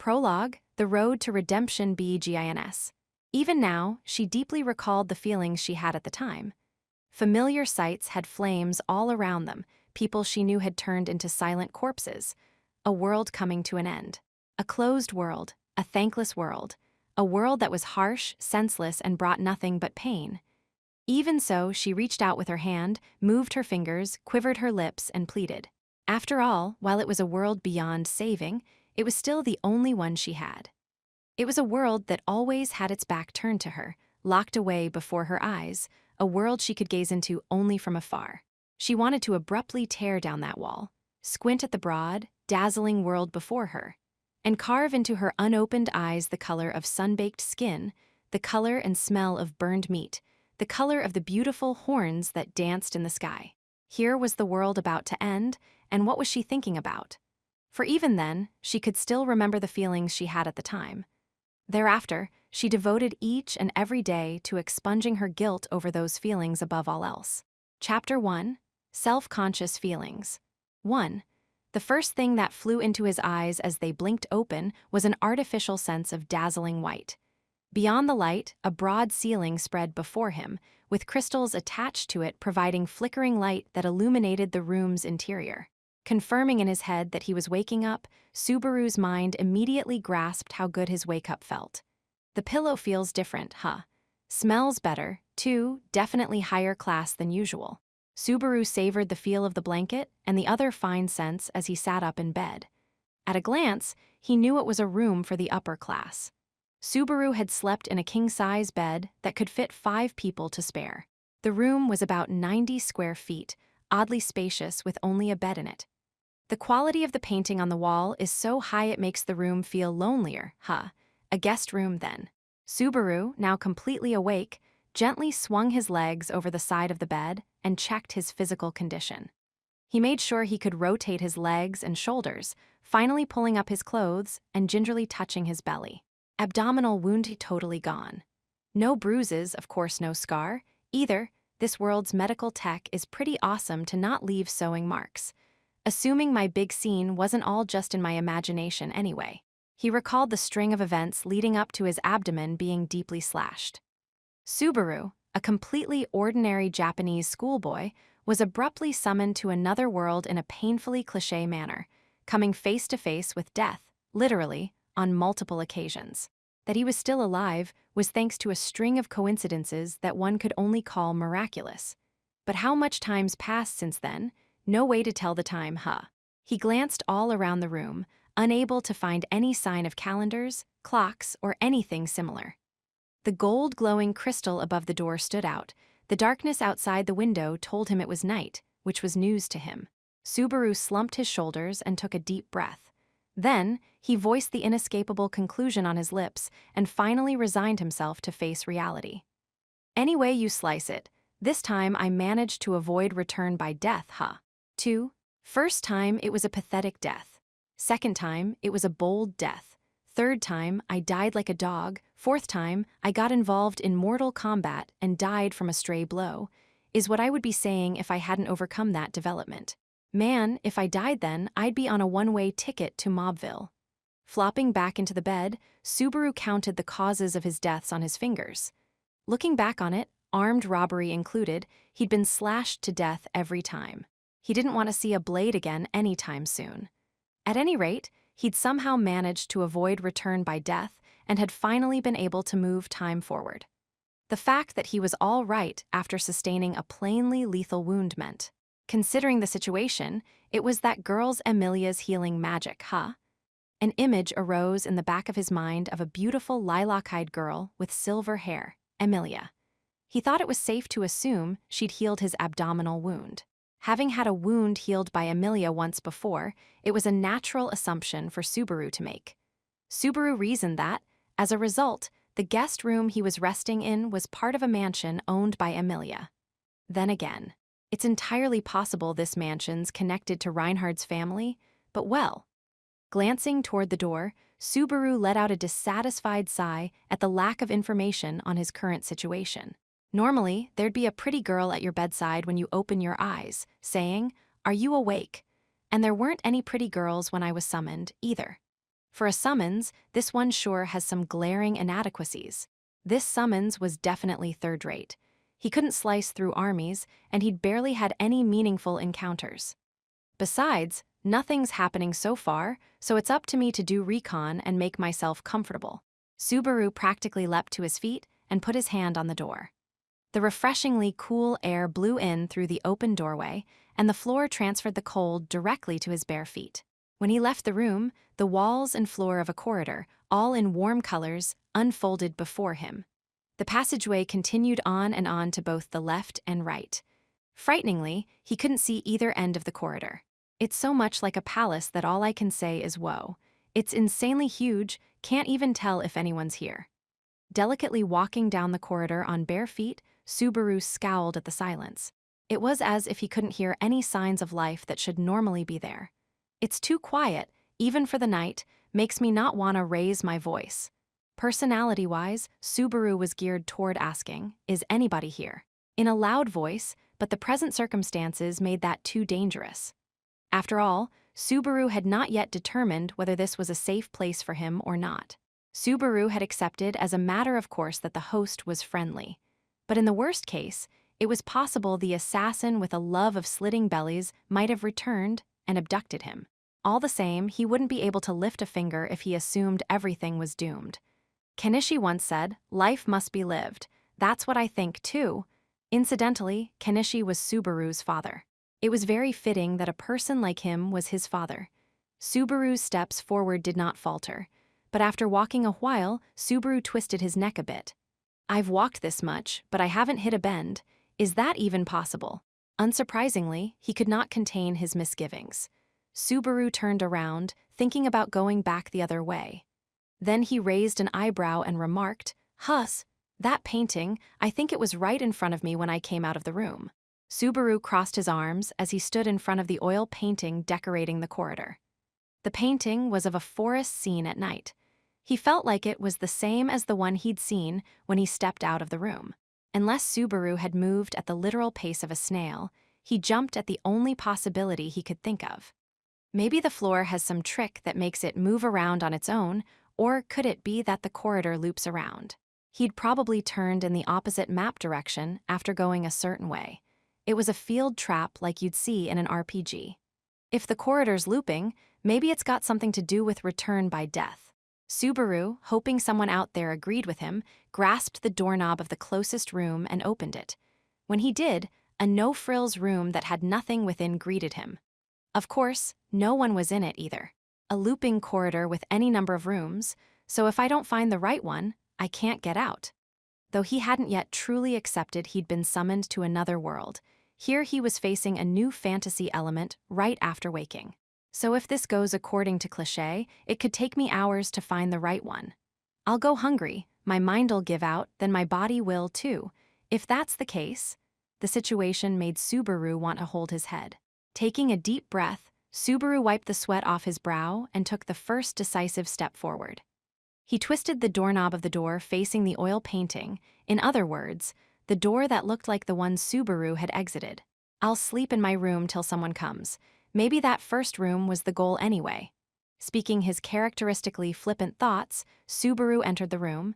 Prologue, The Road to Redemption begins. Even now, she deeply recalled the feelings she had at the time. Familiar sights had flames all around them, people she knew had turned into silent corpses. A world coming to an end. A closed world, a thankless world. A world that was harsh, senseless, and brought nothing but pain. Even so, she reached out with her hand, moved her fingers, quivered her lips, and pleaded. After all, while it was a world beyond saving, it was still the only one she had. It was a world that always had its back turned to her, locked away before her eyes, a world she could gaze into only from afar. She wanted to abruptly tear down that wall, squint at the broad, dazzling world before her, and carve into her unopened eyes the color of sun-baked skin, the color and smell of burned meat, the color of the beautiful horns that danced in the sky. Here was the world about to end, and what was she thinking about? For even then, she could still remember the feelings she had at the time. Thereafter, she devoted each and every day to expunging her guilt over those feelings above all else. Chapter 1. Self-Conscious Feelings. 1. The first thing that flew into his eyes as they blinked open was an artificial sense of dazzling white. Beyond the light, a broad ceiling spread before him, with crystals attached to it providing flickering light that illuminated the room's interior. Confirming in his head that he was waking up, Subaru's mind immediately grasped how good his wake-up felt. The pillow feels different, huh? Smells better, too, definitely higher class than usual. Subaru savored the feel of the blanket and the other fine scents as he sat up in bed. At a glance, he knew it was a room for the upper class. Subaru had slept in a king-size bed that could fit 5 people to spare. The room was about 90 square feet, oddly spacious with only a bed in it. The quality of the painting on the wall is so high it makes the room feel lonelier, huh? A guest room then. Subaru, now completely awake, gently swung his legs over the side of the bed and checked his physical condition. He made sure he could rotate his legs and shoulders, finally pulling up his clothes and gingerly touching his belly. Abdominal wound totally gone. No bruises, of course no scar. Either, this world's medical tech is pretty awesome to not leave sewing marks. Assuming my big scene wasn't all just in my imagination anyway. He recalled the string of events leading up to his abdomen being deeply slashed. Subaru, a completely ordinary Japanese schoolboy, was abruptly summoned to another world in a painfully cliché manner, coming face to face with death, literally, on multiple occasions. That he was still alive was thanks to a string of coincidences that one could only call miraculous. But how much time's passed since then? No way to tell the time, huh? He glanced all around the room, unable to find any sign of calendars, clocks, or anything similar. The gold-glowing crystal above the door stood out. The darkness outside the window told him it was night, which was news to him. Subaru slumped his shoulders and took a deep breath. Then, he voiced the inescapable conclusion on his lips and finally resigned himself to face reality. Any way you slice it, this time I managed to avoid return by death, huh? 2. First time, it was a pathetic death. Second time, it was a bold death. Third time, I died like a dog. Fourth time, I got involved in mortal combat and died from a stray blow, is what I would be saying if I hadn't overcome that development. Man, if I died then, I'd be on a one-way ticket to Mobville. Flopping back into the bed, Subaru counted the causes of his deaths on his fingers. Looking back on it, armed robbery included, he'd been slashed to death every time. He didn't want to see a blade again anytime soon. At any rate, he'd somehow managed to avoid return by death and had finally been able to move time forward. The fact that he was all right after sustaining a plainly lethal wound meant, considering the situation, it was that girl's Emilia's healing magic, huh? An image arose in the back of his mind of a beautiful lilac-eyed girl with silver hair, Emilia. He thought it was safe to assume she'd healed his abdominal wound. Having had a wound healed by Emilia once before, it was a natural assumption for Subaru to make. Subaru reasoned that, as a result, the guest room he was resting in was part of a mansion owned by Emilia. Then again, it's entirely possible this mansion's connected to Reinhard's family, but well. Glancing toward the door, Subaru let out a dissatisfied sigh at the lack of information on his current situation. Normally, there'd be a pretty girl at your bedside when you open your eyes, saying, "Are you awake?" And there weren't any pretty girls when I was summoned, either. For a summons, this one sure has some glaring inadequacies. This summons was definitely third-rate. He couldn't slice through armies, and he'd barely had any meaningful encounters. Besides, nothing's happening so far, so it's up to me to do recon and make myself comfortable. Subaru practically leapt to his feet and put his hand on the door. The refreshingly cool air blew in through the open doorway, and the floor transferred the cold directly to his bare feet. When he left the room, the walls and floor of a corridor, all in warm colors, unfolded before him. The passageway continued on and on to both the left and right. Frighteningly, he couldn't see either end of the corridor. It's so much like a palace that all I can say is whoa. It's insanely huge, can't even tell if anyone's here. Delicately walking down the corridor on bare feet, Subaru scowled at the silence. It was as if he couldn't hear any signs of life that should normally be there. It's too quiet, even for the night, makes me not want to raise my voice. Personality-wise, Subaru was geared toward asking, "Is anybody here?" in a loud voice, but the present circumstances made that too dangerous. After all, Subaru had not yet determined whether this was a safe place for him or not. Subaru had accepted as a matter of course that the host was friendly. But in the worst case, it was possible the assassin with a love of slitting bellies might have returned and abducted him. All the same, he wouldn't be able to lift a finger if he assumed everything was doomed. Kenichi once said, "Life must be lived." That's what I think, too. Incidentally, Kenichi was Subaru's father. It was very fitting that a person like him was his father. Subaru's steps forward did not falter, but after walking a while, Subaru twisted his neck a bit. "I've walked this much, but I haven't hit a bend. Is that even possible?" Unsurprisingly, he could not contain his misgivings. Subaru turned around, thinking about going back the other way. Then he raised an eyebrow and remarked, "Huss, that painting, I think it was right in front of me when I came out of the room." Subaru crossed his arms as he stood in front of the oil painting decorating the corridor. The painting was of a forest scene at night. He felt like it was the same as the one he'd seen when he stepped out of the room. Unless Subaru had moved at the literal pace of a snail, he jumped at the only possibility he could think of. Maybe the floor has some trick that makes it move around on its own, or could it be that the corridor loops around? He'd probably turned in the opposite map direction after going a certain way. It was a field trap like you'd see in an RPG. If the corridor's looping, maybe it's got something to do with return by death. Subaru, hoping someone out there agreed with him, grasped the doorknob of the closest room and opened it. When he did, a no-frills room that had nothing within greeted him. Of course, no one was in it either. A looping corridor with any number of rooms, so if I don't find the right one, I can't get out. Though he hadn't yet truly accepted he'd been summoned to another world, here he was facing a new fantasy element right after waking. So if this goes according to cliché, it could take me hours to find the right one. I'll go hungry, my mind'll give out, then my body will too. If that's the case, the situation made Subaru want to hold his head. Taking a deep breath, Subaru wiped the sweat off his brow and took the first decisive step forward. He twisted the doorknob of the door facing the oil painting, in other words, the door that looked like the one Subaru had exited. "I'll sleep in my room till someone comes." Maybe that first room was the goal anyway. Speaking his characteristically flippant thoughts, Subaru entered the room.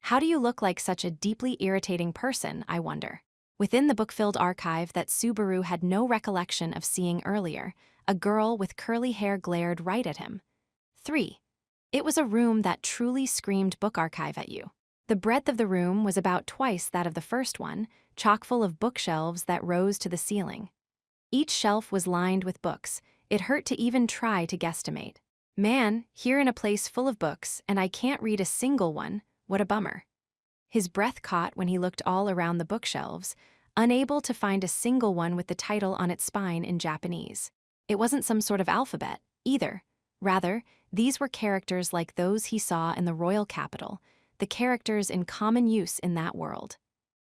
How do you look like such a deeply irritating person, I wonder? Within the book-filled archive that Subaru had no recollection of seeing earlier, a girl with curly hair glared right at him. 3. It was a room that truly screamed book archive at you. The breadth of the room was about twice that of the first one, chock full of bookshelves that rose to the ceiling. Each shelf was lined with books. It hurt to even try to guesstimate. Man, here in a place full of books, and I can't read a single one, what a bummer. His breath caught when he looked all around the bookshelves, unable to find a single one with the title on its spine in Japanese. It wasn't some sort of alphabet, either. Rather, these were characters like those he saw in the royal capital, the characters in common use in that world.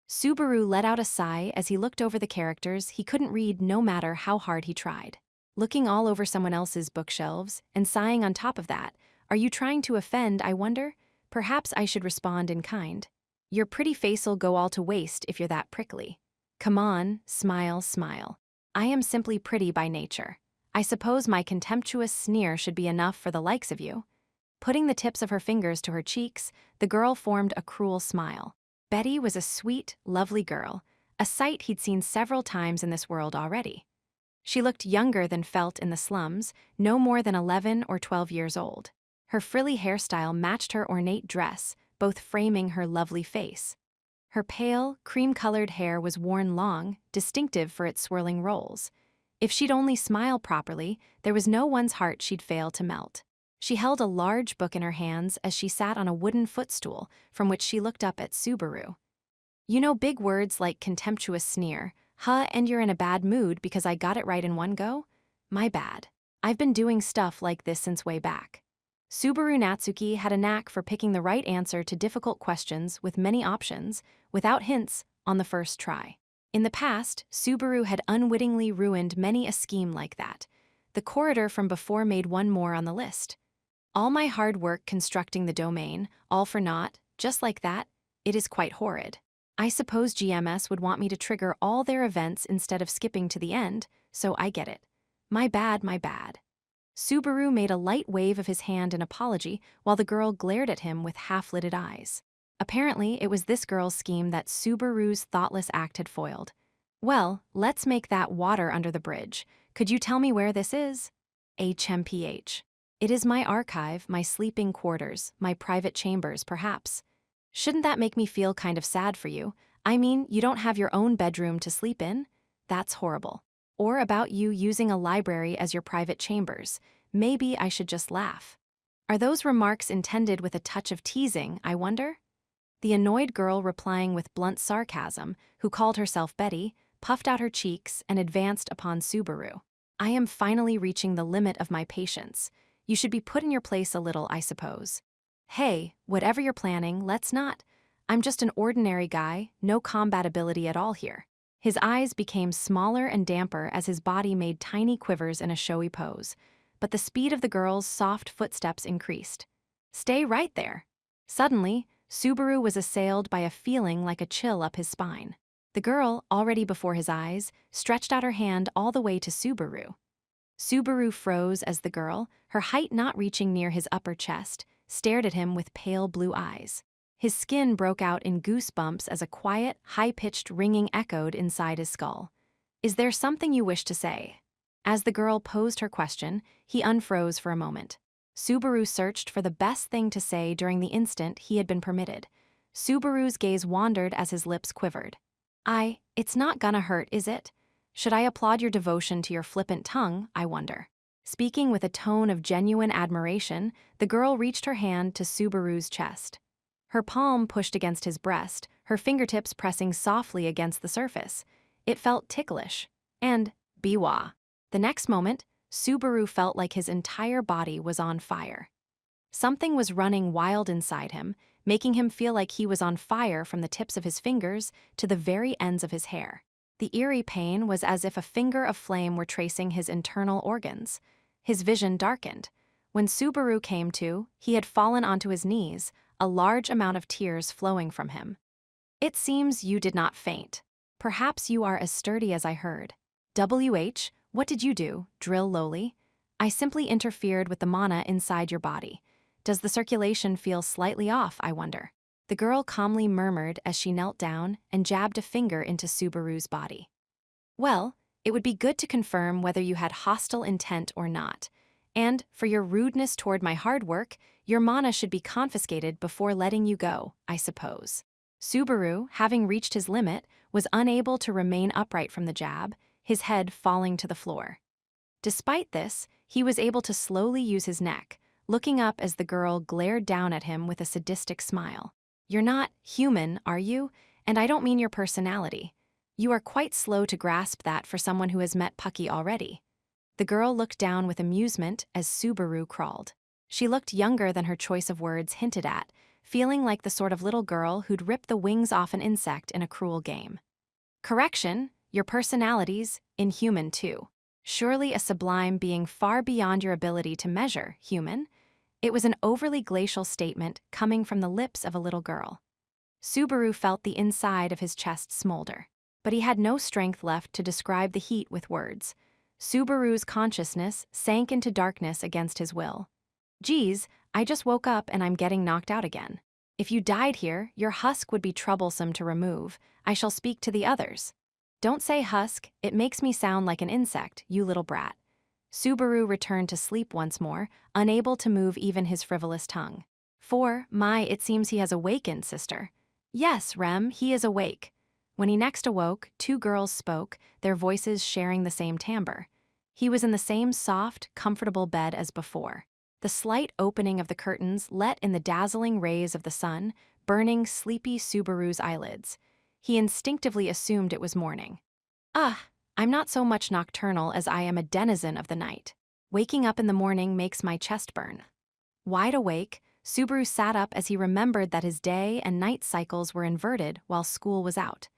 Subaru let out a sigh as he looked over the characters he couldn't read no matter how hard he tried. Looking all over someone else's bookshelves and sighing on top of that, "Are you trying to offend, I wonder? Perhaps I should respond in kind. Your pretty face'll go all to waste if you're that prickly. Come on, smile, smile. I am simply pretty by nature. I suppose my contemptuous sneer should be enough for the likes of you." Putting the tips of her fingers to her cheeks, the girl formed a cruel smile. Betty was a sweet, lovely girl, a sight he'd seen several times in this world already. She looked younger than Felt in the slums, no more than 11 or 12 years old. Her frilly hairstyle matched her ornate dress, both framing her lovely face. Her pale, cream-colored hair was worn long, distinctive for its swirling rolls. If she'd only smile properly, there was no one's heart she'd fail to melt. She held a large book in her hands as she sat on a wooden footstool from which she looked up at Subaru. You know big words like contemptuous sneer, huh, and you're in a bad mood because I got it right in one go? My bad. I've been doing stuff like this since way back. Subaru Natsuki had a knack for picking the right answer to difficult questions with many options, without hints, on the first try. In the past, Subaru had unwittingly ruined many a scheme like that. The corridor from before made one more on the list. All my hard work constructing the domain, all for naught, just like that, it is quite horrid. I suppose GMS would want me to trigger all their events instead of skipping to the end, so I get it. My bad, my bad. Subaru made a light wave of his hand in apology while the girl glared at him with half-lidded eyes. Apparently, it was this girl's scheme that Subaru's thoughtless act had foiled. Well, let's make that water under the bridge. Could you tell me where this is? HMPH. It is my archive, my sleeping quarters, my private chambers, perhaps. Shouldn't that make me feel kind of sad for you? I mean, you don't have your own bedroom to sleep in? That's horrible. Or about you using a library as your private chambers. Maybe I should just laugh. Are those remarks intended with a touch of teasing, I wonder? The annoyed girl replying with blunt sarcasm, who called herself Betty, puffed out her cheeks and advanced upon Subaru. I am finally reaching the limit of my patience. You should be put in your place a little, I suppose. Hey, whatever you're planning, let's not. I'm just an ordinary guy, no combat ability at all here. His eyes became smaller and damper as his body made tiny quivers in a showy pose, but the speed of the girl's soft footsteps increased. Stay right there. Suddenly, Subaru was assailed by a feeling like a chill up his spine. The girl, already before his eyes, stretched out her hand all the way to Subaru. Subaru froze as the girl, her height not reaching near his upper chest, stared at him with pale blue eyes. His skin broke out in goosebumps as a quiet, high-pitched ringing echoed inside his skull. Is there something you wish to say? As the girl posed her question, he unfroze for a moment. Subaru searched for the best thing to say during the instant he had been permitted. Subaru's gaze wandered as his lips quivered. It's not gonna hurt, is it? Should I applaud your devotion to your flippant tongue, I wonder? Speaking with a tone of genuine admiration, the girl reached her hand to Subaru's chest. Her palm pushed against his breast, her fingertips pressing softly against the surface. It felt ticklish. And biwa. The next moment, Subaru felt like his entire body was on fire. Something was running wild inside him, making him feel like he was on fire from the tips of his fingers to the very ends of his hair. The eerie pain was as if a finger of flame were tracing his internal organs. His vision darkened. When Subaru came to, he had fallen onto his knees, a large amount of tears flowing from him. It seems you did not faint. Perhaps you are as sturdy as I heard. WH, what did you do, Drill lowly? I simply interfered with the mana inside your body. Does the circulation feel slightly off, I wonder? The girl calmly murmured as she knelt down and jabbed a finger into Subaru's body. Well, it would be good to confirm whether you had hostile intent or not. And, for your rudeness toward my hard work, your mana should be confiscated before letting you go, I suppose. Subaru, having reached his limit, was unable to remain upright from the jab, his head falling to the floor. Despite this, he was able to slowly use his neck, looking up as the girl glared down at him with a sadistic smile. You're not human, are you? And I don't mean your personality. You are quite slow to grasp that for someone who has met Pucky already. The girl looked down with amusement as Subaru crawled. She looked younger than her choice of words hinted at, feeling like the sort of little girl who'd rip the wings off an insect in a cruel game. Correction, your personality's inhuman too. Surely a sublime being far beyond your ability to measure, human? It was an overly glacial statement coming from the lips of a little girl. Subaru felt the inside of his chest smolder, but he had no strength left to describe the heat with words. Subaru's consciousness sank into darkness against his will. Geez, I just woke up and I'm getting knocked out again. If you died here, your husk would be troublesome to remove. I shall speak to the others. Don't say husk, it makes me sound like an insect, you little brat. Subaru returned to sleep once more, unable to move even his frivolous tongue. It seems he has awakened, sister. Yes, Rem, he is awake. When he next awoke, two girls spoke, their voices sharing the same timbre. He was in the same soft, comfortable bed as before. The slight opening of the curtains let in the dazzling rays of the sun, burning sleepy Subaru's eyelids. He instinctively assumed it was morning. I'm not so much nocturnal as I am a denizen of the night. Waking up in the morning makes my chest burn. Wide awake, Subaru sat up as he remembered that his day and night cycles were inverted while school was out.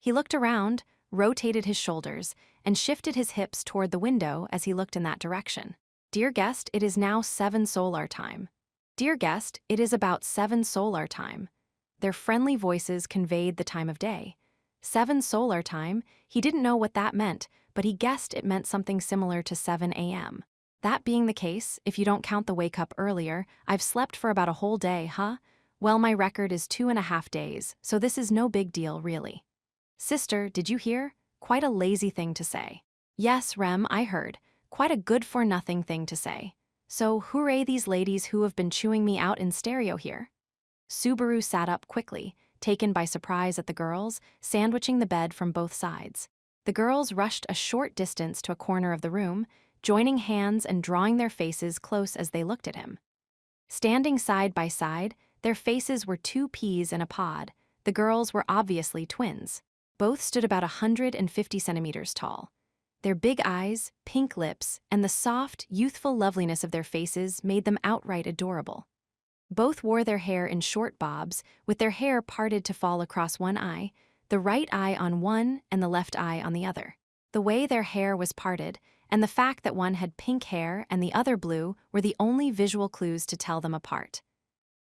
He looked around, rotated his shoulders, and shifted his hips toward the window as he looked in that direction. Dear guest, it is now 7 solar time. Dear guest, it is about 7 solar time. Their friendly voices conveyed the time of day. 7 solar time, he didn't know what that meant, but he guessed it meant something similar to 7 a.m. That being the case, if you don't count the wake up earlier, I've slept for about a whole day, huh? Well, my record is 2.5 days, so this is no big deal, really. Sister, did you hear? Quite a lazy thing to say. Yes, Rem, I heard. Quite a good-for-nothing thing to say. So, hooray these ladies who have been chewing me out in stereo here. Subaru sat up quickly, taken by surprise at the girls, sandwiching the bed from both sides. The girls rushed a short distance to a corner of the room, joining hands and drawing their faces close as they looked at him. Standing side by side, their faces were 2 peas in a pod. The girls were obviously twins. Both stood about 150 centimeters tall. Their big eyes, pink lips, and the soft, youthful loveliness of their faces made them outright adorable. Both wore their hair in short bobs, with their hair parted to fall across one eye, the right eye on one and the left eye on the other. The way their hair was parted, and the fact that one had pink hair and the other blue were the only visual clues to tell them apart.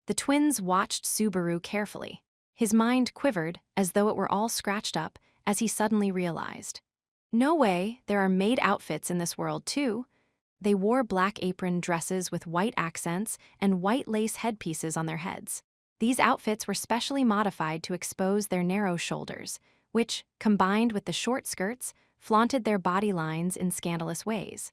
The twins watched Subaru carefully. His mind quivered, as though it were all scratched up, as he suddenly realized. No way, there are maid outfits in this world, too. They wore black apron dresses with white accents and white lace headpieces on their heads. These outfits were specially modified to expose their narrow shoulders, which, combined with the short skirts, flaunted their body lines in scandalous ways.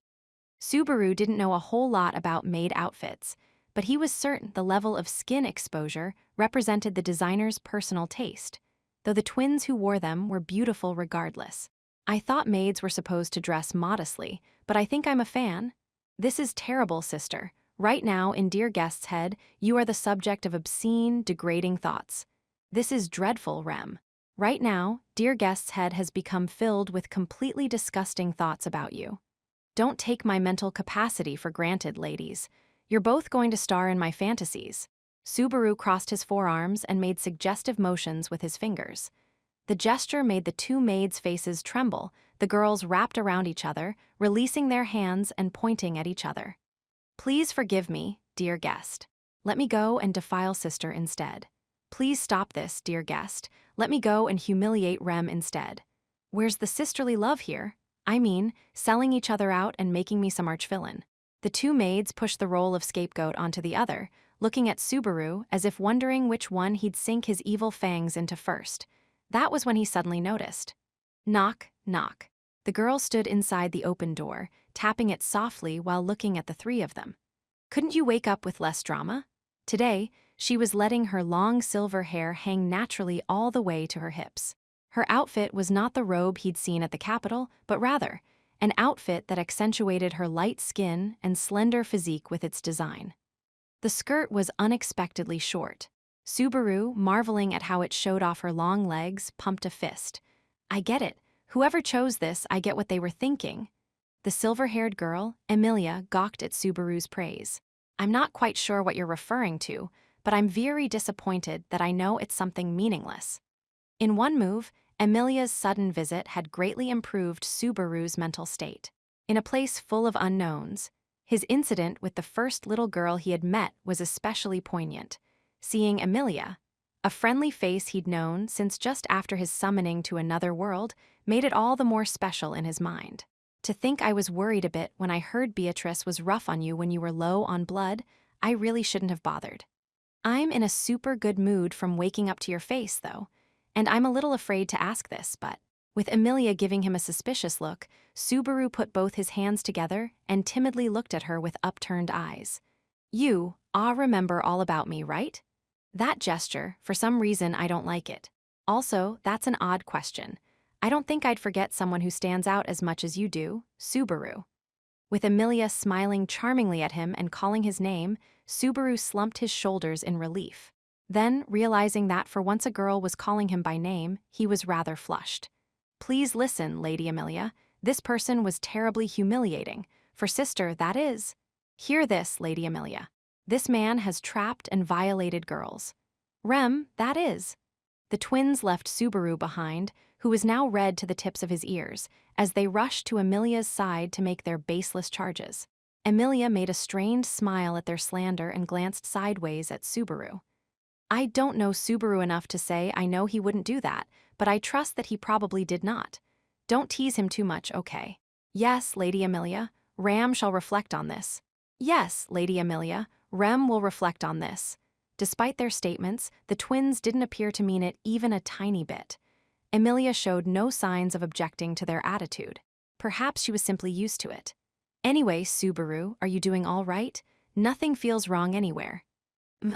Subaru didn't know a whole lot about maid outfits, but he was certain the level of skin exposure represented the designer's personal taste, though the twins who wore them were beautiful regardless. I thought maids were supposed to dress modestly, but I think I'm a fan. This is terrible, sister. Right now, in dear guest's head, you are the subject of obscene, degrading thoughts. This is dreadful, Rem. Right now, dear guest's head has become filled with completely disgusting thoughts about you. Don't take my mental capacity for granted, ladies. You're both going to star in my fantasies. Subaru crossed his forearms and made suggestive motions with his fingers. The gesture made the 2 maids' faces tremble. The girls wrapped around each other, releasing their hands and pointing at each other. Please forgive me, dear guest. Let me go and defile sister instead. Please stop this, dear guest. Let me go and humiliate Rem instead. Where's the sisterly love here? I mean, selling each other out and making me some arch-villain. The 2 maids pushed the role of scapegoat onto the other, looking at Subaru as if wondering which one he'd sink his evil fangs into first. That was when he suddenly noticed. Knock, knock. The girl stood inside the open door, tapping it softly while looking at the 3 of them. Couldn't you wake up with less drama? Today, she was letting her long silver hair hang naturally all the way to her hips. Her outfit was not the robe he'd seen at the Capitol, but rather, an outfit that accentuated her light skin and slender physique with its design. The skirt was unexpectedly short. Subaru, marveling at how it showed off her long legs, pumped a fist. I get it. Whoever chose this, I get what they were thinking. The silver-haired girl, Emilia, gawked at Subaru's praise. I'm not quite sure what you're referring to, but I'm very disappointed that I know it's something meaningless. In one move, Emilia's sudden visit had greatly improved Subaru's mental state. In a place full of unknowns, his incident with the first little girl he had met was especially poignant. Seeing Emilia, a friendly face he'd known since just after his summoning to another world, made it all the more special in his mind. To think I was worried a bit when I heard Beatrice was rough on you when you were low on blood, I really shouldn't have bothered. I'm in a super good mood from waking up to your face, though, and I'm a little afraid to ask this, but with Amelia giving him a suspicious look, Subaru put both his hands together and timidly looked at her with upturned eyes. You remember all about me, right? That gesture, for some reason, I don't like it. Also, that's an odd question. I don't think I'd forget someone who stands out as much as you do, Subaru. With Amelia smiling charmingly at him and calling his name, Subaru slumped his shoulders in relief. Then, realizing that for once a girl was calling him by name, he was rather flushed. Please listen, Lady Amelia. This person was terribly humiliating. For sister, that is. Hear this, Lady Amelia. This man has trapped and violated girls. Rem, that is. The twins left Subaru behind, who was now red to the tips of his ears, as they rushed to Amelia's side to make their baseless charges. Amelia made a strained smile at their slander and glanced sideways at Subaru. I don't know Subaru enough to say I know he wouldn't do that, but I trust that he probably did not. Don't tease him too much, okay? Yes, Lady Amelia, Ram shall reflect on this. Yes, Lady Amelia, Rem will reflect on this. Despite their statements, the twins didn't appear to mean it even a tiny bit. Amelia showed no signs of objecting to their attitude. Perhaps she was simply used to it. Anyway, Subaru, are you doing all right? Nothing feels wrong anywhere.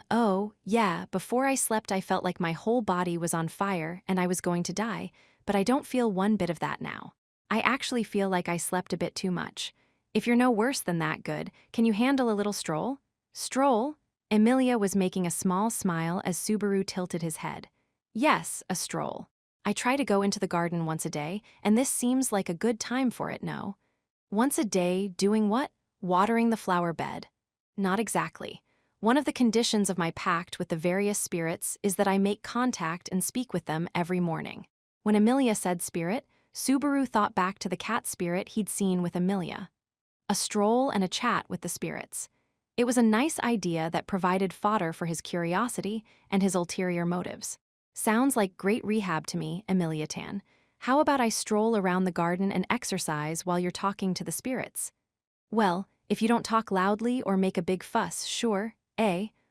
Oh, yeah, before I slept I felt like my whole body was on fire and I was going to die, but I don't feel one bit of that now. I actually feel like I slept a bit too much. If you're no worse than that good, can you handle a little stroll? Stroll? Amelia was making a small smile as Subaru tilted his head. Yes, a stroll. I try to go into the garden once a day, and this seems like a good time for it, no? Once a day, doing what? Watering the flower bed. Not exactly. One of the conditions of my pact with the various spirits is that I make contact and speak with them every morning. When Amelia said spirit, Subaru thought back to the cat spirit he'd seen with Amelia. A stroll and a chat with the spirits. It was a nice idea that provided fodder for his curiosity and his ulterior motives. Sounds like great rehab to me, Amelia Tan. How about I stroll around the garden and exercise while you're talking to the spirits? Well, if you don't talk loudly or make a big fuss, sure.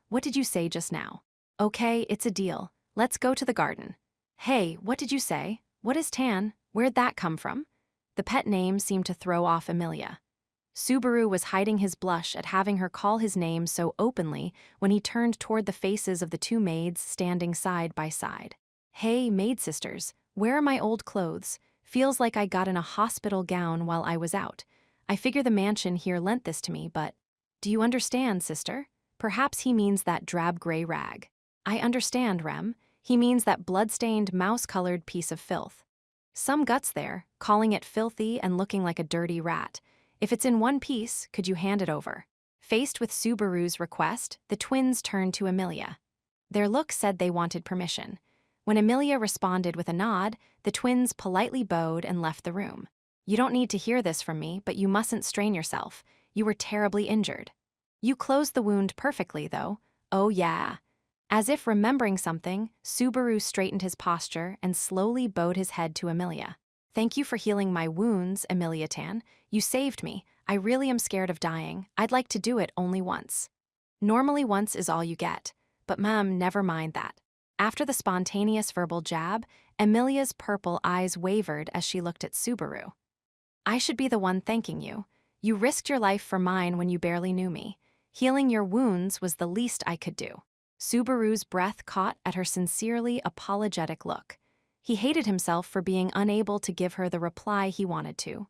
What did you say just now? Okay, it's a deal. Let's go to the garden. Hey, what did you say? What is Tan? Where'd that come from? The pet name seemed to throw off Amelia. Subaru was hiding his blush at having her call his name so openly when he turned toward the faces of the two maids standing side by side. Hey, maid sisters, where are my old clothes? Feels like I got in a hospital gown while I was out. I figure the mansion here lent this to me, but do you understand, sister? Perhaps he means that drab gray rag. I understand, Rem. He means that blood-stained, mouse-colored piece of filth. Some guts there, calling it filthy and looking like a dirty rat. If it's in one piece, could you hand it over? Faced with Subaru's request, the twins turned to Amelia. Their look said they wanted permission. When Amelia responded with a nod, the twins politely bowed and left the room. You don't need to hear this from me, but you mustn't strain yourself. You were terribly injured. You closed the wound perfectly, though. Oh, yeah. As if remembering something, Subaru straightened his posture and slowly bowed his head to Amelia. Thank you for healing my wounds, Amelia Tan. You saved me. I really am scared of dying. I'd like to do it only once. Normally once is all you get. But Mom, never mind that. After the spontaneous verbal jab, Amelia's purple eyes wavered as she looked at Subaru. I should be the one thanking you. You risked your life for mine when you barely knew me. Healing your wounds was the least I could do. Subaru's breath caught at her sincerely apologetic look. He hated himself for being unable to give her the reply he wanted to.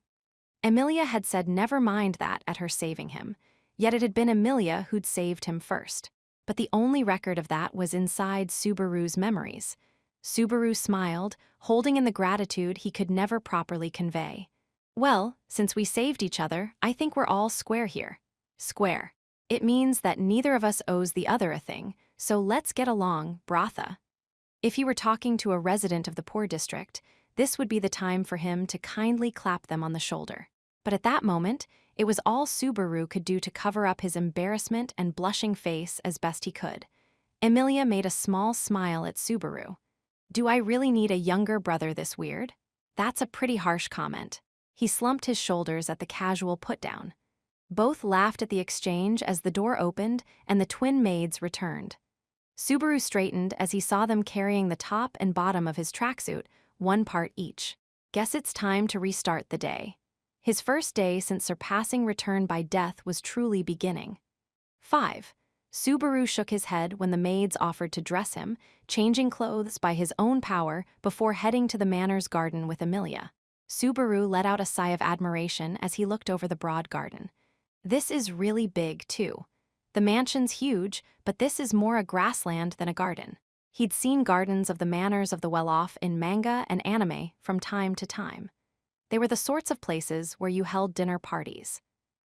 Amelia had said never mind that at her saving him, yet it had been Amelia who'd saved him first. But the only record of that was inside Subaru's memories. Subaru smiled, holding in the gratitude he could never properly convey. Well, since we saved each other, I think we're all square here. Square. It means that neither of us owes the other a thing, so let's get along, Bratha. If he were talking to a resident of the poor district, this would be the time for him to kindly clap them on the shoulder. But at that moment, it was all Subaru could do to cover up his embarrassment and blushing face as best he could. Amelia made a small smile at Subaru. Do I really need a younger brother this weird? That's a pretty harsh comment. He slumped his shoulders at the casual put-down. Both laughed at the exchange as the door opened and the twin maids returned. Subaru straightened as he saw them carrying the top and bottom of his tracksuit, one part each. Guess it's time to restart the day. His first day since surpassing return by death was truly beginning. 5. Subaru shook his head when the maids offered to dress him, changing clothes by his own power before heading to the manor's garden with Emilia. Subaru let out a sigh of admiration as he looked over the broad garden. This is really big, too. The mansion's huge, but this is more a grassland than a garden. He'd seen gardens of the manors of the well-off in manga and anime from time to time. They were the sorts of places where you held dinner parties.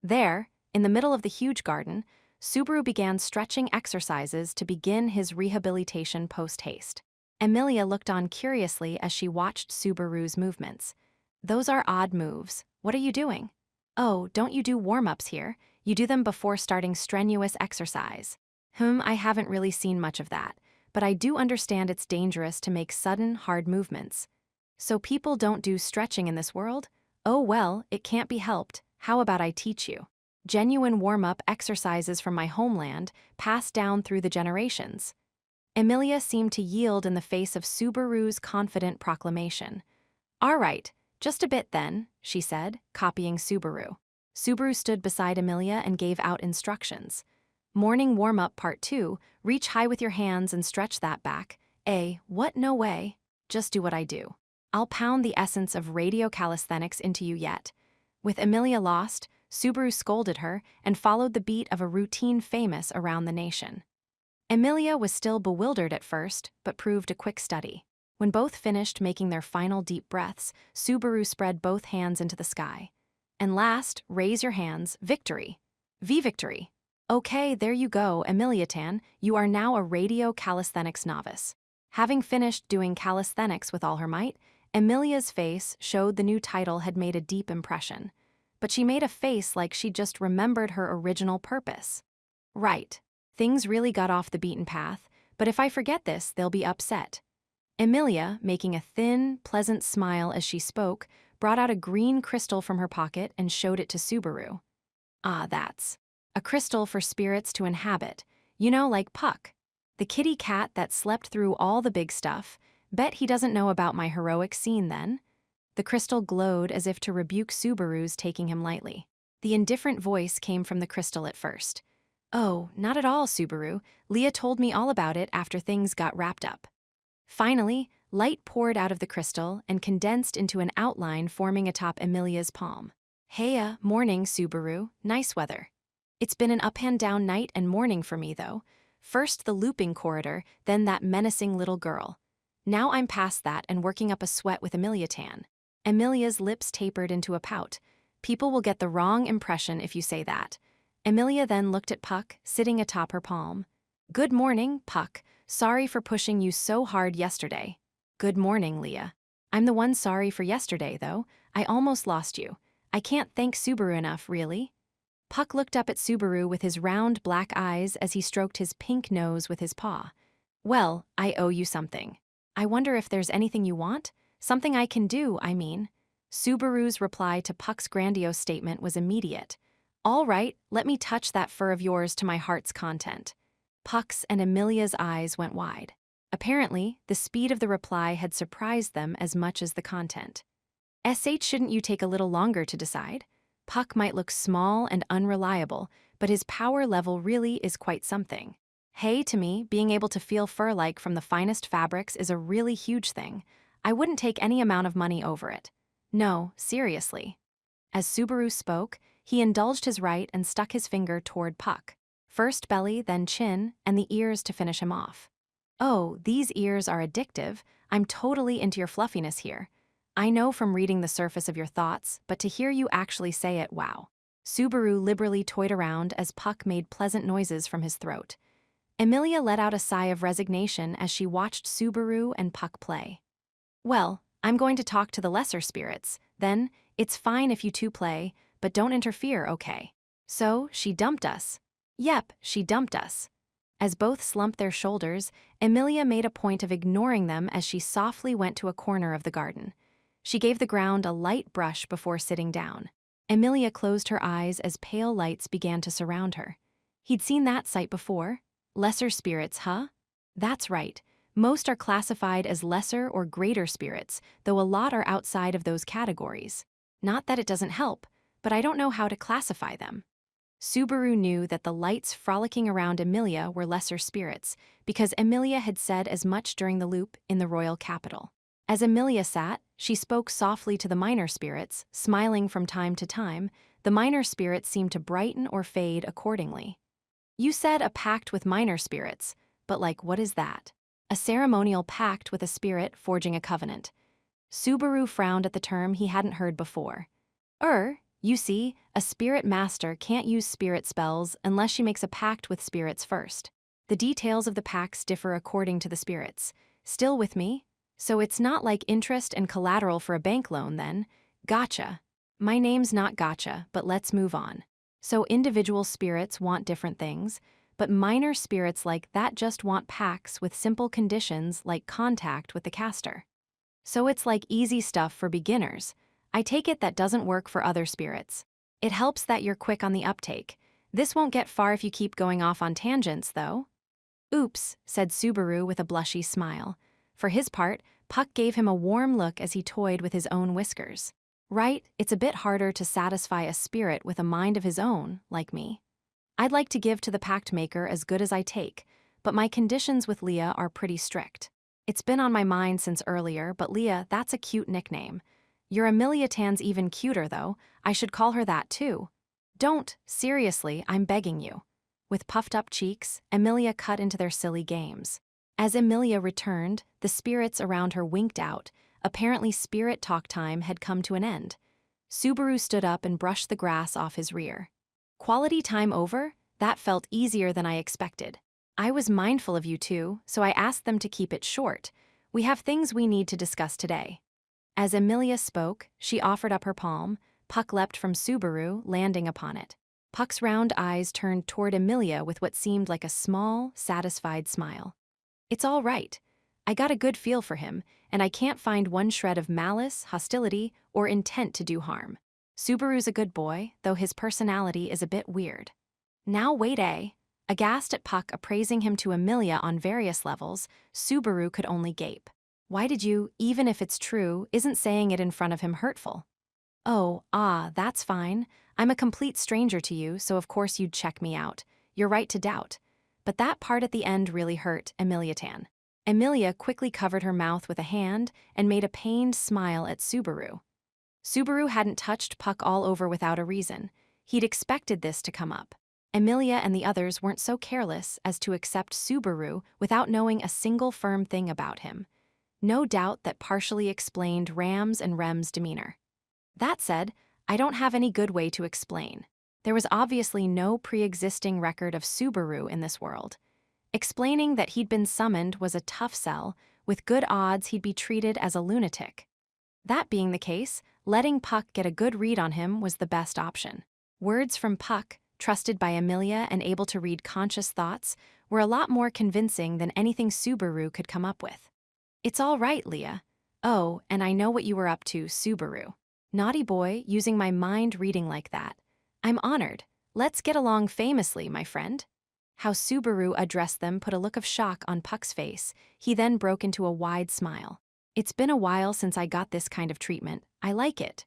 There, in the middle of the huge garden, Subaru began stretching exercises to begin his rehabilitation post-haste. Emilia looked on curiously as she watched Subaru's movements. Those are odd moves. What are you doing? Oh, don't you do warm-ups here? You do them before starting strenuous exercise. I haven't really seen much of that, but I do understand it's dangerous to make sudden, hard movements. So people don't do stretching in this world? Oh well, it can't be helped. How about I teach you? Genuine warm-up exercises from my homeland, passed down through the generations. Emilia seemed to yield in the face of Subaru's confident proclamation. All right, just a bit then, she said, copying Subaru. Subaru stood beside Emilia and gave out instructions. Morning warm-up part 2, reach high with your hands and stretch that back. What? No way. Just do what I do. I'll pound the essence of radio calisthenics into you yet. With Emilia lost, Subaru scolded her and followed the beat of a routine famous around the nation. Emilia was still bewildered at first, but proved a quick study. When both finished making their final deep breaths, Subaru spread both hands into the sky. And last, raise your hands, victory. V-victory. Okay, there you go, Emilia-tan, you are now a radio calisthenics novice. Having finished doing calisthenics with all her might, Emilia's face showed the new title had made a deep impression. But she made a face like she just remembered her original purpose. Right. Things really got off the beaten path, but if I forget this, they'll be upset. Emilia, making a thin, pleasant smile as she spoke, brought out a green crystal from her pocket and showed it to Subaru. Ah, that's a crystal for spirits to inhabit, you know, like Puck. The kitty cat that slept through all the big stuff. Bet he doesn't know about my heroic scene then. The crystal glowed as if to rebuke Subaru's taking him lightly. The indifferent voice came from the crystal at first. Oh, not at all, Subaru. Leah told me all about it after things got wrapped up. Finally, light poured out of the crystal and condensed into an outline forming atop Emilia's palm. Heya, morning, Subaru. Nice weather. It's been an up-and-down night and morning for me, though. First the looping corridor, then that menacing little girl. Now I'm past that and working up a sweat with Emilia-tan. Emilia's lips tapered into a pout. People will get the wrong impression if you say that. Emilia then looked at Puck, sitting atop her palm. Good morning, Puck. Sorry for pushing you so hard yesterday. Good morning, Leah. I'm the one sorry for yesterday, though. I almost lost you. I can't thank Subaru enough, really. Puck looked up at Subaru with his round black eyes as he stroked his pink nose with his paw. Well, I owe you something. I wonder if there's anything you want? Something I can do, I mean. Subaru's reply to Puck's grandiose statement was immediate. All right, let me touch that fur of yours to my heart's content. Puck's and Emilia's eyes went wide. Apparently, the speed of the reply had surprised them as much as the content. Shouldn't you take a little longer to decide? Puck might look small and unreliable, but his power level really is quite something. Hey, to me, being able to feel fur-like from the finest fabrics is a really huge thing. I wouldn't take any amount of money over it. No, seriously. As Subaru spoke, he indulged his right and stuck his finger toward Puck. First belly, then chin, and the ears to finish him off. Oh, these ears are addictive. I'm totally into your fluffiness here. I know from reading the surface of your thoughts, but to hear you actually say it, wow. Subaru liberally toyed around as Puck made pleasant noises from his throat. Emilia let out a sigh of resignation as she watched Subaru and Puck play. Well, I'm going to talk to the lesser spirits. Then, it's fine if you two play, but don't interfere, okay? So, she dumped us. Yep, she dumped us. As both slumped their shoulders, Emilia made a point of ignoring them as she softly went to a corner of the garden. She gave the ground a light brush before sitting down. Emilia closed her eyes as pale lights began to surround her. He'd seen that sight before. Lesser spirits, huh? That's right. Most are classified as lesser or greater spirits, though a lot are outside of those categories. Not that it doesn't help, but I don't know how to classify them. Subaru knew that the lights frolicking around Emilia were lesser spirits, because Emilia had said as much during the loop in the royal capital. As Emilia sat, she spoke softly to the minor spirits, smiling from time to time. The minor spirits seemed to brighten or fade accordingly. You said a pact with minor spirits, but what is that? A ceremonial pact with a spirit forging a covenant. Subaru frowned at the term he hadn't heard before. You see, a spirit master can't use spirit spells unless she makes a pact with spirits first. The details of the pacts differ according to the spirits. Still with me? So it's not like interest and collateral for a bank loan then? Gotcha. My name's not Gotcha, but let's move on. So individual spirits want different things, but minor spirits like that just want pacts with simple conditions like contact with the caster. So it's like easy stuff for beginners. I take it that doesn't work for other spirits. It helps that you're quick on the uptake. This won't get far if you keep going off on tangents, though. Oops, said Subaru with a blushy smile. For his part, Puck gave him a warm look as he toyed with his own whiskers. Right, it's a bit harder to satisfy a spirit with a mind of his own, like me. I'd like to give to the pact maker as good as I take, but my conditions with Leah are pretty strict. It's been on my mind since earlier, but Leah, that's a cute nickname. Your Emilia Tan's even cuter, though. I should call her that, too. Don't, seriously, I'm begging you. With puffed-up cheeks, Emilia cut into their silly games. As Emilia returned, the spirits around her winked out. Apparently spirit talk time had come to an end. Subaru stood up and brushed the grass off his rear. Quality time over? That felt easier than I expected. I was mindful of you two, so I asked them to keep it short. We have things we need to discuss today. As Emilia spoke, she offered up her palm. Puck leapt from Subaru, landing upon it. Puck's round eyes turned toward Emilia with what seemed like a small, satisfied smile. It's all right. I got a good feel for him, and I can't find one shred of malice, hostility, or intent to do harm. Subaru's a good boy, though his personality is a bit weird. Now wait, eh? Aghast at Puck appraising him to Emilia on various levels, Subaru could only gape. Why did you, even if it's true, isn't saying it in front of him hurtful? That's fine. I'm a complete stranger to you, so of course you'd check me out. You're right to doubt. But that part at the end really hurt Emilia Tan. Emilia quickly covered her mouth with a hand and made a pained smile at Subaru. Subaru hadn't touched Puck all over without a reason. He'd expected this to come up. Emilia and the others weren't so careless as to accept Subaru without knowing a single firm thing about him. No doubt that partially explained Ram's and Rem's demeanor. That said, I don't have any good way to explain. There was obviously no pre-existing record of Subaru in this world. Explaining that he'd been summoned was a tough sell. With good odds he'd be treated as a lunatic. That being the case, letting Puck get a good read on him was the best option. Words from Puck, trusted by Emilia and able to read conscious thoughts, were a lot more convincing than anything Subaru could come up with. It's all right, Leah. Oh, and I know what you were up to, Subaru. Naughty boy, using my mind reading like that. I'm honored. Let's get along famously, my friend. How Subaru addressed them put a look of shock on Puck's face. He then broke into a wide smile. It's been a while since I got this kind of treatment. I like it.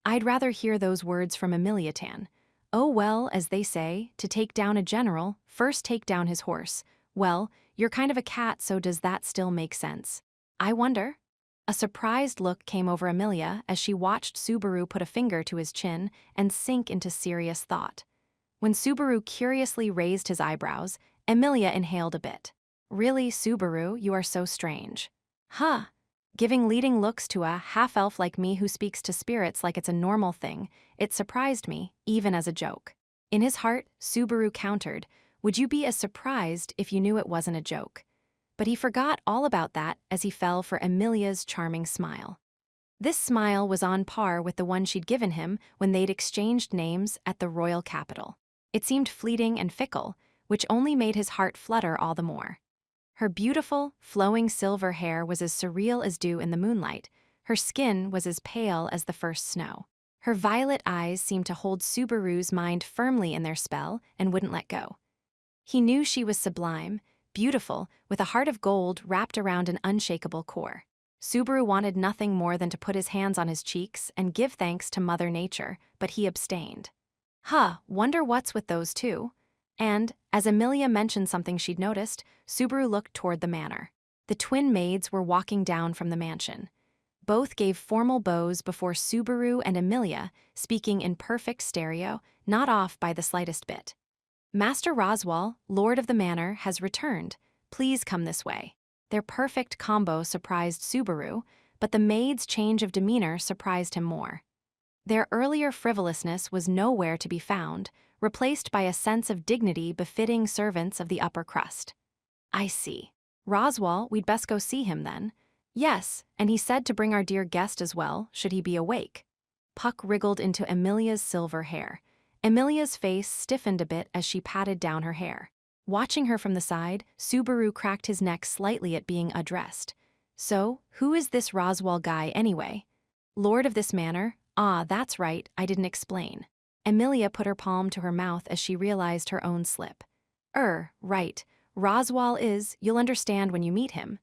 I'd rather hear those words from Emilia Tan. Oh well, as they say, to take down a general, first take down his horse. Well, you're kind of a cat, so does that still make sense? I wonder. A surprised look came over Emilia as she watched Subaru put a finger to his chin and sink into serious thought. When Subaru curiously raised his eyebrows, Emilia inhaled a bit. Really, Subaru, you are so strange. Huh. Giving leading looks to a half-elf like me who speaks to spirits like it's a normal thing, it surprised me, even as a joke. In his heart, Subaru countered, would you be as surprised if you knew it wasn't a joke? But he forgot all about that as he fell for Emilia's charming smile. This smile was on par with the one she'd given him when they'd exchanged names at the royal capital. It seemed fleeting and fickle, which only made his heart flutter all the more. Her beautiful, flowing silver hair was as surreal as dew in the moonlight. Her skin was as pale as the first snow. Her violet eyes seemed to hold Subaru's mind firmly in their spell and wouldn't let go. He knew she was sublime, beautiful, with a heart of gold wrapped around an unshakable core. Subaru wanted nothing more than to put his hands on his cheeks and give thanks to Mother Nature, but he abstained. Wonder what's with those two? And, as Amelia mentioned something she'd noticed, Subaru looked toward the manor. The twin maids were walking down from the mansion. Both gave formal bows before Subaru and Amelia, speaking in perfect stereo, not off by the slightest bit. Master Roswal, Lord of the Manor, has returned. Please come this way. Their perfect combo surprised Subaru, but the maid's change of demeanor surprised him more. Their earlier frivolousness was nowhere to be found, replaced by a sense of dignity befitting servants of the upper crust. I see. Roswal, we'd best go see him then. Yes, and he said to bring our dear guest as well, should he be awake. Puck wriggled into Amelia's silver hair. Amelia's face stiffened a bit as she patted down her hair. Watching her from the side, Subaru cracked his neck slightly at being addressed. So, who is this Roswal guy anyway? Lord of this manor? Ah, that's right, I didn't explain. Amelia put her palm to her mouth as she realized her own slip. Right. Roswal is, you'll understand when you meet him.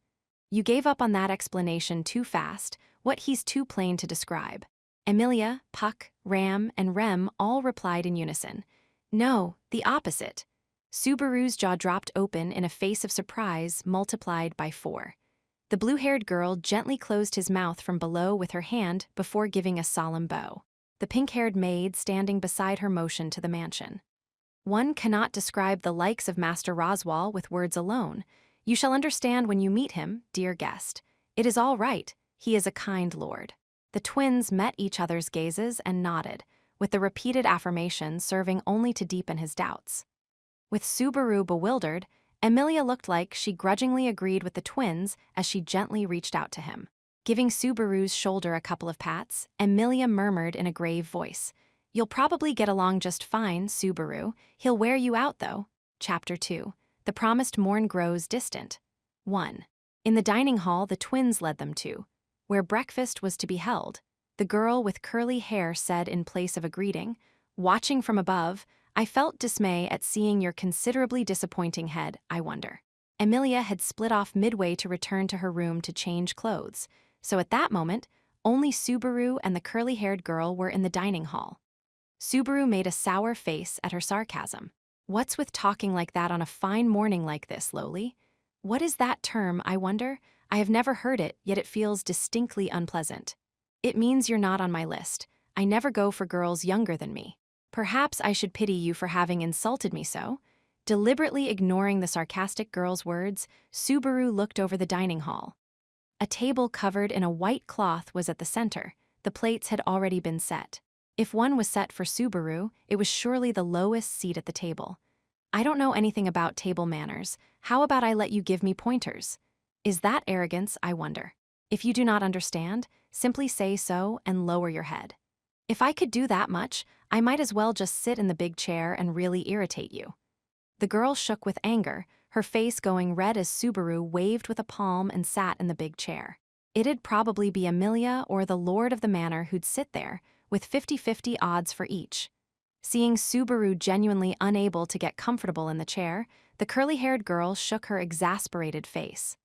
You gave up on that explanation too fast, what he's too plain to describe. Amelia, Puck, Ram, and Rem all replied in unison. No, the opposite. Subaru's jaw dropped open in a face of surprise multiplied by 4. The blue-haired girl gently closed his mouth from below with her hand before giving a solemn bow. The pink-haired maid standing beside her motioned to the mansion. One cannot describe the likes of Master Roswal with words alone. You shall understand when you meet him, dear guest. It is all right, he is a kind lord. The twins met each other's gazes and nodded, with the repeated affirmation serving only to deepen his doubts. With Subaru bewildered, Amelia looked like she grudgingly agreed with the twins as she gently reached out to him. Giving Subaru's shoulder a couple of pats, Amelia murmured in a grave voice, You'll probably get along just fine, Subaru. He'll wear you out, though. Chapter 2. The promised morn grows distant. 1. In the dining hall the twins led them to, where breakfast was to be held. The girl with curly hair said in place of a greeting, Watching from above, I felt dismay at seeing your considerably disappointing head, I wonder. Amelia had split off midway to return to her room to change clothes, so at that moment, only Subaru and the curly-haired girl were in the dining hall. Subaru made a sour face at her sarcasm. What's with talking like that on a fine morning like this, Lowly? What is that term, I wonder? I have never heard it, yet it feels distinctly unpleasant. It means you're not on my list. I never go for girls younger than me. Perhaps I should pity you for having insulted me so. Deliberately ignoring the sarcastic girl's words, Subaru looked over the dining hall. A table covered in a white cloth was at the center. The plates had already been set. If one was set for Subaru, it was surely the lowest seat at the table. I don't know anything about table manners. How about I let you give me pointers? Is that arrogance, I wonder? If you do not understand, simply say so and lower your head. If I could do that much, I might as well just sit in the big chair and really irritate you. The girl shook with anger, her face going red as Subaru waved with a palm and sat in the big chair. It'd probably be Amelia or the lord of the manor who'd sit there, with 50-50 odds for each. Seeing Subaru genuinely unable to get comfortable in the chair, the curly-haired girl shook her exasperated face.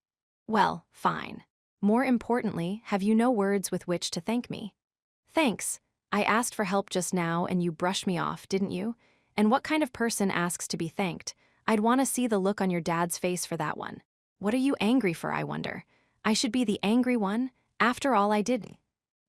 Well, fine. More importantly, have you no words with which to thank me? Thanks. I asked for help just now and you brushed me off, didn't you? And what kind of person asks to be thanked? I'd want to see the look on your dad's face for that one. What are you angry for, I wonder? I should be the angry one? After all I did.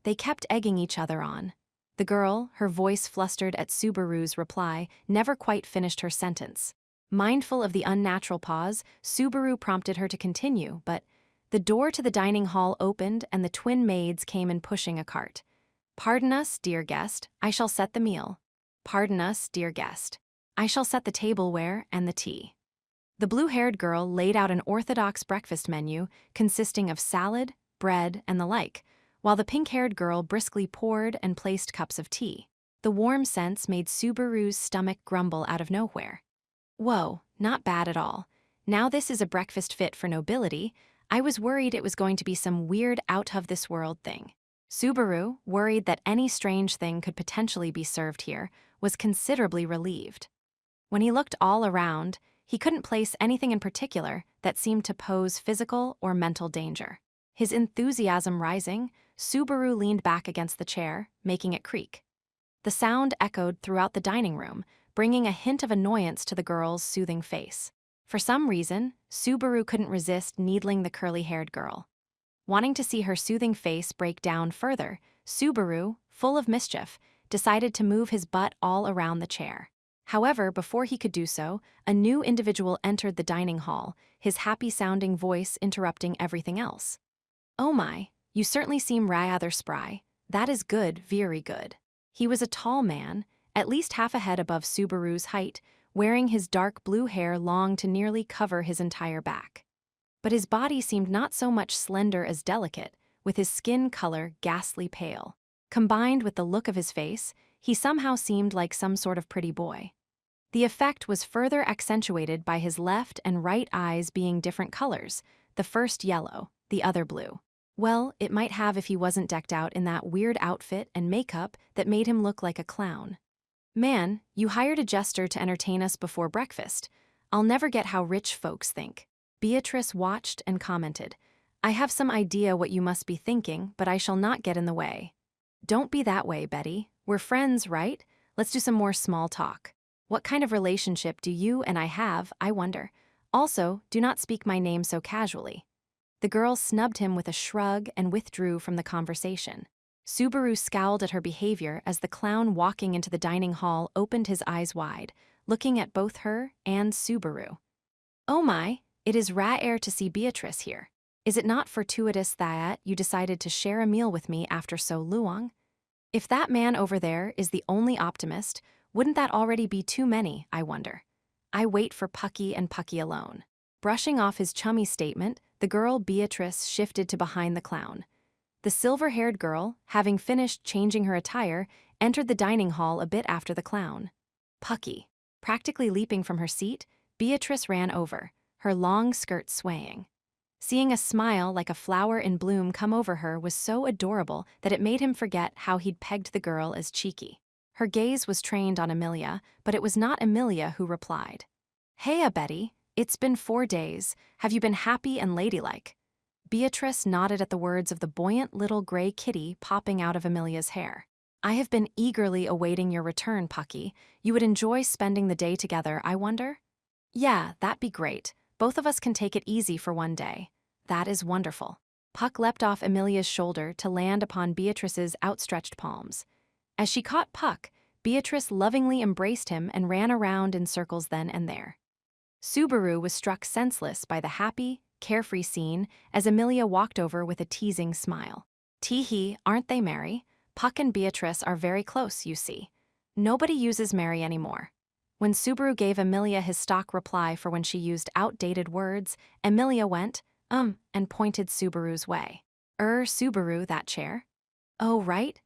They kept egging each other on. The girl, her voice flustered at Subaru's reply, never quite finished her sentence. Mindful of the unnatural pause, Subaru prompted her to continue, but the door to the dining hall opened and the twin maids came in pushing a cart. Pardon us, dear guest, I shall set the meal. Pardon us, dear guest. I shall set the tableware and the tea. The blue-haired girl laid out an orthodox breakfast menu consisting of salad, bread, and the like, while the pink-haired girl briskly poured and placed cups of tea. The warm scents made Subaru's stomach grumble out of nowhere. Whoa, not bad at all. Now this is a breakfast fit for nobility. I was worried it was going to be some weird out-of-this-world thing. Subaru, worried that any strange thing could potentially be served here, was considerably relieved. When he looked all around, he couldn't place anything in particular that seemed to pose physical or mental danger. His enthusiasm rising, Subaru leaned back against the chair, making it creak. The sound echoed throughout the dining room, bringing a hint of annoyance to the girl's soothing face. For some reason, Subaru couldn't resist needling the curly-haired girl. Wanting to see her soothing face break down further, Subaru, full of mischief, decided to move his butt all around the chair. However, before he could do so, a new individual entered the dining hall, his happy-sounding voice interrupting everything else. "Oh my, you certainly seem rather spry. That is good, very good." He was a tall man, at least half a head above Subaru's height, wearing his dark blue hair long to nearly cover his entire back. But his body seemed not so much slender as delicate, with his skin color ghastly pale. Combined with the look of his face, he somehow seemed like some sort of pretty boy. The effect was further accentuated by his left and right eyes being different colors, the first yellow, the other blue. Well, it might have if he wasn't decked out in that weird outfit and makeup that made him look like a clown. "Man, you hired a jester to entertain us before breakfast. I'll never get how rich folks think." Beatrice watched and commented, "I have some idea what you must be thinking, but I shall not get in the way." "Don't be that way, Betty. We're friends, right? Let's do some more small talk. What kind of relationship do you and I have, I wonder? Also, do not speak my name so casually." The girl snubbed him with a shrug and withdrew from the conversation. Subaru scowled at her behavior as the clown walking into the dining hall opened his eyes wide, looking at both her and Subaru. "Oh my, it is rare to see Beatrice here. Is it not fortuitous that you decided to share a meal with me after so long? If that man over there is the only optimist, wouldn't that already be too many, I wonder? I wait for Pucky and Pucky alone." Brushing off his chummy statement, the girl Beatrice shifted to behind the clown. The silver-haired girl, having finished changing her attire, entered the dining hall a bit after the clown. "Pucky." Practically leaping from her seat, Beatrice ran over, her long skirt swaying. Seeing a smile like a flower in bloom come over her was so adorable that it made him forget how he'd pegged the girl as cheeky. Her gaze was trained on Amelia, but it was not Amelia who replied. "Heya, Betty. It's been 4 days. Have you been happy and ladylike?" Beatrice nodded at the words of the buoyant little gray kitty popping out of Amelia's hair. "I have been eagerly awaiting your return, Pucky. You would enjoy spending the day together, I wonder?" "Yeah, that'd be great. Both of us can take it easy for one day." "That is wonderful." Puck leapt off Amelia's shoulder to land upon Beatrice's outstretched palms. As she caught Puck, Beatrice lovingly embraced him and ran around in circles then and there. Subaru was struck senseless by the happy, carefree scene as Amelia walked over with a teasing smile. "Tee-hee, aren't they merry? Puck and Beatrice are very close, you see. Nobody uses merry anymore." When Subaru gave Amelia his stock reply for when she used outdated words, Amelia went, and pointed Subaru's way. Subaru, that chair?" "Oh, right?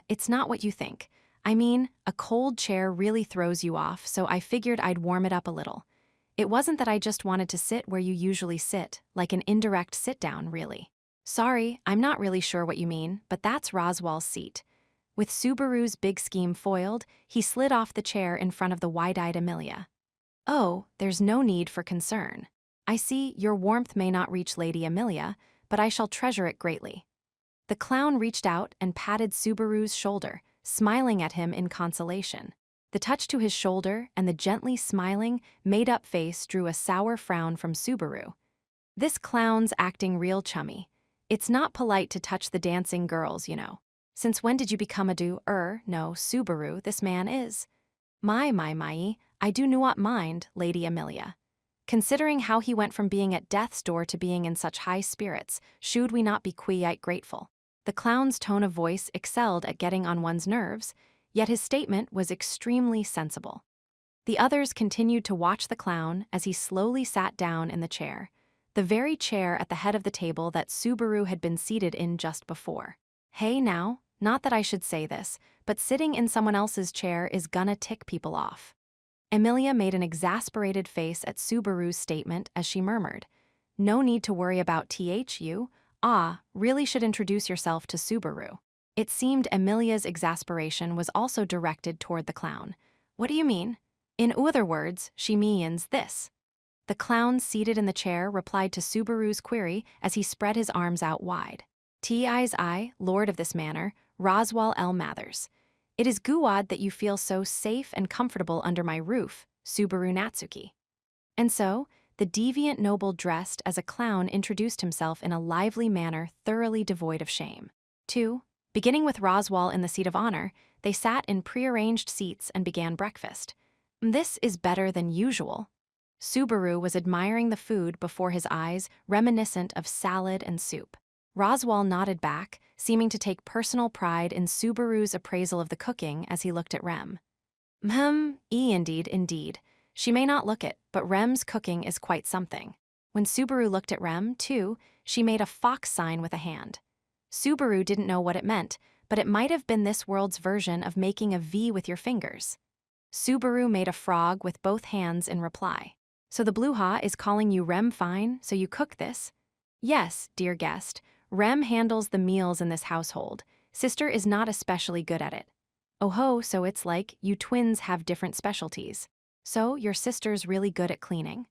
It's not what you think. I mean, a cold chair really throws you off, so I figured I'd warm it up a little. It wasn't that I just wanted to sit where you usually sit, like an indirect sit-down, really." "Sorry, I'm not really sure what you mean, but that's Roswell's seat." With Subaru's big scheme foiled, he slid off the chair in front of the wide-eyed Amelia. "Oh, there's no need for concern. I see your warmth may not reach Lady Amelia, but I shall treasure it greatly." The clown reached out and patted Subaru's shoulder, smiling at him in consolation. The touch to his shoulder and the gently smiling, made-up face drew a sour frown from Subaru. "This clown's acting real chummy. It's not polite to touch the dancing girls, you know. Since when did you become a no, Subaru, this man is." My, I do not mind, Lady Amelia. Considering how he went from being at death's door to being in such high spirits, should we not be quite grateful?" The clown's tone of voice excelled at getting on one's nerves, yet his statement was extremely sensible. The others continued to watch the clown as he slowly sat down in the chair, the very chair at the head of the table that Subaru had been seated in just before. Hey now, not that I should say this, but sitting in someone else's chair is gonna tick people off. Amelia made an exasperated face at Subaru's statement as she murmured, "No need to worry about THU, Ah, really should introduce yourself to Subaru. It seemed Emilia's exasperation was also directed toward the clown. What do you mean? In other words, she means this. The clown seated in the chair replied to Subaru's query as he spread his arms out wide. T.I.'s I, lord of this manor, Roswal L. Mathers. It is good that you feel so safe and comfortable under my roof, Subaru Natsuki. And so, the deviant noble dressed as a clown introduced himself in a lively manner thoroughly devoid of shame. 2. Beginning with Roswal in the seat of honor, they sat in prearranged seats and began breakfast. This is better than usual. Subaru was admiring the food before his eyes, reminiscent of salad and soup. Roswal nodded back, seeming to take personal pride in Subaru's appraisal of the cooking as he looked at Rem. Indeed. She may not look it, but Rem's cooking is quite something. When Subaru looked at Rem, too, she made a fox sign with a hand. Subaru didn't know what it meant, but it might have been this world's version of making a V with your fingers. Subaru made a frog with both hands in reply. So the Bluha is calling you Rem fine, so you cook this? Yes, dear guest, Rem handles the meals in this household. Sister is not especially good at it. Oh ho, so it's like you twins have different specialties. So your sister's really good at cleaning?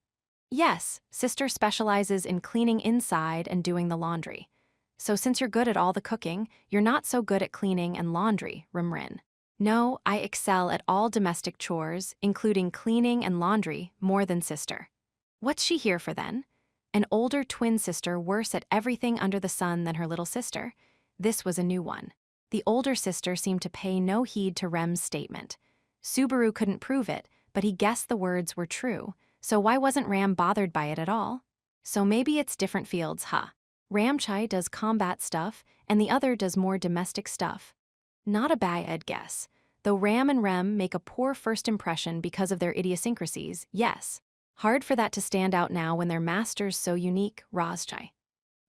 Yes, sister specializes in cleaning inside and doing the laundry. So since you're good at all the cooking, you're not so good at cleaning and laundry, Rimrin. No, I excel at all domestic chores, including cleaning and laundry, more than sister. What's she here for then? An older twin sister worse at everything under the sun than her little sister? This was a new one. The older sister seemed to pay no heed to Rem's statement. Subaru couldn't prove it, but he guessed the words were true, so why wasn't Ram bothered by it at all? So maybe it's different fields, huh? Ramchai does combat stuff, and the other does more domestic stuff. Not a bad guess, though Ram and Rem make a poor first impression because of their idiosyncrasies, yes. Hard for that to stand out now when their master's so unique, Rozchai.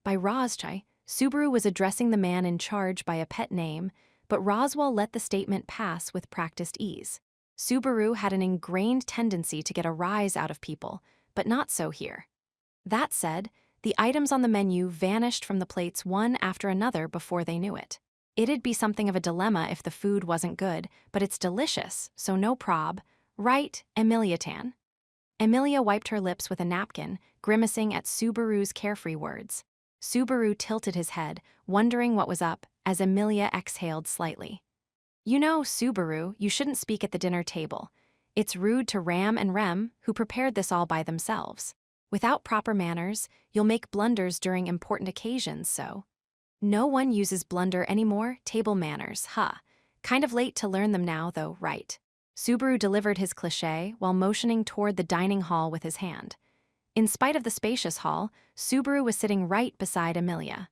By Rozchai, Subaru was addressing the man in charge by a pet name, but Roswal let the statement pass with practiced ease. Subaru had an ingrained tendency to get a rise out of people, but not so here. That said, the items on the menu vanished from the plates one after another before they knew it. It'd be something of a dilemma if the food wasn't good, but it's delicious, so no prob. Right, Emilia Tan? Emilia wiped her lips with a napkin, grimacing at Subaru's carefree words. Subaru tilted his head, wondering what was up, as Emilia exhaled slightly. You know, Subaru, you shouldn't speak at the dinner table. It's rude to Ram and Rem, who prepared this all by themselves. Without proper manners, you'll make blunders during important occasions, so. No one uses blunder anymore, table manners, huh? Kind of late to learn them now, though, right? Subaru delivered his cliché while motioning toward the dining hall with his hand. In spite of the spacious hall, Subaru was sitting right beside Emilia.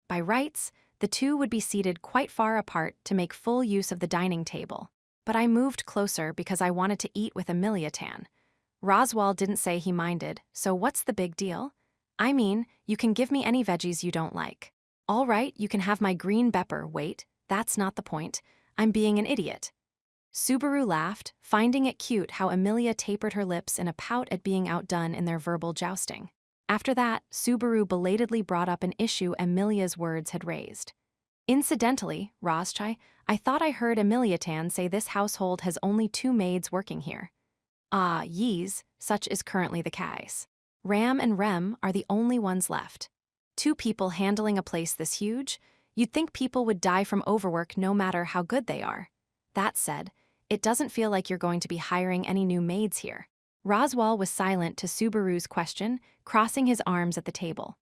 By rights, the two would be seated quite far apart to make full use of the dining table. But I moved closer because I wanted to eat with Emilia Tan. Roswal didn't say he minded, so what's the big deal? I mean, you can give me any veggies you don't like. All right, you can have my green pepper, wait, that's not the point. I'm being an idiot. Subaru laughed, finding it cute how Emilia tapered her lips in a pout at being outdone in their verbal jousting. After that, Subaru belatedly brought up an issue Emilia's words had raised. Incidentally, Rozchai, I thought I heard Emilia Tan say this household has only 2 maids working here. Ah, yees, such is currently the case. Ram and Rem are the only ones left. 2 people handling a place this huge? You'd think people would die from overwork no matter how good they are. That said, it doesn't feel like you're going to be hiring any new maids here. Roswal was silent to Subaru's question, crossing his arms at the table.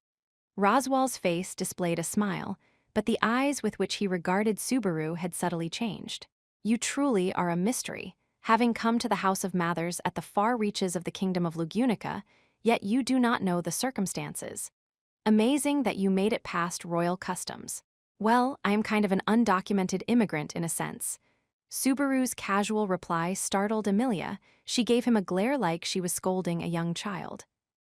Roswal's face displayed a smile, but the eyes with which he regarded Subaru had subtly changed. You truly are a mystery, having come to the House of Mathers at the far reaches of the Kingdom of Lugunica, yet you do not know the circumstances. Amazing that you made it past royal customs. Well, I am kind of an undocumented immigrant in a sense. Subaru's casual reply startled Emilia. She gave him a glare like she was scolding a young child.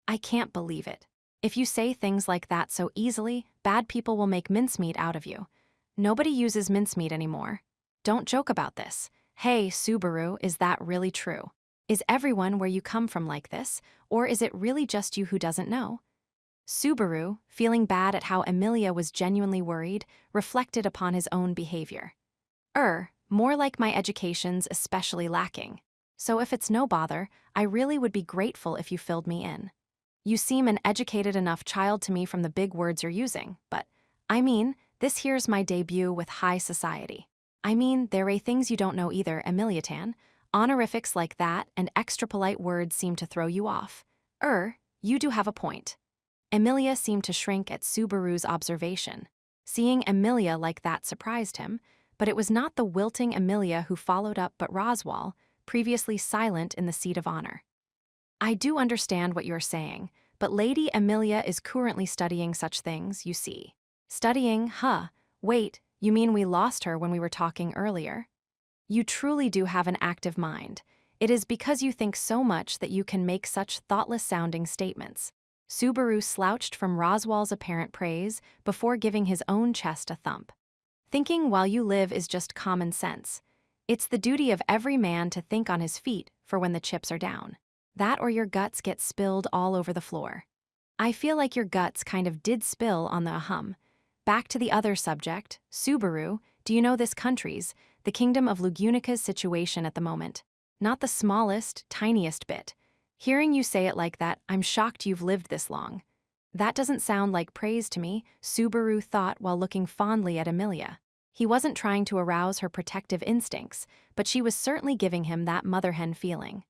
I can't believe it. If you say things like that so easily, bad people will make mincemeat out of you. Nobody uses mincemeat anymore. Don't joke about this. Hey, Subaru, is that really true? Is everyone where you come from like this, or is it really just you who doesn't know? Subaru, feeling bad at how Emilia was genuinely worried, reflected upon his own behavior. More like my education's especially lacking. So if it's no bother, I really would be grateful if you filled me in. You seem an educated enough child to me from the big words you're using, but, this here's my debut with high society. There are things you don't know either, Emilia Tan. Honorifics like that and extra polite words seem to throw you off. You do have a point. Emilia seemed to shrink at Subaru's observation. Seeing Emilia like that surprised him, but it was not the wilting Emilia who followed up but Roswal, previously silent in the seat of honor. I do understand what you're saying, but Lady Emilia is currently studying such things, you see. Studying, huh? Wait, you mean we lost her when we were talking earlier? You truly do have an active mind. It is because you think so much that you can make such thoughtless-sounding statements. Subaru slouched from Roswal's apparent praise before giving his own chest a thump. Thinking while you live is just common sense. It's the duty of every man to think on his feet for when the chips are down. That or your guts get spilled all over the floor. I feel like your guts kind of did spill on the ahem. Back to the other subject, Subaru, do you know this country's, the Kingdom of Lugunica's situation at the moment? Not the smallest, tiniest bit. Hearing you say it like that, I'm shocked you've lived this long. That doesn't sound like praise to me, Subaru thought while looking fondly at Emilia. He wasn't trying to arouse her protective instincts, but she was certainly giving him that mother hen feeling.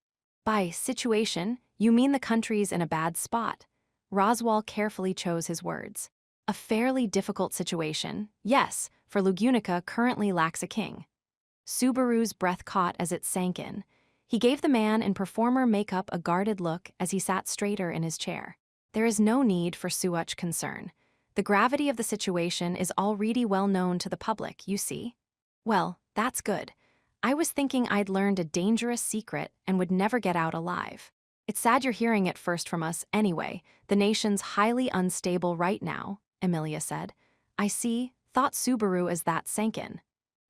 By situation, you mean the country's in a bad spot. Roswal carefully chose his words. A fairly difficult situation, yes, for Lugunica currently lacks a king. Subaru's breath caught as it sank in. He gave the man in performer makeup a guarded look as he sat straighter in his chair. There is no need for such concern. The gravity of the situation is already well known to the public, you see. Well, that's good. I was thinking I'd learned a dangerous secret and would never get out alive. It's sad you're hearing it first from us anyway. The nation's highly unstable right now, Emilia said. I see, thought Subaru as that sank in.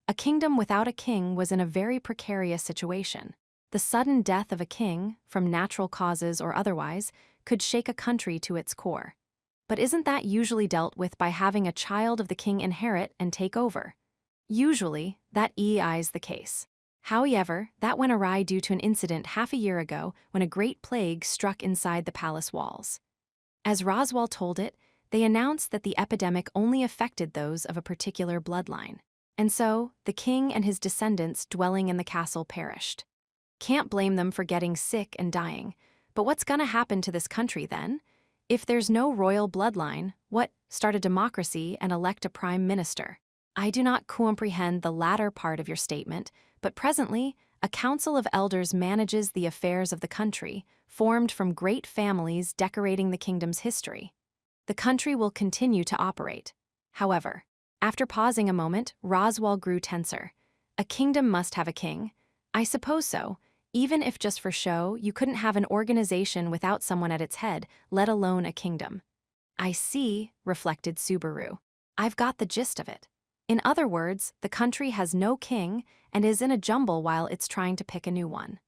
A kingdom without a king was in a very precarious situation. The sudden death of a king, from natural causes or otherwise, could shake a country to its core. But isn't that usually dealt with by having a child of the king inherit and take over? Usually, that is the case. However, that went awry due to an incident half a year ago when a great plague struck inside the palace walls. As Roswal told it, they announced that the epidemic only affected those of a particular bloodline. And so, the king and his descendants dwelling in the castle perished. Can't blame them for getting sick and dying. But what's gonna happen to this country then? If there's no royal bloodline, start a democracy and elect a prime minister? I do not comprehend the latter part of your statement, but presently, a council of elders manages the affairs of the country, formed from great families decorating the kingdom's history. The country will continue to operate. However, after pausing a moment, Roswal grew tenser. A kingdom must have a king. I suppose so. Even if just for show, you couldn't have an organization without someone at its head, let alone a kingdom. I see, reflected Subaru. I've got the gist of it. In other words, the country has no king and is in a jumble while it's trying to pick a new one.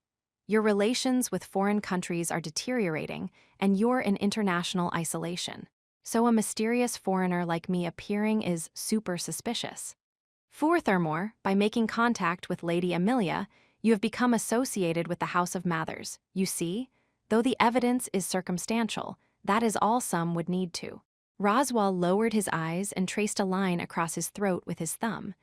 Your relations with foreign countries are deteriorating, and you're in international isolation. So a mysterious foreigner like me appearing is super suspicious. Furthermore, by making contact with Lady Emilia, you have become associated with the House of Mathers. You see, though the evidence is circumstantial, that is all some would need to. Roswal lowered his eyes and traced a line across his throat with his thumb.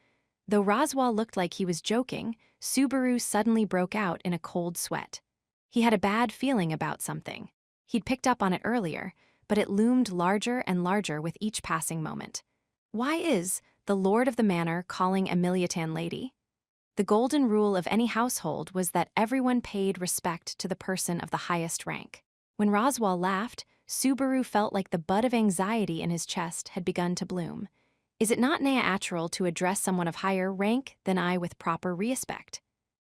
Though Roswal looked like he was joking, Subaru suddenly broke out in a cold sweat. He had a bad feeling about something. He'd picked up on it earlier, but it loomed larger and larger with each passing moment. Why is the lord of the manor calling Emilia Tan lady? The golden rule of any household was that everyone paid respect to the person of the highest rank. When Roswal laughed, Subaru felt like the bud of anxiety in his chest had begun to bloom. Is it not natural to address someone of higher rank than I with proper respect?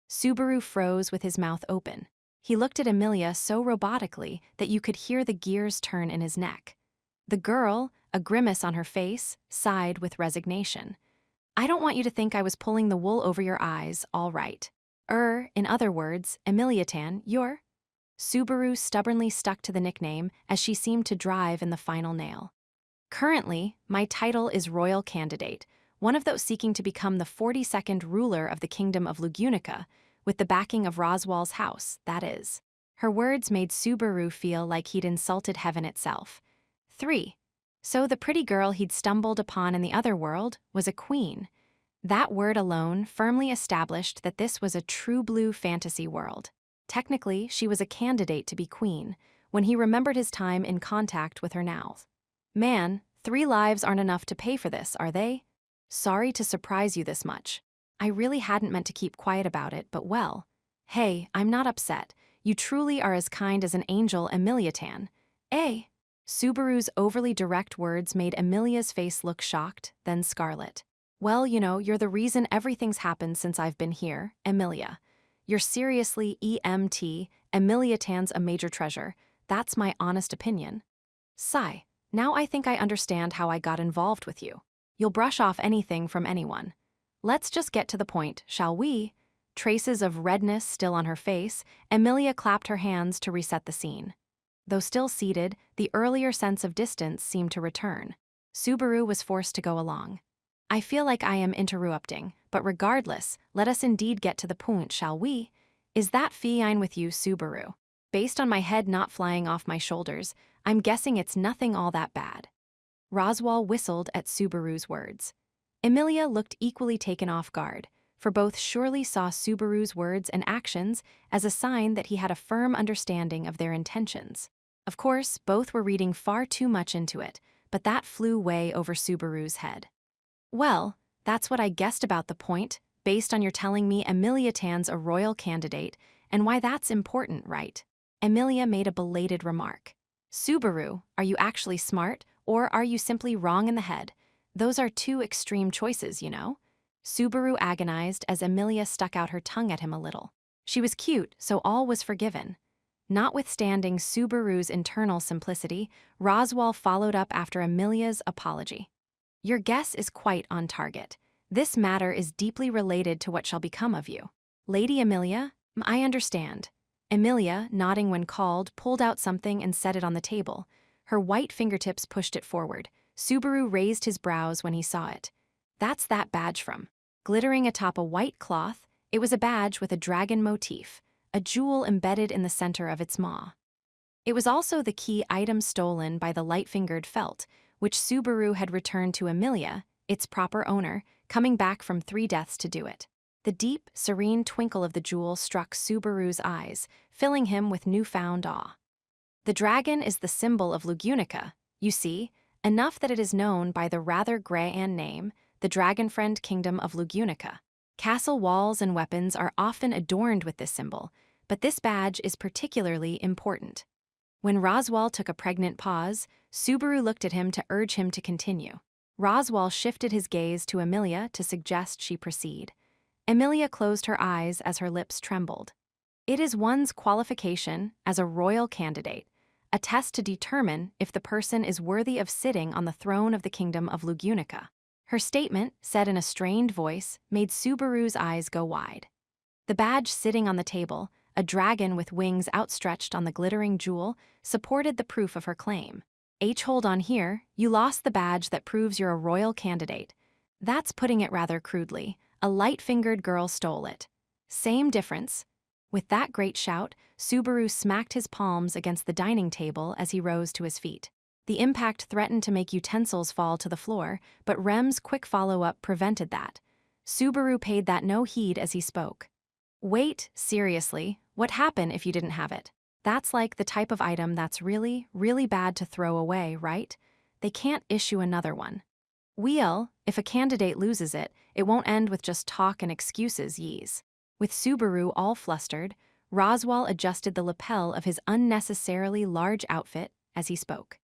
Subaru froze with his mouth open. He looked at Emilia so robotically that you could hear the gears turn in his neck. The girl, a grimace on her face, sighed with resignation. I don't want you to think I was pulling the wool over your eyes, all right. In other words, Emilia Tan, you're... Subaru stubbornly stuck to the nickname as she seemed to drive in the final nail. Currently, my title is Royal Candidate, one of those seeking to become the 42nd ruler of the Kingdom of Lugunica, with the backing of Roswal's house, that is. Her words made Subaru feel like he'd insulted heaven itself. 3. So the pretty girl he'd stumbled upon in the other world was a queen. That word alone firmly established that this was a true blue fantasy world. Technically, she was a candidate to be queen, when he remembered his time in contact with her now. Man, 3 lives aren't enough to pay for this, are they? Sorry to surprise you this much. I really hadn't meant to keep quiet about it, but well. Hey, I'm not upset. You truly are as kind as an angel, Emilia Tan. Eh? Subaru's overly direct words made Emilia's face look shocked, then scarlet. Well, you're the reason everything's happened since I've been here, Emilia. You're seriously EMT, Emilia Tan's a major treasure. That's my honest opinion. Sigh. Now I think I understand how I got involved with you. You'll brush off anything from anyone. Let's just get to the point, shall we? Traces of redness still on her face, Emilia clapped her hands to reset the scene. Though still seated, the earlier sense of distance seemed to return. Subaru was forced to go along. I feel like I am interrupting, but regardless, let us indeed get to the point, shall we? Is that fine with you, Subaru? Based on my head not flying off my shoulders, I'm guessing it's nothing all that bad. Roswal whistled at Subaru's words. Emilia looked equally taken off guard, for both surely saw Subaru's words and actions as a sign that he had a firm understanding of their intentions. Of course, both were reading far too much into it, but that flew way over Subaru's head. Well, that's what I guessed about the point, based on your telling me Emilia Tan's a royal candidate, and why that's important, right? Emilia made a belated remark. Subaru, are you actually smart, or are you simply wrong in the head? Those are 2 extreme choices, Subaru agonized as Emilia stuck out her tongue at him a little. She was cute, so all was forgiven. Notwithstanding Subaru's internal simplicity, Roswal followed up after Emilia's apology. Your guess is quite on target. This matter is deeply related to what shall become of you. Lady Emilia, I understand. Emilia, nodding when called, pulled out something and set it on the table. Her white fingertips pushed it forward. Subaru raised his brows when he saw it. That's that badge from. Glittering atop a white cloth, it was a badge with a dragon motif, a jewel embedded in the center of its maw. It was also the key item stolen by the light-fingered felt, which Subaru had returned to Emilia, its proper owner, coming back from 3 deaths to do it. The deep, serene twinkle of the jewel struck Subaru's eyes, filling him with newfound awe. The dragon is the symbol of Lugunica, you see, enough that it is known by the rather grand name, the Dragonfriend Kingdom of Lugunica. Castle walls and weapons are often adorned with this symbol, but this badge is particularly important. When Roswal took a pregnant pause, Subaru looked at him to urge him to continue. Roswal shifted his gaze to Emilia to suggest she proceed. Emilia closed her eyes as her lips trembled. It is one's qualification as a royal candidate, a test to determine if the person is worthy of sitting on the throne of the Kingdom of Lugunica. Her statement, said in a strained voice, made Subaru's eyes go wide. The badge sitting on the table, a dragon with wings outstretched on the glittering jewel, supported the proof of her claim. Hold on here, you lost the badge that proves you're a royal candidate. That's putting it rather crudely. A light-fingered girl stole it. Same difference. With that great shout, Subaru smacked his palms against the dining table as he rose to his feet. The impact threatened to make utensils fall to the floor, but Rem's quick follow-up prevented that. Subaru paid that no heed as he spoke. Wait, seriously, what happened if you didn't have it? That's like the type of item that's really, really bad to throw away, right? They can't issue another one. Well, if a candidate loses it, it won't end with just talk and excuses, yees. With Subaru all flustered, Roswal adjusted the lapel of his unnecessarily large outfit as he spoke.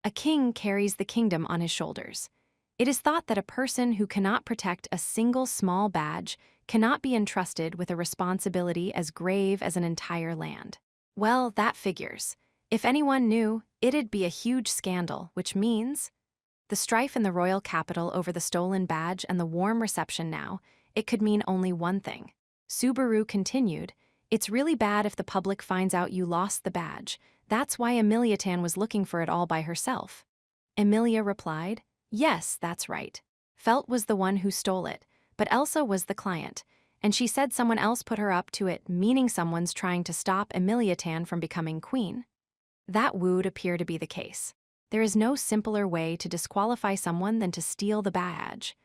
A king carries the kingdom on his shoulders. It is thought that a person who cannot protect a single small badge cannot be entrusted with a responsibility as grave as an entire land. Well, that figures. If anyone knew, it'd be a huge scandal, which means the strife in the royal capital over the stolen badge and the warm reception now, it could mean only one thing. Subaru continued, It's really bad if the public finds out you lost the badge. That's why Amelia Tan was looking for it all by herself. Amelia replied, yes, that's right. Felt was the one who stole it, but Elsa was the client, and she said someone else put her up to it, meaning someone's trying to stop Amelia Tan from becoming queen. That would appear to be the case. There is no simpler way to disqualify someone than to steal the badge.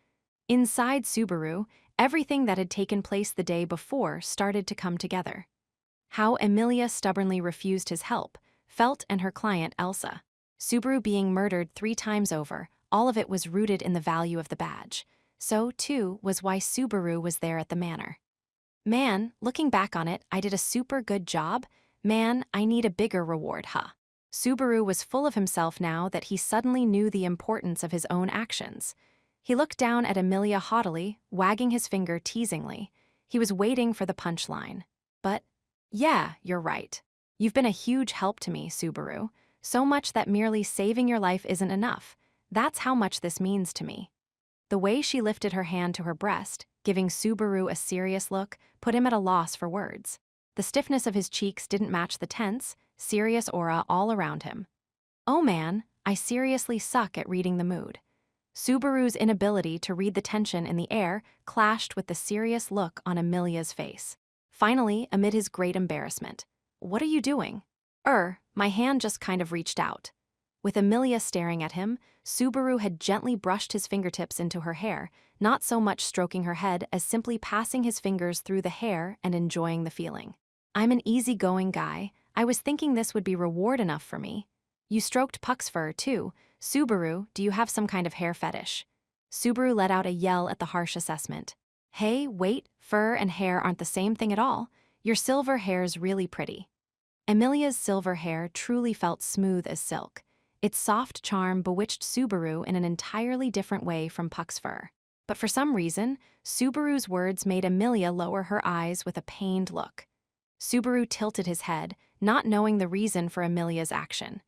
Inside Subaru, everything that had taken place the day before started to come together. How Amelia stubbornly refused his help, Felt and her client Elsa. Subaru being murdered 3 times over, all of it was rooted in the value of the badge. So, too, was why Subaru was there at the manor. Man, looking back on it, I did a super good job. Man, I need a bigger reward, huh? Subaru was full of himself now that he suddenly knew the importance of his own actions. He looked down at Amelia haughtily, wagging his finger teasingly. He was waiting for the punchline. But, yeah, you're right. You've been a huge help to me, Subaru. So much that merely saving your life isn't enough. That's how much this means to me. The way she lifted her hand to her breast, giving Subaru a serious look, put him at a loss for words. The stiffness of his cheeks didn't match the tense, serious aura all around him. Oh man, I seriously suck at reading the mood. Subaru's inability to read the tension in the air clashed with the serious look on Amelia's face. Finally, amid his great embarrassment, "What are you doing?" My hand just kind of reached out." With Amelia staring at him, Subaru had gently brushed his fingertips into her hair, not so much stroking her head as simply passing his fingers through the hair and enjoying the feeling. "I'm an easygoing guy. I was thinking this would be reward enough for me." "You stroked Puck's fur, too. Subaru, do you have some kind of hair fetish?" Subaru let out a yell at the harsh assessment. "Hey, wait, fur and hair aren't the same thing at all. Your silver hair's really pretty." Amelia's silver hair truly felt smooth as silk. Its soft charm bewitched Subaru in an entirely different way from Puck's fur. But for some reason, Subaru's words made Amelia lower her eyes with a pained look. Subaru tilted his head, not knowing the reason for Amelia's action.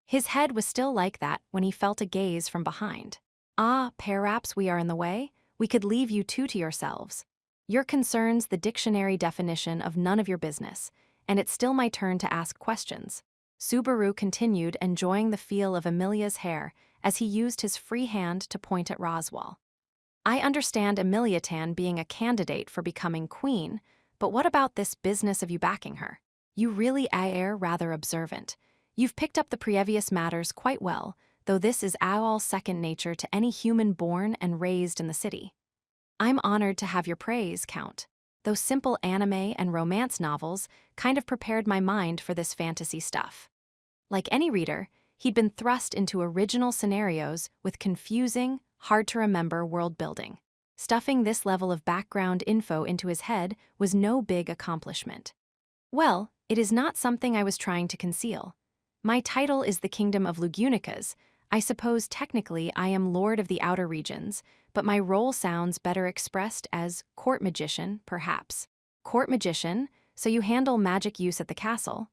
His head was still like that when he felt a gaze from behind. Perhaps we are in the way? We could leave you two to yourselves. Your concern's the dictionary definition of none of your business, and it's still my turn to ask questions. Subaru continued, enjoying the feel of Amelia's hair as he used his free hand to point at Roswal. "I understand Amelia Tan being a candidate for becoming queen, but what about this business of you backing her? You really are rather observant. You've picked up the previous matters quite well, though this is all second nature to any human born and raised in the city." "I'm honored to have your praise, Count. Those simple anime and romance novels kind of prepared my mind for this fantasy stuff." Like any reader, he'd been thrust into original scenarios with confusing, hard-to-remember world building. Stuffing this level of background info into his head was no big accomplishment. "Well, it is not something I was trying to conceal. My title is the Kingdom of Lugunicas. I suppose technically I am Lord of the Outer Regions, but my role sounds better expressed as court magician, perhaps." "Court magician? So you handle magic use at the castle?"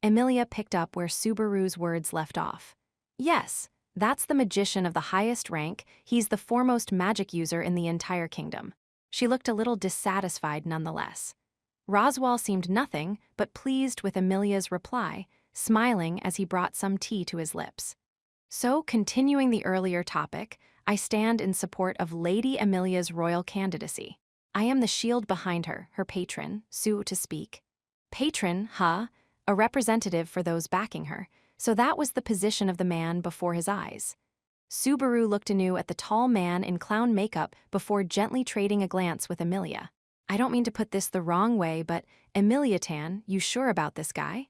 Amelia picked up where Subaru's words left off. "Yes, that's the magician of the highest rank. He's the foremost magic user in the entire kingdom." She looked a little dissatisfied nonetheless. Roswal seemed nothing but pleased with Amelia's reply, smiling as he brought some tea to his lips. "So, continuing the earlier topic, I stand in support of Lady Amelia's royal candidacy. I am the shield behind her, her patron, so to speak." "Patron, huh? A representative for those backing her, so that was the position of the man before his eyes." Subaru looked anew at the tall man in clown makeup before gently trading a glance with Amelia. "I don't mean to put this the wrong way, but Amelia Tan, you sure about this guy?"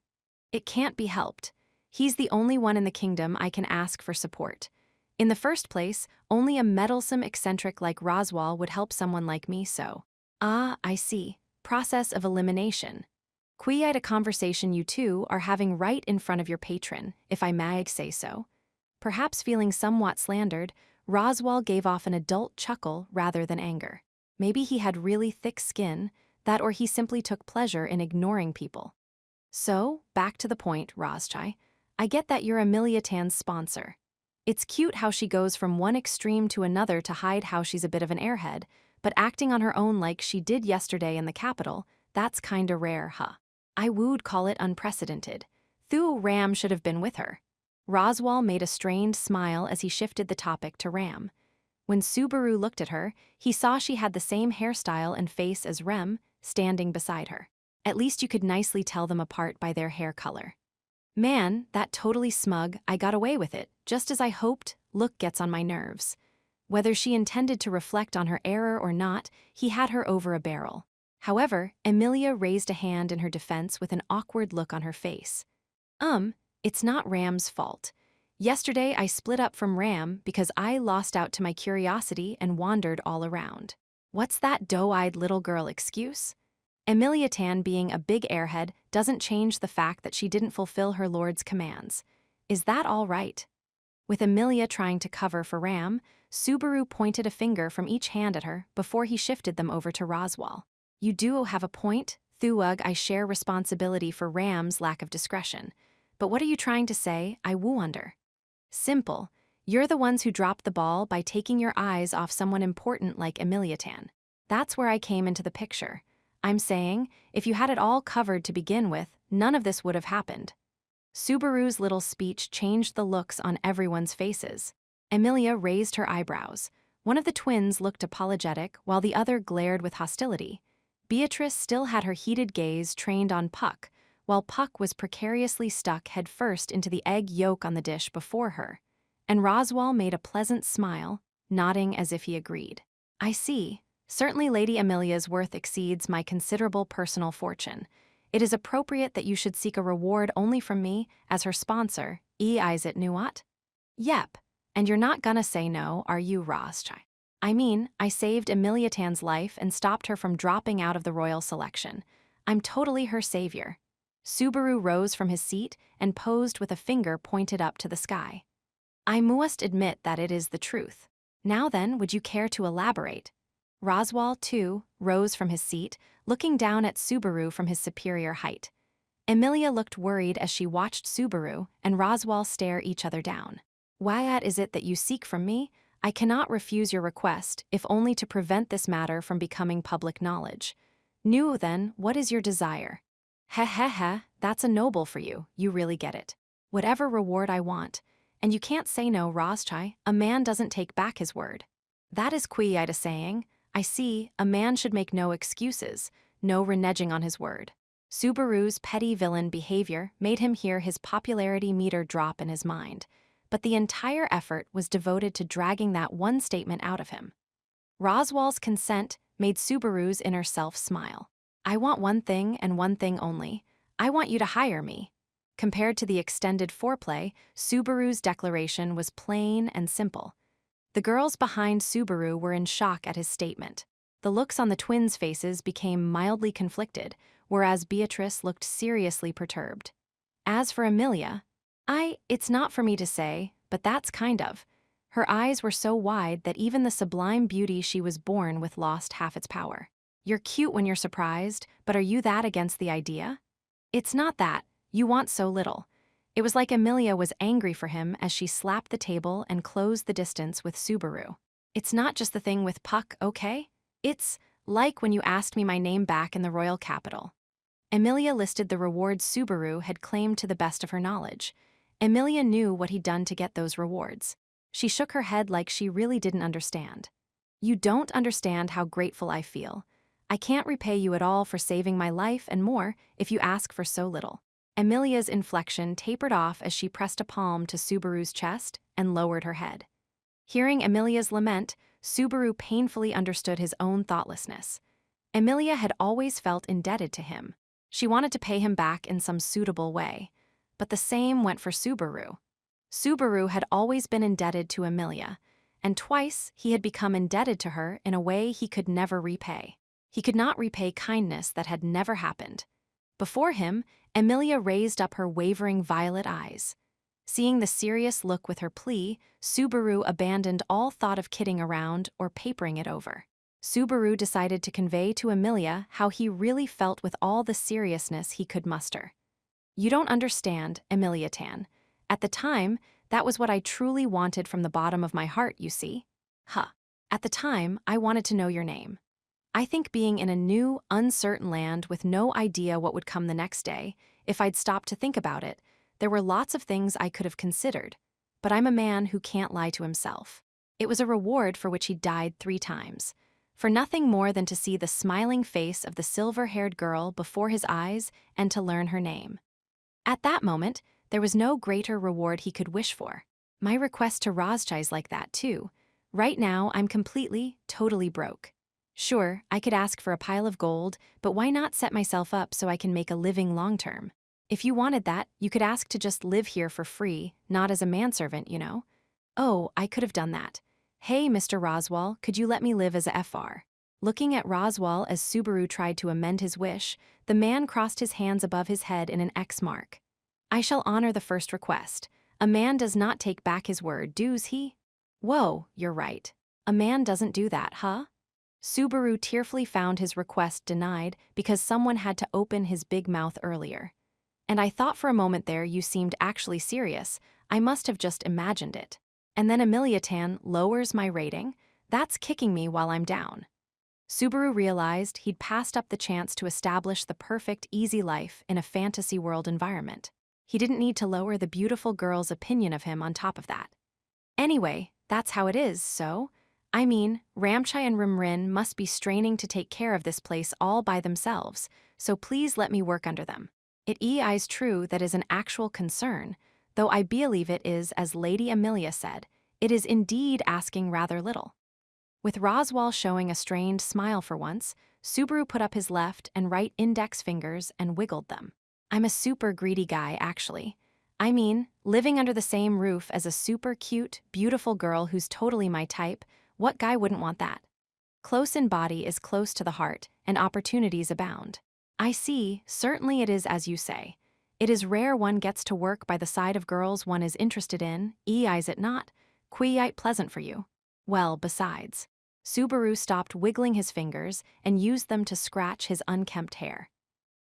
"It can't be helped. He's the only one in the kingdom I can ask for support. In the first place, only a meddlesome eccentric like Roswal would help someone like me, so." I see. Process of elimination. Quite a conversation you two are having right in front of your patron, if I may say so." Perhaps feeling somewhat slandered, Roswal gave off an adult chuckle rather than anger. Maybe he had really thick skin, that or he simply took pleasure in ignoring people. "So, back to the point, Roschai. I get that you're Amelia Tan's sponsor. It's cute how she goes from one extreme to another to hide how she's a bit of an airhead, but acting on her own like she did yesterday in the capital, That's kinda rare, huh? I would call it unprecedented. Thu Ram should have been with her. Roswal made a strained smile as he shifted the topic to Ram. When Subaru looked at her, he saw she had the same hairstyle and face as Rem, standing beside her. At least you could nicely tell them apart by their hair color. Man, that totally smug, I got away with it, just as I hoped, look gets on my nerves. Whether she intended to reflect on her error or not, he had her over a barrel. However, Emilia raised a hand in her defense with an awkward look on her face. It's not Ram's fault. Yesterday I split up from Ram because I lost out to my curiosity and wandered all around. What's that doe-eyed little girl excuse? Emilia Tan being a big airhead doesn't change the fact that she didn't fulfill her lord's commands. Is that all right? With Emilia trying to cover for Ram, Subaru pointed a finger from each hand at her before he shifted them over to Roswal. You do have a point, Thuug. I share responsibility for Ram's lack of discretion. But what are you trying to say? I wonder. Simple. You're the ones who dropped the ball by taking your eyes off someone important like Emilia Tan. That's where I came into the picture. I'm saying, if you had it all covered to begin with, none of this would have happened. Subaru's little speech changed the looks on everyone's faces. Emilia raised her eyebrows. One of the twins looked apologetic while the other glared with hostility. Beatrice still had her heated gaze trained on Puck, while Puck was precariously stuck headfirst into the egg yolk on the dish before her. And Roswal made a pleasant smile, nodding as if he agreed. I see. Certainly Lady Emilia's worth exceeds my considerable personal fortune. It is appropriate that you should seek a reward only from me, as her sponsor, Is it Nuot? Yep. And you're not gonna say no, are you, Rothschild? I mean, I saved Emilia Tan's life and stopped her from dropping out of the royal selection. I'm totally her savior. Subaru rose from his seat and posed with a finger pointed up to the sky. I must admit that it is the truth. Now then, would you care to elaborate? Roswal, too, rose from his seat, looking down at Subaru from his superior height. Emilia looked worried as she watched Subaru and Roswal stare each other down. Whyat is it that you seek from me? I cannot refuse your request, if only to prevent this matter from becoming public knowledge. Nu, then, what is your desire? Heh, that's a noble for you, you really get it. Whatever reward I want. And you can't say no, Rothschild, a man doesn't take back his word. That is Quiita saying. I see, a man should make no excuses, no reneging on his word. Subaru's petty villain behavior made him hear his popularity meter drop in his mind, but the entire effort was devoted to dragging that one statement out of him. Roswal's consent made Subaru's inner self smile. I want one thing and one thing only. I want you to hire me. Compared to the extended foreplay, Subaru's declaration was plain and simple. The girls behind Subaru were in shock at his statement. The looks on the twins' faces became mildly conflicted, whereas Beatrice looked seriously perturbed. As for Emilia, it's not for me to say, but that's kind of. Her eyes were so wide that even the sublime beauty she was born with lost half its power. You're cute when you're surprised, but are you that against the idea? It's not that. You want so little. It was like Emilia was angry for him as she slapped the table and closed the distance with Subaru. It's not just the thing with Puck, okay? It's like when you asked me my name back in the royal capital. Emilia listed the rewards Subaru had claimed to the best of her knowledge. Emilia knew what he'd done to get those rewards. She shook her head like she really didn't understand. You don't understand how grateful I feel. I can't repay you at all for saving my life and more if you ask for so little. Emilia's inflection tapered off as she pressed a palm to Subaru's chest and lowered her head. Hearing Emilia's lament, Subaru painfully understood his own thoughtlessness. Emilia had always felt indebted to him. She wanted to pay him back in some suitable way. But the same went for Subaru. Subaru had always been indebted to Emilia, and twice he had become indebted to her in a way he could never repay. He could not repay kindness that had never happened. Before him, Emilia raised up her wavering violet eyes. Seeing the serious look with her plea, Subaru abandoned all thought of kidding around or papering it over. Subaru decided to convey to Emilia how he really felt with all the seriousness he could muster. You don't understand, Emilia Tan. At the time, that was what I truly wanted from the bottom of my heart, you see. At the time, I wanted to know your name. I think being in a new, uncertain land with no idea what would come the next day, if I'd stopped to think about it, there were lots of things I could have considered. But I'm a man who can't lie to himself. It was a reward for which he died 3 times. For nothing more than to see the smiling face of the silver-haired girl before his eyes and to learn her name. At that moment, there was no greater reward he could wish for. My request to Rothschild's like that, too. Right now, I'm completely, totally broke. Sure, I could ask for a pile of gold, but why not set myself up so I can make a living long-term? If you wanted that, you could ask to just live here for free, not as a manservant, you know? Oh, I could have done that. Hey, Mr. Roswell, could you let me live as a FR? Looking at Roswell as Subaru tried to amend his wish, the man crossed his hands above his head in an X mark. I shall honor the first request. A man does not take back his word, does he? Whoa, you're right. A man doesn't do that, huh? Subaru tearfully found his request denied because someone had to open his big mouth earlier. And I thought for a moment there you seemed actually serious. I must have just imagined it. And then Emiliatan lowers my rating? That's kicking me while I'm down. Subaru realized he'd passed up the chance to establish the perfect, easy life in a fantasy world environment. He didn't need to lower the beautiful girl's opinion of him on top of that. Anyway, that's how it is, so? I mean, Ramchai and Rimrin must be straining to take care of this place all by themselves, so please let me work under them. It is true that is an actual concern, though I believe it is, as Lady Amelia said, it is indeed asking rather little. With Roswell showing a strained smile for once, Subaru put up his left and right index fingers and wiggled them. I'm a super greedy guy, actually. I mean, living under the same roof as a super cute, beautiful girl who's totally my type, what guy wouldn't want that? Close in body is close to the heart, and opportunities abound. I see, certainly it is as you say. It is rare one gets to work by the side of girls one is interested in, is it not? Quite pleasant for you. Well, besides. Subaru stopped wiggling his fingers and used them to scratch his unkempt hair.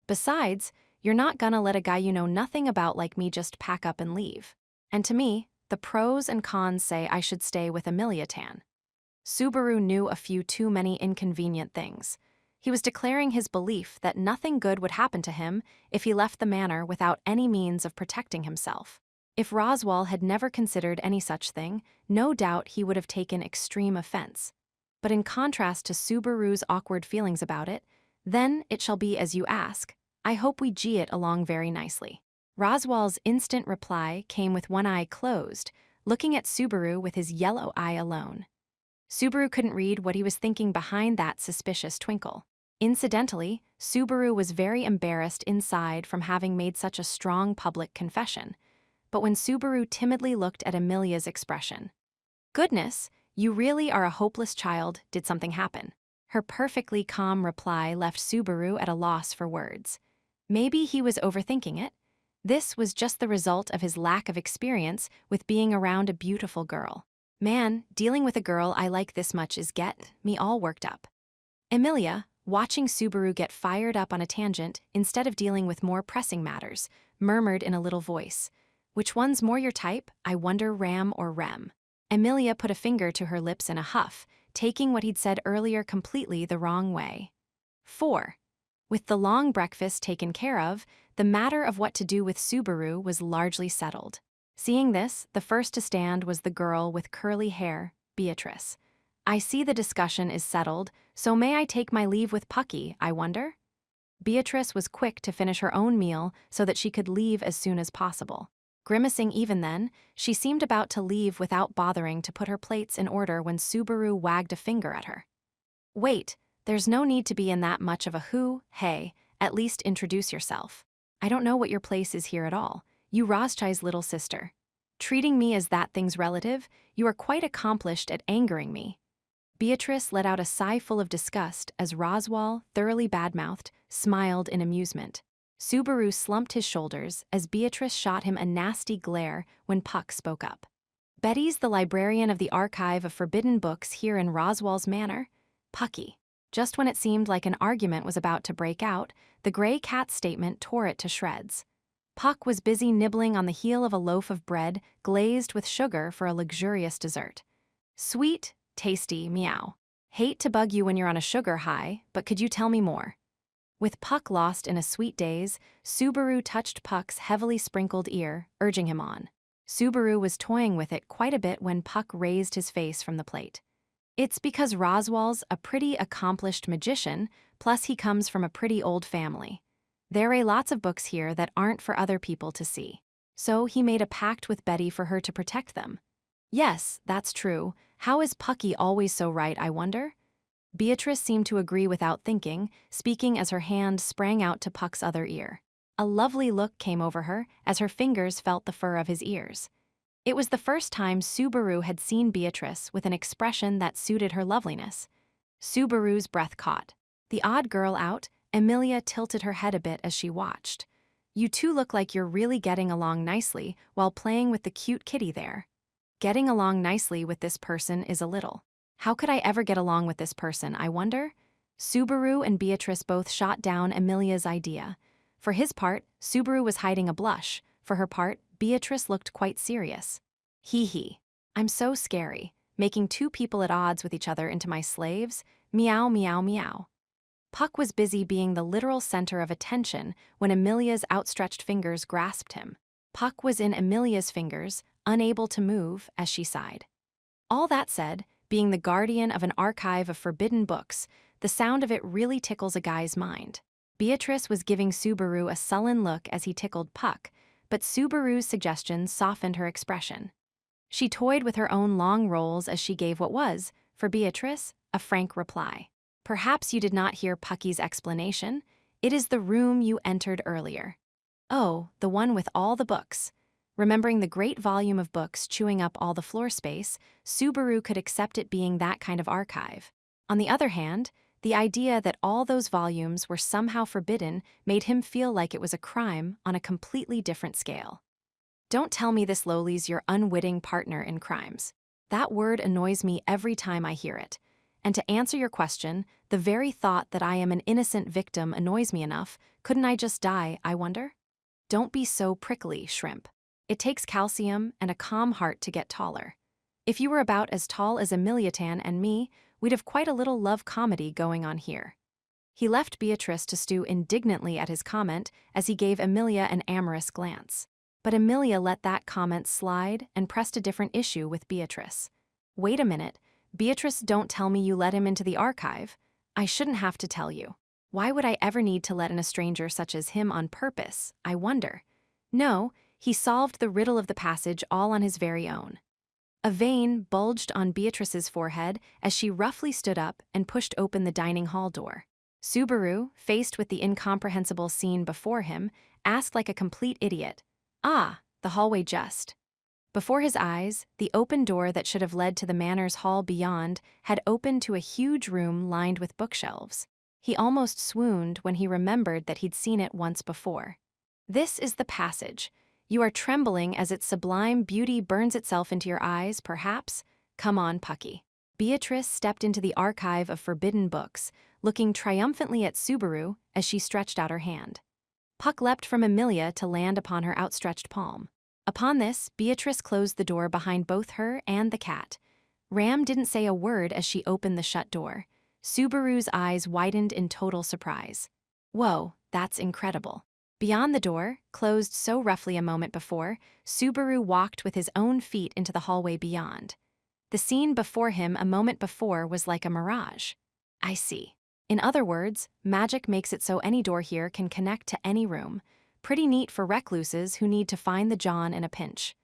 Besides, you're not gonna let a guy you know nothing about like me just pack up and leave. And to me, the pros and cons say I should stay with Emiliatan. Subaru knew a few too many inconvenient things. He was declaring his belief that nothing good would happen to him if he left the manor without any means of protecting himself. If Roswell had never considered any such thing, no doubt he would have taken extreme offense. But in contrast to Subaru's awkward feelings about it, then it shall be as you ask. I hope we gee it along very nicely. Roswell's instant reply came with one eye closed, looking at Subaru with his yellow eye alone. Subaru couldn't read what he was thinking behind that suspicious twinkle. Incidentally, Subaru was very embarrassed inside from having made such a strong public confession. But when Subaru timidly looked at Amelia's expression, "Goodness, you really are a hopeless child, did something happen?" Her perfectly calm reply left Subaru at a loss for words. Maybe he was overthinking it. This was just the result of his lack of experience with being around a beautiful girl. Man, dealing with a girl I like this much is get me all worked up. Emilia, watching Subaru get fired up on a tangent instead of dealing with more pressing matters, murmured in a little voice, "Which one's more your type, I wonder, Ram or Rem?" Emilia put a finger to her lips in a huff, taking what he'd said earlier completely the wrong way. 4. With the long breakfast taken care of, the matter of what to do with Subaru was largely settled. Seeing this, the first to stand was the girl with curly hair, Beatrice. "I see the discussion is settled, so may I take my leave with Pucky, I wonder?" Beatrice was quick to finish her own meal so that she could leave as soon as possible. Grimacing even then, she seemed about to leave without bothering to put her plates in order when Subaru wagged a finger at her. "Wait, there's no need to be in that much of a hey, at least introduce yourself. I don't know what your place is here at all. You Rothschild's little sister. Treating me as that thing's relative, you are quite accomplished at angering me." Beatrice let out a sigh full of disgust as Roswell, thoroughly bad-mouthed, smiled in amusement. Subaru slumped his shoulders as Beatrice shot him a nasty glare when Puck spoke up. "Betty's the librarian of the archive of forbidden books here in Roswell's manor? Pucky." Just when it seemed like an argument was about to break out, the gray cat's statement tore it to shreds. Puck was busy nibbling on the heel of a loaf of bread glazed with sugar for a luxurious dessert. "Sweet, tasty, meow. Hate to bug you when you're on a sugar high, but could you tell me more? With Puck lost in a sweet daze, Subaru touched Puck's heavily sprinkled ear, urging him on. Subaru was toying with it quite a bit when Puck raised his face from the plate. It's because Roswell's a pretty accomplished magician, plus he comes from a pretty old family. There are lots of books here that aren't for other people to see. So he made a pact with Betty for her to protect them. Yes, that's true. How is Pucky always so right, I wonder? Beatrice seemed to agree without thinking, speaking as her hand sprang out to Puck's other ear. A lovely look came over her as her fingers felt the fur of his ears. It was the first time Subaru had seen Beatrice with an expression that suited her loveliness. Subaru's breath caught. The odd girl out, Emilia tilted her head a bit as she watched. You two look like you're really getting along nicely while playing with the cute kitty there. Getting along nicely with this person is a little. How could I ever get along with this person, I wonder? Subaru and Beatrice both shot down Emilia's idea. For his part, Subaru was hiding a blush. For her part, Beatrice looked quite serious. Hee. I'm so scary, making two people at odds with each other into my slaves. Meow, meow, meow. Puck was busy being the literal center of attention when Emilia's outstretched fingers grasped him. Puck was in Emilia's fingers, unable to move, as she sighed. All that said, being the guardian of an archive of forbidden books, the sound of it really tickles a guy's mind. Beatrice was giving Subaru a sullen look as he tickled Puck, but Subaru's suggestions softened her expression. She toyed with her own long rolls as she gave what was, for Beatrice, a frank reply. Perhaps you did not hear Pucky's explanation. It is the room you entered earlier. Oh, the one with all the books. Remembering the great volume of books chewing up all the floor space, Subaru could accept it being that kind of archive. On the other hand, the idea that all those volumes were somehow forbidden made him feel like it was a crime on a completely different scale. Don't tell me this Loli's your unwitting partner in crimes. That word annoys me every time I hear it. And to answer your question, the very thought that I am an innocent victim annoys me enough. Couldn't I just die, I wonder? Don't be so prickly, shrimp. It takes calcium and a calm heart to get taller. If you were about as tall as Emiliatan and me, we'd have quite a little love comedy going on here. He left Beatrice to stew indignantly at his comment as he gave Emilia an amorous glance. But Emilia let that comment slide and pressed a different issue with Beatrice. Wait a minute, Beatrice, don't tell me you let him into the archive. I shouldn't have to tell you. Why would I ever need to let in a stranger such as him on purpose, I wonder? No, he solved the riddle of the passage all on his very own. A vein bulged on Beatrice's forehead as she roughly stood up and pushed open the dining hall door. Subaru, faced with the incomprehensible scene before him, asked like a complete idiot, "Ah, the hallway just." Before his eyes, the open door that should have led to the manor's hall beyond had opened to a huge room lined with bookshelves. He almost swooned when he remembered that he'd seen it once before. This is the passage. You are trembling as its sublime beauty burns itself into your eyes, perhaps? Come on, Pucky. Beatrice stepped into the archive of forbidden books, looking triumphantly at Subaru as she stretched out her hand. Puck leapt from Emilia to land upon her outstretched palm. Upon this, Beatrice closed the door behind both her and the cat. Ram didn't say a word as she opened the shut door. Subaru's eyes widened in total surprise. Whoa, that's incredible. Beyond the door, closed so roughly a moment before, Subaru walked with his own feet into the hallway beyond. The scene before him a moment before was like a mirage. I see. In other words, magic makes it so any door here can connect to any room. Pretty neat for recluses who need to find the John in a pinch.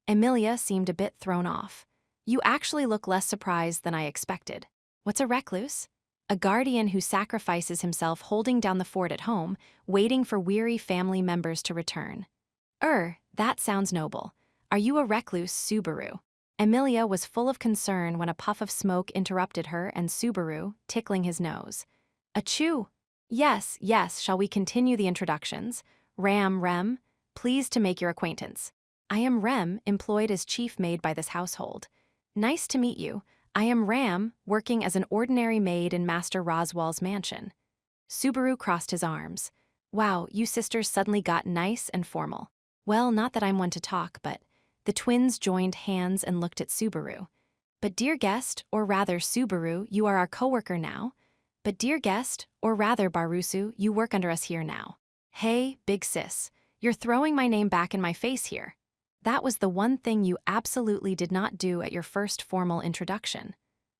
Emilia seemed a bit thrown off. You actually look less surprised than I expected. What's a recluse? A guardian who sacrifices himself holding down the fort at home, waiting for weary family members to return. That sounds noble. Are you a recluse, Subaru? Emilia was full of concern when a puff of smoke interrupted her and Subaru, tickling his nose. Achoo! Yes, shall we continue the introductions? Rem, pleased to make your acquaintance. I am Rem, employed as chief maid by this household. Nice to meet you. I am Ram, working as an ordinary maid in Master Roswell's mansion. Subaru crossed his arms. Wow, you sisters suddenly got nice and formal. Well, not that I'm one to talk, but... The twins joined hands and looked at Subaru. But dear guest, or rather Subaru, you are our coworker now. But dear guest, or rather Barusu, you work under us here now. Hey, big sis, you're throwing my name back in my face here. That was the one thing you absolutely did not do at your first formal introduction.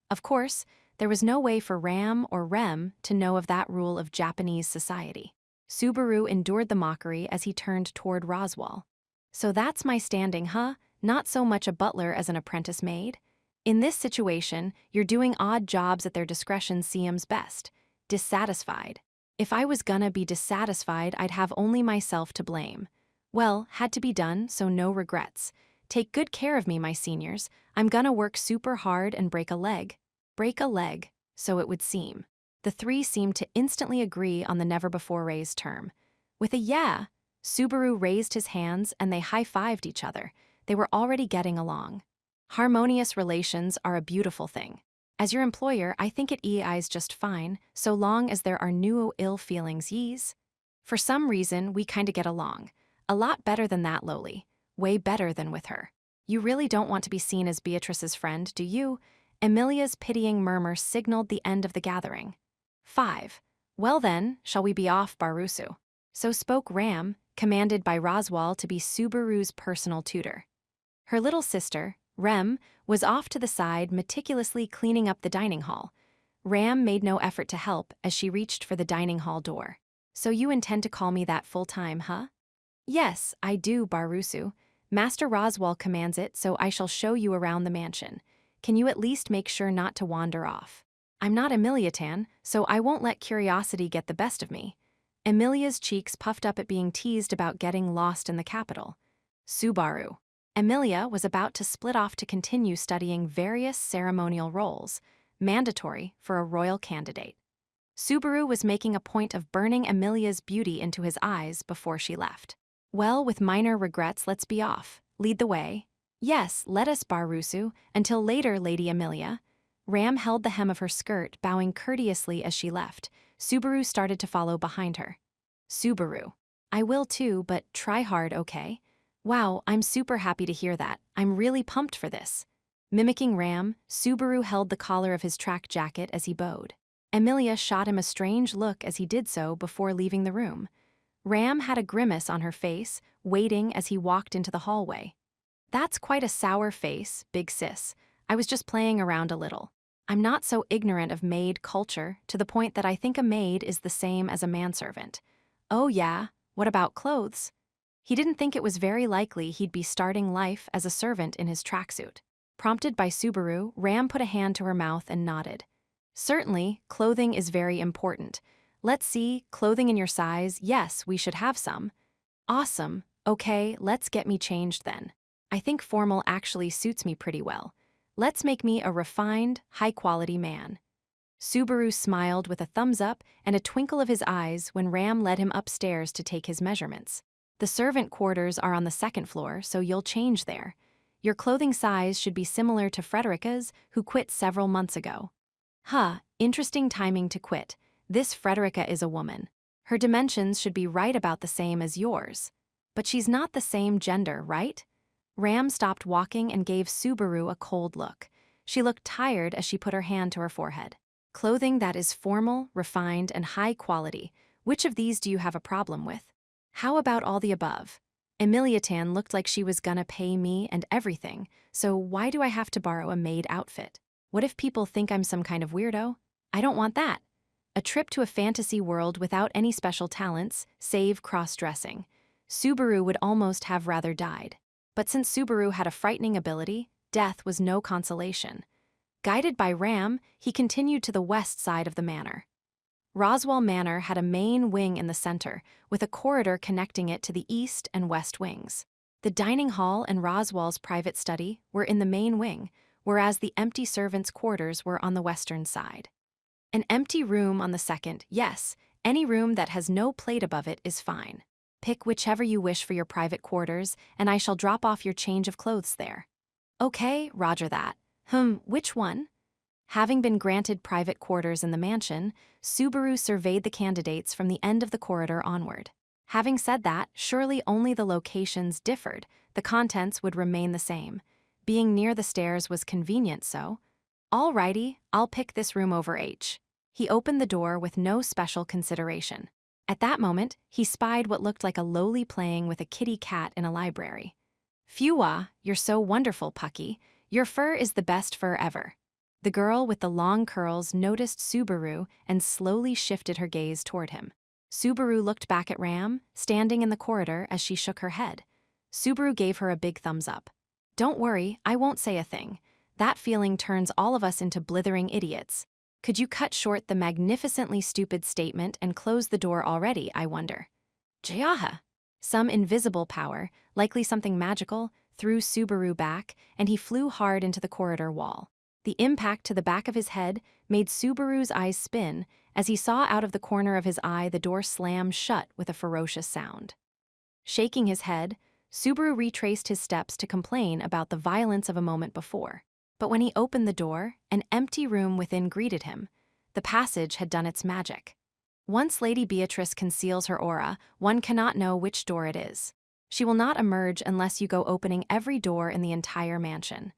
Of course, there was no way for Ram or Rem to know of that rule of Japanese society. Subaru endured the mockery as he turned toward Roswell. So that's my standing, huh? Not so much a butler as an apprentice maid? In this situation, you're doing odd jobs at their discretion seems best. Dissatisfied. If I was gonna be dissatisfied, I'd have only myself to blame. Well, had to be done, so no regrets. Take good care of me, my seniors. I'm gonna work super hard and break a leg. Break a leg, so it would seem. The three seemed to instantly agree on the never-before-raised term. With a yeah, Subaru raised his hands and they high-fived each other. They were already getting along. Harmonious relations are a beautiful thing. As your employer, I think it is just fine, so long as there are no ill feelings yees. For some reason, we kinda get along. A lot better than that, Loli. Way better than with her. You really don't want to be seen as Beatrice's friend, do you? Emilia's pitying murmur signaled the end of the gathering. 5. Well then, shall we be off, Barusu? So spoke Ram, commanded by Roswell to be Subaru's personal tutor. Her little sister, Rem, was off to the side meticulously cleaning up the dining hall. Ram made no effort to help as she reached for the dining hall door. So you intend to call me that full-time, huh? Yes, I do, Barusu. Master Roswell commands it, so I shall show you around the mansion. Can you at least make sure not to wander off? I'm not Emilia-tan, so I won't let curiosity get the best of me. Emilia's cheeks puffed up at being teased about getting lost in the capital. Subaru. Emilia was about to split off to continue studying various ceremonial roles, mandatory for a royal candidate. Subaru was making a point of burning Emilia's beauty into his eyes before she left. Well, with minor regrets, let's be off. Lead the way. Yes, let us, Barusu, until later, Lady Emilia. Ram held the hem of her skirt, bowing courteously as she left. Subaru started to follow behind her. Subaru. I will too, but try hard, okay? Wow, I'm super happy to hear that. I'm really pumped for this. Mimicking Ram, Subaru held the collar of his track jacket as he bowed. Emilia shot him a strange look as he did so before leaving the room. Ram had a grimace on her face, waiting as he walked into the hallway. That's quite a sour face, big sis. I was just playing around a little. I'm not so ignorant of maid culture to the point that I think a maid is the same as a manservant. Oh yeah, what about clothes? He didn't think it was very likely he'd be starting life as a servant in his tracksuit. Prompted by Subaru, Ram put a hand to her mouth and nodded. Certainly, clothing is very important. Let's see, clothing in your size, yes, we should have some. Awesome, okay, let's get me changed then. I think formal actually suits me pretty well. Let's make me a refined, high-quality man. Subaru smiled with a thumbs up and a twinkle of his eyes when Ram led him upstairs to take his measurements. The servant quarters are on the second floor, so you'll change there. Your clothing size should be similar to Frederica's, who quit several months ago. Interesting timing to quit. This Frederica is a woman. Her dimensions should be right about the same as yours. But she's not the same gender, right? Ram stopped walking and gave Subaru a cold look. She looked tired as she put her hand to her forehead. Clothing that is formal, refined, and high quality. Which of these do you have a problem with? How about all the above? Emilia-tan looked like she was gonna pay me and everything, so why do I have to borrow a maid outfit? What if people think I'm some kind of weirdo? I don't want that. A trip to a fantasy world without any special talents, save cross-dressing. Subaru would almost have rather died. But since Subaru had a frightening ability, death was no consolation. Guided by Ram, he continued to the west side of the manor. Roswell Manor had a main wing in the center, with a corridor connecting it to the east and west wings. The dining hall and Roswell's private study were in the main wing, whereas the empty servants' quarters were on the western side. An empty room on the second, yes, any room that has no plate above it is fine. Pick whichever you wish for your private quarters, and I shall drop off your change of clothes there. Okay, roger that. Which one? Having been granted private quarters in the mansion, Subaru surveyed the candidates from the end of the corridor onward. Having said that, surely only the locations differed, the contents would remain the same. Being near the stairs was convenient, so, "All righty, I'll pick this room over H." He opened the door with no special consideration. At that moment, he spied what looked like a lowly playing with a kitty cat in a library. "Phew-ah, you're so wonderful, Pucky. Your fur is the best fur ever." The girl with the long curls noticed Subaru and slowly shifted her gaze toward him. Subaru looked back at Ram, standing in the corridor as she shook her head. Subaru gave her a big thumbs up. "Don't worry, I won't say a thing. That feeling turns all of us into blithering idiots. Could you cut short the magnificently stupid statement and close the door already, I wonder?" Jayaha! Some invisible power, likely something magical, threw Subaru back, and he flew hard into the corridor wall. The impact to the back of his head made Subaru's eyes spin as he saw out of the corner of his eye the door slam shut with a ferocious sound. Shaking his head, Subaru retraced his steps to complain about the violence of a moment before. But when he opened the door, an empty room within greeted him. The passage had done its magic. Once Lady Beatrice conceals her aura, one cannot know which door it is. She will not emerge unless you go opening every door in the entire mansion.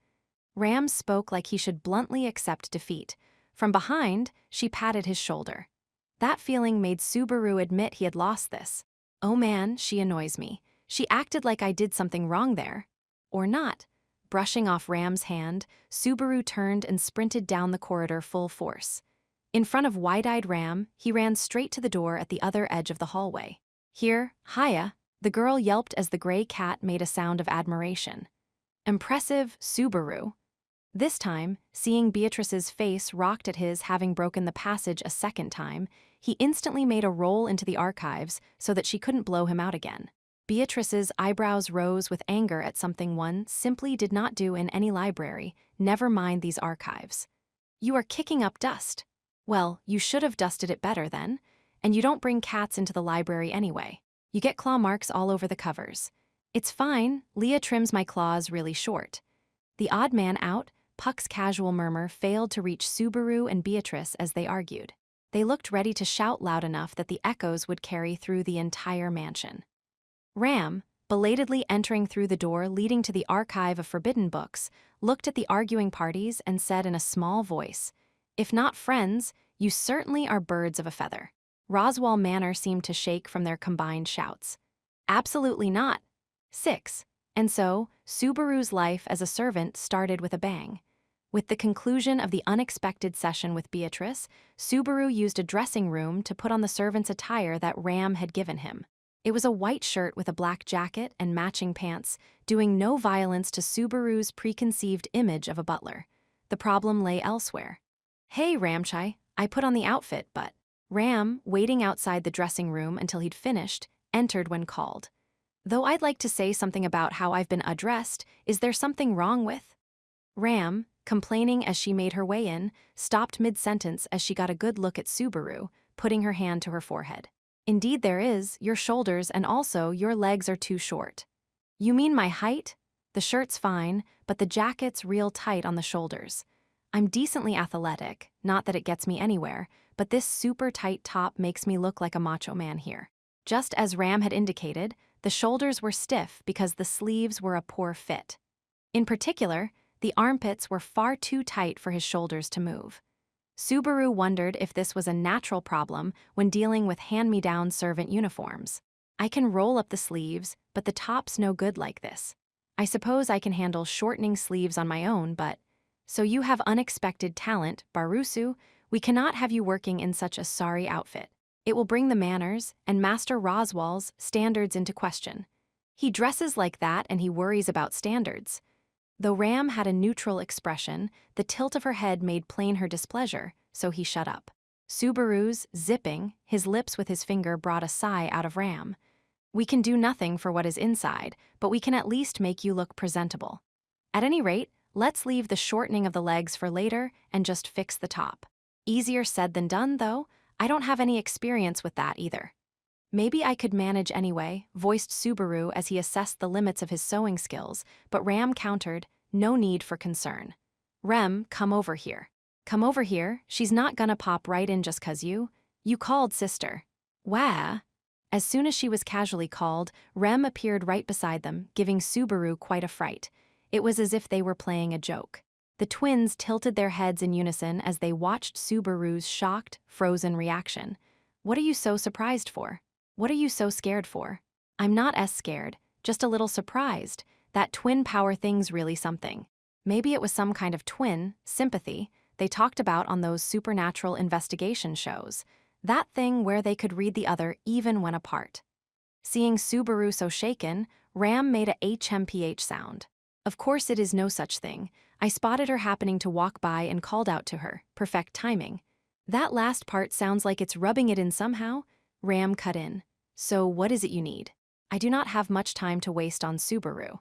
Ram spoke like he should bluntly accept defeat. From behind, she patted his shoulder. That feeling made Subaru admit he had lost this. "Oh man, she annoys me. She acted like I did something wrong there." Or not. Brushing off Ram's hand, Subaru turned and sprinted down the corridor full force. In front of wide-eyed Ram, he ran straight to the door at the other edge of the hallway. "Here, hiya," the girl yelped as the gray cat made a sound of admiration. "Impressive, Subaru." This time, seeing Beatrice's face rocked at his having broken the passage a second time, he instantly made a roll into the archives so that she couldn't blow him out again. Beatrice's eyebrows rose with anger at something one simply did not do in any library, never mind these archives. "You are kicking up dust." "Well, you should have dusted it better then. And you don't bring cats into the library anyway. You get claw marks all over the covers." "It's fine, Leah trims my claws really short." The odd man out, Puck's casual murmur failed to reach Subaru and Beatrice as they argued. They looked ready to shout loud enough that the echoes would carry through the entire mansion. Ram, belatedly entering through the door leading to the archive of forbidden books, looked at the arguing parties and said in a small voice, "If not friends, you certainly are birds of a feather." Roswell Manor seemed to shake from their combined shouts. "Absolutely not." 6. And so, Subaru's life as a servant started with a bang. With the conclusion of the unexpected session with Beatrice, Subaru used a dressing room to put on the servant's attire that Ram had given him. It was a white shirt with a black jacket and matching pants, doing no violence to Subaru's preconceived image of a butler. The problem lay elsewhere. "Hey, Ramchai, I put on the outfit, but..." Ram, waiting outside the dressing room until he'd finished, entered when called. "Though I'd like to say something about how I've been addressed, is there something wrong with..." Ram, complaining as she made her way in, stopped mid-sentence as she got a good look at Subaru, putting her hand to her forehead. "Indeed there is, your shoulders and also your legs are too short." "You mean my height? The shirt's fine, but the jacket's real tight on the shoulders. I'm decently athletic, not that it gets me anywhere, but this super tight top makes me look like a macho man here." Just as Ram had indicated, the shoulders were stiff because the sleeves were a poor fit. In particular, the armpits were far too tight for his shoulders to move. Subaru wondered if this was a natural problem when dealing with hand-me-down servant uniforms. "I can roll up the sleeves, but the top's no good like this. I suppose I can handle shortening sleeves on my own, but..." "So you have unexpected talent, Barusu. We cannot have you working in such a sorry outfit. It will bring the manners and Master Roswell's standards into question. He dresses like that and he worries about standards." Though Ram had a neutral expression, the tilt of her head made plain her displeasure, so he shut up. Subaru's, zipping, his lips with his finger brought a sigh out of Ram. "We can do nothing for what is inside, but we can at least make you look presentable. At any rate, let's leave the shortening of the legs for later and just fix the top." "Easier said than done, though. I don't have any experience with that either." "Maybe I could manage anyway," voiced Subaru as he assessed the limits of his sewing skills, but Ram countered, "No need for concern." "Rem, come over here." "Come over here? She's not gonna pop right in just 'cause you called sister." "Wah?" As soon as she was casually called, Rem appeared right beside them, giving Subaru quite a fright. It was as if they were playing a joke. The twins tilted their heads in unison as they watched Subaru's shocked, frozen reaction. What are you so surprised for? What are you so scared for? I'm not as scared, just a little surprised. That twin power thing's really something. Maybe it was some kind of twin, sympathy, they talked about on those supernatural investigation shows. That thing where they could read the other even when apart. Seeing Subaru so shaken, Ram made a HMPH sound. Of course it is no such thing. I spotted her happening to walk by and called out to her. Perfect timing. That last part sounds like it's rubbing it in somehow. Ram cut in. So what is it you need? I do not have much time to waste on Subaru.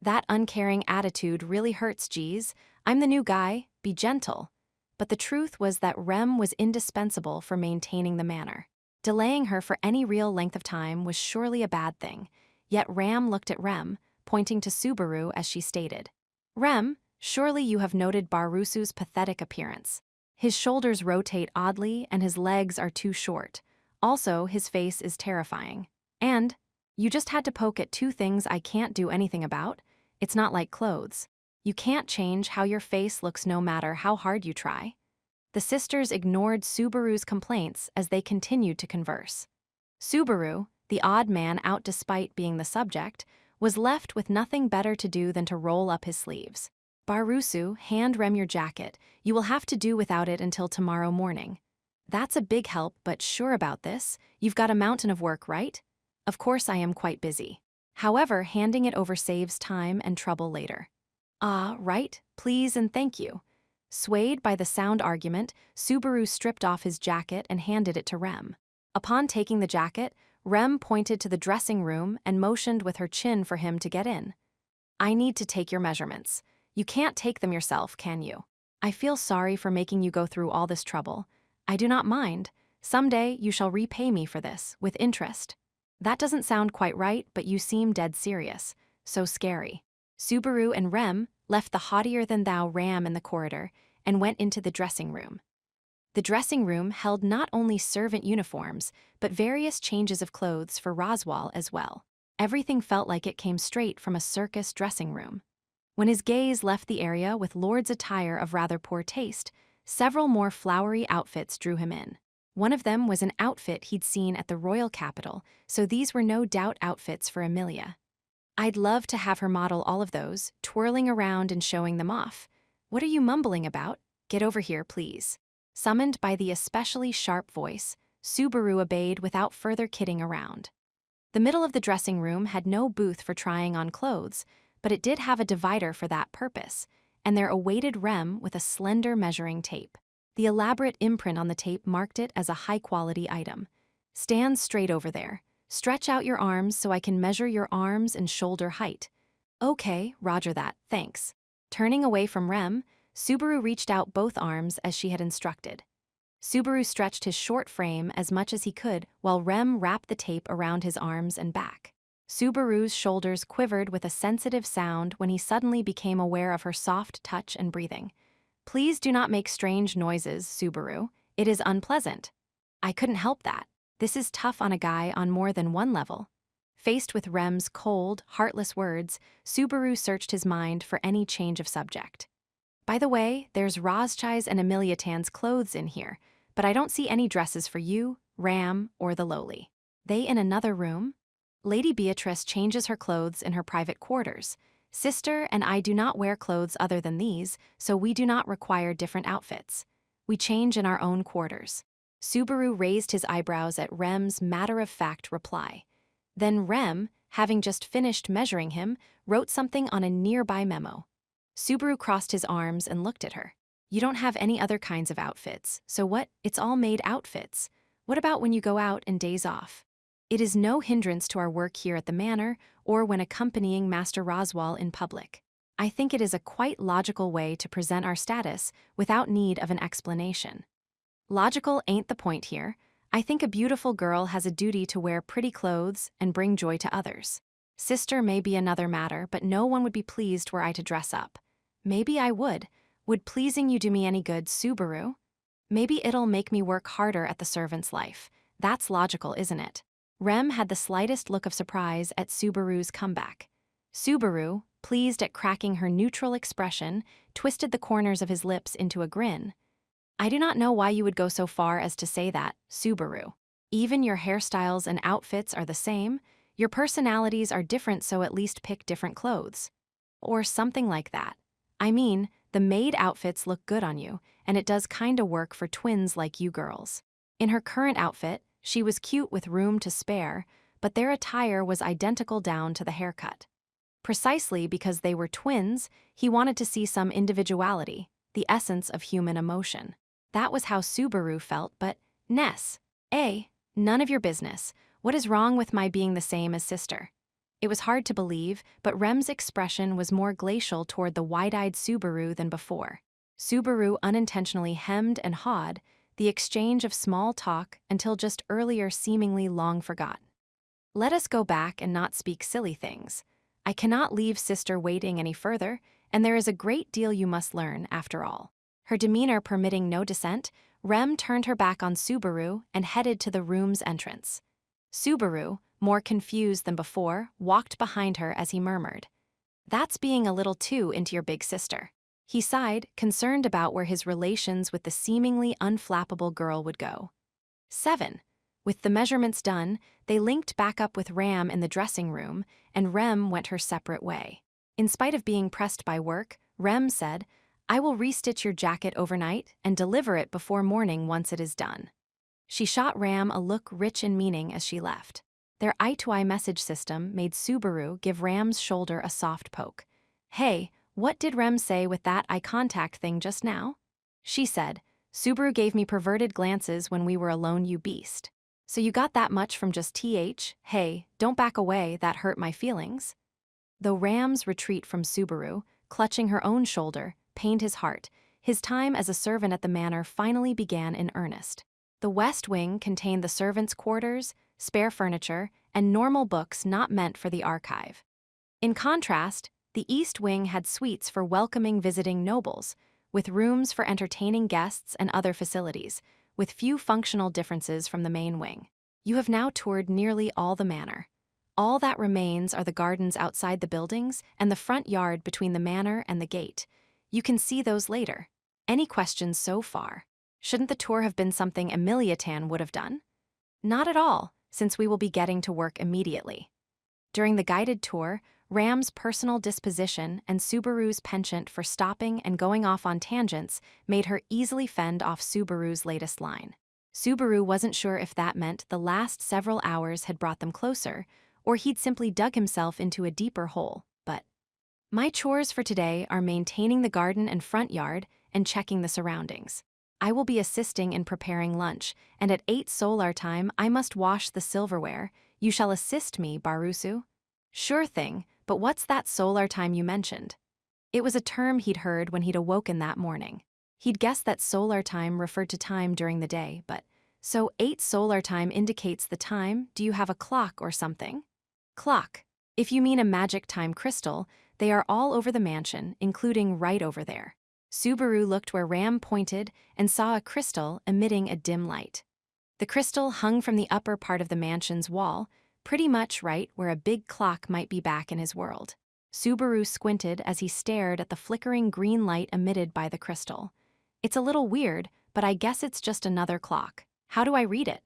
That uncaring attitude really hurts, geez. I'm the new guy, be gentle. But the truth was that Rem was indispensable for maintaining the manor. Delaying her for any real length of time was surely a bad thing. Yet Ram looked at Rem, pointing to Subaru as she stated. Rem, surely you have noted Barusu's pathetic appearance. His shoulders rotate oddly and his legs are too short. Also, his face is terrifying. And you just had to poke at two things I can't do anything about. It's not like clothes. You can't change how your face looks no matter how hard you try. The sisters ignored Subaru's complaints as they continued to converse. Subaru, the odd man out despite being the subject, was left with nothing better to do than to roll up his sleeves. Barusu, hand Rem your jacket. You will have to do without it until tomorrow morning. That's a big help, but sure about this. You've got a mountain of work, right? Of course I am quite busy. However, handing it over saves time and trouble later. Ah, right, please and thank you. Swayed by the sound argument, Subaru stripped off his jacket and handed it to Rem. Upon taking the jacket, Rem pointed to the dressing room and motioned with her chin for him to get in. I need to take your measurements. You can't take them yourself, can you? I feel sorry for making you go through all this trouble. I do not mind. Someday you shall repay me for this, with interest. That doesn't sound quite right, but you seem dead serious. So scary. Subaru and Rem left the haughtier-than-thou Ram in the corridor and went into the dressing room. The dressing room held not only servant uniforms, but various changes of clothes for Roswal as well. Everything felt like it came straight from a circus dressing room. When his gaze left the area with Lord's attire of rather poor taste, several more flowery outfits drew him in. One of them was an outfit he'd seen at the royal capital, so these were no doubt outfits for Amelia. I'd love to have her model all of those, twirling around and showing them off. What are you mumbling about? Get over here, please. Summoned by the especially sharp voice, Subaru obeyed without further kidding around. The middle of the dressing room had no booth for trying on clothes, but it did have a divider for that purpose, and there awaited Rem with a slender measuring tape. The elaborate imprint on the tape marked it as a high-quality item. Stand straight over there. Stretch out your arms so I can measure your arms and shoulder height. Okay, roger that, thanks. Turning away from Rem, Subaru reached out both arms as she had instructed. Subaru stretched his short frame as much as he could while Rem wrapped the tape around his arms and back. Subaru's shoulders quivered with a sensitive sound when he suddenly became aware of her soft touch and breathing. Please do not make strange noises, Subaru. It is unpleasant. I couldn't help that. This is tough on a guy on more than one level. Faced with Rem's cold, heartless words, Subaru searched his mind for any change of subject. By the way, there's Rozchai's and Amelia Tan's clothes in here, but I don't see any dresses for you, Ram, or the lowly. They in another room? Lady Beatrice changes her clothes in her private quarters. Sister and I do not wear clothes other than these, so we do not require different outfits. We change in our own quarters. Subaru raised his eyebrows at Rem's matter-of-fact reply. Then Rem, having just finished measuring him, wrote something on a nearby memo. Subaru crossed his arms and looked at her. You don't have any other kinds of outfits, so what? It's all made outfits. What about when you go out and days off? It is no hindrance to our work here at the manor or when accompanying Master Roswal in public. I think it is a quite logical way to present our status without need of an explanation. Logical ain't the point here. I think a beautiful girl has a duty to wear pretty clothes and bring joy to others. Sister may be another matter, but no one would be pleased were I to dress up. Maybe I would. Would pleasing you do me any good, Subaru? Maybe it'll make me work harder at the servant's life. That's logical, isn't it? Rem had the slightest look of surprise at Subaru's comeback. Subaru, pleased at cracking her neutral expression, twisted the corners of his lips into a grin. I do not know why you would go so far as to say that, Subaru. Even your hairstyles and outfits are the same. Your personalities are different, so at least pick different clothes. Or something like that. I mean, the maid outfits look good on you, and it does kinda work for twins like you girls. In her current outfit, she was cute with room to spare, but their attire was identical down to the haircut. Precisely because they were twins, he wanted to see some individuality, the essence of human emotion. That was how Subaru felt, but Ness, none of your business. What is wrong with my being the same as sister? It was hard to believe, but Rem's expression was more glacial toward the wide-eyed Subaru than before. Subaru unintentionally hemmed and hawed, the exchange of small talk until just earlier seemingly long forgotten. Let us go back and not speak silly things. I cannot leave sister waiting any further, and there is a great deal you must learn, after all. Her demeanor permitting no dissent, Rem turned her back on Subaru and headed to the room's entrance. Subaru, more confused than before, walked behind her as he murmured, "That's being a little too into your big sister." He sighed, concerned about where his relations with the seemingly unflappable girl would go. 7. With the measurements done, they linked back up with Ram in the dressing room, and Rem went her separate way. In spite of being pressed by work, Rem said, "I will restitch your jacket overnight and deliver it before morning once it is done." She shot Ram a look rich in meaning as she left. Their eye-to-eye message system made Subaru give Ram's shoulder a soft poke. "Hey, what did Rem say with that eye contact thing just now?" She said, "Subaru gave me perverted glances when we were alone, you beast. So you got that much from just hey, don't back away, that hurt my feelings." Though Ram's retreat from Subaru, clutching her own shoulder, pained his heart, his time as a servant at the manor finally began in earnest. The West Wing contained the servants' quarters, spare furniture, and normal books not meant for the archive. In contrast, the East Wing had suites for welcoming visiting nobles, with rooms for entertaining guests and other facilities, with few functional differences from the main wing. You have now toured nearly all the manor. All that remains are the gardens outside the buildings and the front yard between the manor and the gate. You can see those later. Any questions so far? Shouldn't the tour have been something Emiliatan would have done? Not at all, since we will be getting to work immediately. During the guided tour, Ram's personal disposition and Subaru's penchant for stopping and going off on tangents made her easily fend off Subaru's latest line. Subaru wasn't sure if that meant the last several hours had brought them closer, or he'd simply dug himself into a deeper hole, but my chores for today are maintaining the garden and front yard and checking the surroundings. I will be assisting in preparing lunch, and at 8 solar time I must wash the silverware. You shall assist me, Barusu. Sure thing, but what's that solar time you mentioned? It was a term he'd heard when he'd awoken that morning. He'd guessed that solar time referred to time during the day, but so 8 solar time indicates the time. Do you have a clock or something? Clock. If you mean a magic time crystal, they are all over the mansion, including right over there. Subaru looked where Ram pointed and saw a crystal emitting a dim light. The crystal hung from the upper part of the mansion's wall, pretty much right where a big clock might be back in his world. Subaru squinted as he stared at the flickering green light emitted by the crystal. It's a little weird, but I guess it's just another clock. How do I read it?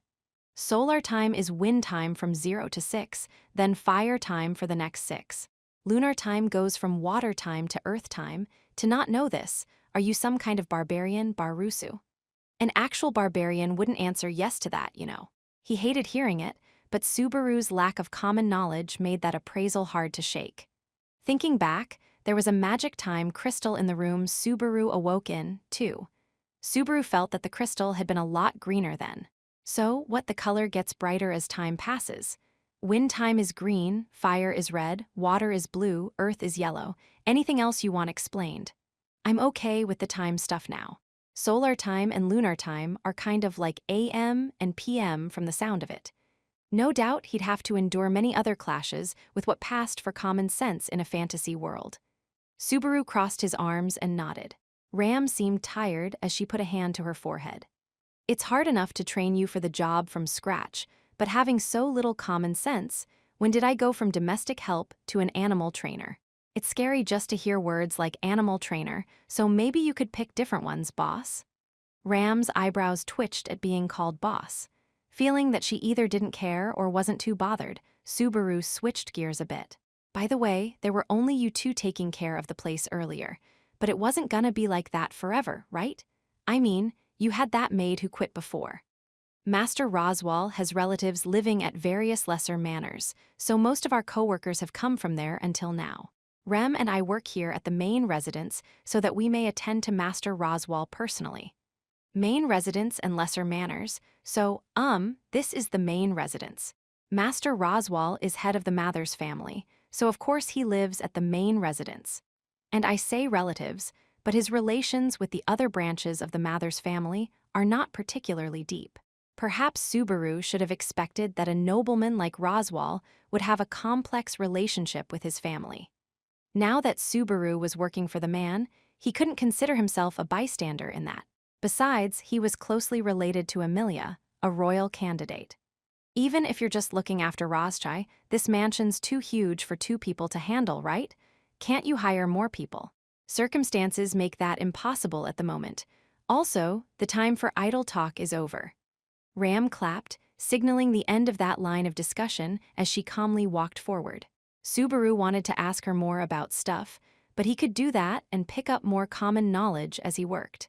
Solar time is wind time from 0 to 6, then fire time for the next 6. Lunar time goes from water time to earth time. To not know this, are you some kind of barbarian, Barusu? An actual barbarian wouldn't answer yes to that, you know. He hated hearing it, but Subaru's lack of common knowledge made that appraisal hard to shake. Thinking back, there was a magic time crystal in the room Subaru awoke in, too. Subaru felt that the crystal had been a lot greener then. So, what the color gets brighter as time passes. Wind time is green, fire is red, water is blue, earth is yellow. Anything else you want explained? I'm okay with the time stuff now. Solar time and lunar time are kind of like AM and PM from the sound of it. No doubt he'd have to endure many other clashes with what passed for common sense in a fantasy world. Subaru crossed his arms and nodded. Ram seemed tired as she put a hand to her forehead. It's hard enough to train you for the job from scratch, but having so little common sense, when did I go from domestic help to an animal trainer? It's scary just to hear words like animal trainer, so maybe you could pick different ones, boss. Ram's eyebrows twitched at being called boss. Feeling that she either didn't care or wasn't too bothered, Subaru switched gears a bit. By the way, there were only you two taking care of the place earlier, but it wasn't gonna be like that forever, right? I mean, you had that maid who quit before. Master Roswell has relatives living at various lesser manors, so most of our coworkers have come from there until now. Rem and I work here at the main residence so that we may attend to Master Roswell personally. Main residence and lesser manors, so, this is the main residence. Master Roswell is head of the Mathers family, so of course he lives at the main residence. And I say relatives, but his relations with the other branches of the Mathers family are not particularly deep. Perhaps Subaru should have expected that a nobleman like Roswell would have a complex relationship with his family. Now that Subaru was working for the man, he couldn't consider himself a bystander in that. Besides, he was closely related to Amelia, a royal candidate. Even if you're just looking after Rothschild, this mansion's too huge for two people to handle, right? Can't you hire more people? Circumstances make that impossible at the moment. Also, the time for idle talk is over. Ram clapped, signaling the end of that line of discussion as she calmly walked forward. Subaru wanted to ask her more about stuff, but he could do that and pick up more common knowledge as he worked.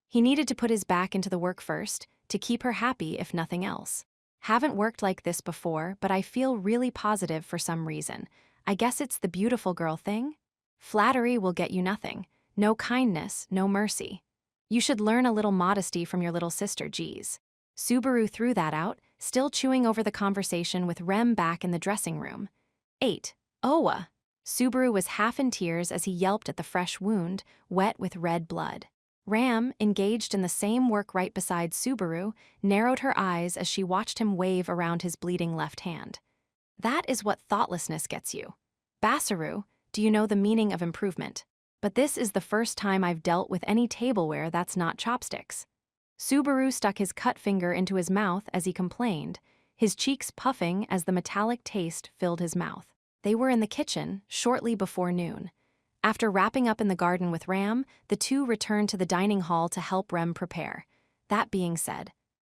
He needed to put his back into the work first, to keep her happy if nothing else. Haven't worked like this before, but I feel really positive for some reason. I guess it's the beautiful girl thing? Flattery will get you nothing. No kindness, no mercy. You should learn a little modesty from your little sister, geez. Subaru threw that out, still chewing over the conversation with Rem back in the dressing room. 8. Owa. Subaru was half in tears as he yelped at the fresh wound, wet with red blood. Ram, engaged in the same work right beside Subaru, narrowed her eyes as she watched him wave around his bleeding left hand. That is what thoughtlessness gets you. Basaru, do you know the meaning of improvement? But this is the first time I've dealt with any tableware that's not chopsticks. Subaru stuck his cut finger into his mouth as he complained, his cheeks puffing as the metallic taste filled his mouth. They were in the kitchen shortly before noon. After wrapping up in the garden with Ram, the two returned to the dining hall to help Rem prepare. That being said,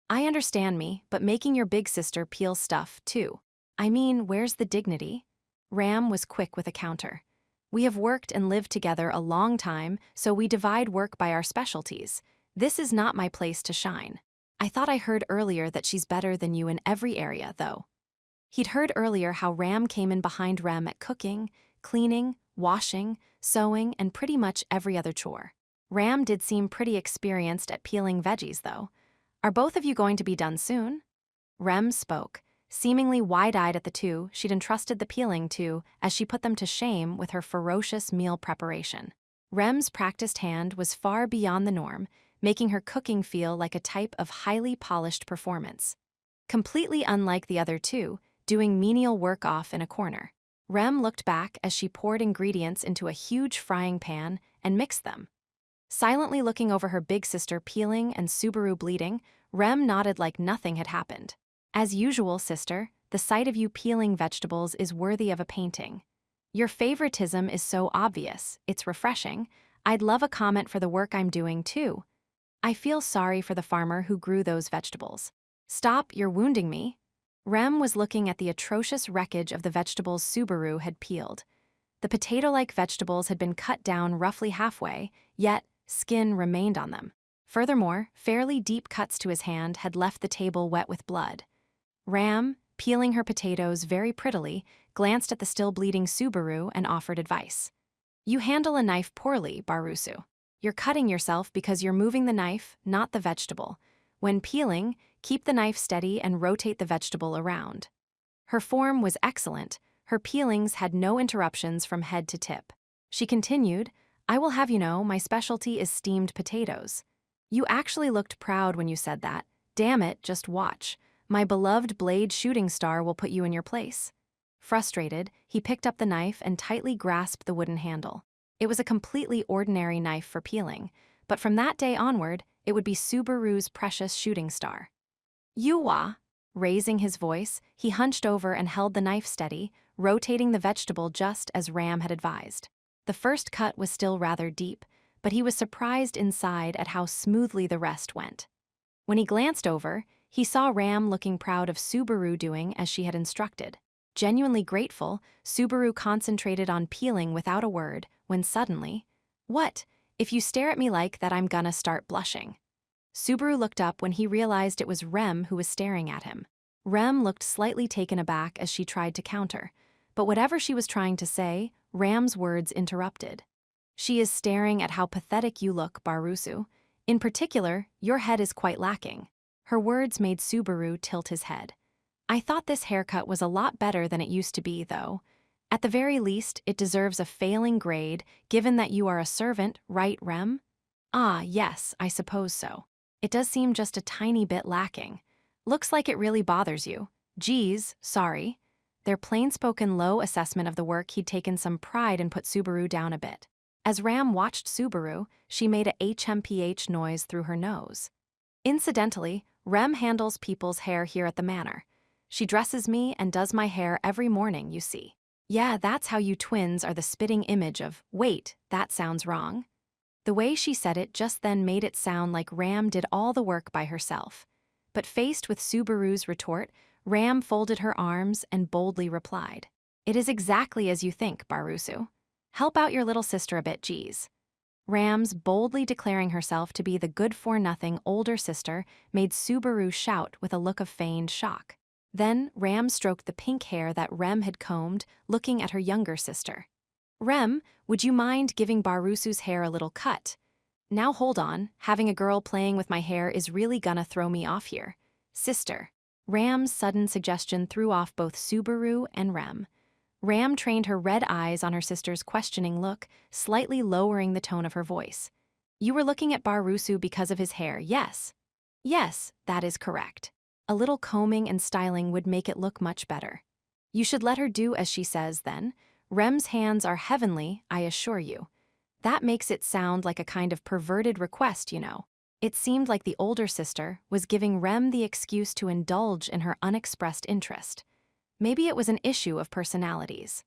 I understand me, but making your big sister peel stuff, too. I mean, where's the dignity? Ram was quick with a counter. We have worked and lived together a long time, so we divide work by our specialties. This is not my place to shine. I thought I heard earlier that she's better than you in every area, though. He'd heard earlier how Ram came in behind Rem at cooking, cleaning, washing, sewing, and pretty much every other chore. Ram did seem pretty experienced at peeling veggies, though. Are both of you going to be done soon? Rem spoke, seemingly wide-eyed at the two she'd entrusted the peeling to as she put them to shame with her ferocious meal preparation. Rem's practiced hand was far beyond the norm, making her cooking feel like a type of highly polished performance. Completely unlike the other two, doing menial work off in a corner. Rem looked back as she poured ingredients into a huge frying pan and mixed them. Silently looking over her big sister peeling and Subaru bleeding, Rem nodded like nothing had happened. As usual, sister, the sight of you peeling vegetables is worthy of a painting. Your favoritism is so obvious, it's refreshing. I'd love a comment for the work I'm doing, too. I feel sorry for the farmer who grew those vegetables. Stop, you're wounding me. Rem was looking at the atrocious wreckage of the vegetables Subaru had peeled. The potato-like vegetables had been cut down roughly halfway, yet skin remained on them. Furthermore, fairly deep cuts to his hand had left the table wet with blood. Ram, peeling her potatoes very prettily, glanced at the still bleeding Subaru and offered advice. You handle a knife poorly, Barusu. You're cutting yourself because you're moving the knife, not the vegetable. When peeling, keep the knife steady and rotate the vegetable around. Her form was excellent. Her peelings had no interruptions from head to tip. She continued, I will have you know, my specialty is steamed potatoes. You actually looked proud when you said that. Damn it, just watch. My beloved blade shooting star will put you in your place. Frustrated, he picked up the knife and tightly grasped the wooden handle. It was a completely ordinary knife for peeling, but from that day onward, it would be Subaru's precious shooting star. Yuwa! Raising his voice, he hunched over and held the knife steady, rotating the vegetable just as Ram had advised. The first cut was still rather deep, but he was surprised inside at how smoothly the rest went. When he glanced over, he saw Ram looking proud of Subaru doing as she had instructed. Genuinely grateful, Subaru concentrated on peeling without a word, when suddenly, "What? If you stare at me like that, I'm gonna start blushing." Subaru looked up when he realized it was Rem who was staring at him. Rem looked slightly taken aback as she tried to counter, but whatever she was trying to say, Ram's words interrupted. "She is staring at how pathetic you look, Barusu. In particular, your head is quite lacking." Her words made Subaru tilt his head. "I thought this haircut was a lot better than it used to be, though. At the very least, it deserves a failing grade, given that you are a servant, right, Rem?" "Ah, yes, I suppose so. It does seem just a tiny bit lacking. Looks like it really bothers you. Geez, sorry." Their plain-spoken low assessment of the work he'd taken some pride and put Subaru down a bit. As Ram watched Subaru, she made a HMPH noise through her nose. "Incidentally, Rem handles people's hair here at the manor. She dresses me and does my hair every morning, you see. Yeah, that's how you twins are the spitting image of, wait, that sounds wrong." The way she said it just then made it sound like Ram did all the work by herself. But faced with Subaru's retort, Ram folded her arms and boldly replied, "It is exactly as you think, Barusu. Help out your little sister a bit, geez." Ram's boldly declaring herself to be the good-for-nothing older sister made Subaru shout with a look of feigned shock. Then Ram stroked the pink hair that Rem had combed, looking at her younger sister. "Rem, would you mind giving Barusu's hair a little cut? Now hold on, having a girl playing with my hair is really gonna throw me off here. Sister." Ram's sudden suggestion threw off both Subaru and Rem. Ram trained her red eyes on her sister's questioning look, slightly lowering the tone of her voice. "You were looking at Barusu because of his hair, yes?" "Yes, that is correct. A little combing and styling would make it look much better." "You should let her do as she says, then. Rem's hands are heavenly, I assure you." That makes it sound like a kind of perverted request, you know. It seemed like the older sister was giving Rem the excuse to indulge in her unexpressed interest. Maybe it was an issue of personalities.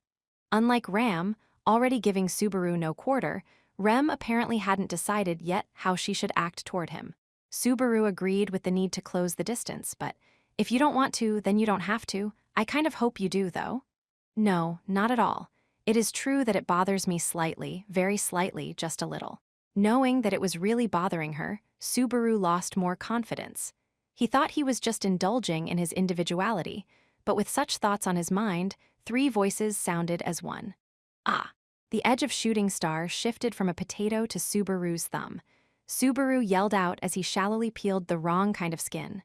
Unlike Ram, already giving Subaru no quarter, Rem apparently hadn't decided yet how she should act toward him. Subaru agreed with the need to close the distance, but if you don't want to, then you don't have to. I kind of hope you do, though. "No, not at all. It is true that it bothers me slightly, very slightly, just a little." Knowing that it was really bothering her, Subaru lost more confidence. He thought he was just indulging in his individuality, but with such thoughts on his mind, three voices sounded as one. "Ah!" The edge of Shooting Star shifted from a potato to Subaru's thumb. Subaru yelled out as he shallowly peeled the wrong kind of skin.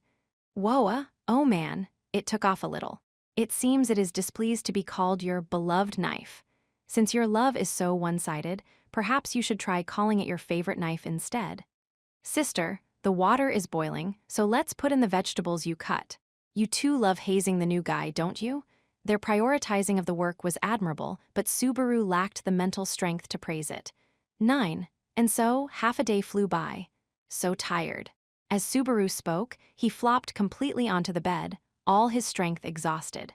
"Whoa, oh man," it took off a little. "It seems it is displeased to be called your beloved knife. Since your love is so one-sided, perhaps you should try calling it your favorite knife instead. Sister, the water is boiling, so let's put in the vegetables you cut. You too love hazing the new guy, don't you?" Their prioritizing of the work was admirable, but Subaru lacked the mental strength to praise it. 9. And so, half a day flew by. So tired. As Subaru spoke, he flopped completely onto the bed, all his strength exhausted.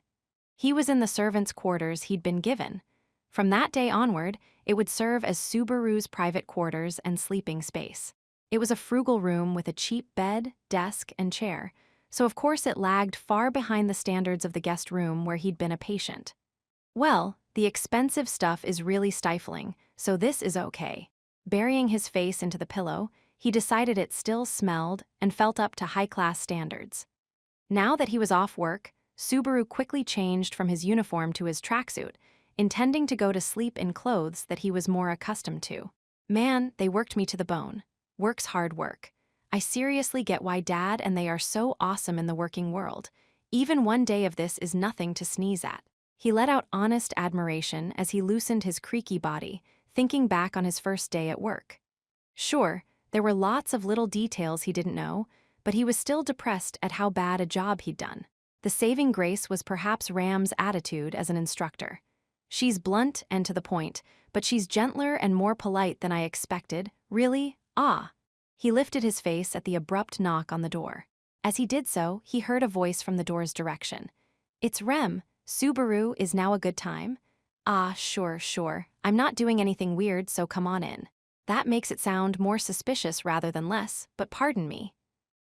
He was in the servants' quarters he'd been given. From that day onward, it would serve as Subaru's private quarters and sleeping space. It was a frugal room with a cheap bed, desk, and chair, so of course it lagged far behind the standards of the guest room where he'd been a patient. "Well, the expensive stuff is really stifling, so this is okay." Burying his face into the pillow, he decided it still smelled and felt up to high-class standards. Now that he was off work, Subaru quickly changed from his uniform to his tracksuit, intending to go to sleep in clothes that he was more accustomed to. "Man, they worked me to the bone. Work's hard work. I seriously get why Dad and they are so awesome in the working world. Even one day of this is nothing to sneeze at." He let out honest admiration as he loosened his creaky body, thinking back on his first day at work. Sure, there were lots of little details he didn't know, but he was still depressed at how bad a job he'd done. The saving grace was perhaps Ram's attitude as an instructor. "She's blunt and to the point, but she's gentler and more polite than I expected. Really? Ah." He lifted his face at the abrupt knock on the door. As he did so, he heard a voice from the door's direction. "It's Rem. Subaru, is now a good time?" Ah, sure, sure. I'm not doing anything weird, so come on in. That makes it sound more suspicious rather than less, but pardon me.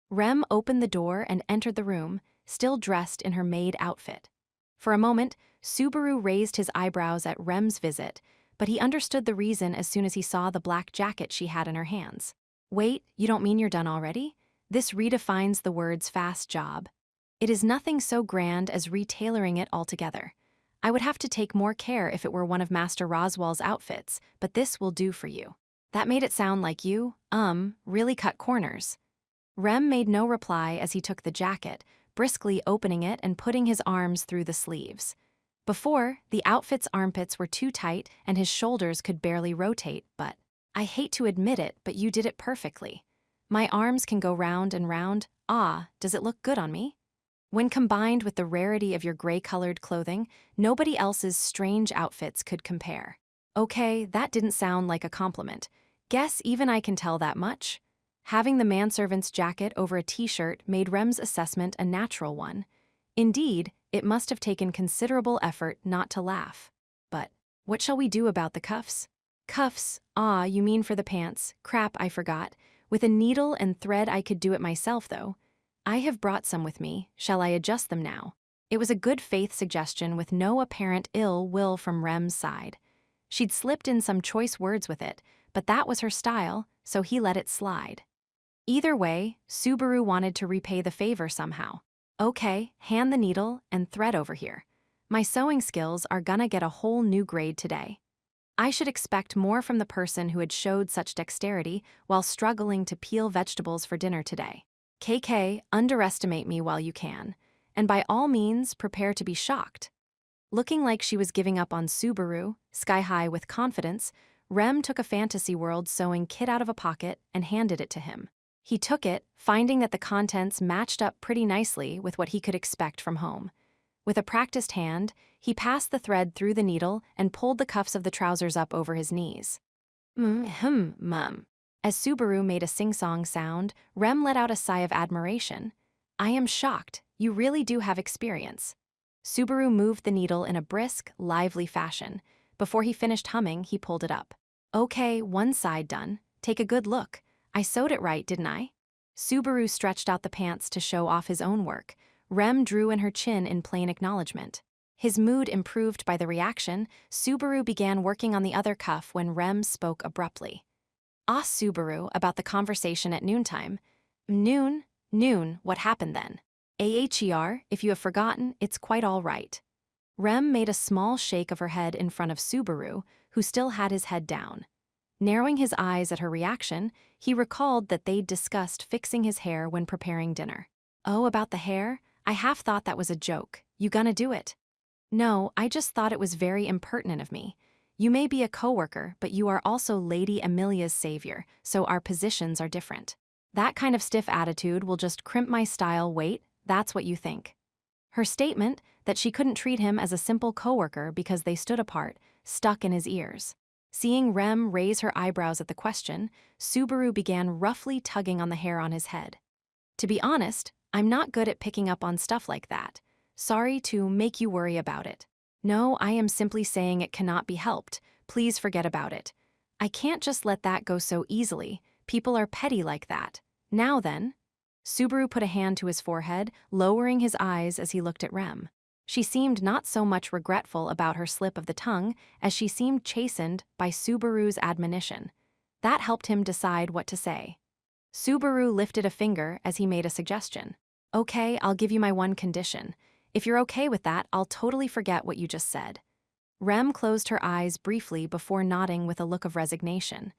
Rem opened the door and entered the room, still dressed in her maid outfit. For a moment, Subaru raised his eyebrows at Rem's visit, but he understood the reason as soon as he saw the black jacket she had in her hands. Wait, you don't mean you're done already? This redefines the words fast job. It is nothing so grand as retailoring it altogether. I would have to take more care if it were one of Master Roswell's outfits, but this will do for you. That made it sound like you, really cut corners. Rem made no reply as he took the jacket, briskly opening it and putting his arms through the sleeves. Before, the outfit's armpits were too tight and his shoulders could barely rotate, but I hate to admit it, but you did it perfectly. My arms can go round and round. Ah, does it look good on me? When combined with the rarity of your gray-colored clothing, nobody else's strange outfits could compare. Okay, that didn't sound like a compliment. Guess even I can tell that much? Having the manservant's jacket over a t-shirt made Rem's assessment a natural one. Indeed, it must have taken considerable effort not to laugh. But what shall we do about the cuffs? Cuffs, ah, you mean for the pants. Crap, I forgot. With a needle and thread I could do it myself, though. I have brought some with me. Shall I adjust them now? It was a good faith suggestion with no apparent ill will from Rem's side. She'd slipped in some choice words with it, but that was her style, so he let it slide. Either way, Subaru wanted to repay the favor somehow. Okay, hand the needle and thread over here. My sewing skills are gonna get a whole new grade today. I should expect more from the person who had showed such dexterity while struggling to peel vegetables for dinner today. KK, underestimate me while you can, and by all means prepare to be shocked. Looking like she was giving up on Subaru, sky-high with confidence, Rem took a fantasy world sewing kit out of a pocket and handed it to him. He took it, finding that the contents matched up pretty nicely with what he could expect from home. With a practiced hand, he passed the thread through the needle and pulled the cuffs of the trousers up over his knees. Mum. As Subaru made a sing-song sound, Rem let out a sigh of admiration. I am shocked. You really do have experience. Subaru moved the needle in a brisk, lively fashion. Before he finished humming, he pulled it up. Okay, one side done. Take a good look. I sewed it right, didn't I? Subaru stretched out the pants to show off his own work. Rem drew in her chin in plain acknowledgement. His mood improved by the reaction, Subaru began working on the other cuff when Rem spoke abruptly. Asked Subaru about the conversation at noontime. Noon, what happened then? AHER, if you have forgotten, it's quite all right. Rem made a small shake of her head in front of Subaru, who still had his head down. Narrowing his eyes at her reaction, he recalled that they'd discussed fixing his hair when preparing dinner. Oh, about the hair? I half thought that was a joke. You gonna do it? No, I just thought it was very impertinent of me. You may be a coworker, but you are also Lady Amelia's savior, so our positions are different. That kind of stiff attitude will just crimp my style. Wait, that's what you think. Her statement, that she couldn't treat him as a simple coworker because they stood apart, stuck in his ears. Seeing Rem raise her eyebrows at the question, Subaru began roughly tugging on the hair on his head. To be honest, I'm not good at picking up on stuff like that. Sorry to make you worry about it. No, I am simply saying it cannot be helped. Please forget about it. I can't just let that go so easily. People are petty like that. Now then. Subaru put a hand to his forehead, lowering his eyes as he looked at Rem. She seemed not so much regretful about her slip of the tongue as she seemed chastened by Subaru's admonition. That helped him decide what to say. Subaru lifted a finger as he made a suggestion. Okay, I'll give you my one condition. If you're okay with that, I'll totally forget what you just said. Rem closed her eyes briefly before nodding with a look of resignation.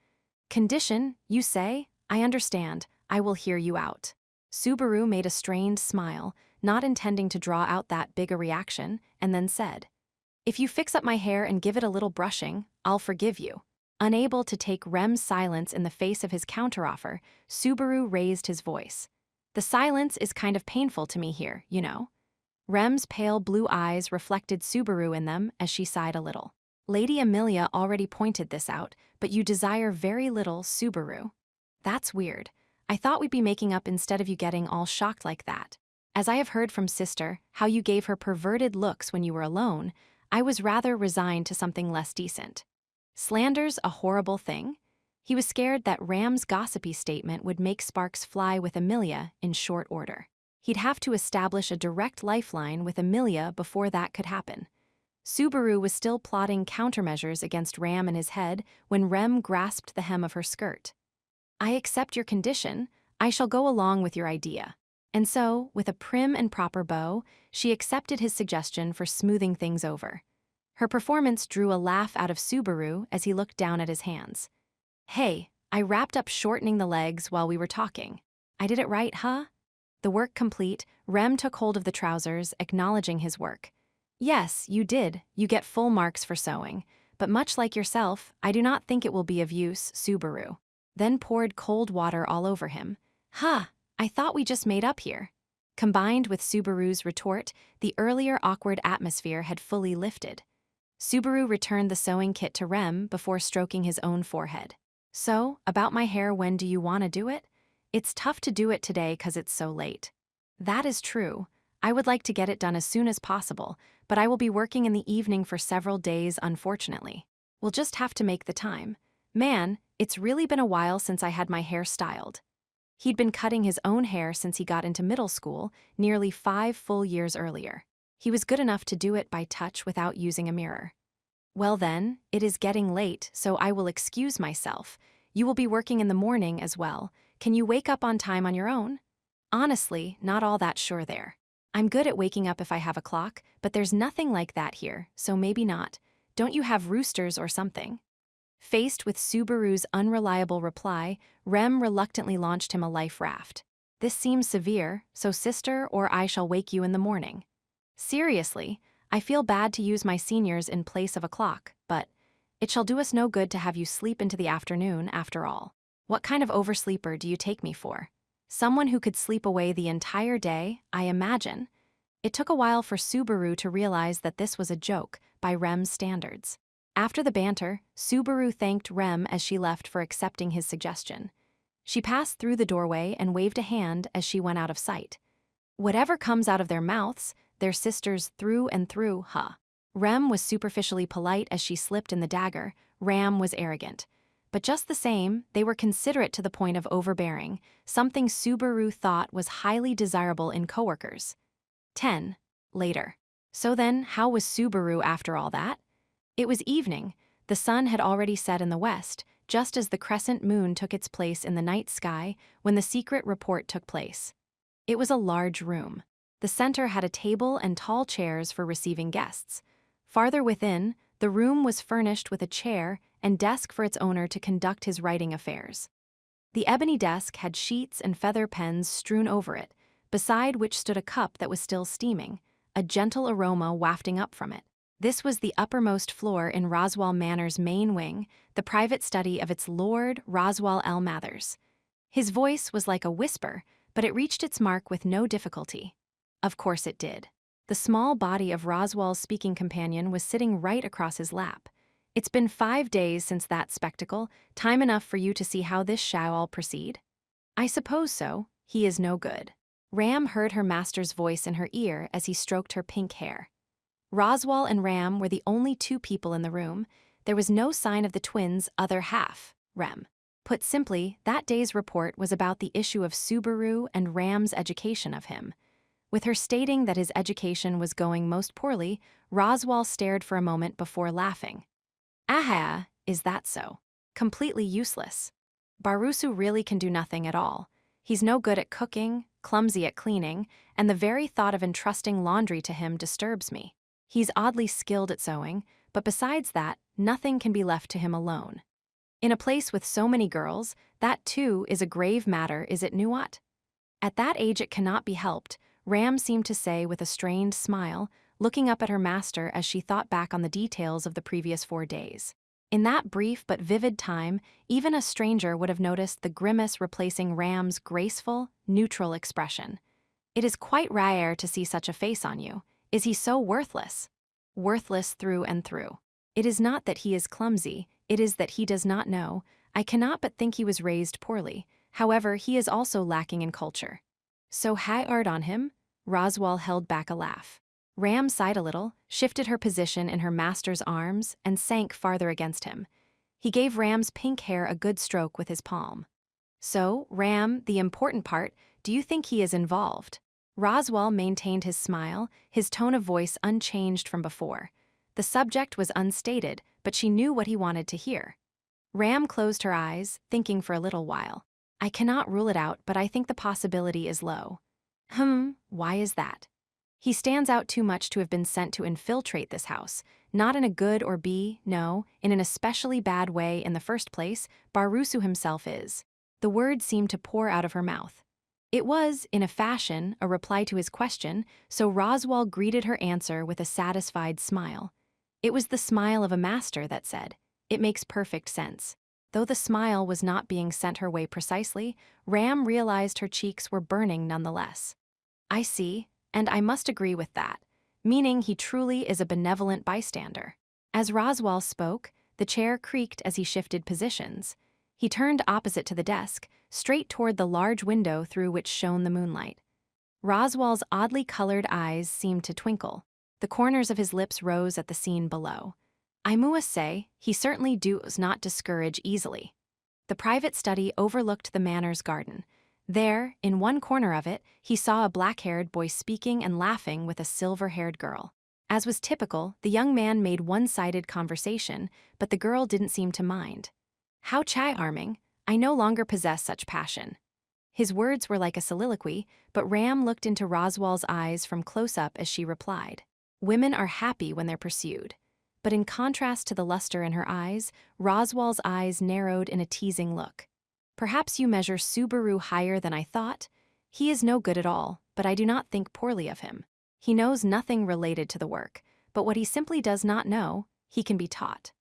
Condition, you say? I understand. I will hear you out. Subaru made a strained smile, not intending to draw out that big a reaction, and then said, If you fix up my hair and give it a little brushing, I'll forgive you. Unable to take Rem's silence in the face of his counteroffer, Subaru raised his voice. The silence is kind of painful to me here, you know. Rem's pale blue eyes reflected Subaru in them as she sighed a little. Lady Amelia already pointed this out, but you desire very little, Subaru. That's weird. I thought we'd be making up instead of you getting all shocked like that. As I have heard from Sister, how you gave her perverted looks when you were alone, I was rather resigned to something less decent. Slander's a horrible thing? He was scared that Ram's gossipy statement would make sparks fly with Amelia in short order. He'd have to establish a direct lifeline with Amelia before that could happen. Subaru was still plotting countermeasures against Ram in his head when Rem grasped the hem of her skirt. I accept your condition. I shall go along with your idea. And so, with a prim and proper bow, she accepted his suggestion for smoothing things over. Her performance drew a laugh out of Subaru as he looked down at his hands. Hey, I wrapped up shortening the legs while we were talking. I did it right, huh? The work complete, Rem took hold of the trousers, acknowledging his work. Yes, you did. You get full marks for sewing. But much like yourself, I do not think it will be of use, Subaru. Then poured cold water all over him. Huh, I thought we just made up here. Combined with Subaru's retort, the earlier awkward atmosphere had fully lifted. Subaru returned the sewing kit to Rem before stroking his own forehead. So, about my hair, when do you want to do it? It's tough to do it today 'cause it's so late. That is true. I would like to get it done as soon as possible, but I will be working in the evening for several days, unfortunately. We'll just have to make the time. Man, it's really been a while since I had my hair styled. He'd been cutting his own hair since he got into middle school, nearly 5 full years earlier. He was good enough to do it by touch without using a mirror. Well then, it is getting late, so I will excuse myself. You will be working in the morning as well. Can you wake up on time on your own? Honestly, not all that sure there. I'm good at waking up if I have a clock, but there's nothing like that here, so maybe not. Don't you have roosters or something? Faced with Subaru's unreliable reply, Rem reluctantly launched him a life raft. This seems severe, so sister, or I shall wake you in the morning. Seriously, I feel bad to use my seniors in place of a clock, but it shall do us no good to have you sleep into the afternoon after all. What kind of oversleeper do you take me for? Someone who could sleep away the entire day, I imagine. It took a while for Subaru to realize that this was a joke by Rem's standards. After the banter, Subaru thanked Rem as she left for accepting his suggestion. She passed through the doorway and waved a hand as she went out of sight. Whatever comes out of their mouths, they're sisters through and through, huh? Rem was superficially polite as she slipped in the dagger. Ram was arrogant. But just the same, they were considerate to the point of overbearing, something Subaru thought was highly desirable in coworkers. 10. Later. So then, how was Subaru after all that? It was evening. The sun had already set in the west, just as the crescent moon took its place in the night sky when the secret report took place. It was a large room. The center had a table and tall chairs for receiving guests. Farther within, the room was furnished with a chair and desk for its owner to conduct his writing affairs. The ebony desk had sheets and feather pens strewn over it, beside which stood a cup that was still steaming, a gentle aroma wafting up from it. This was the uppermost floor in Roswell Manor's main wing, the private study of its Lord Roswell L. Mathers. His voice was like a whisper, but it reached its mark with no difficulty. Of course it did. The small body of Roswell's speaking companion was sitting right across his lap. It's been 5 days since that spectacle, time enough for you to see how this shall all proceed? I suppose so. He is no good. Ram heard her master's voice in her ear as he stroked her pink hair. Roswell and Ram were the only 2 people in the room. There was no sign of the twins' other half, Rem. Put simply, that day's report was about the issue of Subaru and Ram's education of him. With her stating that his education was going most poorly, Roswell stared for a moment before laughing. Aha, is that so? Completely useless. Barusu really can do nothing at all. He's no good at cooking, clumsy at cleaning, and the very thought of entrusting laundry to him disturbs me. He's oddly skilled at sewing, but besides that, nothing can be left to him alone. In a place with so many girls, that too is a grave matter, is it, Nuat? At that age it cannot be helped, Ram seemed to say with a strained smile, looking up at her master as she thought back on the details of the previous 4 days. In that brief but vivid time, even a stranger would have noticed the grimace replacing Ram's graceful, neutral expression. It is quite rare to see such a face on you. Is he so worthless? Worthless through and through. It is not that he is clumsy, it is that he does not know. I cannot but think he was raised poorly. However, he is also lacking in culture. So hard on him? Roswell held back a laugh. Ram sighed a little, shifted her position in her master's arms, and sank farther against him. He gave Ram's pink hair a good stroke with his palm. So, Ram, the important part, do you think he is involved? Roswell maintained his smile, his tone of voice unchanged from before. The subject was unstated, but she knew what he wanted to hear. Ram closed her eyes, thinking for a little while. I cannot rule it out, but I think the possibility is low. Why is that? He stands out too much to have been sent to infiltrate this house, not in a good or no, in an especially bad way in the first place. Barusu himself is. The words seemed to pour out of her mouth. It was, in a fashion, a reply to his question, so Roswell greeted her answer with a satisfied smile. It was the smile of a master that said, "It makes perfect sense." Though the smile was not being sent her way precisely, Ram realized her cheeks were burning nonetheless. I see, and I must agree with that, meaning he truly is a benevolent bystander. As Roswell spoke, the chair creaked as he shifted positions. He turned opposite to the desk, straight toward the large window through which shone the moonlight. Roswell's oddly colored eyes seemed to twinkle. The corners of his lips rose at the scene below. I must say, he certainly does not discourage easily. The private study overlooked the manor's garden. There, in one corner of it, he saw a black-haired boy speaking and laughing with a silver-haired girl. As was typical, the young man made one-sided conversation, but the girl didn't seem to mind. How charming! I no longer possess such passion. His words were like a soliloquy, but Ram looked into Roswell's eyes from close up as she replied. Women are happy when they're pursued. But in contrast to the luster in her eyes, Roswell's eyes narrowed in a teasing look. Perhaps you measure Subaru higher than I thought. He is no good at all, but I do not think poorly of him. He knows nothing related to the work, but what he simply does not know, he can be taught.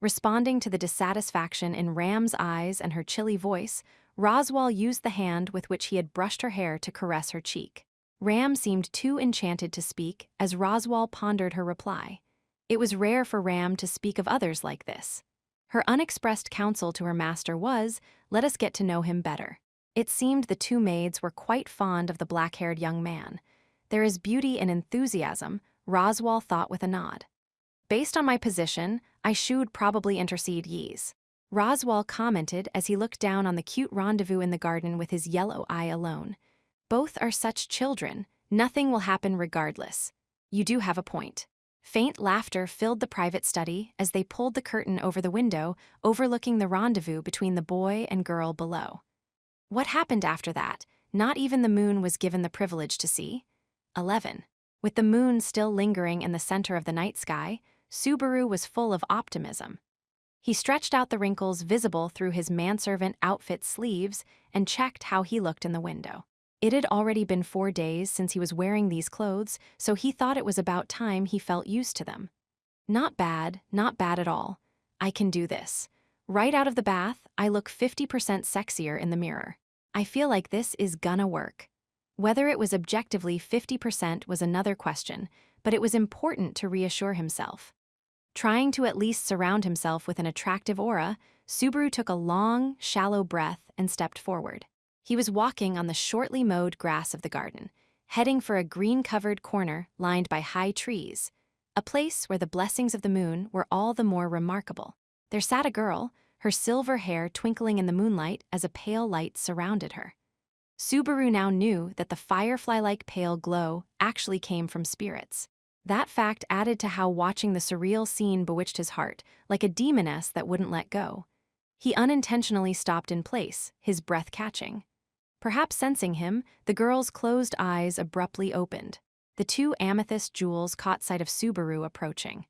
Responding to the dissatisfaction in Ram's eyes and her chilly voice, Roswell used the hand with which he had brushed her hair to caress her cheek. Ram seemed too enchanted to speak as Roswell pondered her reply. It was rare for Ram to speak of others like this. Her unexpressed counsel to her master was, let us get to know him better. It seemed the two maids were quite fond of the black-haired young man. There is beauty and enthusiasm, Roswell thought with a nod. Based on my position, I should probably intercede yees. Roswell commented as he looked down on the cute rendezvous in the garden with his yellow eye alone. Both are such children, nothing will happen regardless. You do have a point. Faint laughter filled the private study as they pulled the curtain over the window, overlooking the rendezvous between the boy and girl below. What happened after that? Not even the moon was given the privilege to see. 11. With the moon still lingering in the center of the night sky, Subaru was full of optimism. He stretched out the wrinkles visible through his manservant outfit sleeves and checked how he looked in the window. It had already been 4 days since he was wearing these clothes, so he thought it was about time he felt used to them. Not bad at all. I can do this. Right out of the bath, I look 50% sexier in the mirror. I feel like this is gonna work. Whether it was objectively 50% was another question, but it was important to reassure himself. Trying to at least surround himself with an attractive aura, Subaru took a long, shallow breath and stepped forward. He was walking on the shortly mowed grass of the garden, heading for a green-covered corner lined by high trees, a place where the blessings of the moon were all the more remarkable. There sat a girl, her silver hair twinkling in the moonlight as a pale light surrounded her. Subaru now knew that the firefly-like pale glow actually came from spirits. That fact added to how watching the surreal scene bewitched his heart, like a demoness that wouldn't let go. He unintentionally stopped in place, his breath catching. Perhaps sensing him, the girl's closed eyes abruptly opened. The two amethyst jewels caught sight of Subaru approaching.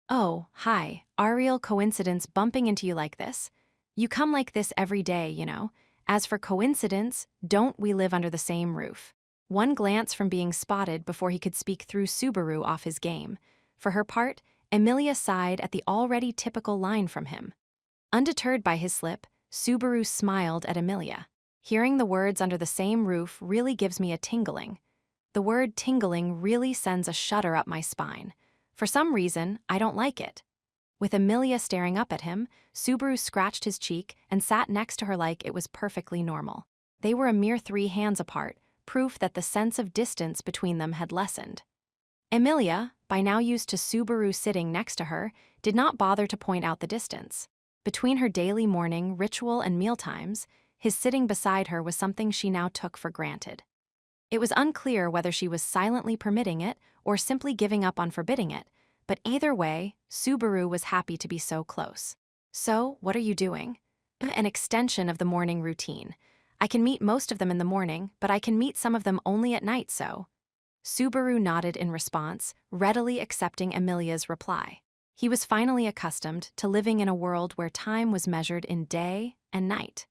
Oh, hi, Ariel, coincidence bumping into you like this? You come like this every day, you know. As for coincidence, don't we live under the same roof? One glance from being spotted before he could speak threw Subaru off his game. For her part, Emilia sighed at the already typical line from him. Undeterred by his slip, Subaru smiled at Emilia. Hearing the words under the same roof really gives me a tingling. The word tingling really sends a shudder up my spine. For some reason, I don't like it. With Emilia staring up at him, Subaru scratched his cheek and sat next to her like it was perfectly normal. They were a mere 3 hands apart, proof that the sense of distance between them had lessened. Emilia, by now used to Subaru sitting next to her, did not bother to point out the distance. Between her daily morning ritual and mealtimes, his sitting beside her was something she now took for granted. It was unclear whether she was silently permitting it or simply giving up on forbidding it, but either way, Subaru was happy to be so close. "So, what are you doing?" "An extension of the morning routine. I can meet most of them in the morning, but I can meet some of them only at night, so." Subaru nodded in response, readily accepting Emilia's reply. He was finally accustomed to living in a world where time was measured in day and night.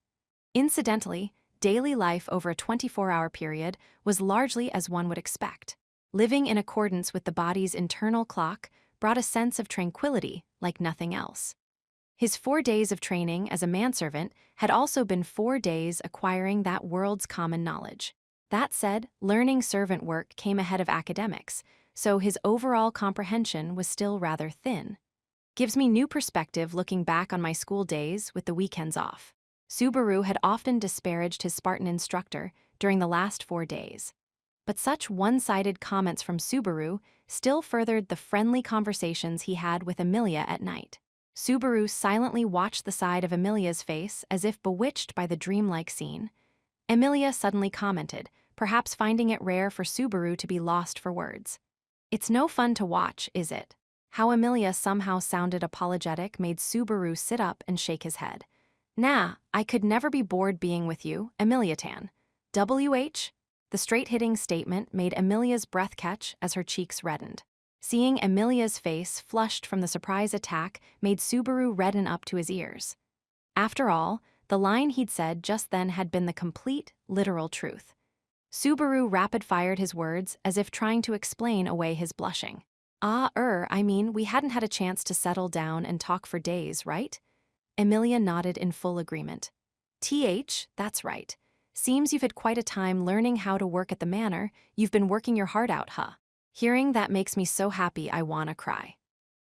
Incidentally, daily life over a 24-hour period was largely as one would expect. Living in accordance with the body's internal clock brought a sense of tranquility like nothing else. His 4 days of training as a manservant had also been 4 days acquiring that world's common knowledge. That said, learning servant work came ahead of academics, so his overall comprehension was still rather thin. Gives me new perspective looking back on my school days with the weekends off. Subaru had often disparaged his Spartan instructor during the last 4 days. But such one-sided comments from Subaru still furthered the friendly conversations he had with Emilia at night. Subaru silently watched the side of Emilia's face as if bewitched by the dreamlike scene. Emilia suddenly commented, perhaps finding it rare for Subaru to be lost for words. "It's no fun to watch, is it?" How Emilia somehow sounded apologetic made Subaru sit up and shake his head. "Nah, I could never be bored being with you, Emilia-tan. WH?" The straight-hitting statement made Emilia's breath catch as her cheeks reddened. Seeing Emilia's face flushed from the surprise attack made Subaru redden up to his ears. After all, the line he'd said just then had been the complete, literal truth. Subaru rapid-fired his words as if trying to explain away his blushing. I mean, we hadn't had a chance to settle down and talk for days, right?" Emilia nodded in full agreement. That's right. Seems you've had quite a time learning how to work at the manor. You've been working your heart out, huh? Hearing that makes me so happy I wanna cry."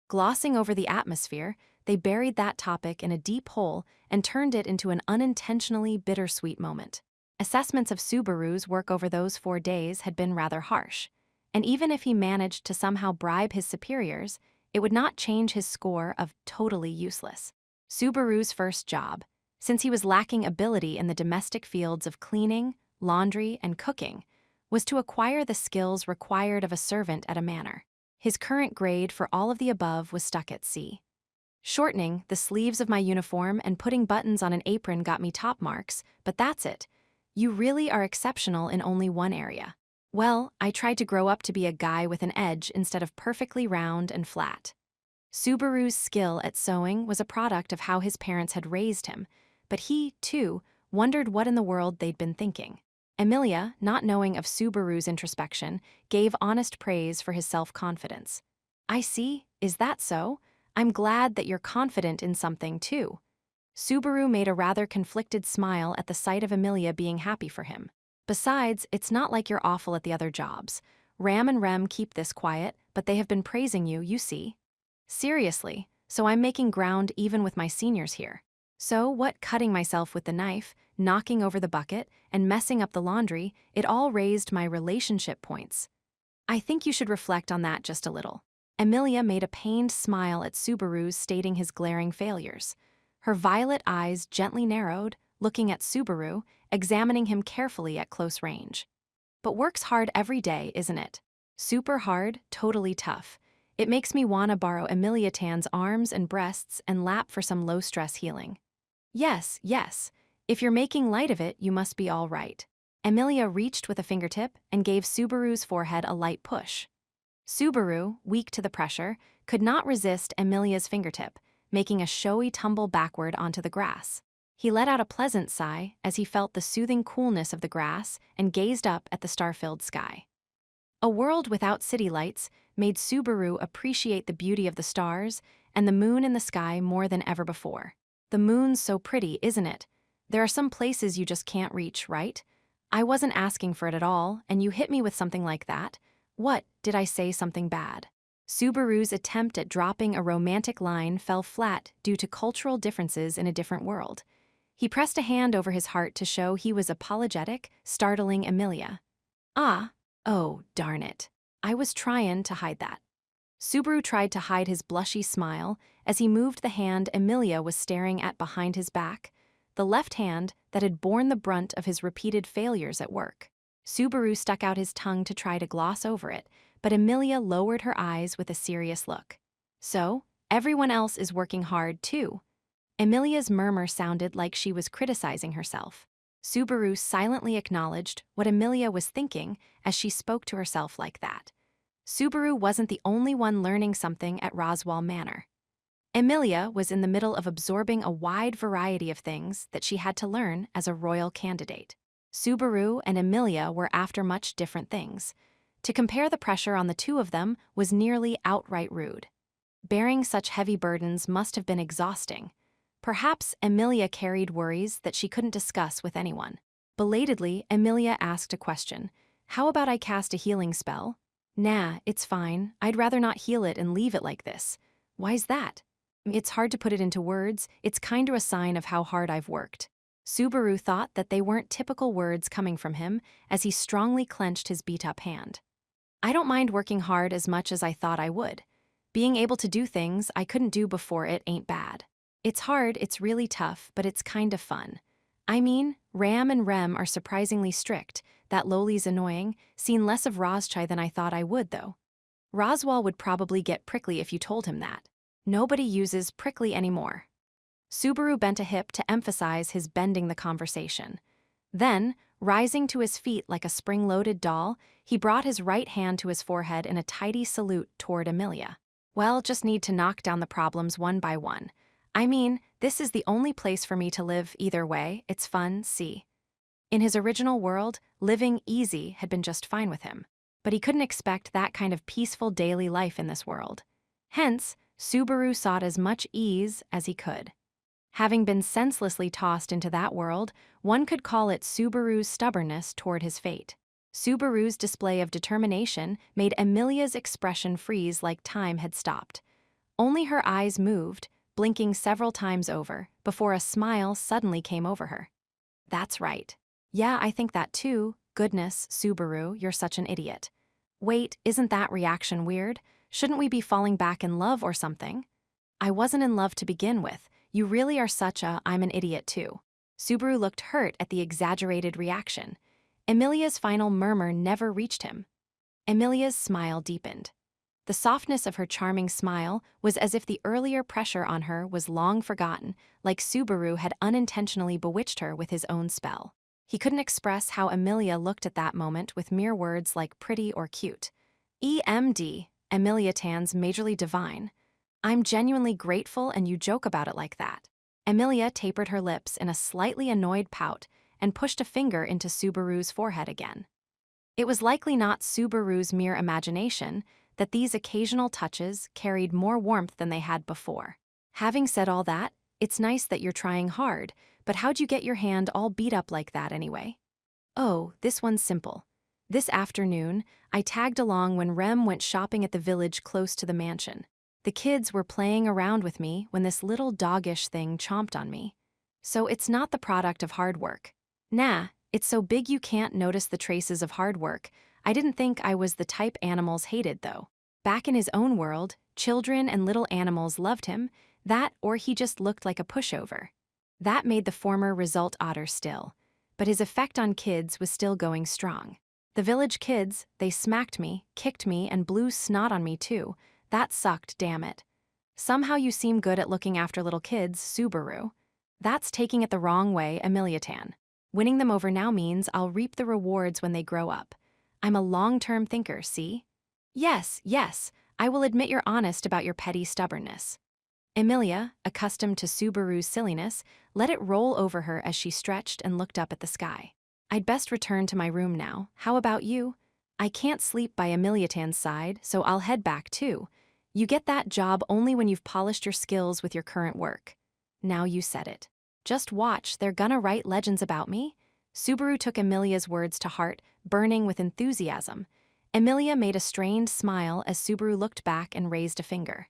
Glossing over the atmosphere, they buried that topic in a deep hole and turned it into an unintentionally bittersweet moment. Assessments of Subaru's work over those 4 days had been rather harsh, and even if he managed to somehow bribe his superiors, it would not change his score of totally useless. Subaru's first job, since he was lacking ability in the domestic fields of cleaning, laundry, and cooking, was to acquire the skills required of a servant at a manor. His current grade for all of the above was stuck at C. "Shortening the sleeves of my uniform and putting buttons on an apron got me top marks, but that's it. You really are exceptional in only one area." "Well, I tried to grow up to be a guy with an edge instead of perfectly round and flat." Subaru's skill at sewing was a product of how his parents had raised him, but he, too, wondered what in the world they'd been thinking. Emilia, not knowing of Subaru's introspection, gave honest praise for his self-confidence. "I see, is that so? I'm glad that you're confident in something, too." Subaru made a rather conflicted smile at the sight of Emilia being happy for him. "Besides, it's not like you're awful at the other jobs. Ram and Rem keep this quiet, but they have been praising you, you see." "Seriously, so I'm making ground even with my seniors here. So what, cutting myself with the knife, knocking over the bucket, and messing up the laundry, it all raised my relationship points. I think you should reflect on that just a little." Emilia made a pained smile at Subaru's stating his glaring failures. Her violet eyes gently narrowed, looking at Subaru, examining him carefully at close range. "But work's hard every day, isn't it? Super hard, totally tough. It makes me wanna borrow Emilia Tan's arms and breasts and lap for some low-stress healing." Yes. If you're making light of it, you must be all right." Emilia reached with a fingertip and gave Subaru's forehead a light push. Subaru, weak to the pressure, could not resist Emilia's fingertip, making a showy tumble backward onto the grass. He let out a pleasant sigh as he felt the soothing coolness of the grass and gazed up at the star-filled sky. A world without city lights made Subaru appreciate the beauty of the stars and the moon in the sky more than ever before. "The moon's so pretty, isn't it? There are some places you just can't reach, right? I wasn't asking for it at all, and you hit me with something like that. What, did I say something bad?" Subaru's attempt at dropping a romantic line fell flat due to cultural differences in a different world. He pressed a hand over his heart to show he was apologetic, startling Emilia. "Oh, darn it. I was trying to hide that. Subaru tried to hide his blushy smile as he moved the hand Emilia was staring at behind his back, the left hand that had borne the brunt of his repeated failures at work. Subaru stuck out his tongue to try to gloss over it, but Emilia lowered her eyes with a serious look. So, everyone else is working hard too. Emilia's murmur sounded like she was criticizing herself. Subaru silently acknowledged what Emilia was thinking as she spoke to herself like that. Subaru wasn't the only one learning something at Roswell Manor. Emilia was in the middle of absorbing a wide variety of things that she had to learn as a royal candidate. Subaru and Emilia were after much different things. To compare the pressure on the two of them was nearly outright rude. Bearing such heavy burdens must have been exhausting. Perhaps Emilia carried worries that she couldn't discuss with anyone. Belatedly, Emilia asked a question. How about I cast a healing spell? Nah, it's fine. I'd rather not heal it and leave it like this. Why's that? It's hard to put it into words. It's kinda a sign of how hard I've worked. Subaru thought that they weren't typical words coming from him as he strongly clenched his beat-up hand. I don't mind working hard as much as I thought I would. Being able to do things I couldn't do before it ain't bad. It's hard, it's really tough, but it's kind of fun. I mean, Ram and Rem are surprisingly strict. That Loli's annoying. Seen less of Rozchai than I thought I would, though. Roswell would probably get prickly if you told him that. Nobody uses prickly anymore. Subaru bent a hip to emphasize his bending the conversation. Then, rising to his feet like a spring-loaded doll, he brought his right hand to his forehead in a tidy salute toward Emilia. Well, just need to knock down the problems one by one. I mean, this is the only place for me to live either way. It's fun, see. In his original world, living easy had been just fine with him. But he couldn't expect that kind of peaceful daily life in this world. Hence, Subaru sought as much ease as he could. Having been senselessly tossed into that world, one could call it Subaru's stubbornness toward his fate. Subaru's display of determination made Emilia's expression freeze like time had stopped. Only her eyes moved, blinking several times over, before a smile suddenly came over her. That's right. Yeah, I think that too. Goodness, Subaru, you're such an idiot. Wait, isn't that reaction weird? Shouldn't we be falling back in love or something? I wasn't in love to begin with. You really are such a I'm an idiot too. Subaru looked hurt at the exaggerated reaction. Emilia's final murmur never reached him. Emilia's smile deepened. The softness of her charming smile was as if the earlier pressure on her was long forgotten, like Subaru had unintentionally bewitched her with his own spell. He couldn't express how Emilia looked at that moment with mere words like pretty or cute. EMD, Emilia Tan's majorly divine. I'm genuinely grateful and you joke about it like that. Emilia tapered her lips in a slightly annoyed pout and pushed a finger into Subaru's forehead again. It was likely not Subaru's mere imagination that these occasional touches carried more warmth than they had before. Having said all that, it's nice that you're trying hard, but how'd you get your hand all beat up like that anyway? Oh, this one's simple. This afternoon, I tagged along when Rem went shopping at the village close to the mansion. The kids were playing around with me when this little doggish thing chomped on me. So it's not the product of hard work. Nah, it's so big you can't notice the traces of hard work. I didn't think I was the type animals hated, though. Back in his own world, children and little animals loved him, that or he just looked like a pushover. That made the former result odder still. But his effect on kids was still going strong. The village kids, they smacked me, kicked me, and blew snot on me too. That sucked, damn it. Somehow you seem good at looking after little kids, Subaru. That's taking it the wrong way, Emilia Tan. Winning them over now means I'll reap the rewards when they grow up. I'm a long-term thinker, see? Yes, I will admit you're honest about your petty stubbornness. Emilia, accustomed to Subaru's silliness, let it roll over her as she stretched and looked up at the sky. I'd best return to my room now. How about you? I can't sleep by Emilia Tan's side, so I'll head back too. You get that job only when you've polished your skills with your current work. Now you said it. Just watch, they're gonna write legends about me. Subaru took Emilia's words to heart, burning with enthusiasm. Emilia made a strained smile as Subaru looked back and raised a finger.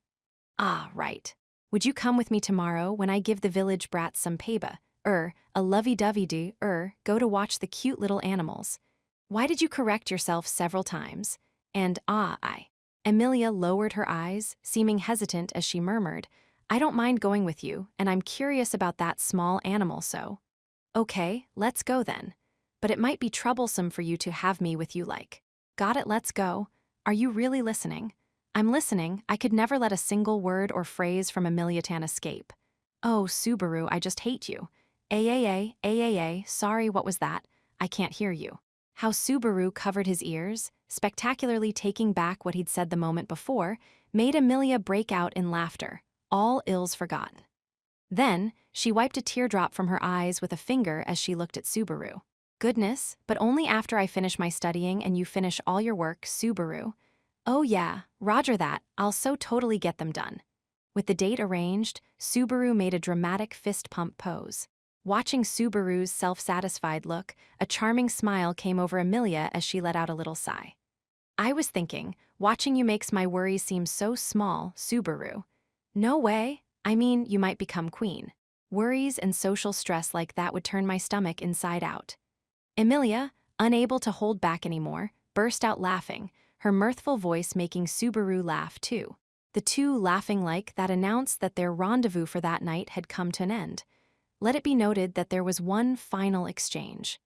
Ah, right. Would you come with me tomorrow when I give the village brats some peba, a lovey-dovey-do, go to watch the cute little animals? Why did you correct yourself several times? And I. Emilia lowered her eyes, seeming hesitant as she murmured, I don't mind going with you, and I'm curious about that small animal so. Okay, let's go then. But it might be troublesome for you to have me with you like. Got it, let's go. Are you really listening? I'm listening. I could never let a single word or phrase from Emilia Tan escape. Oh, Subaru, I just hate you. Sorry, what was that? I can't hear you. How Subaru covered his ears, spectacularly taking back what he'd said the moment before, made Emilia break out in laughter, all ills forgotten. Then, she wiped a teardrop from her eyes with a finger as she looked at Subaru. Goodness, but only after I finish my studying and you finish all your work, Subaru. Oh yeah, roger that, I'll so totally get them done. With the date arranged, Subaru made a dramatic fist pump pose. Watching Subaru's self-satisfied look, a charming smile came over Emilia as she let out a little sigh. I was thinking, watching you makes my worries seem so small, Subaru. No way, I mean, you might become queen. Worries and social stress like that would turn my stomach inside out. Emilia, unable to hold back anymore, burst out laughing, her mirthful voice making Subaru laugh too. The two laughing like that announced that their rendezvous for that night had come to an end. Let it be noted that there was one final exchange.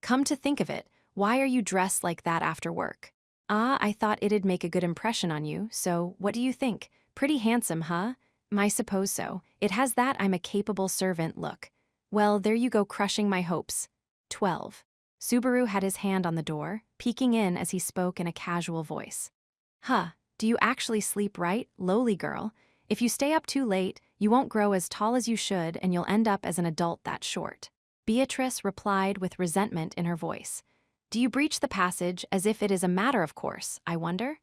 Come to think of it, why are you dressed like that after work? I thought it'd make a good impression on you, so what do you think? Pretty handsome, huh? I suppose so. It has that I'm a capable servant look. Well, there you go crushing my hopes. 12. Subaru had his hand on the door, peeking in as he spoke in a casual voice. Huh, do you actually sleep right, lowly girl? If you stay up too late, you won't grow as tall as you should and you'll end up as an adult that short. Beatrice replied with resentment in her voice. Do you breach the passage as if it is a matter of course, I wonder?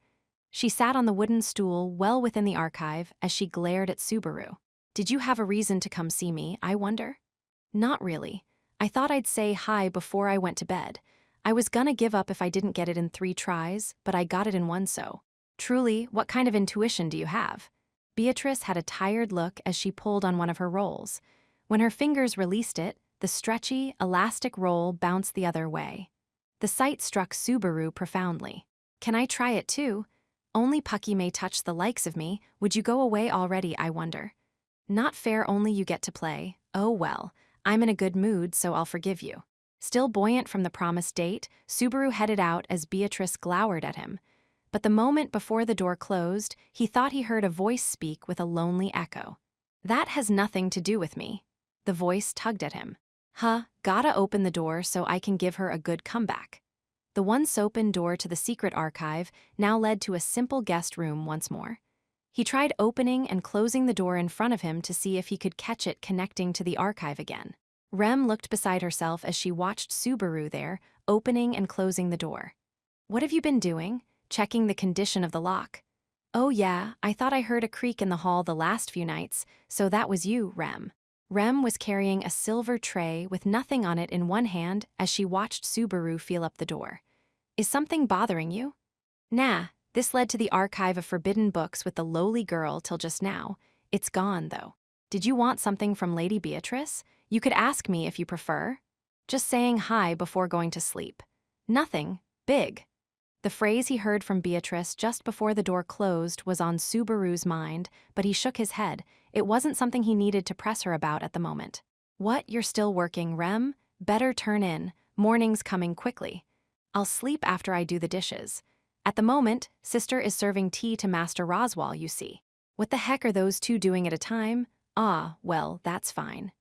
She sat on the wooden stool well within the archive as she glared at Subaru. Did you have a reason to come see me, I wonder? Not really. I thought I'd say hi before I went to bed. I was gonna give up if I didn't get it in 3 tries, but I got it in 1 so. Truly, what kind of intuition do you have? Beatrice had a tired look as she pulled on one of her rolls. When her fingers released it, the stretchy, elastic roll bounced the other way. The sight struck Subaru profoundly. Can I try it too? Only Pucky may touch the likes of me. Would you go away already, I wonder? Not fair, only you get to play. Oh well, I'm in a good mood, so I'll forgive you. Still buoyant from the promised date, Subaru headed out as Beatrice glowered at him. But the moment before the door closed, he thought he heard a voice speak with a lonely echo. That has nothing to do with me. The voice tugged at him. Gotta open the door so I can give her a good comeback. The once-open door to the secret archive now led to a simple guest room once more. He tried opening and closing the door in front of him to see if he could catch it connecting to the archive again. Rem looked beside herself as she watched Subaru there, opening and closing the door. What have you been doing? Checking the condition of the lock. Oh yeah, I thought I heard a creak in the hall the last few nights, so that was you, Rem. Rem was carrying a silver tray with nothing on it in one hand as she watched Subaru feel up the door. Is something bothering you? Nah, this led to the archive of forbidden books with the lowly girl till just now. It's gone, though. Did you want something from Lady Beatrice? You could ask me if you prefer. Just saying hi before going to sleep. Nothing. Big. The phrase he heard from Beatrice just before the door closed was on Subaru's mind, but he shook his head. It wasn't something he needed to press her about at the moment. What, you're still working, Rem? Better turn in. Morning's coming quickly. I'll sleep after I do the dishes. At the moment, Sister is serving tea to Master Roswal, you see. What the heck are those two doing at a time? Well, that's fine.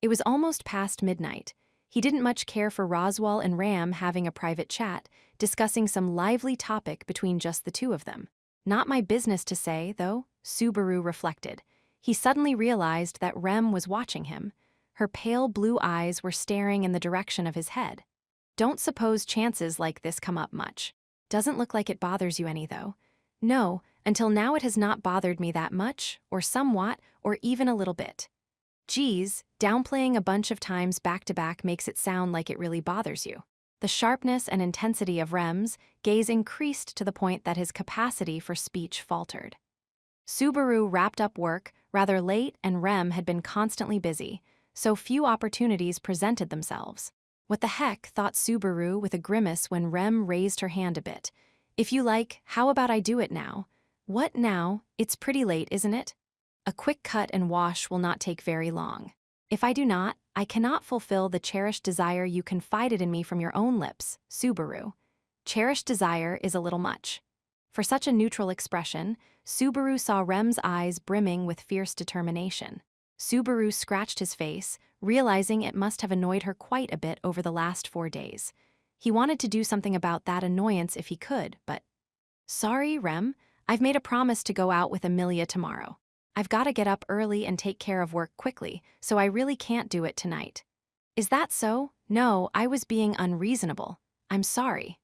It was almost past midnight. He didn't much care for Roswal and Ram having a private chat, discussing some lively topic between just the two of them. Not my business to say, though, Subaru reflected. He suddenly realized that Rem was watching him. Her pale blue eyes were staring in the direction of his head. Don't suppose chances like this come up much. Doesn't look like it bothers you any, though. No, until now it has not bothered me that much, or somewhat, or even a little bit. Geez, downplaying a bunch of times back-to-back makes it sound like it really bothers you. The sharpness and intensity of Rem's gaze increased to the point that his capacity for speech faltered. Subaru wrapped up work rather late and Rem had been constantly busy, so few opportunities presented themselves. What the heck, thought Subaru with a grimace when Rem raised her hand a bit. If you like, how about I do it now? What now? It's pretty late, isn't it? A quick cut and wash will not take very long. If I do not, I cannot fulfill the cherished desire you confided in me from your own lips, Subaru. Cherished desire is a little much. For such a neutral expression, Subaru saw Rem's eyes brimming with fierce determination. Subaru scratched his face, realizing it must have annoyed her quite a bit over the last 4 days. He wanted to do something about that annoyance if he could, but... Sorry, Rem, I've made a promise to go out with Amelia tomorrow. I've got to get up early and take care of work quickly, so I really can't do it tonight. Is that so? No, I was being unreasonable. I'm sorry.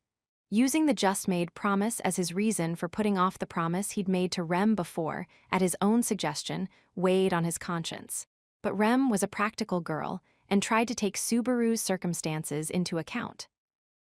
Using the just-made promise as his reason for putting off the promise he'd made to Rem before, at his own suggestion, weighed on his conscience. But Rem was a practical girl and tried to take Subaru's circumstances into account.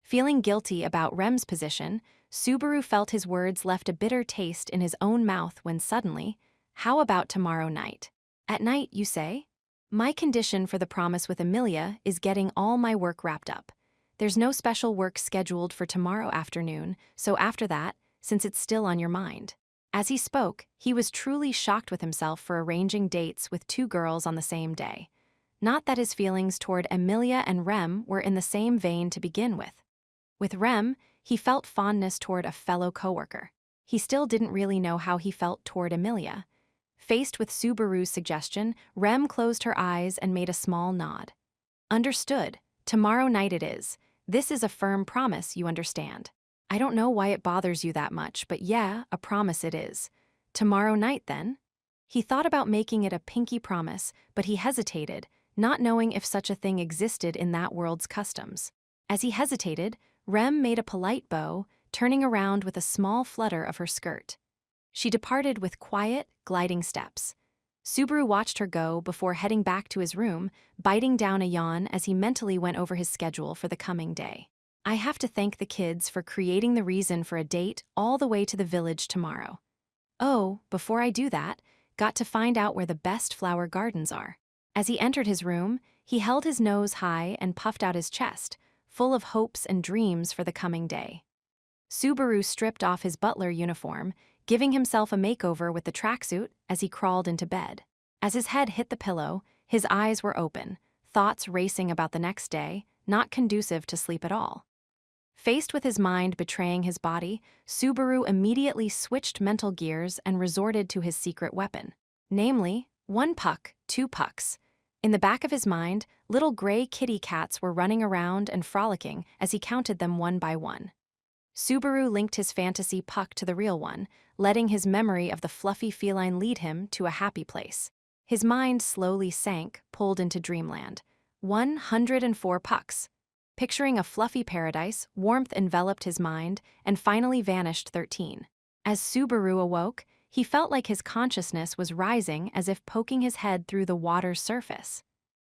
Feeling guilty about Rem's position, Subaru felt his words left a bitter taste in his own mouth when suddenly, how about tomorrow night? At night, you say? My condition for the promise with Amelia is getting all my work wrapped up. There's no special work scheduled for tomorrow afternoon, so after that, since it's still on your mind. As he spoke, he was truly shocked with himself for arranging dates with 2 girls on the same day. Not that his feelings toward Amelia and Rem were in the same vein to begin with. With Rem, he felt fondness toward a fellow coworker. He still didn't really know how he felt toward Amelia. Faced with Subaru's suggestion, Rem closed her eyes and made a small nod. Understood. Tomorrow night it is. This is a firm promise, you understand. I don't know why it bothers you that much, but yeah, a promise it is. Tomorrow night, then? He thought about making it a pinky promise, but he hesitated, not knowing if such a thing existed in that world's customs. As he hesitated, Rem made a polite bow, turning around with a small flutter of her skirt. She departed with quiet, gliding steps. Subaru watched her go before heading back to his room, biting down a yawn as he mentally went over his schedule for the coming day. I have to thank the kids for creating the reason for a date all the way to the village tomorrow. Oh, before I do that, got to find out where the best flower gardens are. As he entered his room, he held his nose high and puffed out his chest, full of hopes and dreams for the coming day. Subaru stripped off his butler uniform, giving himself a makeover with the tracksuit as he crawled into bed. As his head hit the pillow, his eyes were open, thoughts racing about the next day, not conducive to sleep at all. Faced with his mind betraying his body, Subaru immediately switched mental gears and resorted to his secret weapon. Namely, 1 puck, 2 pucks. In the back of his mind, little gray kitty cats were running around and frolicking as he counted them one by one. Subaru linked his fantasy puck to the real one, letting his memory of the fluffy feline lead him to a happy place. His mind slowly sank, pulled into dreamland. 104 pucks. Picturing a fluffy paradise, warmth enveloped his mind and finally vanished 13. As Subaru awoke, he felt like his consciousness was rising as if poking his head through the water's surface.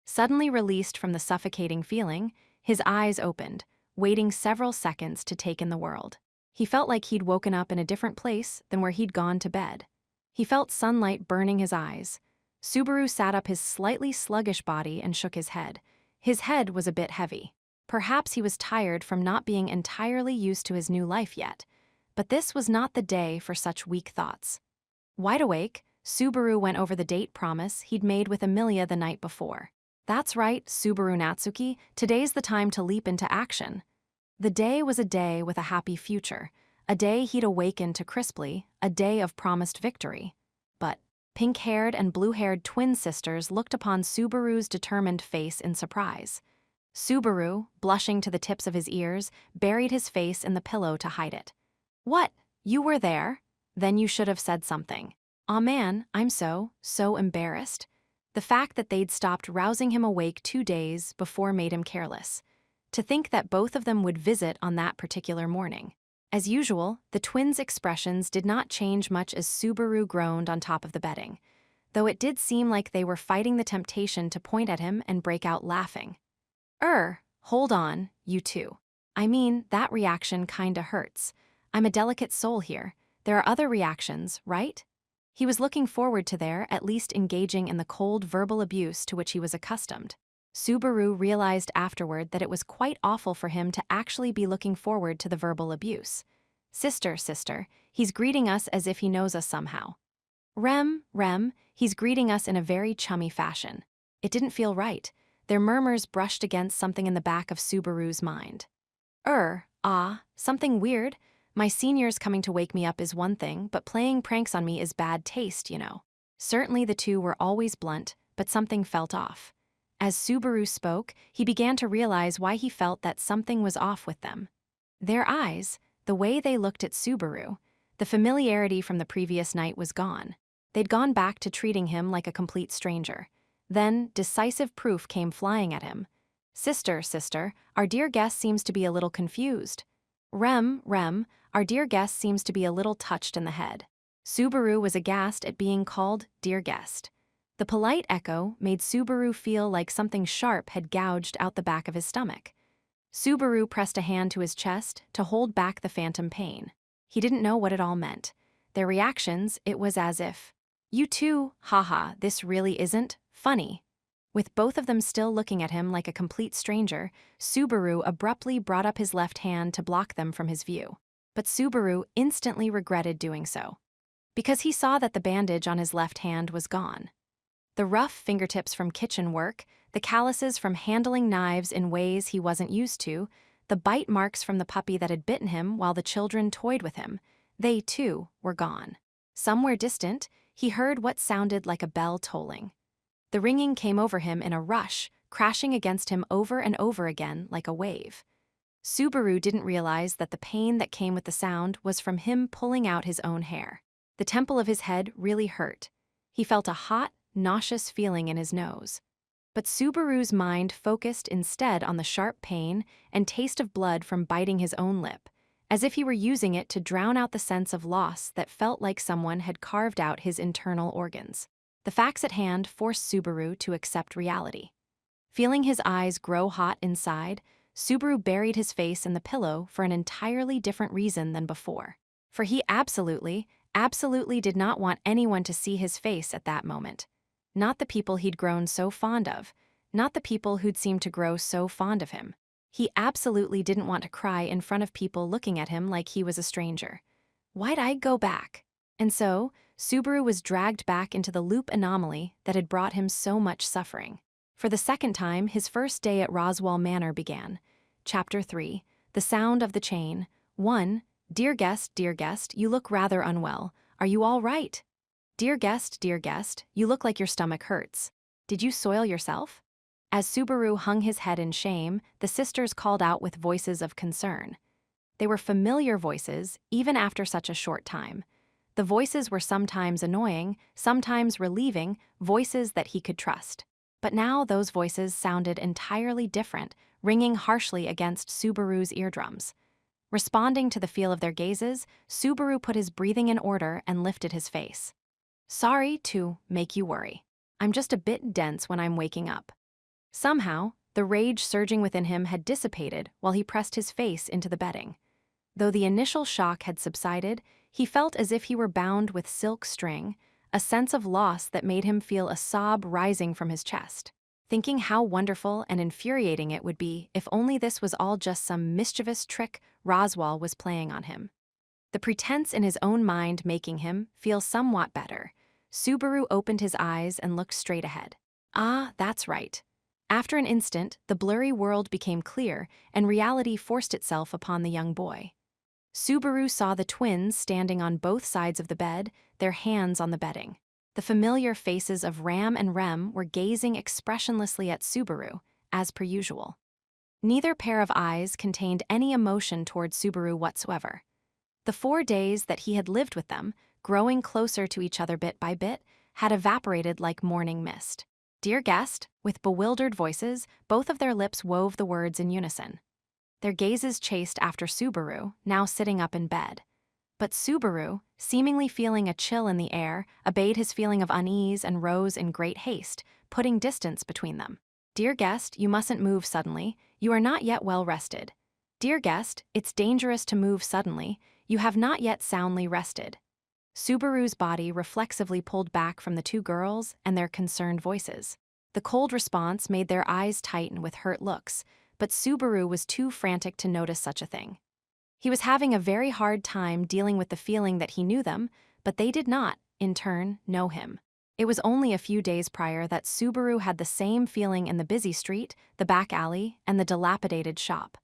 Suddenly released from the suffocating feeling, his eyes opened, waiting several seconds to take in the world. He felt like he'd woken up in a different place than where he'd gone to bed. He felt sunlight burning his eyes. Subaru sat up his slightly sluggish body and shook his head. His head was a bit heavy. Perhaps he was tired from not being entirely used to his new life yet. But this was not the day for such weak thoughts. Wide awake, Subaru went over the date promise he'd made with Amelia the night before. That's right, Subaru Natsuki, today's the time to leap into action. The day was a day with a happy future, a day he'd awakened to crisply, a day of promised victory. But pink-haired and blue-haired twin sisters looked upon Subaru's determined face in surprise. Subaru, blushing to the tips of his ears, buried his face in the pillow to hide it. What? You were there? Then you should have said something. Aw man, I'm so embarrassed. The fact that they'd stopped rousing him awake 2 days before made him careless. To think that both of them would visit on that particular morning. As usual, the twins' expressions did not change much as Subaru groaned on top of the bedding, though it did seem like they were fighting the temptation to point at him and break out laughing. Hold on, you two. I mean, that reaction kinda hurts. I'm a delicate soul here. There are other reactions, right? He was looking forward to their at least engaging in the cold verbal abuse to which he was accustomed. Subaru realized afterward that it was quite awful for him to actually be looking forward to the verbal abuse. Sister, sister, he's greeting us as if he knows us somehow. Rem, he's greeting us in a very chummy fashion. It didn't feel right. Their murmurs brushed against something in the back of Subaru's mind. Something weird. My seniors coming to wake me up is one thing, but playing pranks on me is bad taste, you know. Certainly the two were always blunt, but something felt off. As Subaru spoke, he began to realize why he felt that something was off with them. Their eyes, the way they looked at Subaru, the familiarity from the previous night was gone. They'd gone back to treating him like a complete stranger. Then, decisive proof came flying at him. Sister, our dear guest seems to be a little confused. Rem, our dear guest seems to be a little touched in the head. Subaru was aghast at being called dear guest. The polite echo made Subaru feel like something sharp had gouged out the back of his stomach. Subaru pressed a hand to his chest to hold back the phantom pain. He didn't know what it all meant. Their reactions, it was as if, "You too, haha, this really isn't funny." With both of them still looking at him like a complete stranger, Subaru abruptly brought up his left hand to block them from his view. But Subaru instantly regretted doing so, because he saw that the bandage on his left hand was gone. The rough fingertips from kitchen work, the calluses from handling knives in ways he wasn't used to, the bite marks from the puppy that had bitten him while the children toyed with him, they, too, were gone. Somewhere distant, he heard what sounded like a bell tolling. The ringing came over him in a rush, crashing against him over and over again like a wave. Subaru didn't realize that the pain that came with the sound was from him pulling out his own hair. The temple of his head really hurt. He felt a hot, nauseous feeling in his nose. But Subaru's mind focused instead on the sharp pain and taste of blood from biting his own lip, as if he were using it to drown out the sense of loss that felt like someone had carved out his internal organs. The facts at hand forced Subaru to accept reality. Feeling his eyes grow hot inside, Subaru buried his face in the pillow for an entirely different reason than before. For he absolutely did not want anyone to see his face at that moment. Not the people he'd grown so fond of, not the people who'd seemed to grow so fond of him. He absolutely didn't want to cry in front of people looking at him like he was a stranger. Why'd I go back? And so, Subaru was dragged back into the loop anomaly that had brought him so much suffering. For the second time, his first day at Roswell Manor began. Chapter 3, The Sound of the Chain. 1. Dear guest, you look rather unwell. Are you all right? Dear guest, you look like your stomach hurts. Did you soil yourself? As Subaru hung his head in shame, the sisters called out with voices of concern. They were familiar voices, even after such a short time. The voices were sometimes annoying, sometimes relieving, voices that he could trust. But now those voices sounded entirely different, ringing harshly against Subaru's eardrums. Responding to the feel of their gazes, Subaru put his breathing in order and lifted his face. Sorry to make you worry. I'm just a bit dense when I'm waking up. Somehow, the rage surging within him had dissipated while he pressed his face into the bedding. Though the initial shock had subsided, he felt as if he were bound with silk string, a sense of loss that made him feel a sob rising from his chest. Thinking how wonderful and infuriating it would be if only this was all just some mischievous trick Roswell was playing on him. The pretense in his own mind making him feel somewhat better, Subaru opened his eyes and looked straight ahead. That's right. After an instant, the blurry world became clear, and reality forced itself upon the young boy. Subaru saw the twins standing on both sides of the bed, their hands on the bedding. The familiar faces of Ram and Rem were gazing expressionlessly at Subaru, as per usual. Neither pair of eyes contained any emotion toward Subaru whatsoever. The 4 days that he had lived with them, growing closer to each other bit by bit, had evaporated like morning mist. Dear guest, with bewildered voices, both of their lips wove the words in unison. Their gazes chased after Subaru, now sitting up in bed. But Subaru, seemingly feeling a chill in the air, obeyed his feeling of unease and rose in great haste, putting distance between them. Dear guest, you mustn't move suddenly. You are not yet well rested. Dear guest, it's dangerous to move suddenly. You have not yet soundly rested. Subaru's body reflexively pulled back from the two girls and their concerned voices. The cold response made their eyes tighten with hurt looks, but Subaru was too frantic to notice such a thing. He was having a very hard time dealing with the feeling that he knew them, but they did not, in turn, know him. It was only a few days prior that Subaru had the same feeling in the busy street, the back alley, and the dilapidated shop.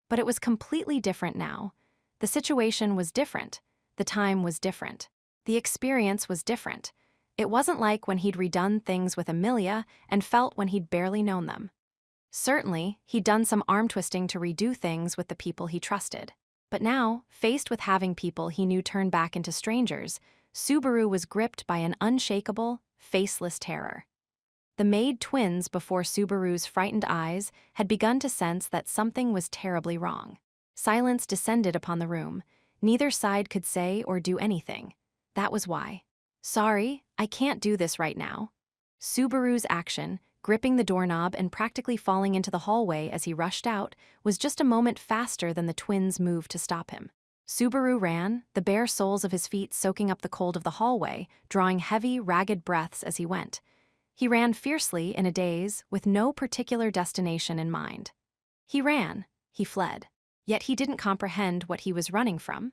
But it was completely different now. The situation was different. The time was different. The experience was different. It wasn't like when he'd redone things with Amelia and felt when he'd barely known them. Certainly, he'd done some arm-twisting to redo things with the people he trusted. But now, faced with having people he knew turn back into strangers, Subaru was gripped by an unshakable, faceless terror. The maid twins before Subaru's frightened eyes had begun to sense that something was terribly wrong. Silence descended upon the room. Neither side could say or do anything. That was why. "Sorry, I can't do this right now." Subaru's action, gripping the doorknob and practically falling into the hallway as he rushed out, was just a moment faster than the twins' move to stop him. Subaru ran, the bare soles of his feet soaking up the cold of the hallway, drawing heavy, ragged breaths as he went. He ran fiercely in a daze, with no particular destination in mind. He ran, he fled. Yet he didn't comprehend what he was running from.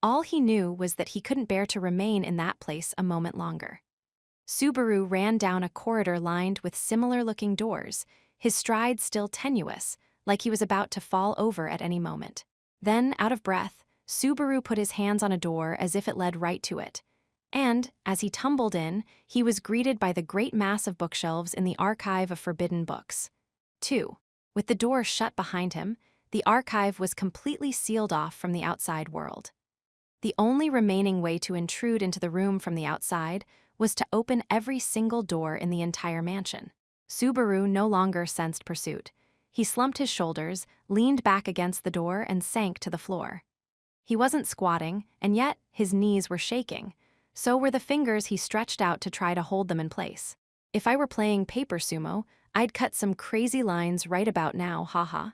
All he knew was that he couldn't bear to remain in that place a moment longer. Subaru ran down a corridor lined with similar-looking doors, his stride still tenuous, like he was about to fall over at any moment. Then, out of breath, Subaru put his hands on a door as if it led right to it. And, as he tumbled in, he was greeted by the great mass of bookshelves in the archive of forbidden books. 2. With the door shut behind him, the archive was completely sealed off from the outside world. The only remaining way to intrude into the room from the outside was to open every single door in the entire mansion. Subaru no longer sensed pursuit. He slumped his shoulders, leaned back against the door, and sank to the floor. He wasn't squatting, and yet his knees were shaking. So were the fingers he stretched out to try to hold them in place. "If I were playing paper sumo, I'd cut some crazy lines right about now, haha."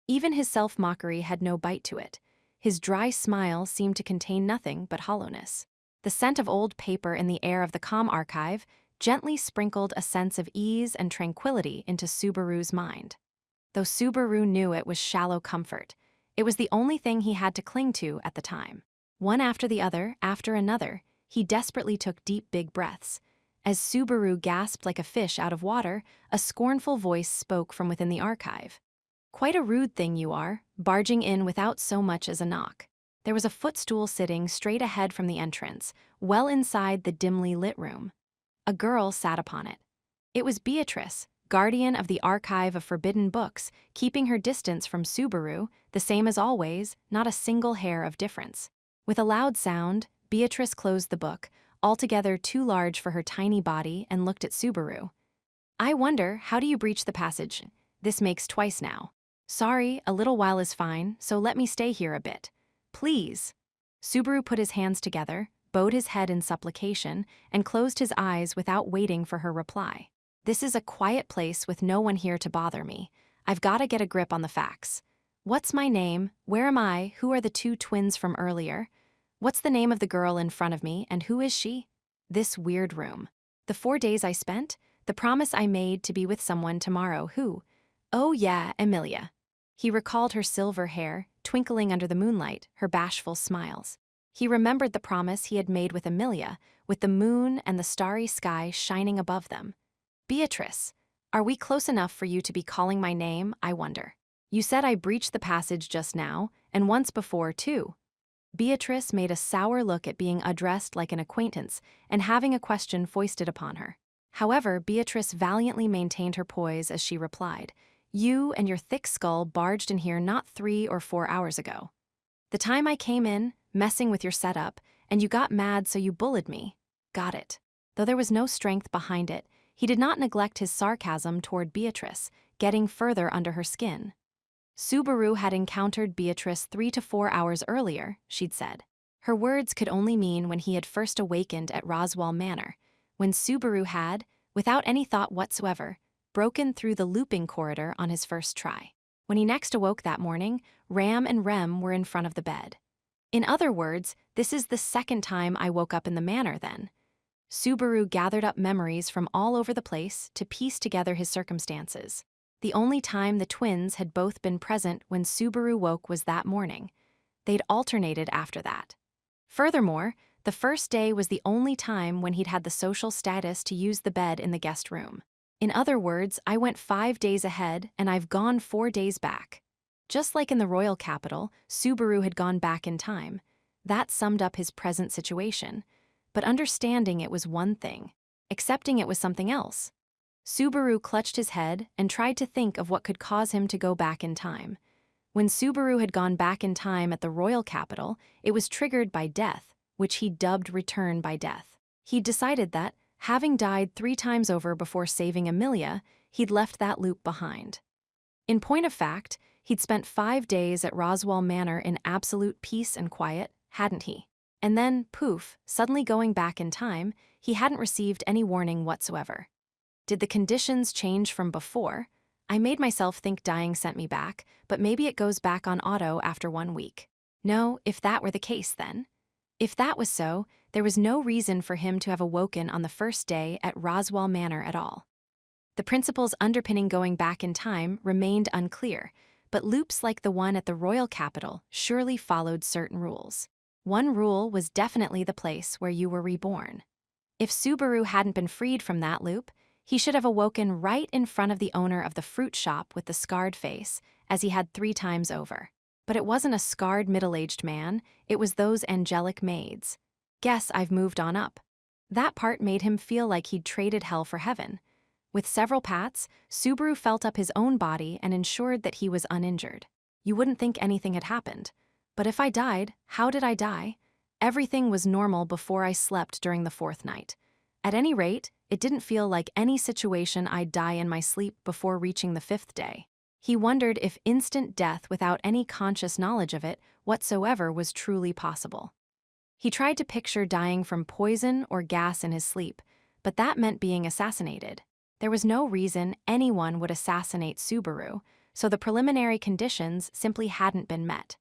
Even his self-mockery had no bite to it. His dry smile seemed to contain nothing but hollowness. The scent of old paper in the air of the comm archive gently sprinkled a sense of ease and tranquility into Subaru's mind. Though Subaru knew it was shallow comfort, it was the only thing he had to cling to at the time. One after the other, after another, he desperately took deep, big breaths. As Subaru gasped like a fish out of water, a scornful voice spoke from within the archive. "Quite a rude thing you are, barging in without so much as a knock." There was a footstool sitting straight ahead from the entrance, well inside the dimly lit room. A girl sat upon it. It was Beatrice, guardian of the archive of forbidden books, keeping her distance from Subaru, the same as always, not a single hair of difference. With a loud sound, Beatrice closed the book, altogether too large for her tiny body, and looked at Subaru. "I wonder, how do you breach the passage? This makes twice now." "Sorry, a little while is fine, so let me stay here a bit. Please." Subaru put his hands together, bowed his head in supplication, and closed his eyes without waiting for her reply. "This is a quiet place with no one here to bother me. I've got to get a grip on the facts. What's my name? Where am I? Who are the two twins from earlier? What's the name of the girl in front of me, and who is she? This weird room. The 4 days I spent? The promise I made to be with someone tomorrow, who? Oh yeah, Amelia." He recalled her silver hair, twinkling under the moonlight, her bashful smiles. He remembered the promise he had made with Amelia, with the moon and the starry sky shining above them. "Beatrice, are we close enough for you to be calling my name, I wonder? You said I breached the passage just now, and once before, too." Beatrice made a sour look at being addressed like an acquaintance and having a question foisted upon her. However, Beatrice valiantly maintained her poise as she replied, "You and your thick skull barged in here not 3 or 4 hours ago. The time I came in, messing with your setup, and you got mad so you bullied me. Got it." Though there was no strength behind it, he did not neglect his sarcasm toward Beatrice, getting further under her skin. Subaru had encountered Beatrice 3 to 4 hours earlier, she'd said. Her words could only mean when he had first awakened at Roswell Manor, when Subaru had, without any thought whatsoever, broken through the looping corridor on his first try. When he next awoke that morning, Ram and Rem were in front of the bed. "In other words, this is the second time I woke up in the manor then." Subaru gathered up memories from all over the place to piece together his circumstances. The only time the twins had both been present when Subaru woke was that morning. They'd alternated after that. Furthermore, the first day was the only time when he'd had the social status to use the bed in the guest room. In other words, I went 5 days ahead and I've gone 4 days back. Just like in the royal capital, Subaru had gone back in time. That summed up his present situation. But understanding it was one thing. Accepting it was something else. Subaru clutched his head and tried to think of what could cause him to go back in time. When Subaru had gone back in time at the royal capital, it was triggered by death, which he dubbed return by death. He'd decided that, having died 3 times over before saving Amelia, he'd left that loop behind. In point of fact, he'd spent 5 days at Roswell Manor in absolute peace and quiet, hadn't he? And then, poof, suddenly going back in time, he hadn't received any warning whatsoever. Did the conditions change from before? I made myself think dying sent me back, but maybe it goes back on auto after 1 week. No, if that were the case then. If that was so, there was no reason for him to have awoken on the first day at Roswell Manor at all. The principles underpinning going back in time remained unclear, but loops like the one at the royal capital surely followed certain rules. One rule was definitely the place where you were reborn. If Subaru hadn't been freed from that loop, he should have awoken right in front of the owner of the fruit shop with the scarred face, as he had 3 times over. But it wasn't a scarred middle-aged man, it was those angelic maids. Guess I've moved on up. That part made him feel like he'd traded hell for heaven. With several pats, Subaru felt up his own body and ensured that he was uninjured. You wouldn't think anything had happened. But if I died, how did I die? Everything was normal before I slept during the 4th night. At any rate, it didn't feel like any situation I'd die in my sleep before reaching the 5th day. He wondered if instant death without any conscious knowledge of it whatsoever was truly possible. He tried to picture dying from poison or gas in his sleep, but that meant being assassinated. There was no reason anyone would assassinate Subaru, so the preliminary conditions simply hadn't been met.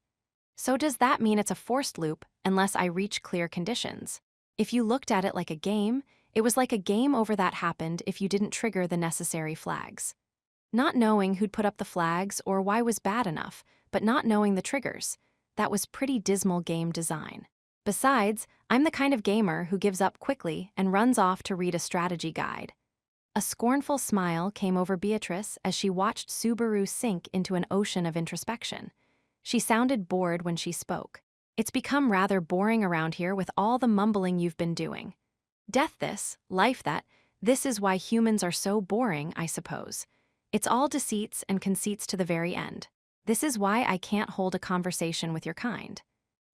So does that mean it's a forced loop unless I reach clear conditions? If you looked at it like a game, it was like a game over that happened if you didn't trigger the necessary flags. Not knowing who'd put up the flags or why was bad enough, but not knowing the triggers, that was pretty dismal game design. Besides, I'm the kind of gamer who gives up quickly and runs off to read a strategy guide. A scornful smile came over Beatrice as she watched Subaru sink into an ocean of introspection. She sounded bored when she spoke. It's become rather boring around here with all the mumbling you've been doing. Death this, life that, this is why humans are so boring, I suppose. It's all deceits and conceits to the very end. This is why I can't hold a conversation with your kind.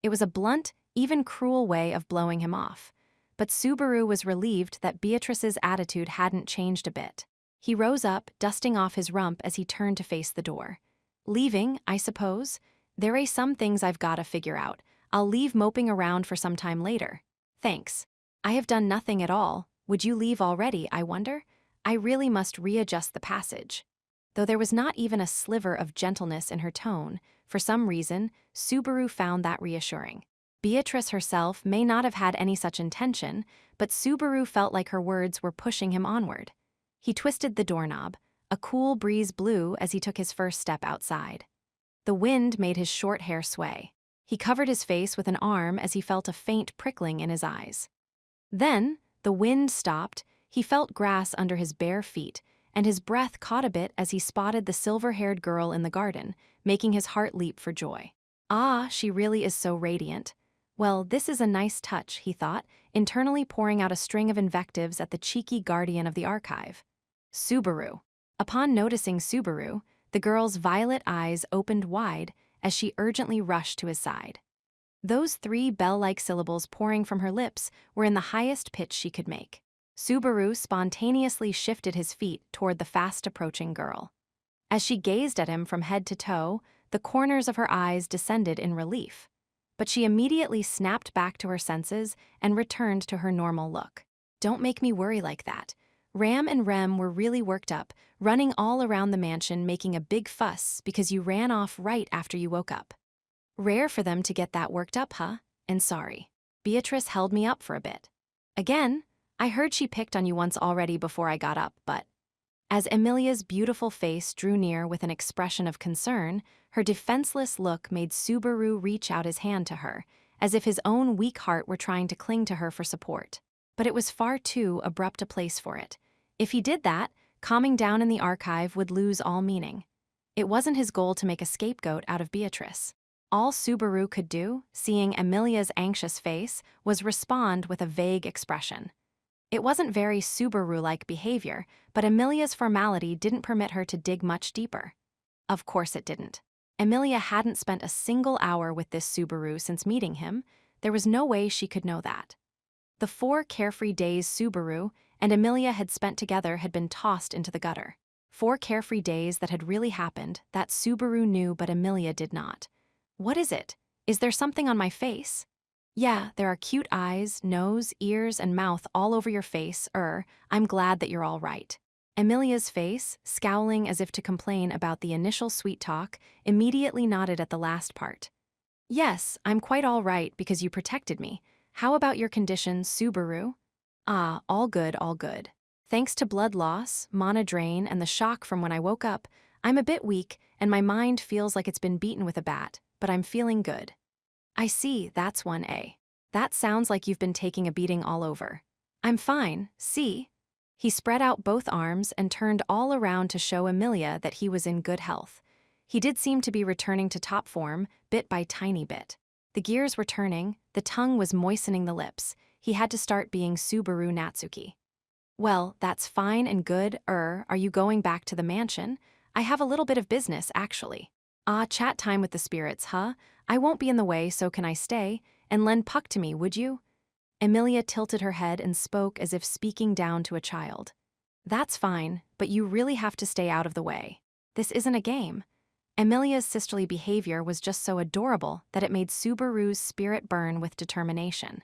It was a blunt, even cruel way of blowing him off. But Subaru was relieved that Beatrice's attitude hadn't changed a bit. He rose up, dusting off his rump as he turned to face the door. Leaving, I suppose? There are some things I've got to figure out. I'll leave moping around for some time later. Thanks. I have done nothing at all. Would you leave already, I wonder? I really must readjust the passage. Though there was not even a sliver of gentleness in her tone, for some reason, Subaru found that reassuring. Beatrice herself may not have had any such intention, but Subaru felt like her words were pushing him onward. He twisted the doorknob. A cool breeze blew as he took his first step outside. The wind made his short hair sway. He covered his face with an arm as he felt a faint prickling in his eyes. Then, the wind stopped, he felt grass under his bare feet, and his breath caught a bit as he spotted the silver-haired girl in the garden, making his heart leap for joy. Ah, she really is so radiant. Well, this is a nice touch, he thought, internally pouring out a string of invectives at the cheeky guardian of the archive. Subaru. Upon noticing Subaru, the girl's violet eyes opened wide as she urgently rushed to his side. Those 3 bell-like syllables pouring from her lips were in the highest pitch she could make. Subaru spontaneously shifted his feet toward the fast-approaching girl. As she gazed at him from head to toe, the corners of her eyes descended in relief. But she immediately snapped back to her senses and returned to her normal look. Don't make me worry like that. Ram and Rem were really worked up, running all around the mansion making a big fuss because you ran off right after you woke up. Rare for them to get that worked up, huh? And sorry. Beatrice held me up for a bit. Again, I heard she picked on you once already before I got up, but... As Emilia's beautiful face drew near with an expression of concern, her defenseless look made Subaru reach out his hand to her, as if his own weak heart were trying to cling to her for support. But it was far too abrupt a place for it. If he did that, calming down in the archive would lose all meaning. It wasn't his goal to make a scapegoat out of Beatrice. All Subaru could do, seeing Emilia's anxious face, was respond with a vague expression. It wasn't very Subaru-like behavior, but Emilia's formality didn't permit her to dig much deeper. Of course it didn't. Emilia hadn't spent a single hour with this Subaru since meeting him. There was no way she could know that. The 4 carefree days Subaru and Emilia had spent together had been tossed into the gutter. 4 carefree days that had really happened, that Subaru knew but Emilia did not. What is it? Is there something on my face? Yeah, there are cute eyes, nose, ears, and mouth all over your face. I'm glad that you're all right. Emilia's face, scowling as if to complain about the initial sweet talk, immediately nodded at the last part. Yes, I'm quite all right because you protected me. How about your condition, Subaru? Ah, all good, all good. Thanks to blood loss, mana drain, and the shock from when I woke up, I'm a bit weak and my mind feels like it's been beaten with a bat, but I'm feeling good. I see, that's 1A. That sounds like you've been taking a beating all over. I'm fine, see? He spread out both arms and turned all around to show Emilia that he was in good health. He did seem to be returning to top form, bit by tiny bit. The gears were turning, the tongue was moistening the lips. He had to start being Subaru Natsuki. Well, that's fine and good. Are you going back to the mansion? I have a little bit of business, actually. Ah, chat time with the spirits, huh? I won't be in the way, so can I stay? And lend Puck to me, would you? Emilia tilted her head and spoke as if speaking down to a child. That's fine, but you really have to stay out of the way. This isn't a game. Emilia's sisterly behavior was just so adorable that it made Subaru's spirit burn with determination.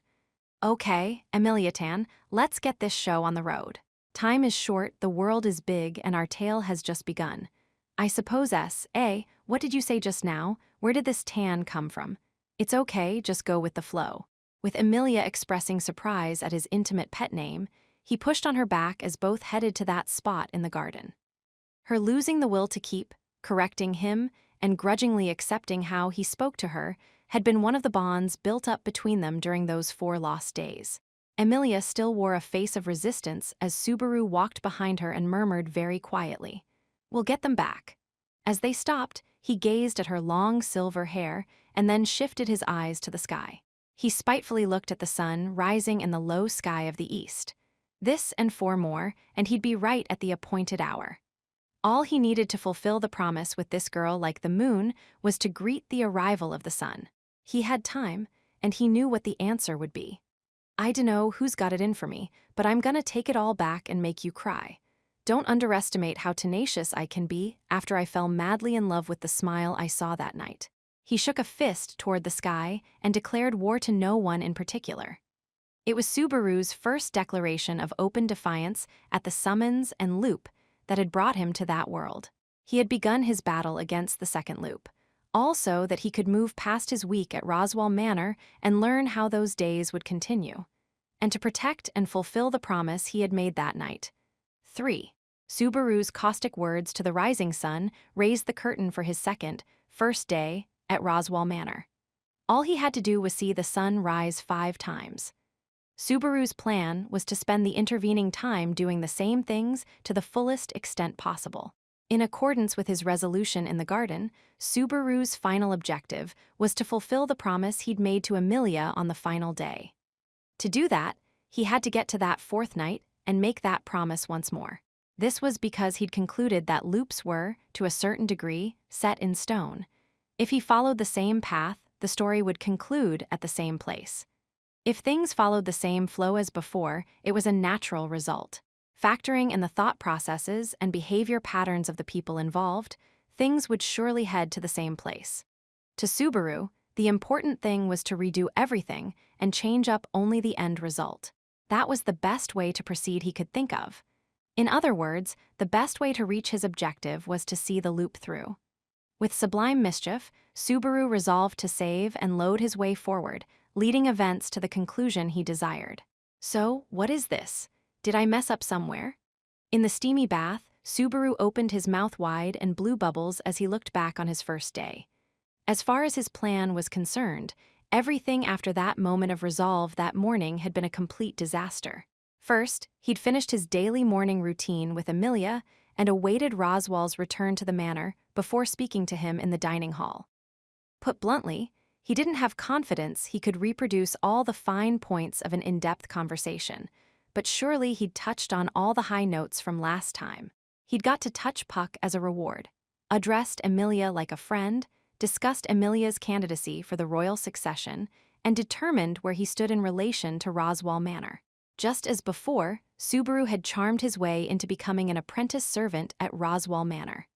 Okay, Emilia-tan, let's get this show on the road. Time is short, the world is big, and our tale has just begun. I suppose what did you say just now? Where did this tan come from? It's okay, just go with the flow. With Emilia expressing surprise at his intimate pet name, he pushed on her back as both headed to that spot in the garden. Her losing the will to keep, correcting him, and grudgingly accepting how he spoke to her had been one of the bonds built up between them during those 4 lost days. Emilia still wore a face of resistance as Subaru walked behind her and murmured very quietly, "We'll get them back." As they stopped, he gazed at her long silver hair and then shifted his eyes to the sky. He spitefully looked at the sun rising in the low sky of the east. This and 4 more, and he'd be right at the appointed hour. All he needed to fulfill the promise with this girl like the moon was to greet the arrival of the sun. He had time, and he knew what the answer would be. I dunno who's got it in for me, but I'm gonna take it all back and make you cry. Don't underestimate how tenacious I can be after I fell madly in love with the smile I saw that night. He shook a fist toward the sky and declared war to no one in particular. It was Subaru's first declaration of open defiance at the summons and loop that had brought him to that world. He had begun his battle against the second loop, also that he could move past his week at Roswell Manor and learn how those days would continue, and to protect and fulfill the promise he had made that night. 3. Subaru's caustic words to the rising sun raised the curtain for his first day at Roswell Manor. All he had to do was see the sun rise 5 times. Subaru's plan was to spend the intervening time doing the same things to the fullest extent possible. In accordance with his resolution in the garden, Subaru's final objective was to fulfill the promise he'd made to Emilia on the final day. To do that, he had to get to that 4th night and make that promise once more. This was because he'd concluded that loops were, to a certain degree, set in stone. If he followed the same path, the story would conclude at the same place. If things followed the same flow as before, it was a natural result. Factoring in the thought processes and behavior patterns of the people involved, things would surely head to the same place. To Subaru, the important thing was to redo everything and change up only the end result. That was the best way to proceed he could think of. In other words, the best way to reach his objective was to see the loop through. With sublime mischief, Subaru resolved to save and load his way forward, leading events to the conclusion he desired. So, what is this? Did I mess up somewhere? In the steamy bath, Subaru opened his mouth wide and blew bubbles as he looked back on his first day. As far as his plan was concerned, everything after that moment of resolve that morning had been a complete disaster. First, he'd finished his daily morning routine with Amelia and awaited Roswell's return to the manor before speaking to him in the dining hall. Put bluntly, he didn't have confidence he could reproduce all the fine points of an in-depth conversation, but surely he'd touched on all the high notes from last time. He'd got to touch Puck as a reward, addressed Amelia like a friend, discussed Amelia's candidacy for the royal succession, and determined where he stood in relation to Roswell Manor. Just as before, Subaru had charmed his way into becoming an apprentice servant at Roswell Manor.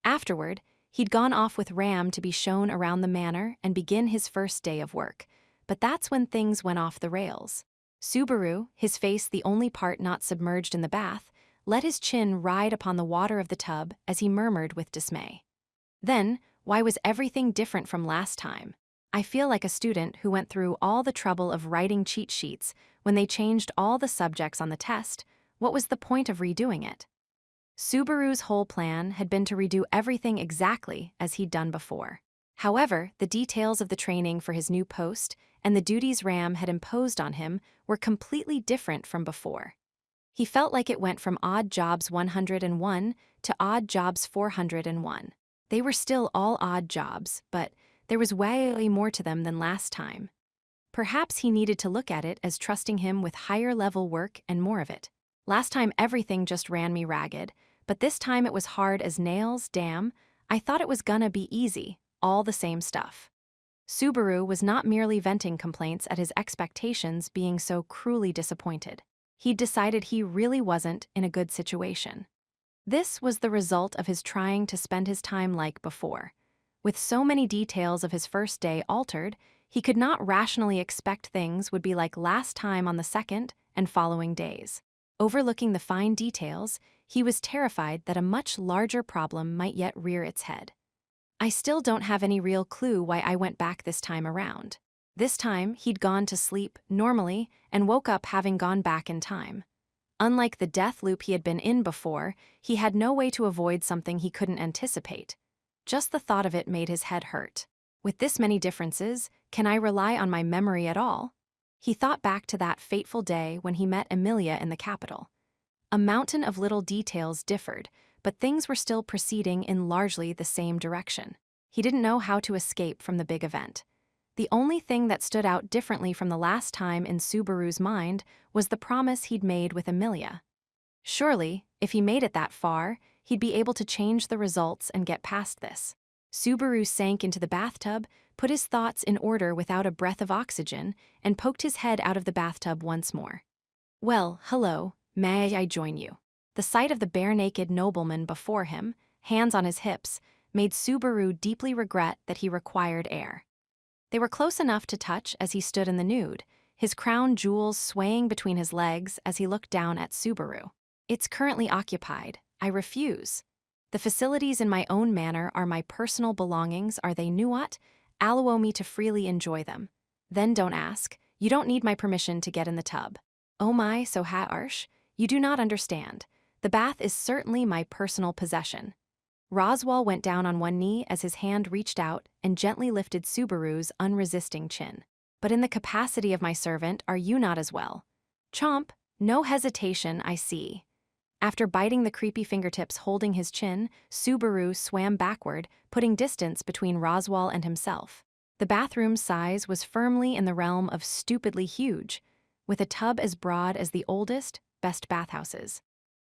Afterward, he'd gone off with Ram to be shown around the manor and begin his first day of work, but that's when things went off the rails. Subaru, his face the only part not submerged in the bath, let his chin ride upon the water of the tub as he murmured with dismay. Then, why was everything different from last time? I feel like a student who went through all the trouble of writing cheat sheets when they changed all the subjects on the test. What was the point of redoing it? Subaru's whole plan had been to redo everything exactly as he'd done before. However, the details of the training for his new post and the duties Ram had imposed on him were completely different from before. He felt like it went from odd jobs 101 to odd jobs 401. They were still all odd jobs, but there was way more to them than last time. Perhaps he needed to look at it as trusting him with higher-level work and more of it. Last time everything just ran me ragged, but this time it was hard as nails. Damn, I thought it was gonna be easy, all the same stuff. Subaru was not merely venting complaints at his expectations being so cruelly disappointed. He'd decided he really wasn't in a good situation. This was the result of his trying to spend his time like before. With so many details of his first day altered, he could not rationally expect things would be like last time on the second and following days. Overlooking the fine details, he was terrified that a much larger problem might yet rear its head. I still don't have any real clue why I went back this time around. This time, he'd gone to sleep normally and woke up having gone back in time. Unlike the death loop he had been in before, he had no way to avoid something he couldn't anticipate. Just the thought of it made his head hurt. With this many differences, can I rely on my memory at all? He thought back to that fateful day when he met Amelia in the capital. A mountain of little details differed, but things were still proceeding in largely the same direction. He didn't know how to escape from the big event. The only thing that stood out differently from the last time in Subaru's mind was the promise he'd made with Amelia. Surely, if he made it that far, he'd be able to change the results and get past this. Subaru sank into the bathtub, put his thoughts in order without a breath of oxygen, and poked his head out of the bathtub once more. Well, hello, may I join you? The sight of the bare-naked nobleman before him, hands on his hips, made Subaru deeply regret that he required air. They were close enough to touch as he stood in the nude, his crown jewels swaying between his legs as he looked down at Subaru. It's currently occupied. I refuse. The facilities in my own manor are my personal belongings. Are they nuot? Allow me to freely enjoy them. Then don't ask. You don't need my permission to get in the tub. Oh my, so harsh. You do not understand. The bath is certainly my personal possession. Roswell went down on one knee as his hand reached out and gently lifted Subaru's unresisting chin. But in the capacity of my servant, are you not as well? Chomp, no hesitation, I see. After biting the creepy fingertips holding his chin, Subaru swam backward, putting distance between Roswell and himself. The bathroom's size was firmly in the realm of stupidly huge, with a tub as broad as the oldest, best bathhouses.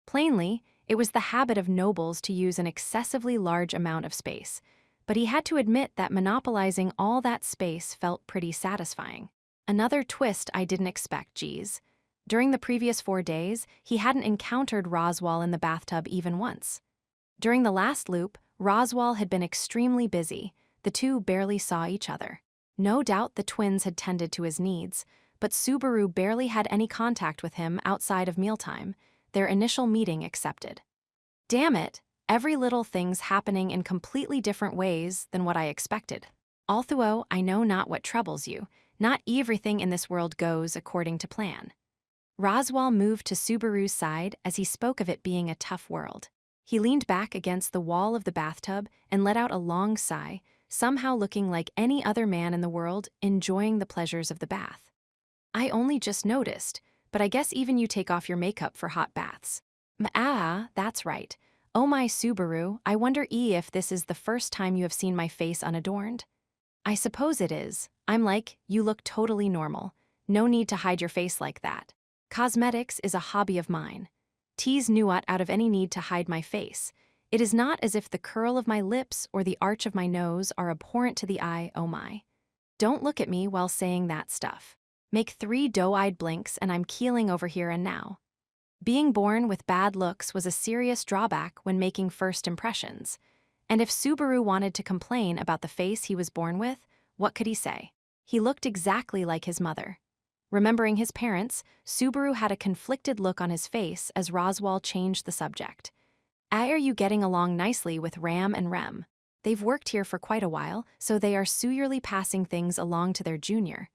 Plainly, it was the habit of nobles to use an excessively large amount of space, but he had to admit that monopolizing all that space felt pretty satisfying. Another twist I didn't expect, geez. During the previous 4 days, he hadn't encountered Roswell in the bathtub even once. During the last loop, Roswell had been extremely busy. The two barely saw each other. No doubt the twins had tended to his needs, but Subaru barely had any contact with him outside of mealtime, their initial meeting excepted. Damn it, every little thing's happening in completely different ways than what I expected. Although I know not what troubles you, not everything in this world goes according to plan. Roswell moved to Subaru's side as he spoke of it being a tough world. He leaned back against the wall of the bathtub and let out a long sigh, somehow looking like any other man in the world enjoying the pleasures of the bath. I only just noticed, but I guess even you take off your makeup for hot baths. That's right. Oh my Subaru, I wonder if this is the first time you have seen my face unadorned. I suppose it is. I'm like, you look totally normal. No need to hide your face like that. Cosmetics is a hobby of mine. Tease Nuot out of any need to hide my face. It is not as if the curl of my lips or the arch of my nose are abhorrent to the eye, oh my. Don't look at me while saying that stuff. Make 3 doe-eyed blinks and I'm keeling over here and now. Being born with bad looks was a serious drawback when making first impressions. And if Subaru wanted to complain about the face he was born with, what could he say? He looked exactly like his mother. Remembering his parents, Subaru had a conflicted look on his face as Roswal changed the subject. Are you getting along nicely with Ram and Rem? They've worked here for quite a while, so they are surely passing things along to their junior.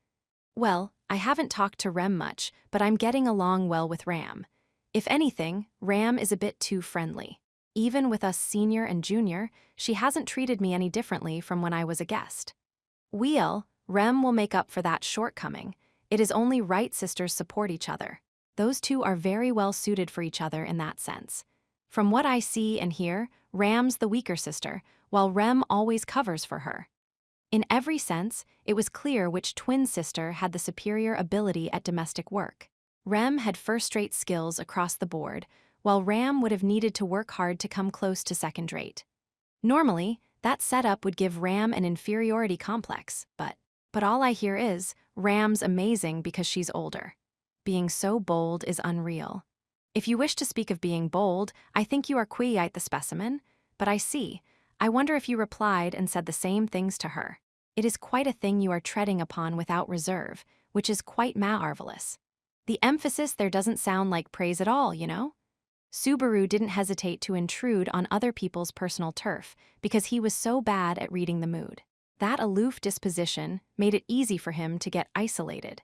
Well, I haven't talked to Rem much, but I'm getting along well with Ram. If anything, Ram is a bit too friendly. Even with us senior and junior, she hasn't treated me any differently from when I was a guest. Rem will make up for that shortcoming. It is only right sisters support each other. Those two are very well suited for each other in that sense. From what I see and hear, Ram's the weaker sister, while Rem always covers for her. In every sense, it was clear which twin sister had the superior ability at domestic work. Rem had first-rate skills across the board, while Ram would have needed to work hard to come close to second-rate. Normally, that setup would give Ram an inferiority complex, but all I hear is, Ram's amazing because she's older. Being so bold is unreal. If you wish to speak of being bold, I think you are quite the specimen, but I see. I wonder if you replied and said the same things to her. It is quite a thing you are treading upon without reserve, which is quite marvelous. The emphasis there doesn't sound like praise at all, you know? Subaru didn't hesitate to intrude on other people's personal turf because he was so bad at reading the mood. That aloof disposition made it easy for him to get isolated.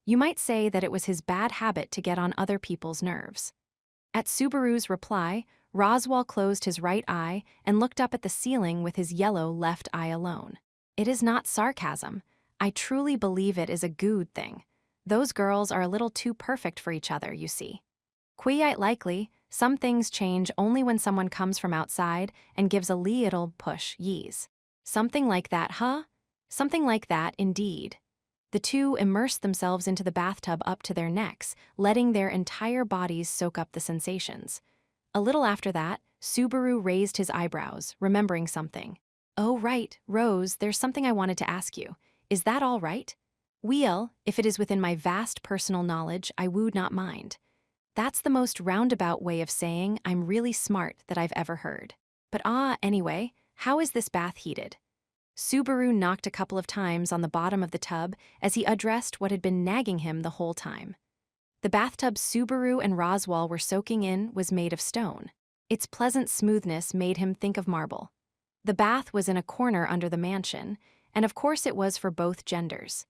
You might say that it was his bad habit to get on other people's nerves. At Subaru's reply, Roswal closed his right eye and looked up at the ceiling with his yellow left eye alone. It is not sarcasm. I truly believe it is a good thing. Those girls are a little too perfect for each other, you see. Quite likely, some things change only when someone comes from outside and gives a little push, yees. Something like that, huh? Something like that, indeed. The two immersed themselves into the bathtub up to their necks, letting their entire bodies soak up the sensations. A little after that, Subaru raised his eyebrows, remembering something. Oh right, Rose, there's something I wanted to ask you. Is that all right? Well, if it is within my vast personal knowledge, I would not mind. That's the most roundabout way of saying I'm really smart that I've ever heard. But anyway, how is this bath heated? Subaru knocked a couple of times on the bottom of the tub as he addressed what had been nagging him the whole time. The bathtub Subaru and Roswal were soaking in was made of stone. Its pleasant smoothness made him think of marble. The bath was in a corner under the mansion, and of course it was for both genders.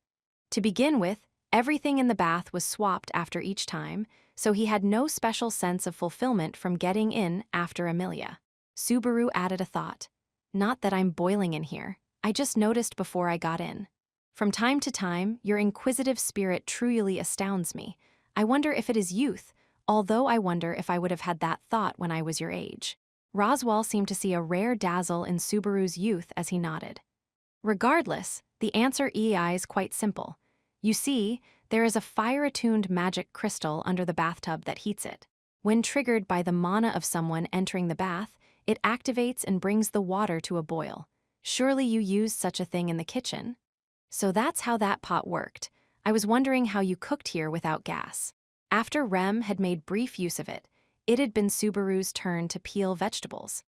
To begin with, everything in the bath was swapped after each time, so he had no special sense of fulfillment from getting in after Amelia. Subaru added a thought. Not that I'm boiling in here. I just noticed before I got in. From time to time, your inquisitive spirit truly astounds me. I wonder if it is youth, although I wonder if I would have had that thought when I was your age. Roswal seemed to see a rare dazzle in Subaru's youth as he nodded. Regardless, the answer is quite simple. You see, there is a fire-attuned magic crystal under the bathtub that heats it. When triggered by the mana of someone entering the bath, it activates and brings the water to a boil. Surely you used such a thing in the kitchen? So that's how that pot worked. I was wondering how you cooked here without gas. After Rem had made brief use of it, it had been Subaru's turn to peel vegetables.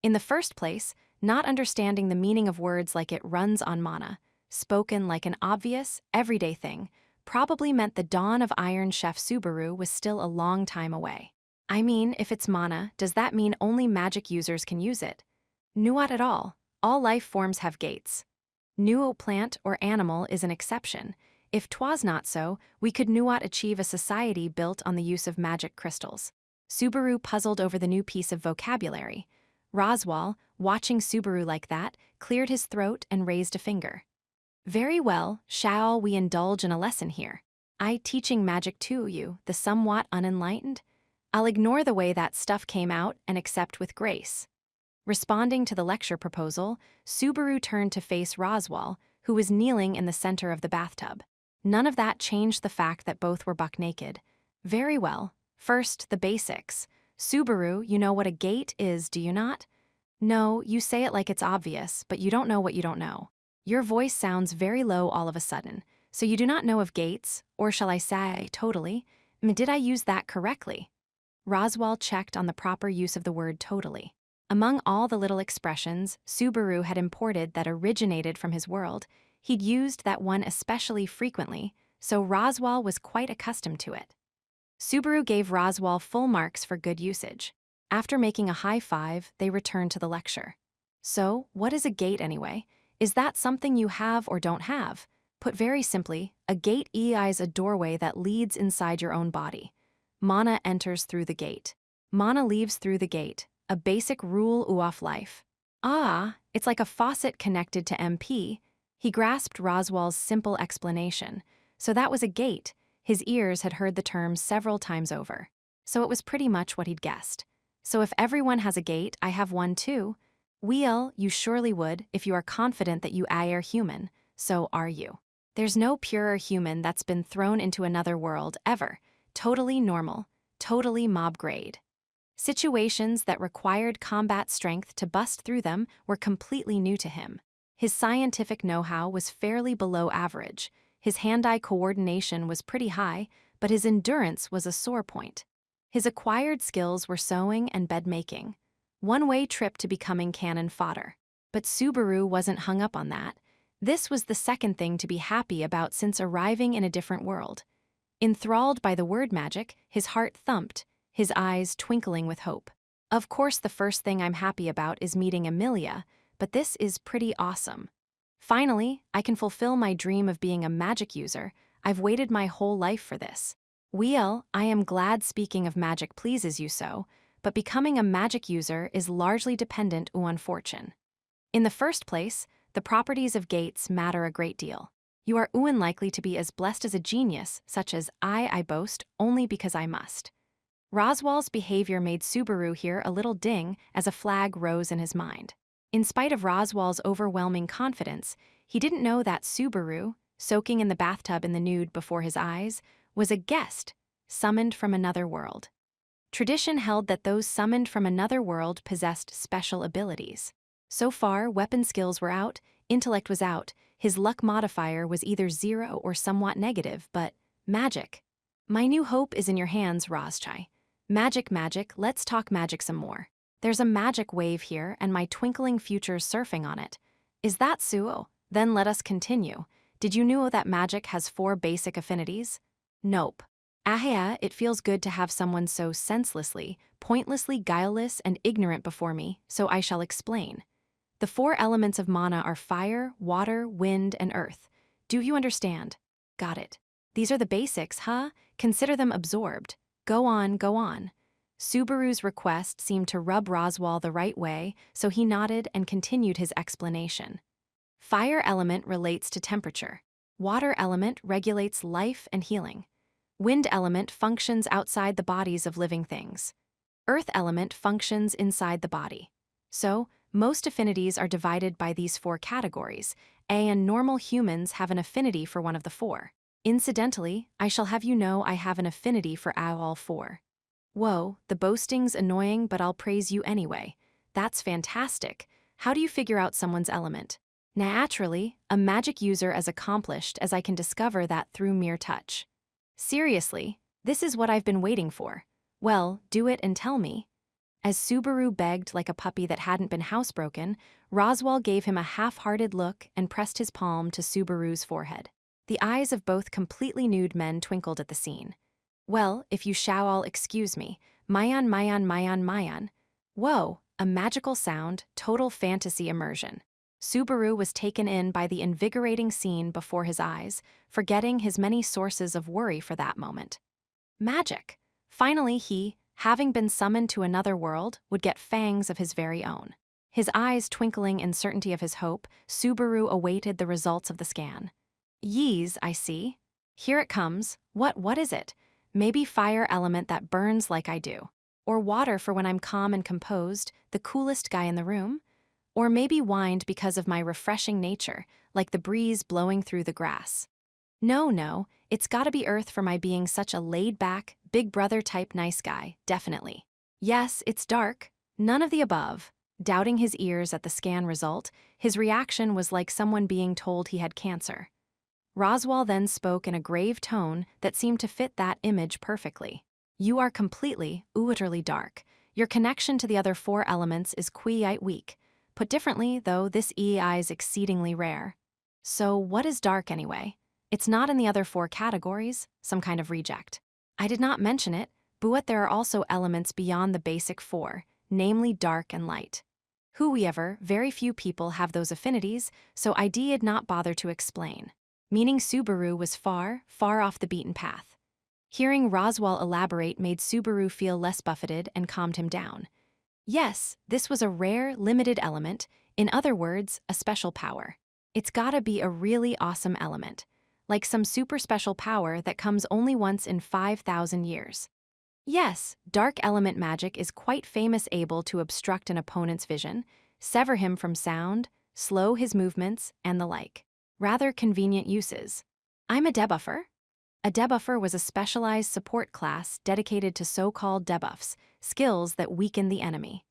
In the first place, not understanding the meaning of words like it runs on mana, spoken like an obvious, everyday thing, probably meant the dawn of Iron Chef Subaru was still a long time away. I mean, if it's mana, does that mean only magic users can use it? Not at all. All life forms have gates. No plant or animal is an exception. If 'twas not so, we could not achieve a society built on the use of magic crystals. Subaru puzzled over the new piece of vocabulary. Roswal, watching Subaru like that, cleared his throat and raised a finger. Very well, shall we indulge in a lesson here? I teaching magic to you, the somewhat unenlightened? I'll ignore the way that stuff came out and accept with grace. Responding to the lecture proposal, Subaru turned to face Roswal, who was kneeling in the center of the bathtub. None of that changed the fact that both were buck naked. Very well. First, the basics. Subaru, you know what a gate is, do you not? No, you say it like it's obvious, but you don't know what you don't know. Your voice sounds very low all of a sudden, so you do not know of gates, or shall I say, totally? Did I use that correctly? Roswal checked on the proper use of the word totally. Among all the little expressions Subaru had imported that originated from his world, he'd used that one especially frequently, so Roswal was quite accustomed to it. Subaru gave Roswal full marks for good usage. After making a high five, they returned to the lecture. So, what is a gate anyway? Is that something you have or don't have? Put very simply, a gate is a doorway that leads inside your own body. Mana enters through the gate. Mana leaves through the gate, a basic rule of life. Ah, it's like a faucet connected to MP. He grasped Roswal's simple explanation. So that was a gate. His ears had heard the term several times over. So it was pretty much what he'd guessed. So if everyone has a gate, I have one too. Well, you surely would if you are confident that you are human. So are you. There's no purer human that's been thrown into another world ever. Totally normal. Totally mob grade. Situations that required combat strength to bust through them were completely new to him. His scientific know-how was fairly below average. His hand-eye coordination was pretty high, but his endurance was a sore point. His acquired skills were sewing and bed-making. One-way trip to becoming cannon fodder. But Subaru wasn't hung up on that. This was the second thing to be happy about since arriving in a different world. Enthralled by the word magic, his heart thumped, his eyes twinkling with hope. Of course, the first thing I'm happy about is meeting Amelia, but this is pretty awesome. Finally, I can fulfill my dream of being a magic user. I've waited my whole life for this. Well, I am glad speaking of magic pleases you so, but becoming a magic user is largely dependent on fortune. In the first place, the properties of gates matter a great deal. You are unlikely to be as blessed as a genius, such as I boast, only because I must. Roswal's behavior made Subaru hear a little ding as a flag rose in his mind. In spite of Roswal's overwhelming confidence, he didn't know that Subaru, soaking in the bathtub in the nude before his eyes, was a guest, summoned from another world. Tradition held that those summoned from another world possessed special abilities. So far, weapon skills were out, intellect was out, his luck modifier was either 0 or somewhat negative, but magic. My new hope is in your hands, Roschai. Magic, let's talk magic some more. There's a magic wave here and my twinkling future's surfing on it. Is that so? Then let us continue. Did you know that magic has 4 basic affinities? Nope. It feels good to have someone so senselessly, pointlessly guileless and ignorant before me, so I shall explain. The 4 elements of mana are fire, water, wind, and earth. Do you understand? Got it. These are the basics, huh? Consider them absorbed. Go on. Subaru's request seemed to rub Roswal the right way, so he nodded and continued his explanation. Fire element relates to temperature. Water element regulates life and healing. Wind element functions outside the bodies of living things. Earth element functions inside the body. So, most affinities are divided by these 4 categories, and normal humans have an affinity for one of the 4. Incidentally, I shall have you know I have an affinity for all 4. Whoa, the boasting's annoying, but I'll praise you anyway. That's fantastic. How do you figure out someone's element? Naturally, a magic user as accomplished as I can discover that through mere touch. Seriously, this is what I've been waiting for. Well, do it and tell me. As Subaru begged like a puppy that hadn't been housebroken, Roswal gave him a half-hearted look and pressed his palm to Subaru's forehead. The eyes of both completely nude men twinkled at the scene. Well, if you shall all excuse me, Mayan. Whoa, a magical sound, total fantasy immersion. Subaru was taken in by the invigorating scene before his eyes, forgetting his many sources of worry for that moment. Magic! Finally having been summoned to another world, would get fangs of his very own. His eyes twinkling in certainty of his hope, Subaru awaited the results of the scan. Yeez, I see. Here it comes. What is it? Maybe fire element that burns like I do. Or water for when I'm calm and composed, the coolest guy in the room? Or maybe wind because of my refreshing nature, like the breeze blowing through the grass. No, it's gotta be Earth for my being such a laid-back, big brother type nice guy, definitely. Yes, it's dark. None of the above. Doubting his ears at the scan result, his reaction was like someone being told he had cancer. Roswell then spoke in a grave tone that seemed to fit that image perfectly. You are completely, utterly dark. Your connection to the other four elements is quite weak. Put differently, though, this EI is exceedingly rare. So what is dark anyway? It's not in the other four categories, some kind of reject. I did not mention it, but there are also elements beyond the basic four, namely dark and light. Whoever, very few people have those affinities, so I did not bother to explain. Meaning Subaru was far off the beaten path. Hearing Roswell elaborate made Subaru feel less buffeted and calmed him down. Yes, this was a rare, limited element, in other words, a special power. It's gotta be a really awesome element, like some super special power that comes only once in 5,000 years. Yes, dark element magic is quite famous, able to obstruct an opponent's vision, sever him from sound, slow his movements, and the like. Rather convenient uses. I'm a debuffer. A debuffer was a specialized support class dedicated to so-called debuffs, skills that weaken the enemy.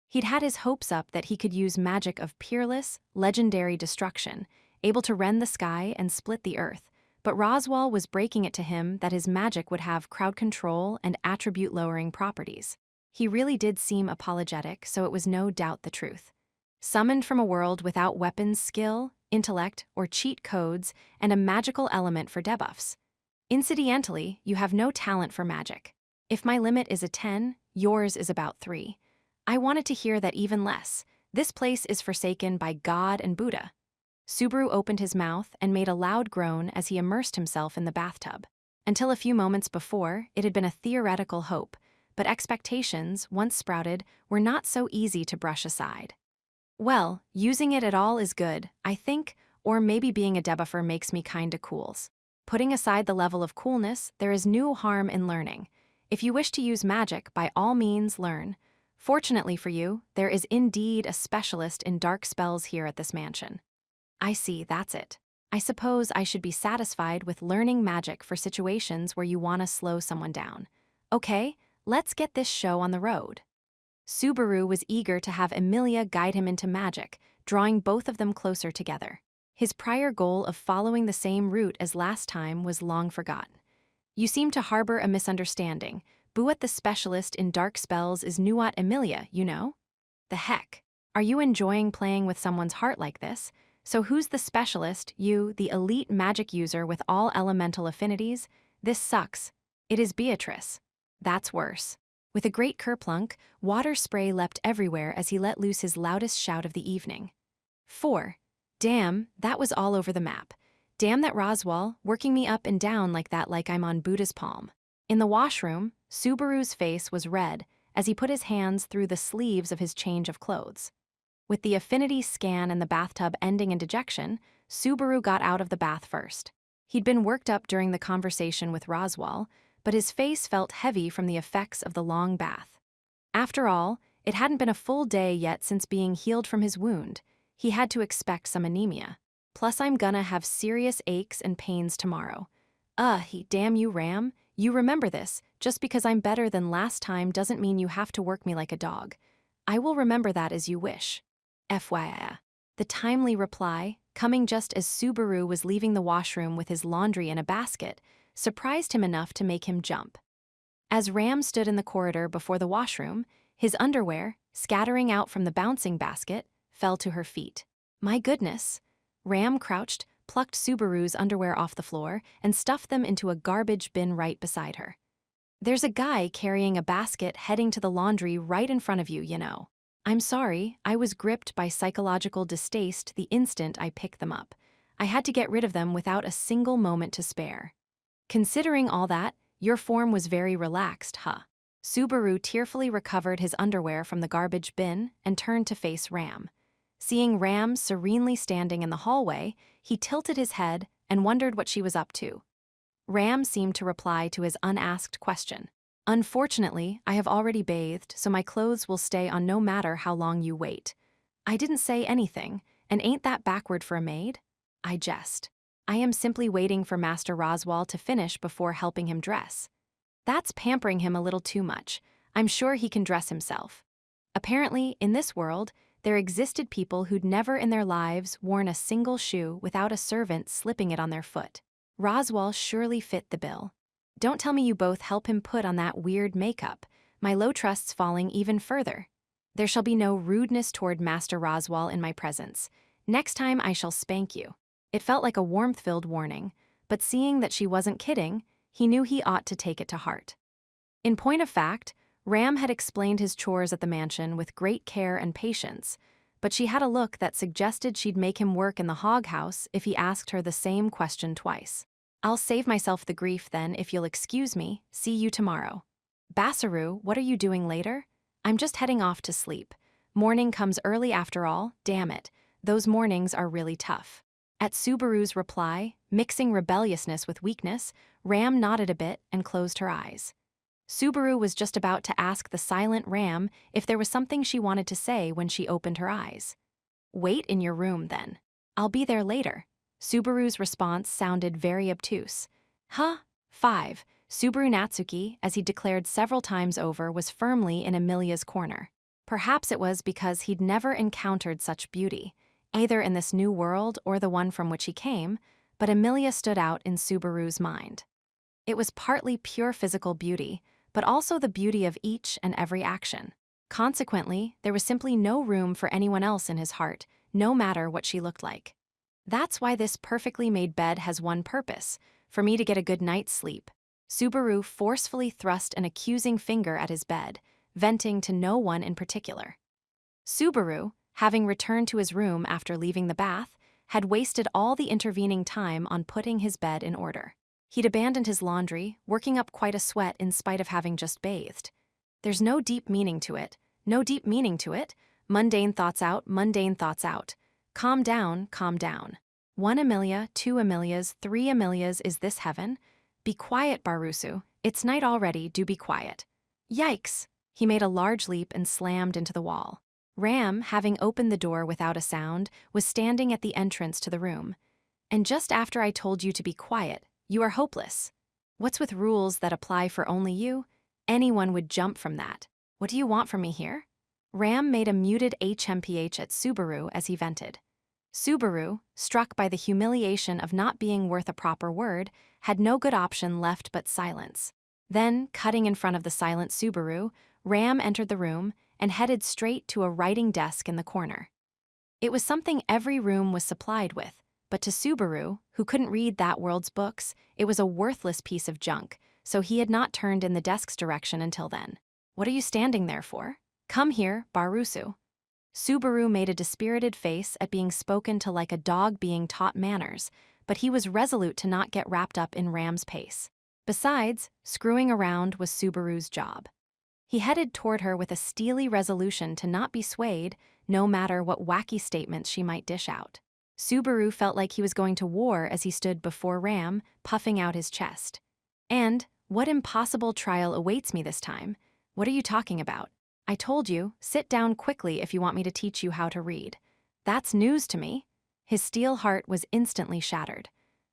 He'd had his hopes up that he could use magic of peerless, legendary destruction, able to rend the sky and split the earth, but Roswell was breaking it to him that his magic would have crowd control and attribute-lowering properties. He really did seem apologetic, so it was no doubt the truth. Summoned from a world without weapons, skill, intellect, or cheat codes, and a magical element for debuffs. Incidentally, you have no talent for magic. If my limit is a 10, yours is about 3. I wanted to hear that even less. This place is forsaken by God and Buddha. Subaru opened his mouth and made a loud groan as he immersed himself in the bathtub. Until a few moments before, it had been a theoretical hope, but expectations, once sprouted, were not so easy to brush aside. Well, using it at all is good, I think, or maybe being a debuffer makes me kinda cools. Putting aside the level of coolness, there is no harm in learning. If you wish to use magic, by all means learn. Fortunately for you, there is indeed a specialist in dark spells here at this mansion. I see, that's it. I suppose I should be satisfied with learning magic for situations where you want to slow someone down. Okay, let's get this show on the road. Subaru was eager to have Emilia guide him into magic, drawing both of them closer together. His prior goal of following the same route as last time was long forgotten. You seem to harbor a misunderstanding. Buat the specialist in dark spells is Nuat Emilia, you know? The heck? Are you enjoying playing with someone's heart like this? So who's the specialist, you, the elite magic user with all elemental affinities? This sucks. It is Beatrice. That's worse. With a great kerplunk, water spray leapt everywhere as he let loose his loudest shout of the evening. 4. Damn, that was all over the map. Damn that Roswell, working me up and down like that like I'm on Buddha's palm. In the washroom, Subaru's face was red as he put his hands through the sleeves of his change of clothes. With the affinity scan and the bathtub ending in dejection, Subaru got out of the bath first. He'd been worked up during the conversation with Roswell, but his face felt heavy from the effects of the long bath. After all, it hadn't been a full day yet since being healed from his wound. He had to expect some anemia. Plus I'm gonna have serious aches and pains tomorrow. Damn you, Ram. You remember this. Just because I'm better than last time doesn't mean you have to work me like a dog. I will remember that as you wish. FYI. The timely reply, coming just as Subaru was leaving the washroom with his laundry in a basket, surprised him enough to make him jump. As Ram stood in the corridor before the washroom, his underwear, scattering out from the bouncing basket, fell to her feet. My goodness. Ram crouched, plucked Subaru's underwear off the floor, and stuffed them into a garbage bin right beside her. There's a guy carrying a basket heading to the laundry right in front of you, you know. I'm sorry, I was gripped by psychological distaste the instant I picked them up. I had to get rid of them without a single moment to spare. Considering all that, your form was very relaxed, huh? Subaru tearfully recovered his underwear from the garbage bin and turned to face Ram. Seeing Ram serenely standing in the hallway, he tilted his head and wondered what she was up to. Ram seemed to reply to his unasked question. "Unfortunately, I have already bathed, so my clothes will stay on no matter how long you wait." I didn't say anything, and ain't that backward for a maid? I jest. I am simply waiting for Master Roswal to finish before helping him dress. That's pampering him a little too much. I'm sure he can dress himself. Apparently, in this world, there existed people who'd never in their lives worn a single shoe without a servant slipping it on their foot. Roswal surely fit the bill. Don't tell me you both help him put on that weird makeup. My low trust's falling even further. There shall be no rudeness toward Master Roswal in my presence. Next time I shall spank you. It felt like a warmth-filled warning, but seeing that she wasn't kidding, he knew he ought to take it to heart. In point of fact, Ram had explained his chores at the mansion with great care and patience, but she had a look that suggested she'd make him work in the hog house if he asked her the same question twice. "I'll save myself the grief then if you'll excuse me. See you tomorrow." "Basaru, what are you doing later?" "I'm just heading off to sleep. Morning comes early after all, damn it. Those mornings are really tough." At Subaru's reply, mixing rebelliousness with weakness, Ram nodded a bit and closed her eyes. Subaru was just about to ask the silent Ram if there was something she wanted to say when she opened her eyes. "Wait in your room, then. I'll be there later." Subaru's response sounded very obtuse. "Huh? 5. Subaru Natsuki, as he declared several times over, was firmly in Amelia's corner. Perhaps it was because he'd never encountered such beauty, either in this new world or the one from which he came, but Amelia stood out in Subaru's mind. It was partly pure physical beauty, but also the beauty of each and every action. Consequently, there was simply no room for anyone else in his heart, no matter what she looked like. That's why this perfectly made bed has one purpose: for me to get a good night's sleep. Subaru forcefully thrust an accusing finger at his bed, venting to no one in particular. Subaru, having returned to his room after leaving the bath, had wasted all the intervening time on putting his bed in order. He'd abandoned his laundry, working up quite a sweat in spite of having just bathed. There's no deep meaning to it. No deep meaning to it. Mundane thoughts out, mundane thoughts out. Calm down, calm down. 1 Amelia, 2 Amelias, 3 Amelias, is this heaven? Be quiet, Barusu. It's night already, do be quiet. Yikes! He made a large leap and slammed into the wall. Ram, having opened the door without a sound, was standing at the entrance to the room. "And just after I told you to be quiet, you are hopeless. What's with rules that apply for only you? Anyone would jump from that. What do you want from me here?" Ram made a muted HMPH at Subaru as he vented. Subaru, struck by the humiliation of not being worth a proper word, had no good option left but silence. Then, cutting in front of the silent Subaru, Ram entered the room and headed straight to a writing desk in the corner. It was something every room was supplied with, but to Subaru, who couldn't read that world's books, it was a worthless piece of junk, so he had not turned in the desk's direction until then. "What are you standing there for? Come here, Barusu." Subaru made a dispirited face at being spoken to like a dog being taught manners, but he was resolute to not get wrapped up in Ram's pace. Besides, screwing around was Subaru's job. He headed toward her with a steely resolution to not be swayed, no matter what wacky statements she might dish out. Subaru felt like he was going to war as he stood before Ram, puffing out his chest. "And what impossible trial awaits me this time? What are you talking about? I told you, sit down quickly if you want me to teach you how to read. That's news to me." His steel heart was instantly shattered.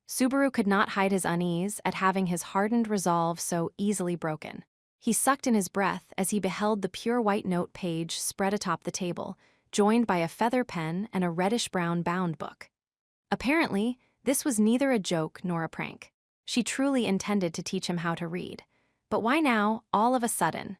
Subaru could not hide his unease at having his hardened resolve so easily broken. He sucked in his breath as he beheld the pure white note page spread atop the table, joined by a feather pen and a reddish-brown bound book. Apparently, this was neither a joke nor a prank. She truly intended to teach him how to read. But why now, all of a sudden?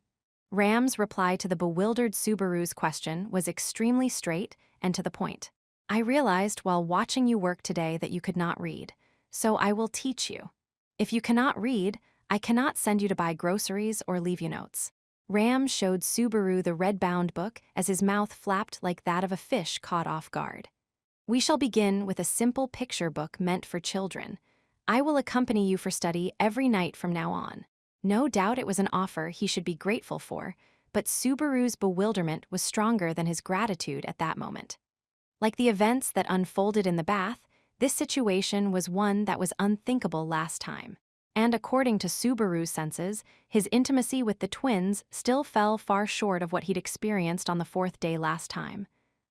Ram's reply to the bewildered Subaru's question was extremely straight and to the point. "I realized while watching you work today that you could not read, so I will teach you. If you cannot read, I cannot send you to buy groceries or leave you notes." Ram showed Subaru the red-bound book as his mouth flapped like that of a fish caught off guard. "We shall begin with a simple picture book meant for children. I will accompany you for study every night from now on. No doubt it was an offer he should be grateful for, but Subaru's bewilderment was stronger than his gratitude at that moment. Like the events that unfolded in the bath, this situation was one that was unthinkable last time. And according to Subaru's senses, his intimacy with the twins still fell far short of what he'd experienced on the fourth day last time.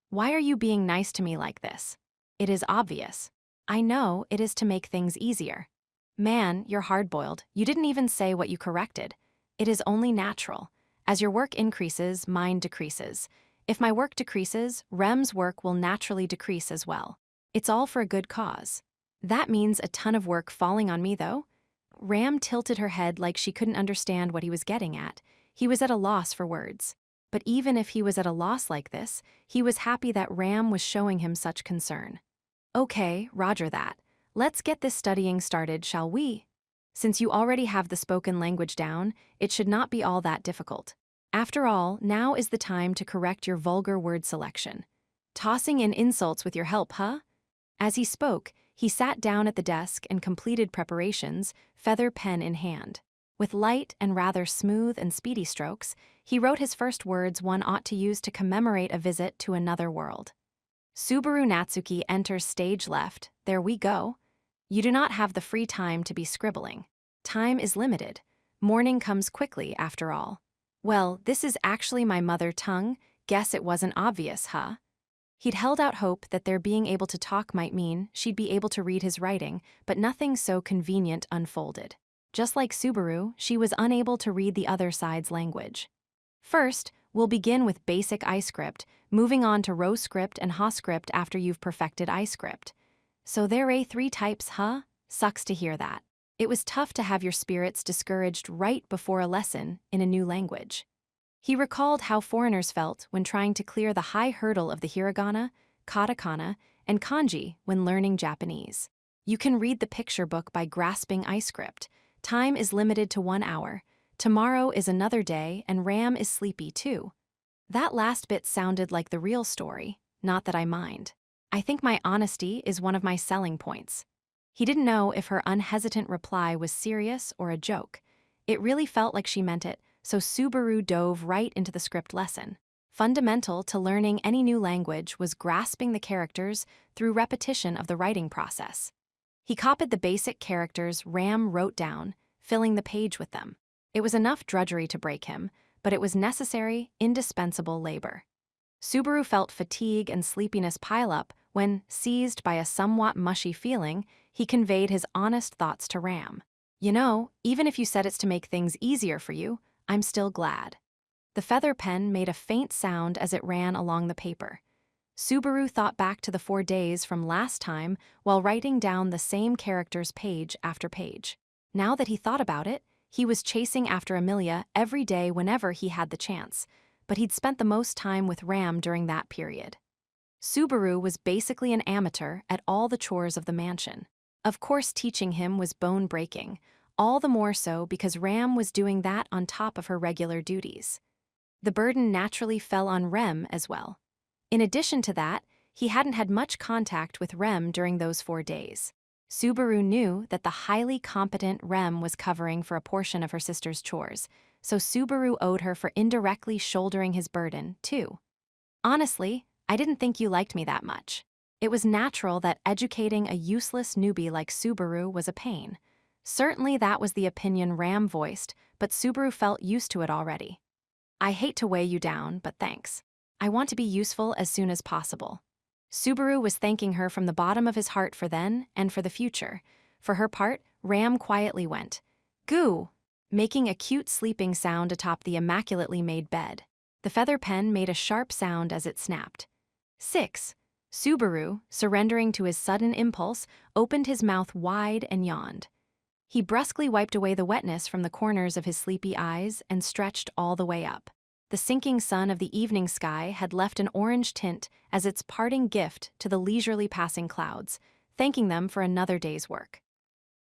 Why are you being nice to me like this? It is obvious. I know it is to make things easier. Man, you're hard-boiled. You didn't even say what you corrected. It is only natural. As your work increases, mine decreases. If my work decreases, Rem's work will naturally decrease as well. It's all for a good cause. That means a ton of work falling on me, though? Ram tilted her head like she couldn't understand what he was getting at. He was at a loss for words. But even if he was at a loss like this, he was happy that Ram was showing him such concern. Okay, roger that. Let's get this studying started, shall we? Since you already have the spoken language down, it should not be all that difficult. After all, now is the time to correct your vulgar word selection. Tossing in insults with your help, huh? As he spoke, he sat down at the desk and completed preparations, feather pen in hand. With light and rather smooth and speedy strokes, he wrote his first words one ought to use to commemorate a visit to another world. Subaru Natsuki enters stage left. There we go. You do not have the free time to be scribbling. Time is limited. Morning comes quickly, after all. Well, this is actually my mother tongue. Guess it wasn't obvious, huh? He'd held out hope that their being able to talk might mean she'd be able to read his writing, but nothing so convenient unfolded. Just like Subaru, she was unable to read the other side's language. First, we'll begin with basic iScript, moving on to row script and HaScript after you've perfected iScript. So there are 3 types, huh? Sucks to hear that. It was tough to have your spirits discouraged right before a lesson in a new language. He recalled how foreigners felt when trying to clear the high hurdle of the hiragana, katakana, and kanji when learning Japanese. You can read the picture book by grasping iScript. Time is limited to 1 hour. Tomorrow is another day, and Ram is sleepy too. That last bit sounded like the real story, not that I mind. I think my honesty is one of my selling points. He didn't know if her unhesitant reply was serious or a joke. It really felt like she meant it, so Subaru dove right into the script lesson. Fundamental to learning any new language was grasping the characters through repetition of the writing process. He copied the basic characters Ram wrote down, filling the page with them. It was enough drudgery to break him, but it was necessary, indispensable labor. Subaru felt fatigue and sleepiness pile up when, seized by a somewhat mushy feeling, he conveyed his honest thoughts to Ram. You know, even if you said it's to make things easier for you, I'm still glad. The feather pen made a faint sound as it ran along the paper. Subaru thought back to the 4 days from last time while writing down the same characters page after page. Now that he thought about it, he was chasing after Amelia every day whenever he had the chance, but he'd spent the most time with Ram during that period. Subaru was basically an amateur at all the chores of the mansion. Of course, teaching him was bone-breaking, all the more so because Ram was doing that on top of her regular duties. The burden naturally fell on Rem as well. In addition to that, he hadn't had much contact with Rem during those 4 days. Subaru knew that the highly competent Rem was covering for a portion of her sister's chores, so Subaru owed her for indirectly shouldering his burden, too. Honestly, I didn't think you liked me that much. It was natural that educating a useless newbie like Subaru was a pain. Certainly that was the opinion Ram voiced, but Subaru felt used to it already. I hate to weigh you down, but thanks. I want to be useful as soon as possible. Subaru was thanking her from the bottom of his heart for then and for the future. For her part, Ram quietly went, "Goo," making a cute sleeping sound atop the immaculately made bed. The feather pen made a sharp sound as it snapped. 6. Subaru, surrendering to his sudden impulse, opened his mouth wide and yawned. He brusquely wiped away the wetness from the corners of his sleepy eyes and stretched all the way up. The sinking sun of the evening sky had left an orange tint as its parting gift to the leisurely passing clouds, thanking them for another day's work.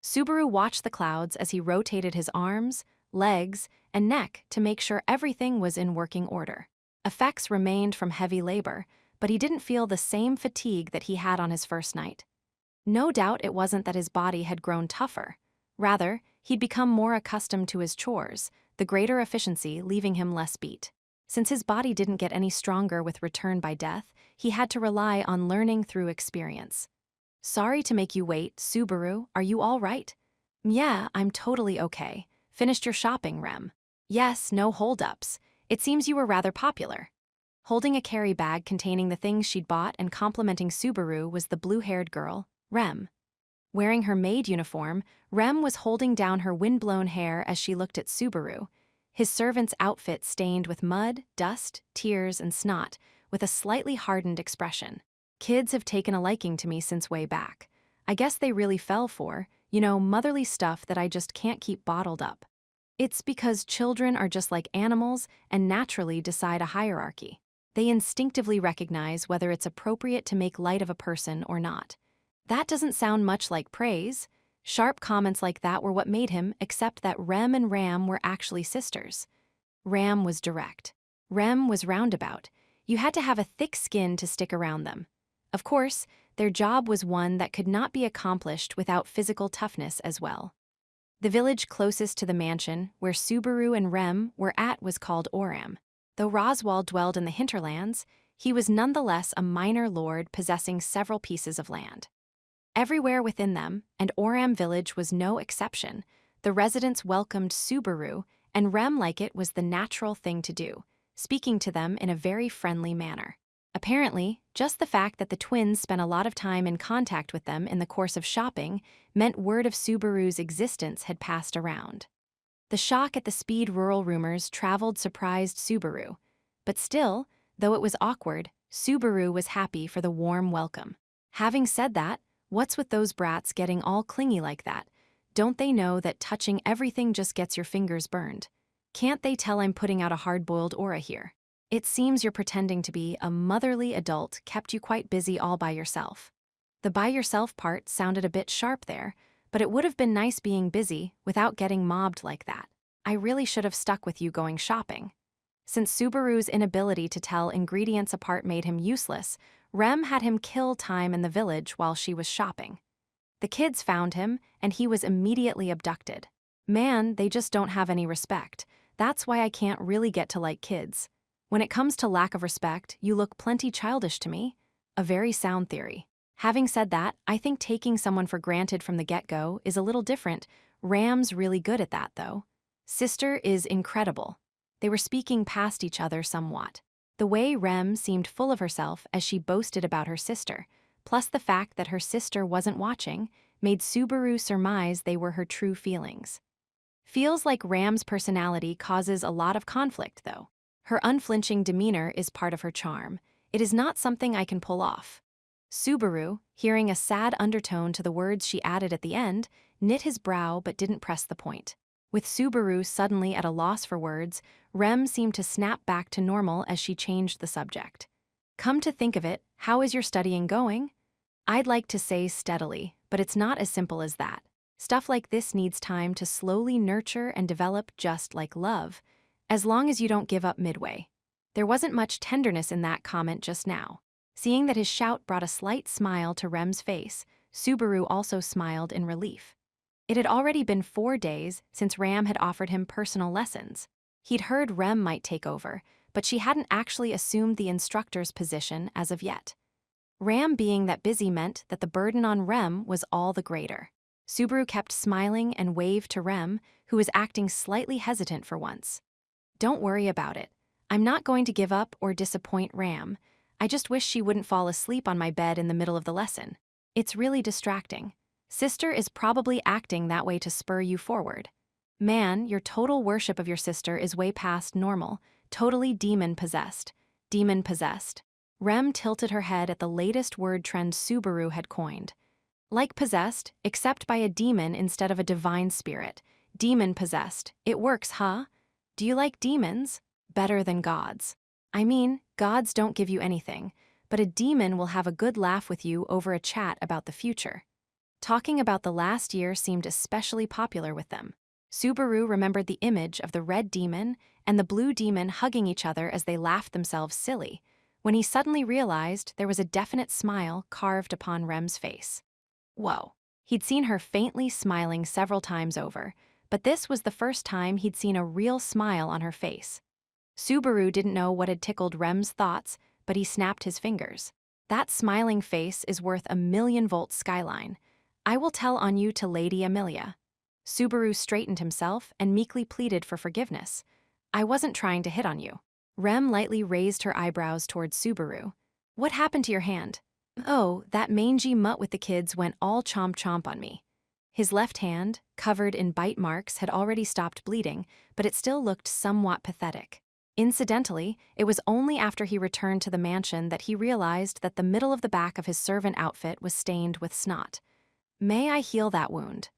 Subaru watched the clouds as he rotated his arms, legs, and neck to make sure everything was in working order. Effects remained from heavy labor, but he didn't feel the same fatigue that he had on his first night. No doubt it wasn't that his body had grown tougher. Rather, He'd become more accustomed to his chores, the greater efficiency leaving him less beat. Since his body didn't get any stronger with return by death, he had to rely on learning through experience. Sorry to make you wait, Subaru, are you all right? Yeah, I'm totally okay. Finished your shopping, Rem? Yes, no holdups. It seems you were rather popular. Holding a carry bag containing the things she'd bought and complimenting Subaru was the blue-haired girl, Rem. Wearing her maid uniform, Rem was holding down her wind-blown hair as she looked at Subaru, his servant's outfit stained with mud, dust, tears, and snot, with a slightly hardened expression. Kids have taken a liking to me since way back. I guess they really fell for, motherly stuff that I just can't keep bottled up. It's because children are just like animals and naturally decide a hierarchy. They instinctively recognize whether it's appropriate to make light of a person or not. That doesn't sound much like praise. Sharp comments like that were what made him accept that Rem and Ram were actually sisters. Ram was direct. Rem was roundabout. You had to have a thick skin to stick around them. Of course, their job was one that could not be accomplished without physical toughness as well. The village closest to the mansion, where Subaru and Rem were at, was called Oram. Though Roswald dwelled in the hinterlands, he was nonetheless a minor lord possessing several pieces of land. Everywhere within them, and Oram village was no exception, the residents welcomed Subaru, and Rem like it was the natural thing to do, speaking to them in a very friendly manner. Apparently, just the fact that the twins spent a lot of time in contact with them in the course of shopping meant word of Subaru's existence had passed around. The shock at the speed rural rumors traveled surprised Subaru. But still, though it was awkward, Subaru was happy for the warm welcome. Having said that, what's with those brats getting all clingy like that? Don't they know that touching everything just gets your fingers burned? Can't they tell I'm putting out a hard-boiled aura here? It seems you're pretending to be a motherly adult kept you quite busy all by yourself. The by yourself part sounded a bit sharp there, but it would have been nice being busy without getting mobbed like that. I really should have stuck with you going shopping. Since Subaru's inability to tell ingredients apart made him useless, Rem had him kill time in the village while she was shopping. The kids found him, and he was immediately abducted. Man, they just don't have any respect. That's why I can't really get to like kids. When it comes to lack of respect, you look plenty childish to me. A very sound theory. Having said that, I think taking someone for granted from the get-go is a little different. Ram's really good at that, though. Sister is incredible. They were speaking past each other somewhat. The way Rem seemed full of herself as she boasted about her sister, plus the fact that her sister wasn't watching, made Subaru surmise they were her true feelings. Feels like Ram's personality causes a lot of conflict, though. Her unflinching demeanor is part of her charm. It is not something I can pull off. Subaru, hearing a sad undertone to the words she added at the end, knit his brow but didn't press the point. With Subaru suddenly at a loss for words, Rem seemed to snap back to normal as she changed the subject. Come to think of it, how is your studying going? I'd like to say steadily, but it's not as simple as that. Stuff like this needs time to slowly nurture and develop, just like love, as long as you don't give up midway. There wasn't much tenderness in that comment just now. Seeing that his shout brought a slight smile to Rem's face, Subaru also smiled in relief. It had already been 4 days since Ram had offered him personal lessons. He'd heard Rem might take over, but she hadn't actually assumed the instructor's position as of yet. Ram being that busy meant that the burden on Rem was all the greater. Subaru kept smiling and waved to Rem, who was acting slightly hesitant for once. Don't worry about it. I'm not going to give up or disappoint Ram. I just wish she wouldn't fall asleep on my bed in the middle of the lesson. It's really distracting. Sister is probably acting that way to spur you forward. Man, your total worship of your sister is way past normal, totally demon-possessed. Demon-possessed. Rem tilted her head at the latest word trend Subaru had coined. Like possessed, except by a demon instead of a divine spirit. Demon-possessed. It works, huh? Do you like demons? Better than gods. I mean, gods don't give you anything, but a demon will have a good laugh with you over a chat about the future. Talking about the last year seemed especially popular with them. Subaru remembered the image of the red demon and the blue demon hugging each other as they laughed themselves silly, when he suddenly realized there was a definite smile carved upon Rem's face. Whoa. He'd seen her faintly smiling several times over, but this was the first time he'd seen a real smile on her face. Subaru didn't know what had tickled Rem's thoughts, but he snapped his fingers. That smiling face is worth a 1,000,000-volt skyline. I will tell on you to Lady Amelia. Subaru straightened himself and meekly pleaded for forgiveness. I wasn't trying to hit on you. Rem lightly raised her eyebrows toward Subaru. What happened to your hand? Oh, that mangy mutt with the kids went all chomp-chomp on me. His left hand, covered in bite marks, had already stopped bleeding, but it still looked somewhat pathetic. Incidentally, it was only after he returned to the mansion that he realized that the middle of the back of his servant outfit was stained with snot. May I heal that wound?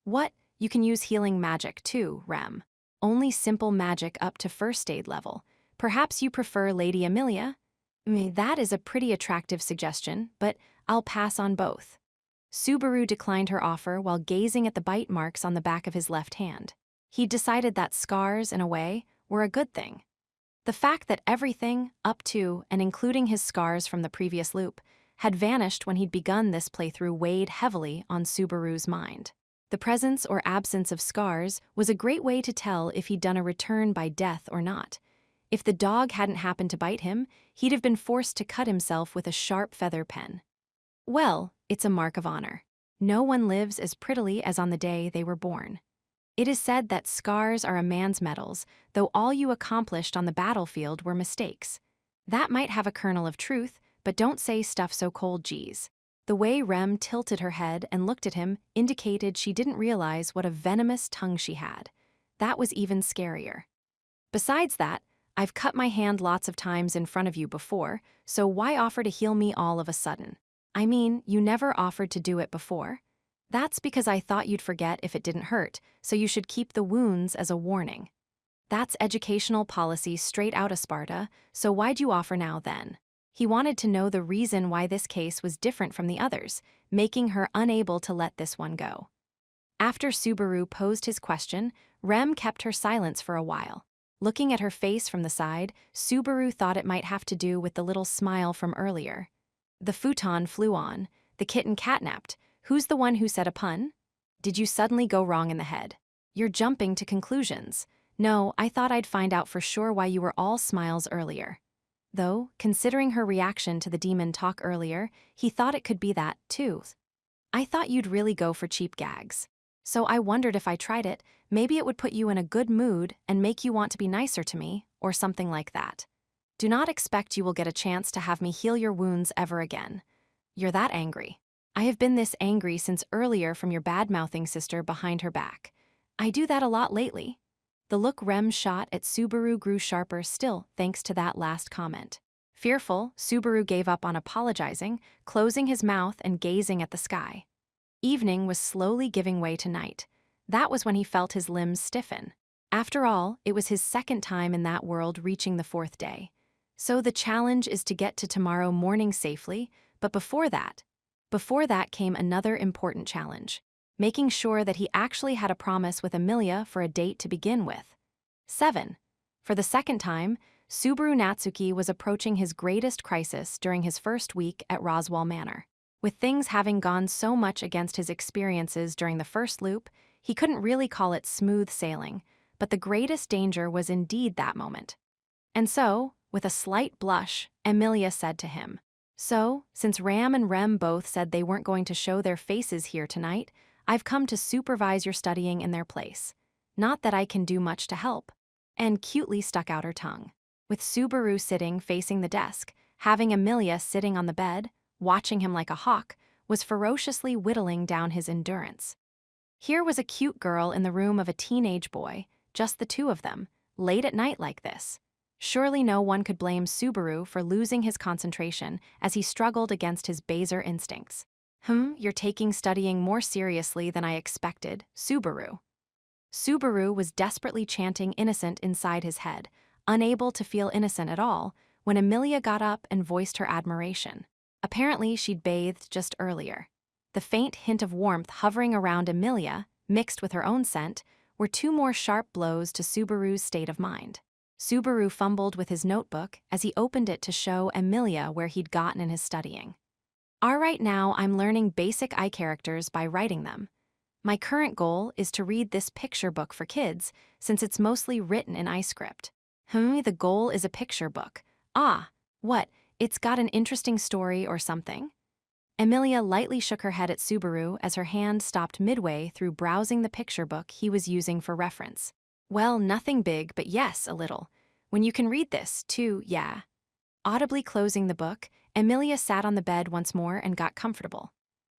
What? You can use healing magic too, Rem. Only simple magic up to first aid level. Perhaps you prefer Lady Amelia? That is a pretty attractive suggestion, but I'll pass on both. Subaru declined her offer while gazing at the bite marks on the back of his left hand. He decided that scars, in a way, were a good thing. The fact that everything, up to and including his scars from the previous loop, had vanished when he'd begun this playthrough weighed heavily on Subaru's mind. The presence or absence of scars was a great way to tell if he'd done a return by death or not. If the dog hadn't happened to bite him, he'd have been forced to cut himself with a sharp feather pen. Well, it's a mark of honor. No one lives as prettily as on the day they were born. It is said that scars are a man's medals, though all you accomplished on the battlefield were mistakes. That might have a kernel of truth, but don't say stuff so cold, geez. The way Rem tilted her head and looked at him indicated she didn't realize what a venomous tongue she had. That was even scarier. Besides that, I've cut my hand lots of times in front of you before, so why offer to heal me all of a sudden? I mean, you never offered to do it before. That's because I thought you'd forget if it didn't hurt, so you should keep the wounds as a warning. That's educational policy straight out of Sparta, so why'd you offer now then? He wanted to know the reason why this case was different from the others, making her unable to let this one go. After Subaru posed his question, Rem kept her silence for a while. Looking at her face from the side, Subaru thought it might have to do with the little smile from earlier. The futon flew on, the kitten catnapped. Who's the one who said a pun? Did you suddenly go wrong in the head? You're jumping to conclusions. No, I thought I'd find out for sure why you were all smiles earlier. Though, considering her reaction to the demon talk earlier, he thought it could be that, too. I thought you'd really go for cheap gags. So I wondered if I tried it, maybe it would put you in a good mood and make you want to be nicer to me, or something like that. Do not expect you will get a chance to have me heal your wounds ever again. You're that angry. I have been this angry since earlier from your bad-mouthing sister behind her back. I do that a lot lately. The look Rem shot at Subaru grew sharper still thanks to that last comment. Fearful, Subaru gave up on apologizing, closing his mouth and gazing at the sky. Evening was slowly giving way to night. That was when he felt his limbs stiffen. After all, it was his second time in that world reaching the fourth day. So the challenge is to get to tomorrow morning safely, but before that came another important challenge, making sure that he actually had a promise with Amelia for a date to begin with. 7. For the second time, Subaru Natsuki was approaching his greatest crisis during his first week at Roswell Manor. With things having gone so much against his experiences during the first loop, he couldn't really call it smooth sailing, but the greatest danger was indeed that moment. And so, with a slight blush, Amelia said to him, "So, since Ram and Rem both said they weren't going to show their faces here tonight, I've come to supervise your studying in their place. Not that I can do much to help," and cutely stuck out her tongue. With Subaru sitting facing the desk, having Amelia sitting on the bed, watching him like a hawk, was ferociously whittling down his endurance. Here was a cute girl in the room of a teenage boy, just the two of them, late at night like this. Surely no one could blame Subaru for losing his concentration as he struggled against his baser instincts. You're taking studying more seriously than I expected, Subaru." Subaru was desperately chanting innocent inside his head, unable to feel innocent at all, when Amelia got up and voiced her admiration. Apparently she'd bathed just earlier. The faint hint of warmth hovering around Amelia, mixed with her own scent, were two more sharp blows to Subaru's state of mind. Subaru fumbled with his notebook as he opened it to show Amelia where he'd gotten in his studying. "All right, now I'm learning basic eye characters by writing them. My current goal is to read this picture book for kids, since it's mostly written in iScript. The goal is a picture book. Ah, what? It's got an interesting story or something? Emilia lightly shook her head at Subaru as her hand stopped midway through browsing the picture book he was using for reference. Well, nothing big, but yes, a little. When you can read this, too, yeah. Audibly closing the book, Emilia sat on the bed once more and got comfortable.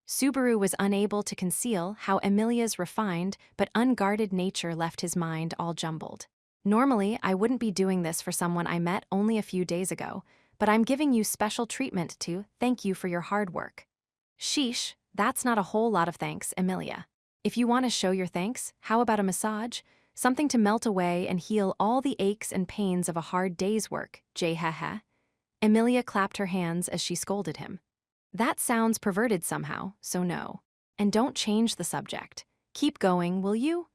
Subaru was unable to conceal how Emilia's refined but unguarded nature left his mind all jumbled. Normally, I wouldn't be doing this for someone I met only a few days ago, but I'm giving you special treatment to thank you for your hard work. Sheesh, that's not a whole lot of thanks, Emilia. If you want to show your thanks, how about a massage? Something to melt away and heal all the aches and pains of a hard day's work, Jhaha. Emilia clapped her hands as she scolded him. That sounds perverted somehow, so no. And don't change the subject. Keep going, will you?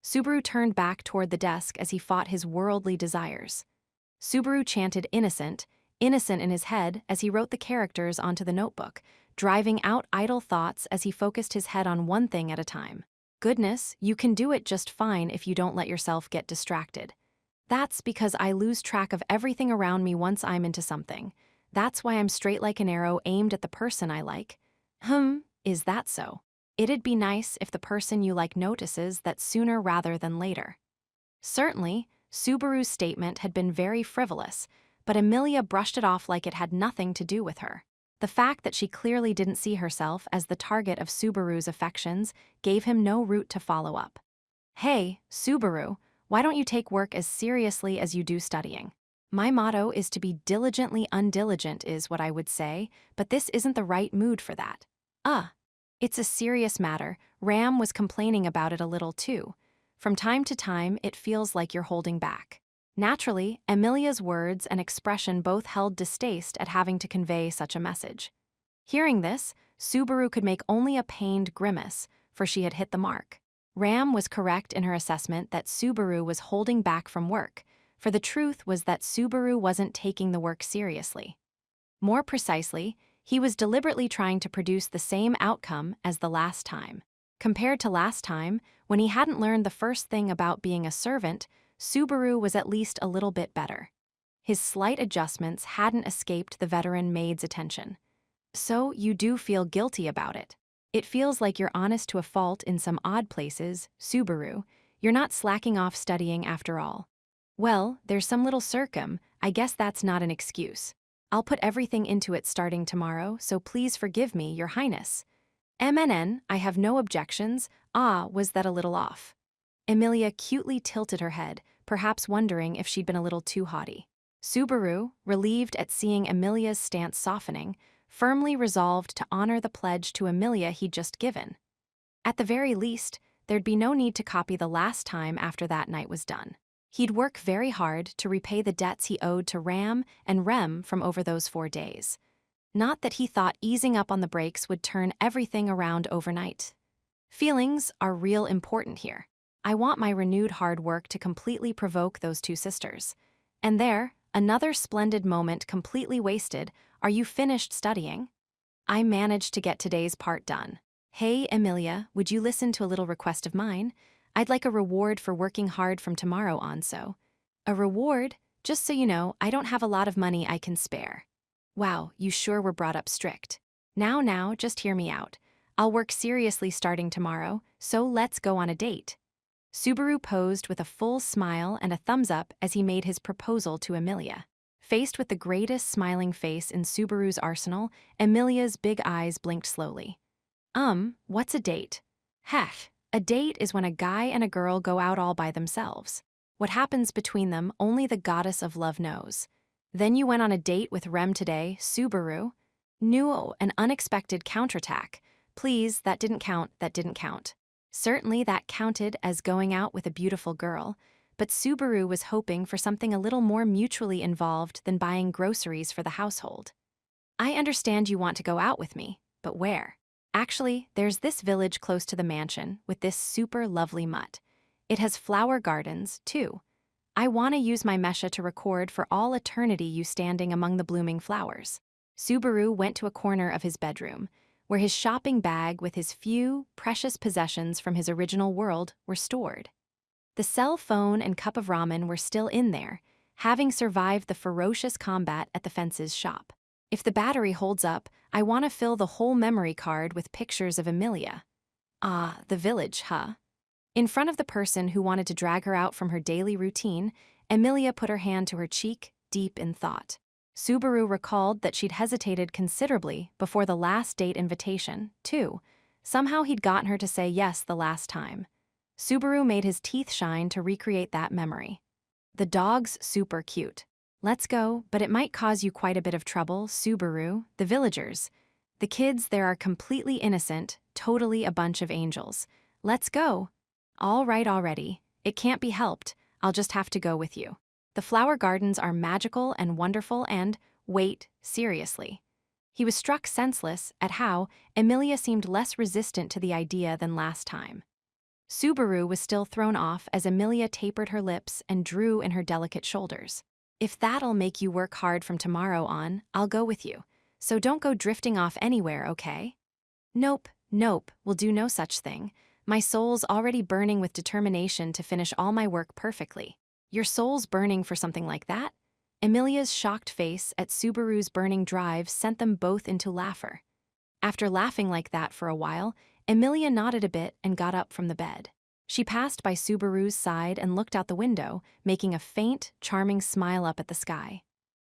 Subaru turned back toward the desk as he fought his worldly desires. Subaru chanted innocent in his head as he wrote the characters onto the notebook, driving out idle thoughts as he focused his head on one thing at a time. Goodness, you can do it just fine if you don't let yourself get distracted. That's because I lose track of everything around me once I'm into something. That's why I'm straight like an arrow aimed at the person I like. Is that so? It'd be nice if the person you like notices that sooner rather than later. Certainly, Subaru's statement had been very frivolous, but Emilia brushed it off like it had nothing to do with her. The fact that she clearly didn't see herself as the target of Subaru's affections gave him no route to follow up. Hey, Subaru, why don't you take work as seriously as you do studying? My motto is to be diligently undiligent is what I would say, but this isn't the right mood for that. It's a serious matter. Ram was complaining about it a little too. From time to time, it feels like you're holding back. Naturally, Emilia's words and expression both held distaste at having to convey such a message. Hearing this, Subaru could make only a pained grimace, for she had hit the mark. Ram was correct in her assessment that Subaru was holding back from work, for the truth was that Subaru wasn't taking the work seriously. More precisely, he was deliberately trying to produce the same outcome as the last time. Compared to last time, when he hadn't learned the first thing about being a servant, Subaru was at least a little bit better. His slight adjustments hadn't escaped the veteran maid's attention. So you do feel guilty about it. It feels like you're honest to a fault in some odd places, Subaru. You're not slacking off studying after all. Well, there's some little I guess that's not an excuse. I'll put everything into it starting tomorrow, so please forgive me, Your Highness. I have no objections. Was that a little off? Emilia cutely tilted her head, perhaps wondering if she'd been a little too haughty. Subaru, relieved at seeing Emilia's stance softening, firmly resolved to honor the pledge to Emilia he'd just given. At the very least, there'd be no need to copy the last time after that night was done. He'd work very hard to repay the debts he owed to Ram and Rem from over those 4 days. Not that he thought easing up on the brakes would turn everything around overnight. Feelings are real important here. I want my renewed hard work to completely provoke those 2 sisters. And there, another splendid moment completely wasted. Are you finished studying? I managed to get today's part done. Hey, Emilia, would you listen to a little request of mine? I'd like a reward for working hard from tomorrow on so. A reward? Just so you know, I don't have a lot of money I can spare. Wow, you sure were brought up strict. Now, just hear me out. I'll work seriously starting tomorrow, so let's go on a date. Subaru posed with a full smile and a thumbs up as he made his proposal to Emilia. Faced with the greatest smiling face in Subaru's arsenal, Emilia's big eyes blinked slowly. What's a date? Heck, a date is when a guy and a girl go out all by themselves. What happens between them, only the goddess of love knows. Then you went on a date with Rem today, Subaru? No, an unexpected counterattack. Please, that didn't count. Certainly that counted as going out with a beautiful girl, but Subaru was hoping for something a little more mutually involved than buying groceries for the household. I understand you want to go out with me, but where? Actually, there's this village close to the mansion with this super lovely mutt. It has flower gardens, too. I want to use my Mesha to record for all eternity you standing among the blooming flowers. Subaru went to a corner of his bedroom. where his shopping bag with his few precious possessions from his original world were stored. The cell phone and cup of ramen were still in there, having survived the ferocious combat at the fence's shop. If the battery holds up, I want to fill the whole memory card with pictures of Emilia. Ah, the village, huh? In front of the person who wanted to drag her out from her daily routine, Emilia put her hand to her cheek, deep in thought. Subaru recalled that she'd hesitated considerably before the last date invitation, too. Somehow he'd gotten her to say yes the last time. Subaru made his teeth shine to recreate that memory. The dog's super cute. Let's go, but it might cause you quite a bit of trouble, Subaru, the villagers. The kids there are completely innocent, totally a bunch of angels. Let's go. All right already. It can't be helped. I'll just have to go with you. The flower gardens are magical and wonderful and, wait, seriously. He was struck senseless at how Emilia seemed less resistant to the idea than last time. Subaru was still thrown off as Emilia tapered her lips and drew in her delicate shoulders. If that'll make you work hard from tomorrow on, I'll go with you. So don't go drifting off anywhere, okay? Nope, we'll do no such thing. My soul's already burning with determination to finish all my work perfectly. Your soul's burning for something like that? Emilia's shocked face at Subaru's burning drive sent them both into laughter. After laughing like that for a while, Emilia nodded a bit and got up from the bed. She passed by Subaru's side and looked out the window, making a faint, charming smile up at the sky.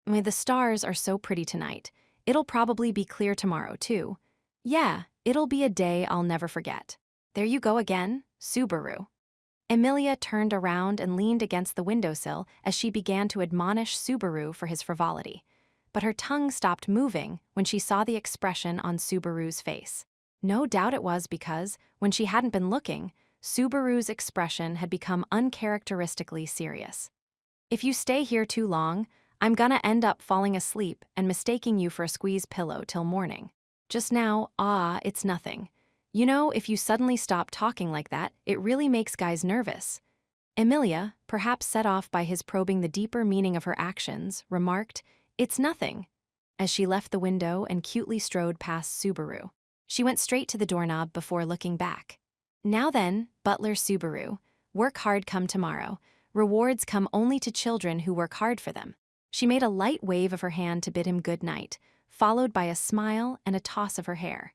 The stars are so pretty tonight. It'll probably be clear tomorrow, too. Yeah, it'll be a day I'll never forget. There you go again, Subaru. Emilia turned around and leaned against the windowsill as she began to admonish Subaru for his frivolity. But her tongue stopped moving when she saw the expression on Subaru's face. No doubt it was because, when she hadn't been looking, Subaru's expression had become uncharacteristically serious. If you stay here too long, I'm gonna end up falling asleep and mistaking you for a squeeze pillow till morning. Just now, it's nothing. You know, if you suddenly stop talking like that, it really makes guys nervous. Emilia, perhaps set off by his probing the deeper meaning of her actions, remarked, "It's nothing," as she left the window and cutely strode past Subaru. She went straight to the doorknob before looking back. Now then, butler Subaru, work hard come tomorrow. Rewards come only to children who work hard for them. She made a light wave of her hand to bid him good night, followed by a smile and a toss of her hair.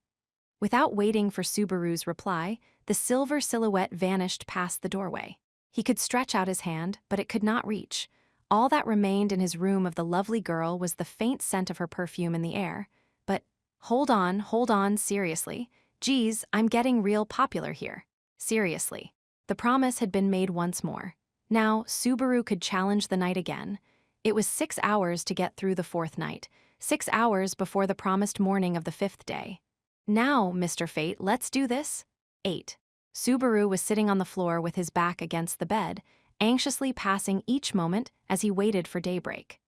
Without waiting for Subaru's reply, the silver silhouette vanished past the doorway. He could stretch out his hand, but it could not reach. All that remained in his room of the lovely girl was the faint scent of her perfume in the air. But, hold on, seriously. Geez, I'm getting real popular here. Seriously. The promise had been made once more. Now, Subaru could challenge the night again. It was 6 hours to get through the 4th night, 6 hours before the promised morning of the 5th day. Now, Mr. Fate, let's do this. 8. Subaru was sitting on the floor with his back against the bed, anxiously passing each moment as he waited for daybreak.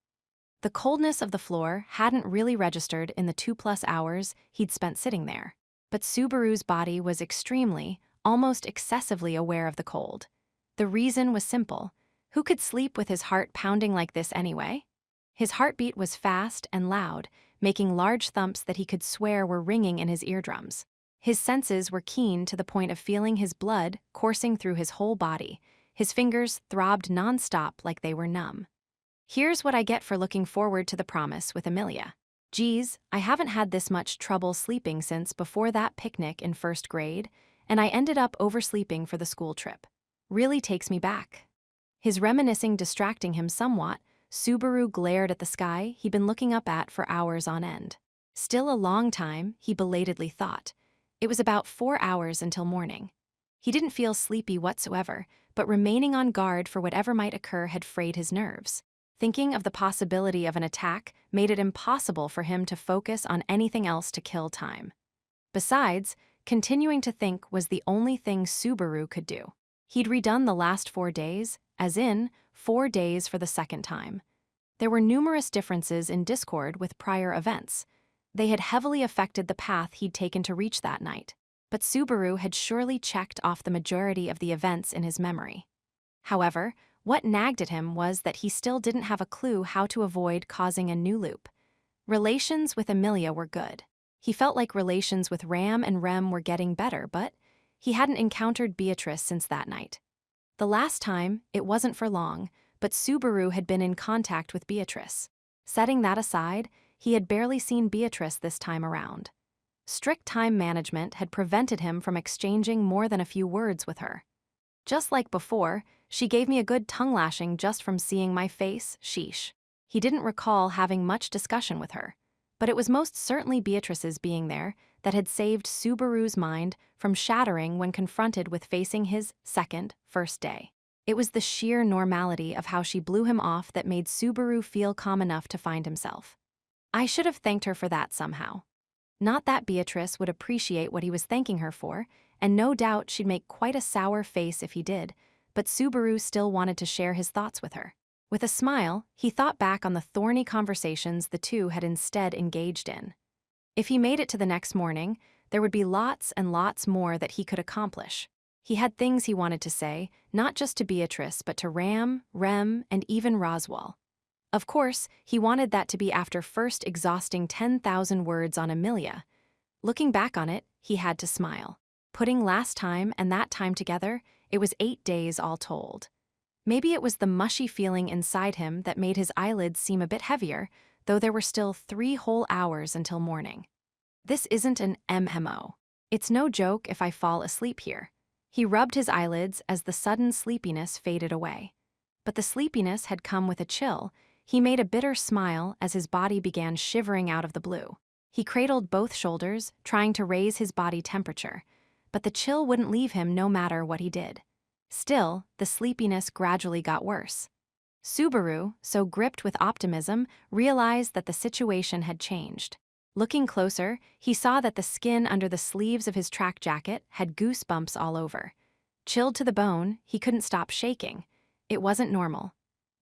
The coldness of the floor hadn't really registered in the 2+ hours he'd spent sitting there, but Subaru's body was extremely, almost excessively aware of the cold. The reason was simple. Who could sleep with his heart pounding like this anyway? His heartbeat was fast and loud, making large thumps that he could swear were ringing in his eardrums. His senses were keen to the point of feeling his blood coursing through his whole body. His fingers throbbed non-stop like they were numb. Here's what I get for looking forward to the promise with Emilia. Geez, I haven't had this much trouble sleeping since before that picnic in 1st grade, and I ended up oversleeping for the school trip. Really takes me back. His reminiscing distracting him somewhat, Subaru glared at the sky he'd been looking up at for hours on end. Still a long time, he belatedly thought. It was about 4 hours until morning. He didn't feel sleepy whatsoever, but remaining on guard for whatever might occur had frayed his nerves. Thinking of the possibility of an attack made it impossible for him to focus on anything else to kill time. Besides, continuing to think was the only thing Subaru could do. He'd redone the last 4 days, as in 4 days for the 2nd time. There were numerous differences in discord with prior events. They had heavily affected the path he'd taken to reach that night, but Subaru had surely checked off the majority of the events in his memory. However, what nagged at him was that he still didn't have a clue how to avoid causing a new loop. Relations with Emilia were good. He felt like relations with Ram and Rem were getting better, but he hadn't encountered Beatrice since that night. The last time, it wasn't for long, but Subaru had been in contact with Beatrice. Setting that aside, he had barely seen Beatrice this time around. Strict time management had prevented him from exchanging more than a few words with her. Just like before, she gave me a good tongue lashing just from seeing my face, sheesh. He didn't recall having much discussion with her, but it was most certainly Beatrice's being there that had saved Subaru's mind from shattering when confronted with facing his first day. It was the sheer normality of how she blew him off that made Subaru feel calm enough to find himself. I should have thanked her for that somehow. Not that Beatrice would appreciate what he was thanking her for, and no doubt she'd make quite a sour face if he did, but Subaru still wanted to share his thoughts with her. With a smile, he thought back on the thorny conversations the two had instead engaged in. If he made it to the next morning, there would be lots and lots more that he could accomplish. He had things he wanted to say, not just to Beatrice, but to Ram, Rem, and even Roswell. Of course, he wanted that to be after first exhausting 10,000 words on Amelia. Looking back on it, he had to smile. Putting last time and that time together, it was 8 days all told. Maybe it was the mushy feeling inside him that made his eyelids seem a bit heavier, though there were still 3 whole hours until morning. This isn't an MMO. It's no joke if I fall asleep here. He rubbed his eyelids as the sudden sleepiness faded away. But the sleepiness had come with a chill. He made a bitter smile as his body began shivering out of the blue. He cradled both shoulders, trying to raise his body temperature, but the chill wouldn't leave him no matter what he did. Still, the sleepiness gradually got worse. Subaru, so gripped with optimism, realized that the situation had changed. Looking closer, he saw that the skin under the sleeves of his track jacket had goosebumps all over. Chilled to the bone, he couldn't stop shaking. It wasn't normal.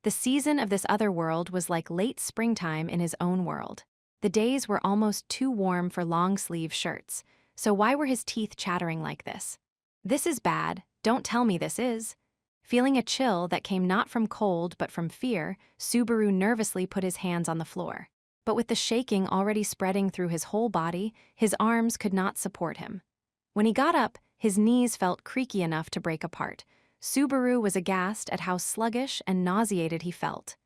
The season of this other world was like late springtime in his own world. The days were almost too warm for long-sleeve shirts, so why were his teeth chattering like this? This is bad, don't tell me this is. Feeling a chill that came not from cold but from fear, Subaru nervously put his hands on the floor. But with the shaking already spreading through his whole body, his arms could not support him. When he got up, his knees felt creaky enough to break apart. Subaru was aghast at how sluggish and nauseated he felt.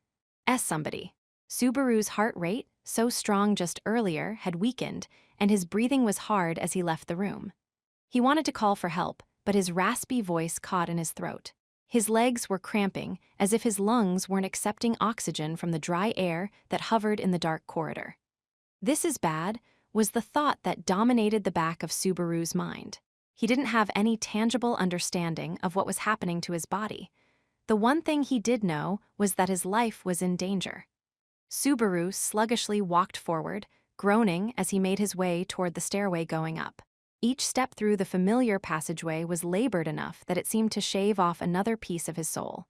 Somebody. Subaru's heart rate, so strong just earlier, had weakened, and his breathing was hard as he left the room. He wanted to call for help, but his raspy voice caught in his throat. His legs were cramping, as if his lungs weren't accepting oxygen from the dry air that hovered in the dark corridor. This is bad, was the thought that dominated the back of Subaru's mind. He didn't have any tangible understanding of what was happening to his body. The one thing he did know was that his life was in danger. Subaru sluggishly walked forward, groaning as he made his way toward the stairway going up. Each step through the familiar passageway was labored enough that it seemed to shave off another piece of his soul.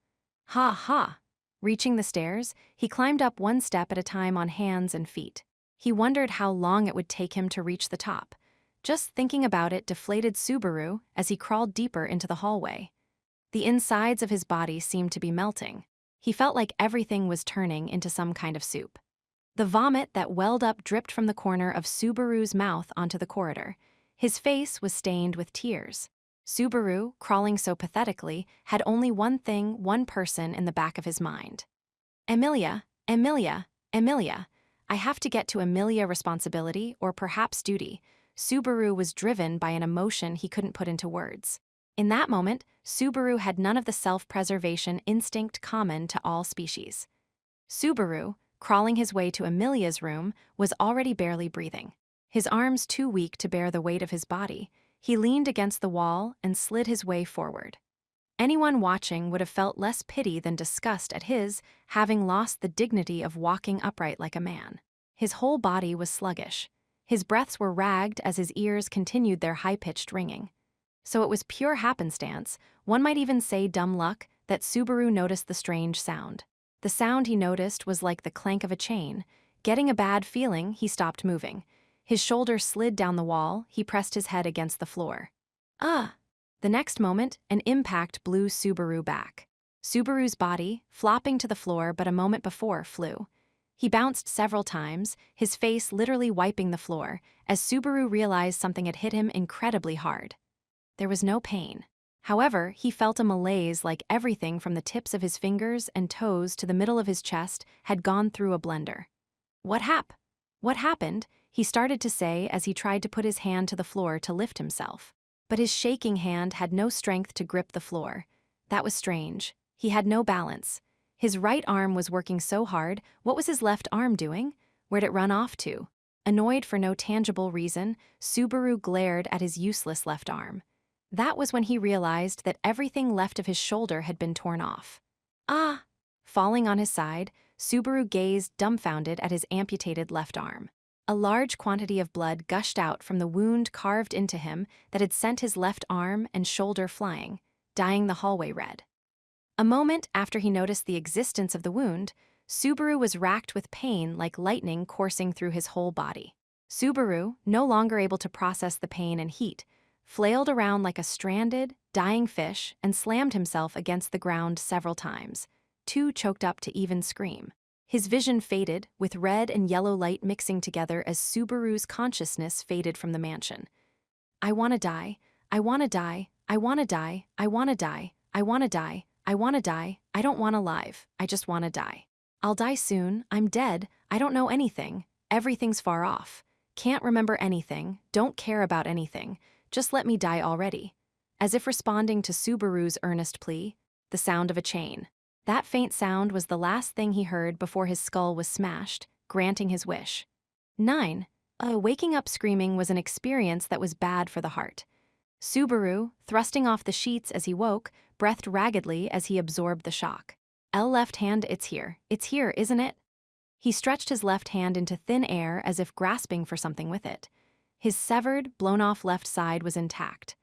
Ha ha! Reaching the stairs, he climbed up one step at a time on hands and feet. He wondered how long it would take him to reach the top. Just thinking about it deflated Subaru as he crawled deeper into the hallway. The insides of his body seemed to be melting. He felt like everything was turning into some kind of soup. The vomit that welled up dripped from the corner of Subaru's mouth onto the corridor. His face was stained with tears. Subaru, crawling so pathetically, had only one person in the back of his mind. Amelia, Amelia, Amelia. I have to get to Amelia responsibility or perhaps duty. Subaru was driven by an emotion he couldn't put into words. In that moment, Subaru had none of the self-preservation instinct common to all species. Subaru, crawling his way to Amelia's room, was already barely breathing. His arms too weak to bear the weight of his body, he leaned against the wall and slid his way forward. Anyone watching would have felt less pity than disgust at his having lost the dignity of walking upright like a man. His whole body was sluggish. His breaths were ragged as his ears continued their high-pitched ringing. So it was pure happenstance, one might even say dumb luck, that Subaru noticed the strange sound. The sound he noticed was like the clank of a chain. Getting a bad feeling, he stopped moving. His shoulder slid down the wall, he pressed his head against the floor. Ah! The next moment, an impact blew Subaru back. Subaru's body, flopping to the floor but a moment before, flew. He bounced several times, his face literally wiping the floor, as Subaru realized something had hit him incredibly hard. There was no pain. However, he felt a malaise like everything from the tips of his fingers and toes to the middle of his chest had gone through a blender. What happened? He started to say as he tried to put his hand to the floor to lift himself. But his shaking hand had no strength to grip the floor. That was strange. He had no balance. His right arm was working so hard, what was his left arm doing? Where'd it run off to? Annoyed for no tangible reason, Subaru glared at his useless left arm. That was when he realized that everything left of his shoulder had been torn off. Ah! Falling on his side, Subaru gazed dumbfounded at his amputated left arm. A large quantity of blood gushed out from the wound carved into him that had sent his left arm and shoulder flying, dyeing the hallway red. A moment after he noticed the existence of the wound, Subaru was racked with pain like lightning coursing through his whole body. Subaru, no longer able to process the pain and heat, flailed around like a stranded, dying fish and slammed himself against the ground several times, too choked up to even scream. His vision faded, with red and yellow light mixing together as Subaru's consciousness faded from the mansion. I wanna die, I wanna die, I wanna die, I wanna die, I wanna die, I wanna die, I don't wanna live, I just wanna die. I'll die soon, I'm dead, I don't know anything, everything's far off. Can't remember anything, don't care about anything, just let me die already. As if responding to Subaru's earnest plea, the sound of a chain. That faint sound was the last thing he heard before his skull was smashed, granting his wish. 9. Waking up screaming was an experience that was bad for the heart. Subaru, thrusting off the sheets as he woke, breathed raggedly as he absorbed the shock. Left hand, it's here, isn't it? He stretched his left hand into thin air as if grasping for something with it. His severed, blown-off left side was intact.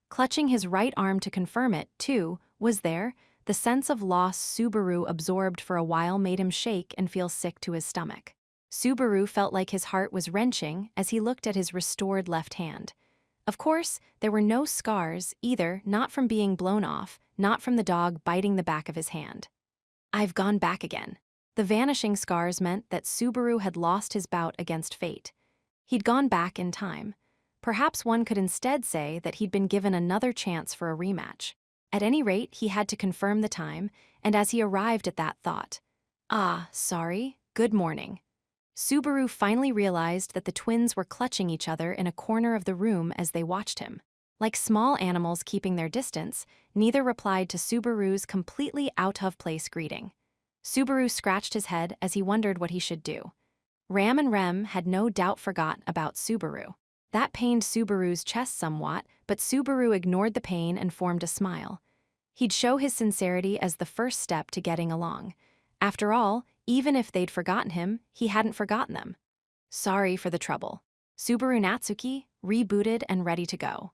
Clutching his right arm to confirm it, too, was there. The sense of loss Subaru absorbed for a while made him shake and feel sick to his stomach. Subaru felt like his heart was wrenching as he looked at his restored left hand. Of course, there were no scars either, not from being blown off, not from the dog biting the back of his hand. I've gone back again. The vanishing scars meant that Subaru had lost his bout against fate. He'd gone back in time. Perhaps one could instead say that he'd been given another chance for a rematch. At any rate, he had to confirm the time, and as he arrived at that thought, sorry, good morning. Subaru finally realized that the twins were clutching each other in a corner of the room as they watched him. Like small animals keeping their distance, neither replied to Subaru's completely out-of-place greeting. Subaru scratched his head as he wondered what he should do. Ram and Rem had no doubt forgot about Subaru. That pained Subaru's chest somewhat, but Subaru ignored the pain and formed a smile. He'd show his sincerity as the first step to getting along. After all, even if they'd forgotten him, he hadn't forgotten them. Sorry for the trouble. Subaru Natsuki, rebooted and ready to go.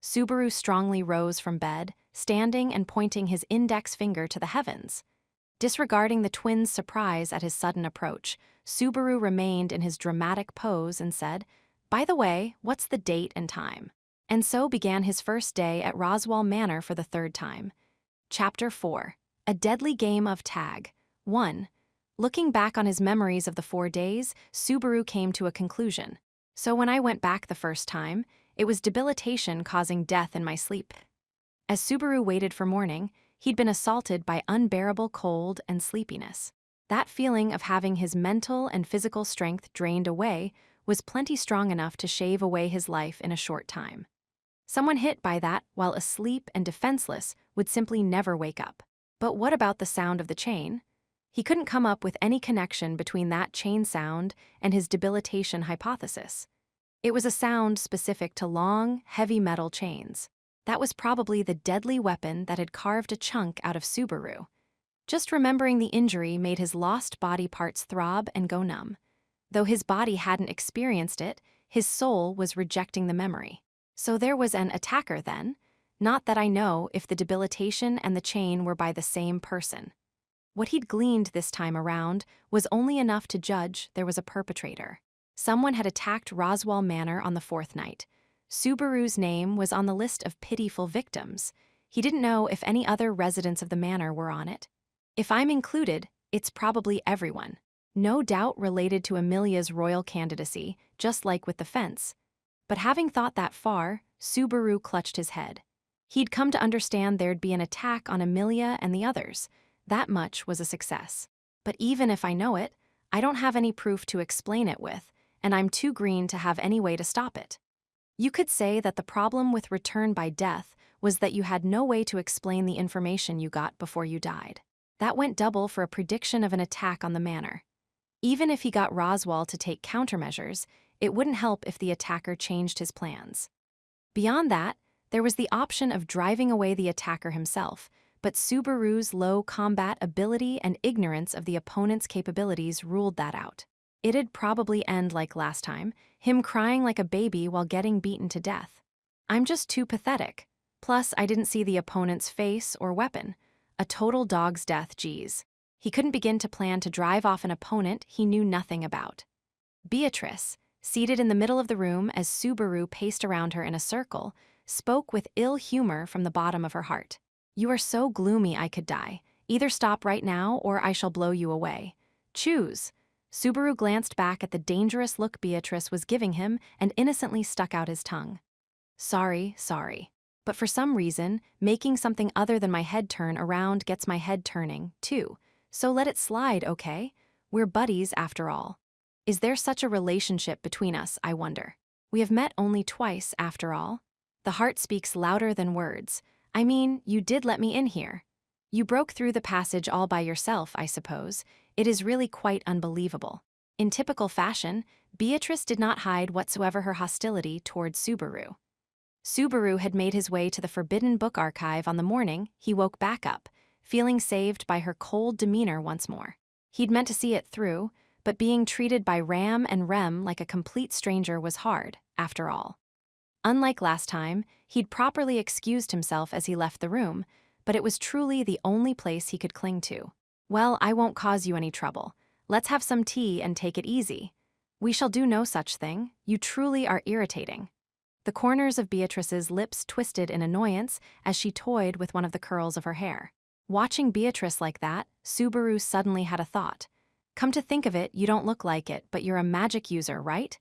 Subaru strongly rose from bed, standing and pointing his index finger to the heavens. Disregarding the twins' surprise at his sudden approach, Subaru remained in his dramatic pose and said, "By the way, what's the date and time?" And so began his first day at Roswell Manor for the third time. Chapter 4. A Deadly Game of Tag. 1. Looking back on his memories of the 4 days, Subaru came to a conclusion. So when I went back the first time, it was debilitation causing death in my sleep. As Subaru waited for morning, he'd been assaulted by unbearable cold and sleepiness. That feeling of having his mental and physical strength drained away was plenty strong enough to shave away his life in a short time. Someone hit by that while asleep and defenseless would simply never wake up. But what about the sound of the chain? He couldn't come up with any connection between that chain sound and his debilitation hypothesis. It was a sound specific to long, heavy metal chains. That was probably the deadly weapon that had carved a chunk out of Subaru. Just remembering the injury made his lost body parts throb and go numb. Though his body hadn't experienced it, his soul was rejecting the memory. So there was an attacker then? Not that I know if the debilitation and the chain were by the same person. What he'd gleaned this time around was only enough to judge there was a perpetrator. Someone had attacked Roswell Manor on the 4th night. Subaru's name was on the list of pitiful victims. He didn't know if any other residents of the manor were on it. If I'm included, it's probably everyone. No doubt related to Amelia's royal candidacy, just like with the fence. But having thought that far, Subaru clutched his head. He'd come to understand there'd be an attack on Amelia and the others. That much was a success. But even if I know it, I don't have any proof to explain it with, and I'm too green to have any way to stop it. You could say that the problem with return by death was that you had no way to explain the information you got before you died. That went double for a prediction of an attack on the manor. Even if he got Roswell to take countermeasures, it wouldn't help if the attacker changed his plans. Beyond that, there was the option of driving away the attacker himself, but Subaru's low combat ability and ignorance of the opponent's capabilities ruled that out. It'd probably end like last time, him crying like a baby while getting beaten to death. I'm just too pathetic. Plus, I didn't see the opponent's face or weapon. A total dog's death, geez. He couldn't begin to plan to drive off an opponent he knew nothing about. Beatrice, seated in the middle of the room as Subaru paced around her in a circle, spoke with ill humor from the bottom of her heart. You are so gloomy I could die. Either stop right now or I shall blow you away. Choose. Subaru glanced back at the dangerous look Beatrice was giving him and innocently stuck out his tongue. Sorry. But for some reason, making something other than my head turn around gets my head turning, too. So let it slide, okay? We're buddies after all. Is there such a relationship between us, I wonder? We have met only twice, after all. The heart speaks louder than words. I mean, you did let me in here. You broke through the passage all by yourself, I suppose. It is really quite unbelievable. In typical fashion, Beatrice did not hide whatsoever her hostility towards Subaru. Subaru had made his way to the Forbidden Book Archive on the morning he woke back up, feeling saved by her cold demeanor once more. He'd meant to see it through, but being treated by Ram and Rem like a complete stranger was hard, after all. Unlike last time, he'd properly excused himself as he left the room, but it was truly the only place he could cling to. Well, I won't cause you any trouble. Let's have some tea and take it easy. We shall do no such thing. You truly are irritating. The corners of Beatrice's lips twisted in annoyance as she toyed with one of the curls of her hair. Watching Beatrice like that, Subaru suddenly had a thought. Come to think of it, you don't look like it, but you're a magic user, right?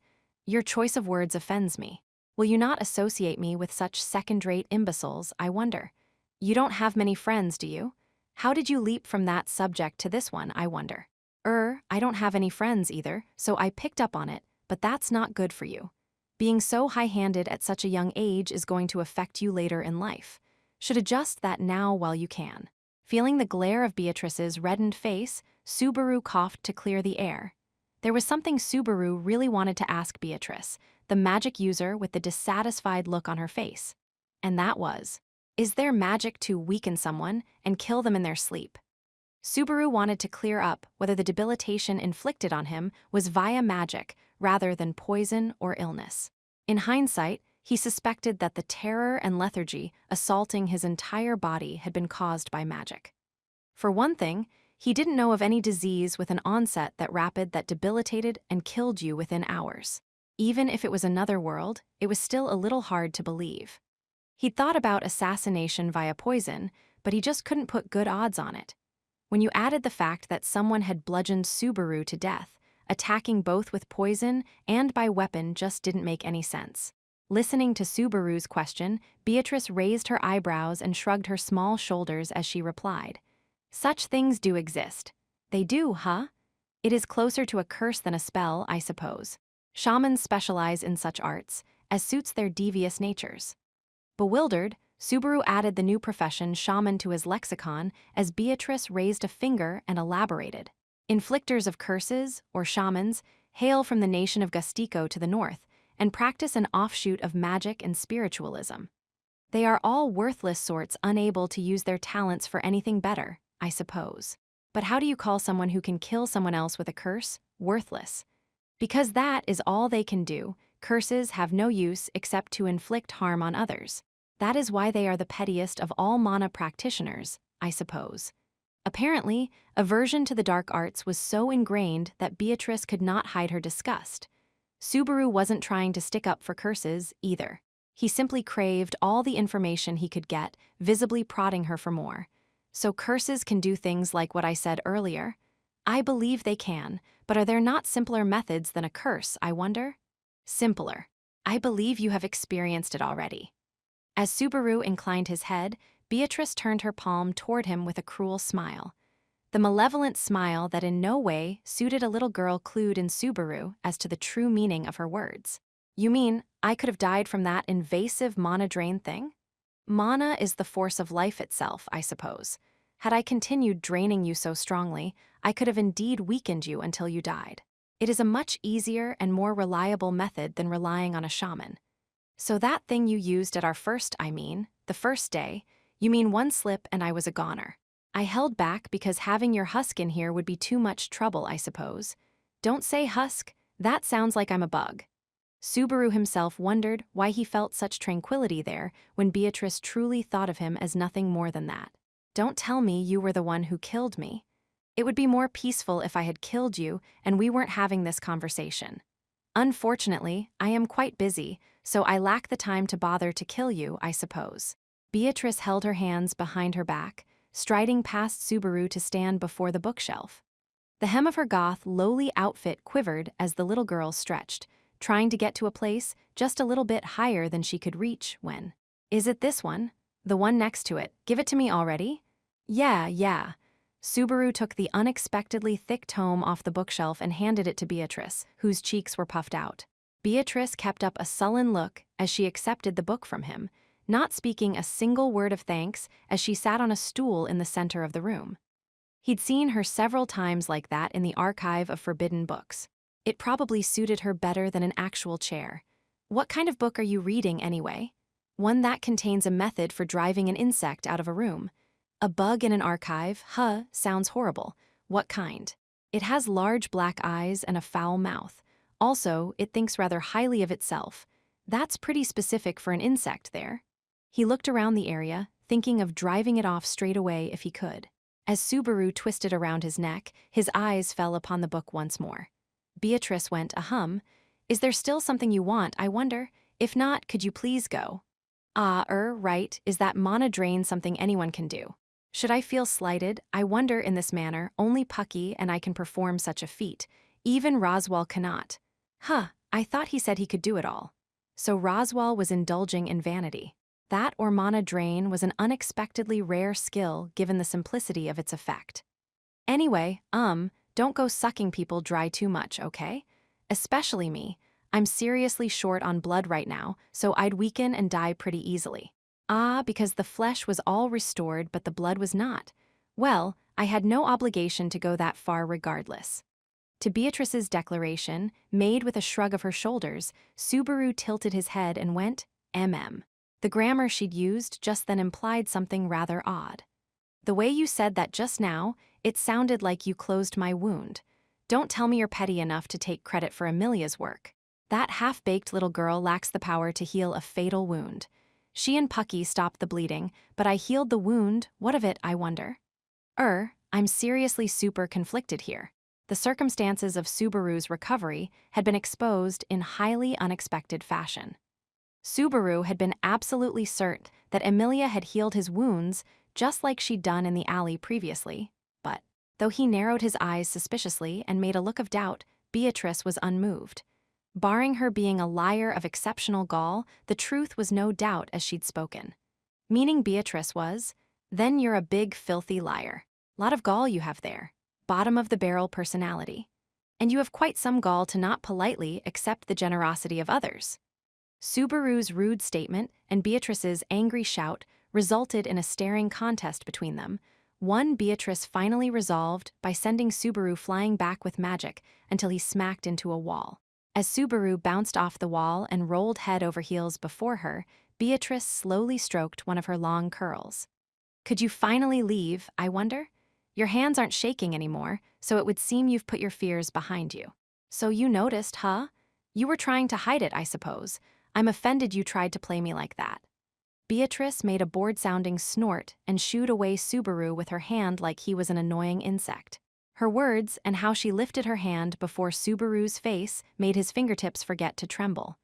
Your choice of words offends me. Will you not associate me with such second-rate imbeciles, I wonder? You don't have many friends, do you? How did you leap from that subject to this one, I wonder? I don't have any friends either, so I picked up on it, but that's not good for you. Being so high-handed at such a young age is going to affect you later in life. Should adjust that now while you can. Feeling the glare of Beatrice's reddened face, Subaru coughed to clear the air. There was something Subaru really wanted to ask Beatrice, the magic user with the dissatisfied look on her face. And that was, is there magic to weaken someone and kill them in their sleep? Subaru wanted to clear up whether the debilitation inflicted on him was via magic rather than poison or illness. In hindsight, he suspected that the terror and lethargy assaulting his entire body had been caused by magic. For one thing, he didn't know of any disease with an onset that debilitated and killed you within hours. Even if it was another world, it was still a little hard to believe. He'd thought about assassination via poison, but he just couldn't put good odds on it. When you added the fact that someone had bludgeoned Subaru to death, attacking both with poison and by weapon just didn't make any sense. Listening to Subaru's question, Beatrice raised her eyebrows and shrugged her small shoulders as she replied. Such things do exist. They do, huh? It is closer to a curse than a spell, I suppose. Shamans specialize in such arts, as suits their devious natures. Bewildered, Subaru added the new profession shaman to his lexicon as Beatrice raised a finger and elaborated. Inflictors of curses, or shamans, hail from the nation of Gustico to the north and practice an offshoot of magic and spiritualism. They are all worthless sorts unable to use their talents for anything better, I suppose. But how do you call someone who can kill someone else with a curse worthless? Because that is all they can do. Curses have no use except to inflict harm on others. That is why they are the pettiest of all mana practitioners, I suppose. Apparently, aversion to the dark arts was so ingrained that Beatrice could not hide her disgust. Subaru wasn't trying to stick up for curses, either. He simply craved all the information he could get, visibly prodding her for more. So curses can do things like what I said earlier? I believe they can, but are there not simpler methods than a curse, I wonder? Simpler. I believe you have experienced it already. As Subaru inclined his head, Beatrice turned her palm toward him with a cruel smile. The malevolent smile that in no way suited a little girl clued in Subaru as to the true meaning of her words. You mean, I could have died from that invasive mana drain thing? Mana is the force of life itself, I suppose. Had I continued draining you so strongly, I could have indeed weakened you until you died. It is a much easier and more reliable method than relying on a shaman. So that thing you used at our first, the first day, you mean one slip and I was a goner. I held back because having your husk in here would be too much trouble, I suppose. Don't say husk, that sounds like I'm a bug. Subaru himself wondered why he felt such tranquility there when Beatrice truly thought of him as nothing more than that. Don't tell me you were the one who killed me. It would be more peaceful if I had killed you and we weren't having this conversation. Unfortunately, I am quite busy, so I lack the time to bother to kill you, I suppose. Beatrice held her hands behind her back, striding past Subaru to stand before the bookshelf. The hem of her goth, lowly outfit quivered as the little girl stretched, trying to get to a place just a little bit higher than she could reach when. Is it this one? The one next to it. Give it to me already? Yeah. Subaru took the unexpectedly thick tome off the bookshelf and handed it to Beatrice, whose cheeks were puffed out. Beatrice kept up a sullen look as she accepted the book from him, not speaking a single word of thanks as she sat on a stool in the center of the room. He'd seen her several times like that in the archive of forbidden books. It probably suited her better than an actual chair. What kind of book are you reading anyway? One that contains a method for driving an insect out of a room. A bug in an archive, sounds horrible. What kind? It has large black eyes and a foul mouth. Also, it thinks rather highly of itself. That's pretty specific for an insect there. He looked around the area, thinking of driving it off straight away if he could. As Subaru twisted around his neck, his eyes fell upon the book once more. Beatrice went ahem. Is there still something you want, I wonder? If not, could you please go? Right, is that mana drain something anyone can do? Should I feel slighted, I wonder in this manner, only Pucky and I can perform such a feat. Even Roswell cannot. I thought he said he could do it all. So Roswell was indulging in vanity. That or mana drain was an unexpectedly rare skill given the simplicity of its effect. Anyway, don't go sucking people dry too much, okay? Especially me. I'm seriously short on blood right now, so I'd weaken and die pretty easily. Because the flesh was all restored but the blood was not. Well, I had no obligation to go that far regardless. To Beatrice's declaration, made with a shrug of her shoulders, Subaru tilted his head and went, The grammar she'd used just then implied something rather odd. The way you said that just now, it sounded like you closed my wound. Don't tell me you're petty enough to take credit for Amelia's work. That half-baked little girl lacks the power to heal a fatal wound. She and Pucky stopped the bleeding, but I healed the wound. What of it, I wonder? I'm seriously super conflicted here. The circumstances of Subaru's recovery had been exposed in highly unexpected fashion. Subaru had been absolutely certain that Amelia had healed his wounds just like she'd done in the alley previously, but, though he narrowed his eyes suspiciously and made a look of doubt, Beatrice was unmoved. Barring her being a liar of exceptional gall, the truth was no doubt as she'd spoken. Meaning Beatrice was, then you're a big, filthy liar. Lot of gall you have there. Bottom-of-the-barrel personality. And you have quite some gall to not politely accept the generosity of others. Subaru's rude statement and Beatrice's angry shout resulted in a staring contest between them, one Beatrice finally resolved by sending Subaru flying back with magic until he smacked into a wall. As Subaru bounced off the wall and rolled head over heels before her, Beatrice slowly stroked one of her long curls. Could you finally leave, I wonder? Your hands aren't shaking anymore, so it would seem you've put your fears behind you. So you noticed, huh? You were trying to hide it, I suppose. I'm offended you tried to play me like that. Beatrice made a bored-sounding snort and shooed away Subaru with her hand like he was an annoying insect. Her words and how she lifted her hand before Subaru's face made his fingertips forget to tremble.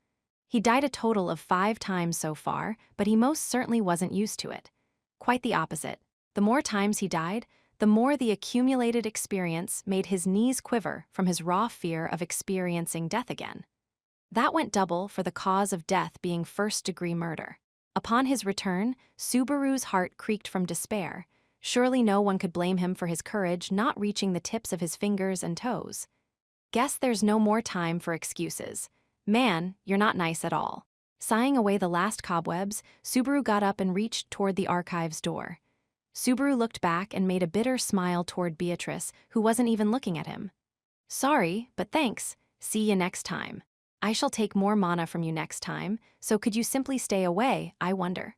He died a total of 5 times so far, but he most certainly wasn't used to it. Quite the opposite. The more times he died, the more the accumulated experience made his knees quiver from his raw fear of experiencing death again. That went double for the cause of death being first-degree murder. Upon his return, Subaru's heart creaked from despair. Surely no one could blame him for his courage not reaching the tips of his fingers and toes. Guess there's no more time for excuses. Man, you're not nice at all. Sighing away the last cobwebs, Subaru got up and reached toward the archive's door. Subaru looked back and made a bitter smile toward Beatrice, who wasn't even looking at him. Sorry, but thanks. See you next time. I shall take more mana from you next time, so could you simply stay away, I wonder?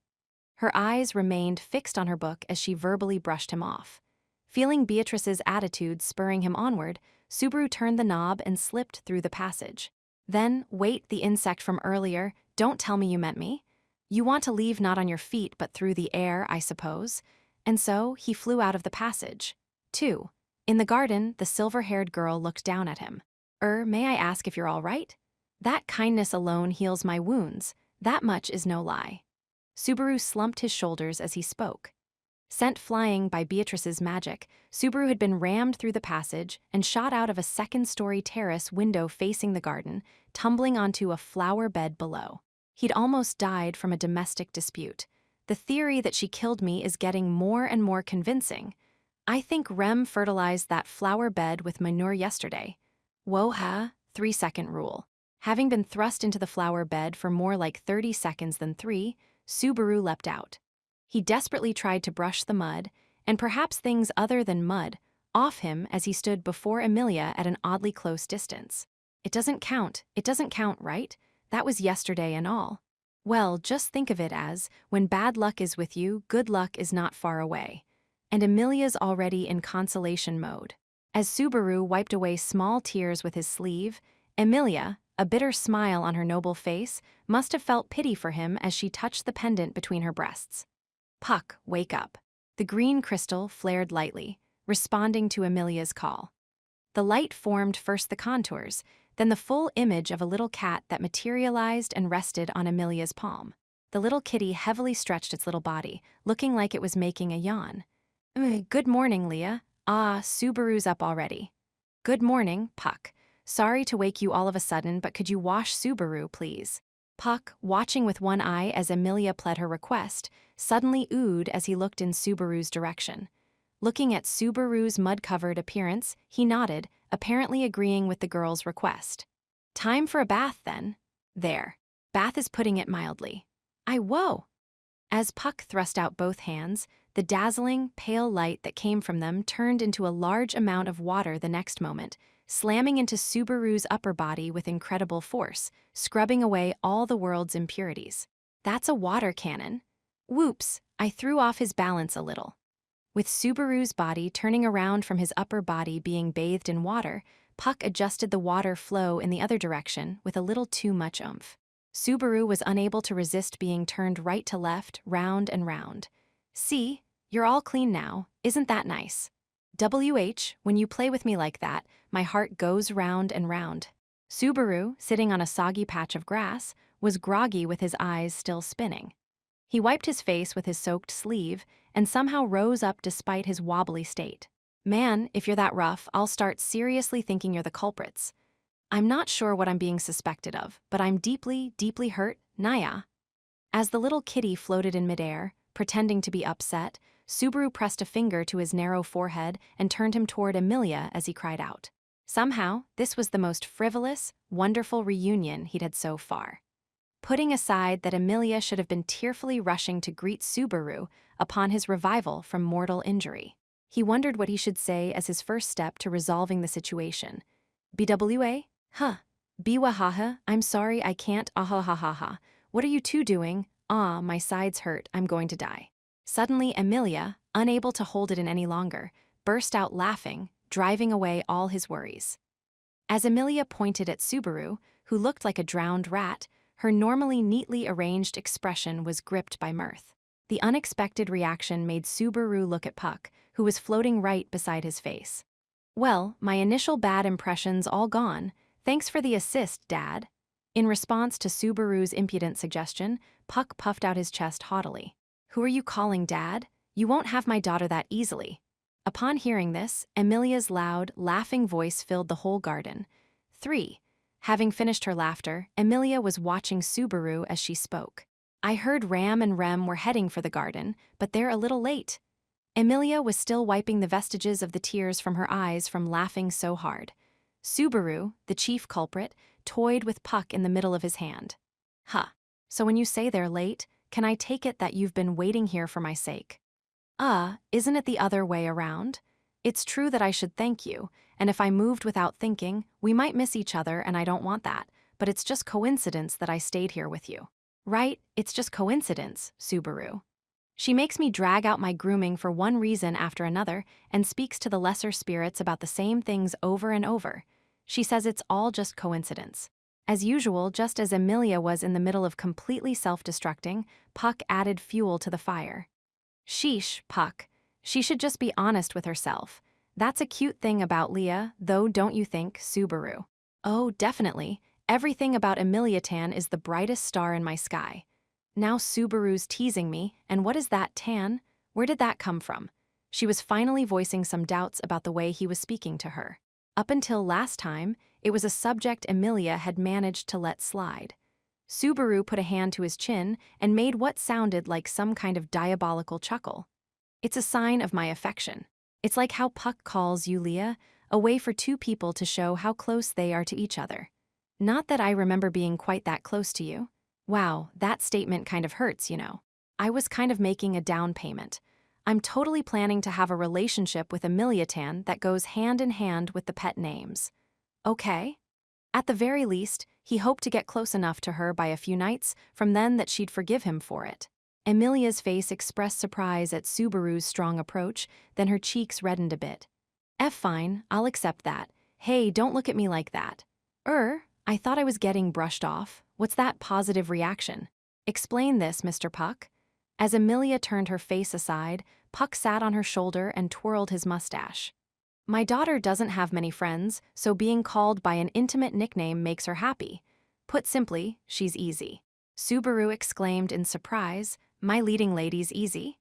Her eyes remained fixed on her book as she verbally brushed him off. Feeling Beatrice's attitude spurring him onward, Subaru turned the knob and slipped through the passage. Then, wait, the insect from earlier, don't tell me you meant me. You want to leave not on your feet but through the air, I suppose. And so, he flew out of the passage. 2. In the garden, the silver-haired girl looked down at him. May I ask if you're all right? That kindness alone heals my wounds. That much is no lie. Subaru slumped his shoulders as he spoke. Sent flying by Beatrice's magic, Subaru had been rammed through the passage and shot out of a second-story terrace window facing the garden, tumbling onto a flower bed below. He'd almost died from a domestic dispute. The theory that she killed me is getting more and more convincing. I think Rem fertilized that flower bed with manure yesterday. Woha, 3-second rule. Having been thrust into the flower bed for more like 30 seconds than 3, Subaru leapt out. He desperately tried to brush the mud, and perhaps things other than mud, off him as he stood before Emilia at an oddly close distance. It doesn't count, right? That was yesterday and all. Well, just think of it as, when bad luck is with you, good luck is not far away. And Emilia's already in consolation mode. As Subaru wiped away small tears with his sleeve, Emilia, a bitter smile on her noble face, must have felt pity for him as she touched the pendant between her breasts. Puck, wake up. The green crystal flared lightly, responding to Emilia's call. The light formed first the contours, then the full image of a little cat that materialized and rested on Emilia's palm. The little kitty heavily stretched its little body, looking like it was making a yawn. Good morning, Leah. Subaru's up already. Good morning, Puck. Sorry to wake you all of a sudden, but could you wash Subaru, please? Puck, watching with one eye as Emilia pled her request, suddenly oohed as he looked in Subaru's direction. Looking at Subaru's mud-covered appearance, he nodded, apparently agreeing with the girl's request. Time for a bath, then. There. Bath is putting it mildly. Whoa! As Puck thrust out both hands, the dazzling, pale light that came from them turned into a large amount of water the next moment, slamming into Subaru's upper body with incredible force, scrubbing away all the world's impurities. That's a water cannon. Whoops, I threw off his balance a little. With Subaru's body turning around from his upper body being bathed in water, Puck adjusted the water flow in the other direction with a little too much oomph. Subaru was unable to resist being turned right to left, round and round. See, you're all clean now, isn't that nice? When you play with me like that, my heart goes round and round. Subaru, sitting on a soggy patch of grass, was groggy with his eyes still spinning. He wiped his face with his soaked sleeve and somehow rose up despite his wobbly state. Man, if you're that rough, I'll start seriously thinking you're the culprits. I'm not sure what I'm being suspected of, but I'm deeply, deeply hurt, Naya. As the little kitty floated in midair, pretending to be upset, Subaru pressed a finger to his narrow forehead and turned him toward Emilia as he cried out. Somehow, this was the most frivolous, wonderful reunion he'd had so far. Putting aside that Emilia should have been tearfully rushing to greet Subaru upon his revival from mortal injury, he wondered what he should say as his first step to resolving the situation. BWA? Biwahaha, I'm sorry I can't, ahahahaha. What are you two doing? My sides hurt, I'm going to die. Suddenly, Emilia, unable to hold it in any longer, burst out laughing, driving away all his worries. As Emilia pointed at Subaru, who looked like a drowned rat, her normally neatly arranged expression was gripped by mirth. The unexpected reaction made Subaru look at Puck, who was floating right beside his face. Well, my initial bad impressions all gone. Thanks for the assist, Dad. In response to Subaru's impudent suggestion, Puck puffed out his chest haughtily. Who are you calling Dad? You won't have my daughter that easily. Upon hearing this, Emilia's loud, laughing voice filled the whole garden. 3. Having finished her laughter, Emilia was watching Subaru as she spoke. I heard Ram and Rem were heading for the garden, but they're a little late. Emilia was still wiping the vestiges of the tears from her eyes from laughing so hard. Subaru, the chief culprit, toyed with Puck in the middle of his hand. Huh. So when you say they're late, can I take it that you've been waiting here for my sake? Isn't it the other way around? It's true that I should thank you, and if I moved without thinking, we might miss each other and I don't want that, but it's just coincidence that I stayed here with you. Right, it's just coincidence, Subaru. She makes me drag out my grooming for one reason after another and speaks to the lesser spirits about the same things over and over. She says it's all just coincidence. As usual, just as Emilia was in the middle of completely self-destructing, Puck added fuel to the fire. Sheesh, Puck. She should just be honest with herself. That's a cute thing about Leah, though, don't you think, Subaru? Oh, definitely. Everything about Emilia Tan is the brightest star in my sky. Now Subaru's teasing me, and what is that, Tan? Where did that come from? She was finally voicing some doubts about the way he was speaking to her. Up until last time, it was a subject Emilia had managed to let slide. Subaru put a hand to his chin and made what sounded like some kind of diabolical chuckle. It's a sign of my affection. It's like how Puck calls you Leah, a way for two people to show how close they are to each other. Not that I remember being quite that close to you. Wow, that statement kind of hurts, you know. I was kind of making a down payment. I'm totally planning to have a relationship with Emilia Tan that goes hand in hand with the pet names. Okay? At the very least, he hoped to get close enough to her by a few nights from then that she'd forgive him for it. Emilia's face expressed surprise at Subaru's strong approach, then her cheeks reddened a bit. Fine, I'll accept that. Hey, don't look at me like that. I thought I was getting brushed off. What's that positive reaction? Explain this, Mr. Puck. As Emilia turned her face aside, Puck sat on her shoulder and twirled his mustache. My daughter doesn't have many friends, so being called by an intimate nickname makes her happy. Put simply, she's easy. Subaru exclaimed in surprise, my leading lady's easy?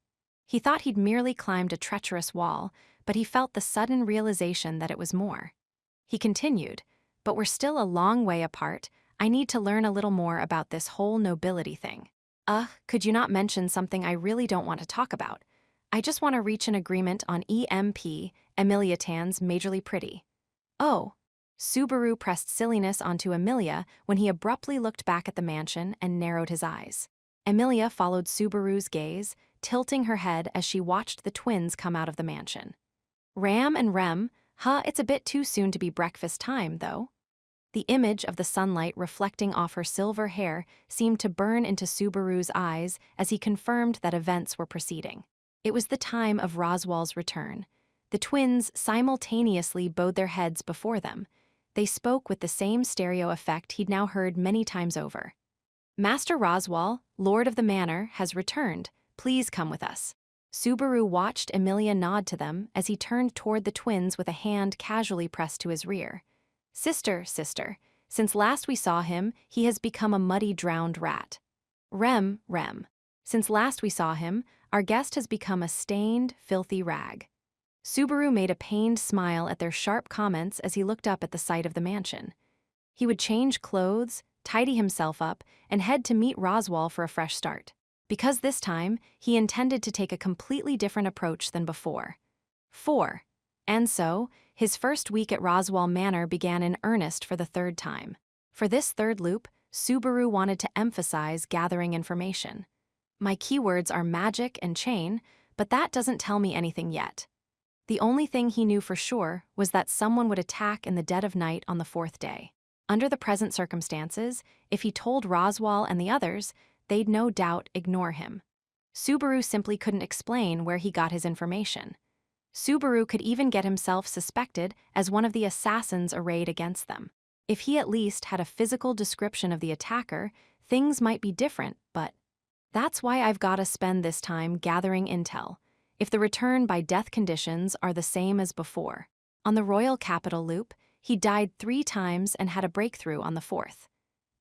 He thought he'd merely climbed a treacherous wall, but he felt the sudden realization that it was more. He continued, but we're still a long way apart. I need to learn a little more about this whole nobility thing. Could you not mention something I really don't want to talk about? I just want to reach an agreement on EMP, Emilia Tan's Majorly Pretty. Oh. Subaru pressed silliness onto Emilia when he abruptly looked back at the mansion and narrowed his eyes. Emilia followed Subaru's gaze, tilting her head as she watched the twins come out of the mansion. Ram and Rem, it's a bit too soon to be breakfast time, though. The image of the sunlight reflecting off her silver hair seemed to burn into Subaru's eyes as he confirmed that events were proceeding. It was the time of Roswal's return. The twins simultaneously bowed their heads before them. They spoke with the same stereo effect he'd now heard many times over. Master Roswal, Lord of the Manor, has returned. Please come with us. Subaru watched Emilia nod to them as he turned toward the twins with a hand casually pressed to his rear. Sister, since last we saw him, he has become a muddy drowned rat. Rem, since last we saw him, our guest has become a stained, filthy rag. Subaru made a pained smile at their sharp comments as he looked up at the sight of the mansion. He would change clothes, tidy himself up, and head to meet Roswal for a fresh start. Because this time, he intended to take a completely different approach than before. 4. And so, his first week at Roswal Manor began in earnest for the third time. For this third loop, Subaru wanted to emphasize gathering information. My keywords are magic and chain, but that doesn't tell me anything yet. The only thing he knew for sure was that someone would attack in the dead of night on the fourth day. Under the present circumstances, if he told Roswal and the others, they'd no doubt ignore him. Subaru simply couldn't explain where he got his information. Subaru could even get himself suspected as one of the assassins arrayed against them. If he at least had a physical description of the attacker, things might be different, but that's why I've got to spend this time gathering intel. If the return by death conditions are the same as before. On the Royal Capital Loop, he died 3 times and had a breakthrough on the 4th.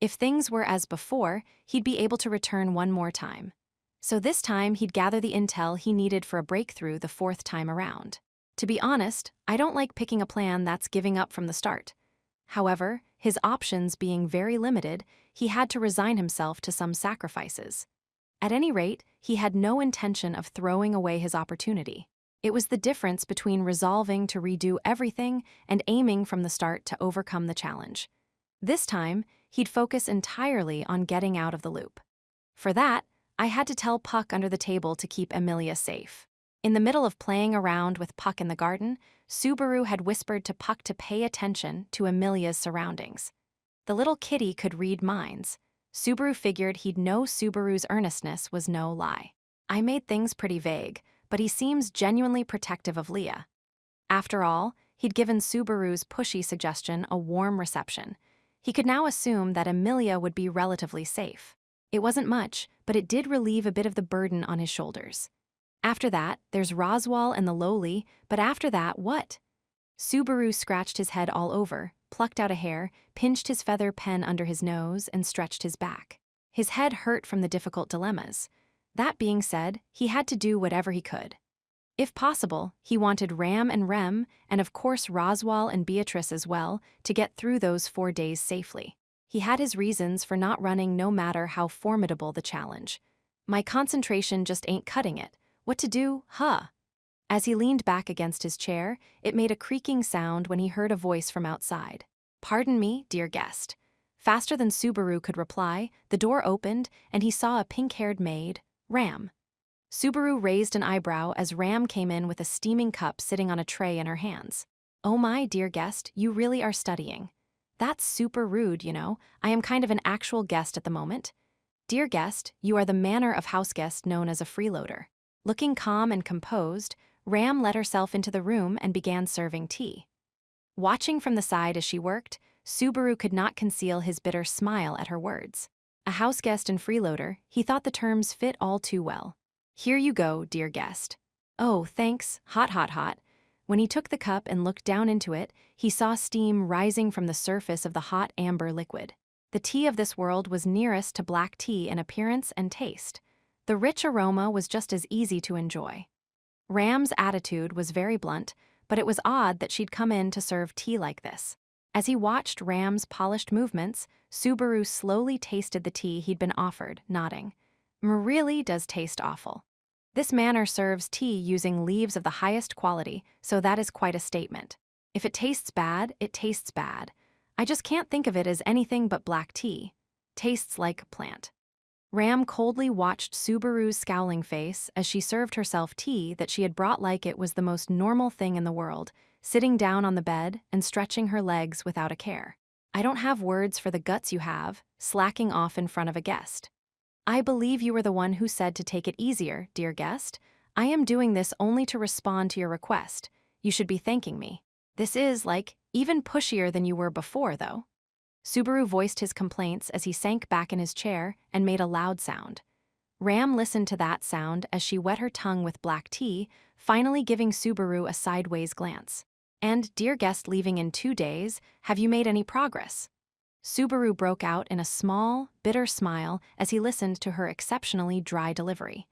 If things were as before, he'd be able to return one more time. So this time he'd gather the intel he needed for a breakthrough the 4th time around. To be honest, I don't like picking a plan that's giving up from the start. However, his options being very limited, he had to resign himself to some sacrifices. At any rate, he had no intention of throwing away his opportunity. It was the difference between resolving to redo everything and aiming from the start to overcome the challenge. This time, he'd focus entirely on getting out of the loop. For that, I had to tell Puck under the table to keep Emilia safe. In the middle of playing around with Puck in the garden, Subaru had whispered to Puck to pay attention to Emilia's surroundings. The little kitty could read minds. Subaru figured he'd know Subaru's earnestness was no lie. I made things pretty vague, but he seems genuinely protective of Leah. After all, he'd given Subaru's pushy suggestion a warm reception. He could now assume that Emilia would be relatively safe. It wasn't much, but it did relieve a bit of the burden on his shoulders. After that, there's Roswell and the lowly, but after that, what? Subaru scratched his head all over, plucked out a hair, pinched his feather pen under his nose, and stretched his back. His head hurt from the difficult dilemmas. That being said, he had to do whatever he could. If possible, he wanted Ram and Rem, and of course Roswell and Beatrice as well, to get through those 4 days safely. He had his reasons for not running no matter how formidable the challenge. My concentration just ain't cutting it. What to do, huh? As he leaned back against his chair, it made a creaking sound when he heard a voice from outside. "Pardon me, dear guest." Faster than Subaru could reply, the door opened and he saw a pink-haired maid, Ram. Subaru raised an eyebrow as Ram came in with a steaming cup sitting on a tray in her hands. "Oh my, dear guest, you really are studying. That's super rude, you know. I am kind of an actual guest at the moment. Dear guest, you are the manner of house guest known as a freeloader." Looking calm and composed, Ram let herself into the room and began serving tea. Watching from the side as she worked, Subaru could not conceal his bitter smile at her words. A house guest and freeloader, he thought the terms fit all too well. "Here you go, dear guest." "Oh, thanks, hot, hot, hot." When he took the cup and looked down into it, he saw steam rising from the surface of the hot amber liquid. The tea of this world was nearest to black tea in appearance and taste. The rich aroma was just as easy to enjoy. Ram's attitude was very blunt, but it was odd that she'd come in to serve tea like this. As he watched Ram's polished movements, Subaru slowly tasted the tea he'd been offered, nodding. "Really does taste awful. This manor serves tea using leaves of the highest quality, so that is quite a statement. If it tastes bad, it tastes bad. I just can't think of it as anything but black tea. Tastes like a plant." Ram coldly watched Subaru's scowling face as she served herself tea that she had brought like it was the most normal thing in the world, sitting down on the bed and stretching her legs without a care. "I don't have words for the guts you have, slacking off in front of a guest. I believe you were the one who said to take it easier, dear guest. I am doing this only to respond to your request. You should be thanking me. This is, even pushier than you were before, though." Subaru voiced his complaints as he sank back in his chair and made a loud sound. Ram listened to that sound as she wet her tongue with black tea, finally giving Subaru a sideways glance. "And, dear guest leaving in 2 days, have you made any progress?" Subaru broke out in a small, bitter smile as he listened to her exceptionally dry delivery.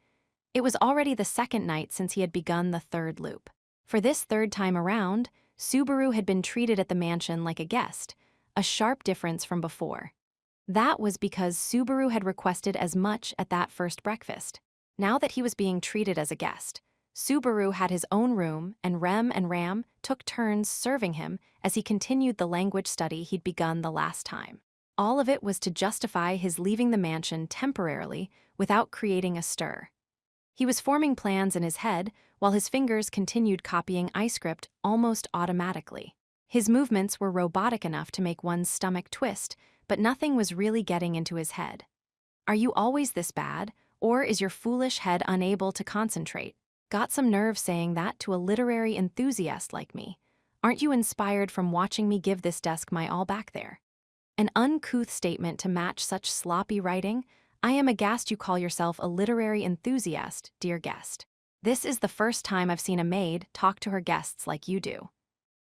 It was already the second night since he had begun the 3rd loop. For this 3rd time around, Subaru had been treated at the mansion like a guest, a sharp difference from before. That was because Subaru had requested as much at that first breakfast. Now that he was being treated as a guest, Subaru had his own room and Ram took turns serving him as he continued the language study he'd begun the last time. All of it was to justify his leaving the mansion temporarily without creating a stir. He was forming plans in his head while his fingers continued copying iScript almost automatically. His movements were robotic enough to make one's stomach twist, but nothing was really getting into his head. "Are you always this bad, or is your foolish head unable to concentrate? Got some nerve saying that to a literary enthusiast like me. Aren't you inspired from watching me give this desk my all back there?" An uncouth statement to match such sloppy writing. "I am aghast you call yourself a literary enthusiast, dear guest. This is the first time I've seen a maid talk to her guests like you do."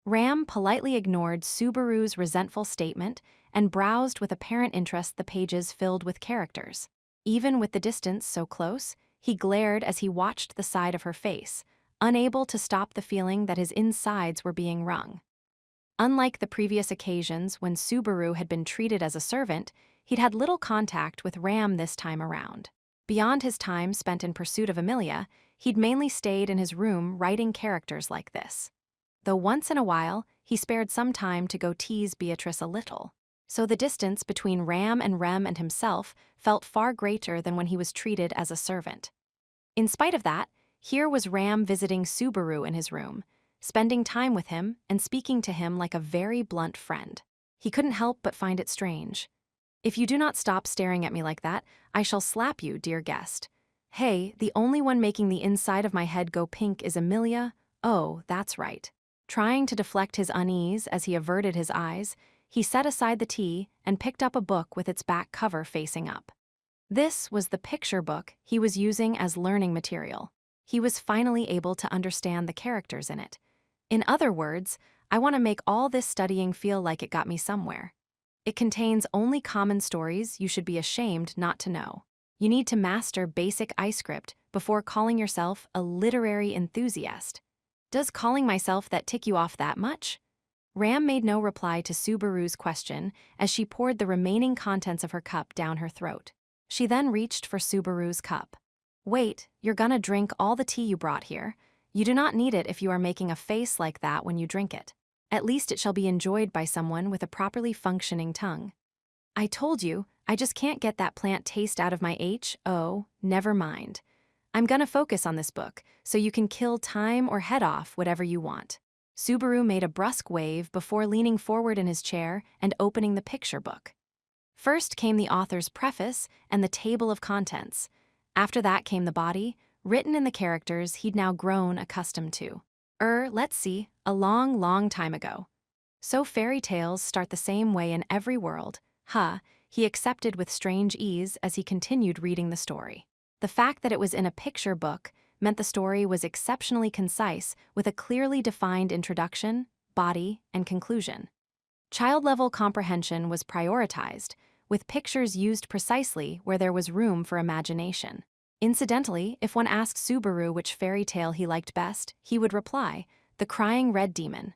Ram politely ignored Subaru's resentful statement and browsed with apparent interest the pages filled with characters. Even with the distance so close, he glared as he watched the side of her face, unable to stop the feeling that his insides were being wrung. Unlike the previous occasions when Subaru had been treated as a servant, he'd had little contact with Ram this time around. Beyond his time spent in pursuit of Amelia, he'd mainly stayed in his room writing characters like this. Though once in a while, he spared some time to go tease Beatrice a little. So the distance between Ram and Rem and himself felt far greater than when he was treated as a servant. In spite of that, here was Ram visiting Subaru in his room, spending time with him and speaking to him like a very blunt friend. He couldn't help but find it strange. "If you do not stop staring at me like that, I shall slap you, dear guest. Hey, the only one making the inside of my head go pink is Amelia? Oh, that's right." Trying to deflect his unease as he averted his eyes, he set aside the tea and picked up a book with its back cover facing up. This was the picture book he was using as learning material. He was finally able to understand the characters in it. In other words, I want to make all this studying feel like it got me somewhere. It contains only common stories you should be ashamed not to know. You need to master basic iScript before calling yourself a literary enthusiast. Does calling myself that tick you off that much? Ram made no reply to Subaru's question as she poured the remaining contents of her cup down her throat. She then reached for Subaru's cup. "Wait, you're gonna drink all the tea you brought here. You do not need it if you are making a face like that when you drink it. At least it shall be enjoyed by someone with a properly functioning tongue." "I told you, I just can't get that plant taste out of my Oh, never mind. I'm gonna focus on this book, so you can kill time or head off whatever you want." Subaru made a brusque wave before leaning forward in his chair and opening the picture book. First came the author's preface and the table of contents. After that came the body, written in the characters he'd now grown accustomed to. Let's see, a long, long time ago. So fairy tales start the same way in every world, he accepted with strange ease as he continued reading the story. The fact that it was in a picture book meant the story was exceptionally concise with a clearly defined introduction, body, and conclusion. Child-level comprehension was prioritized, with pictures used precisely where there was room for imagination. Incidentally, if one asked Subaru which fairy tale he liked best, he would reply, "The Crying Red Demon."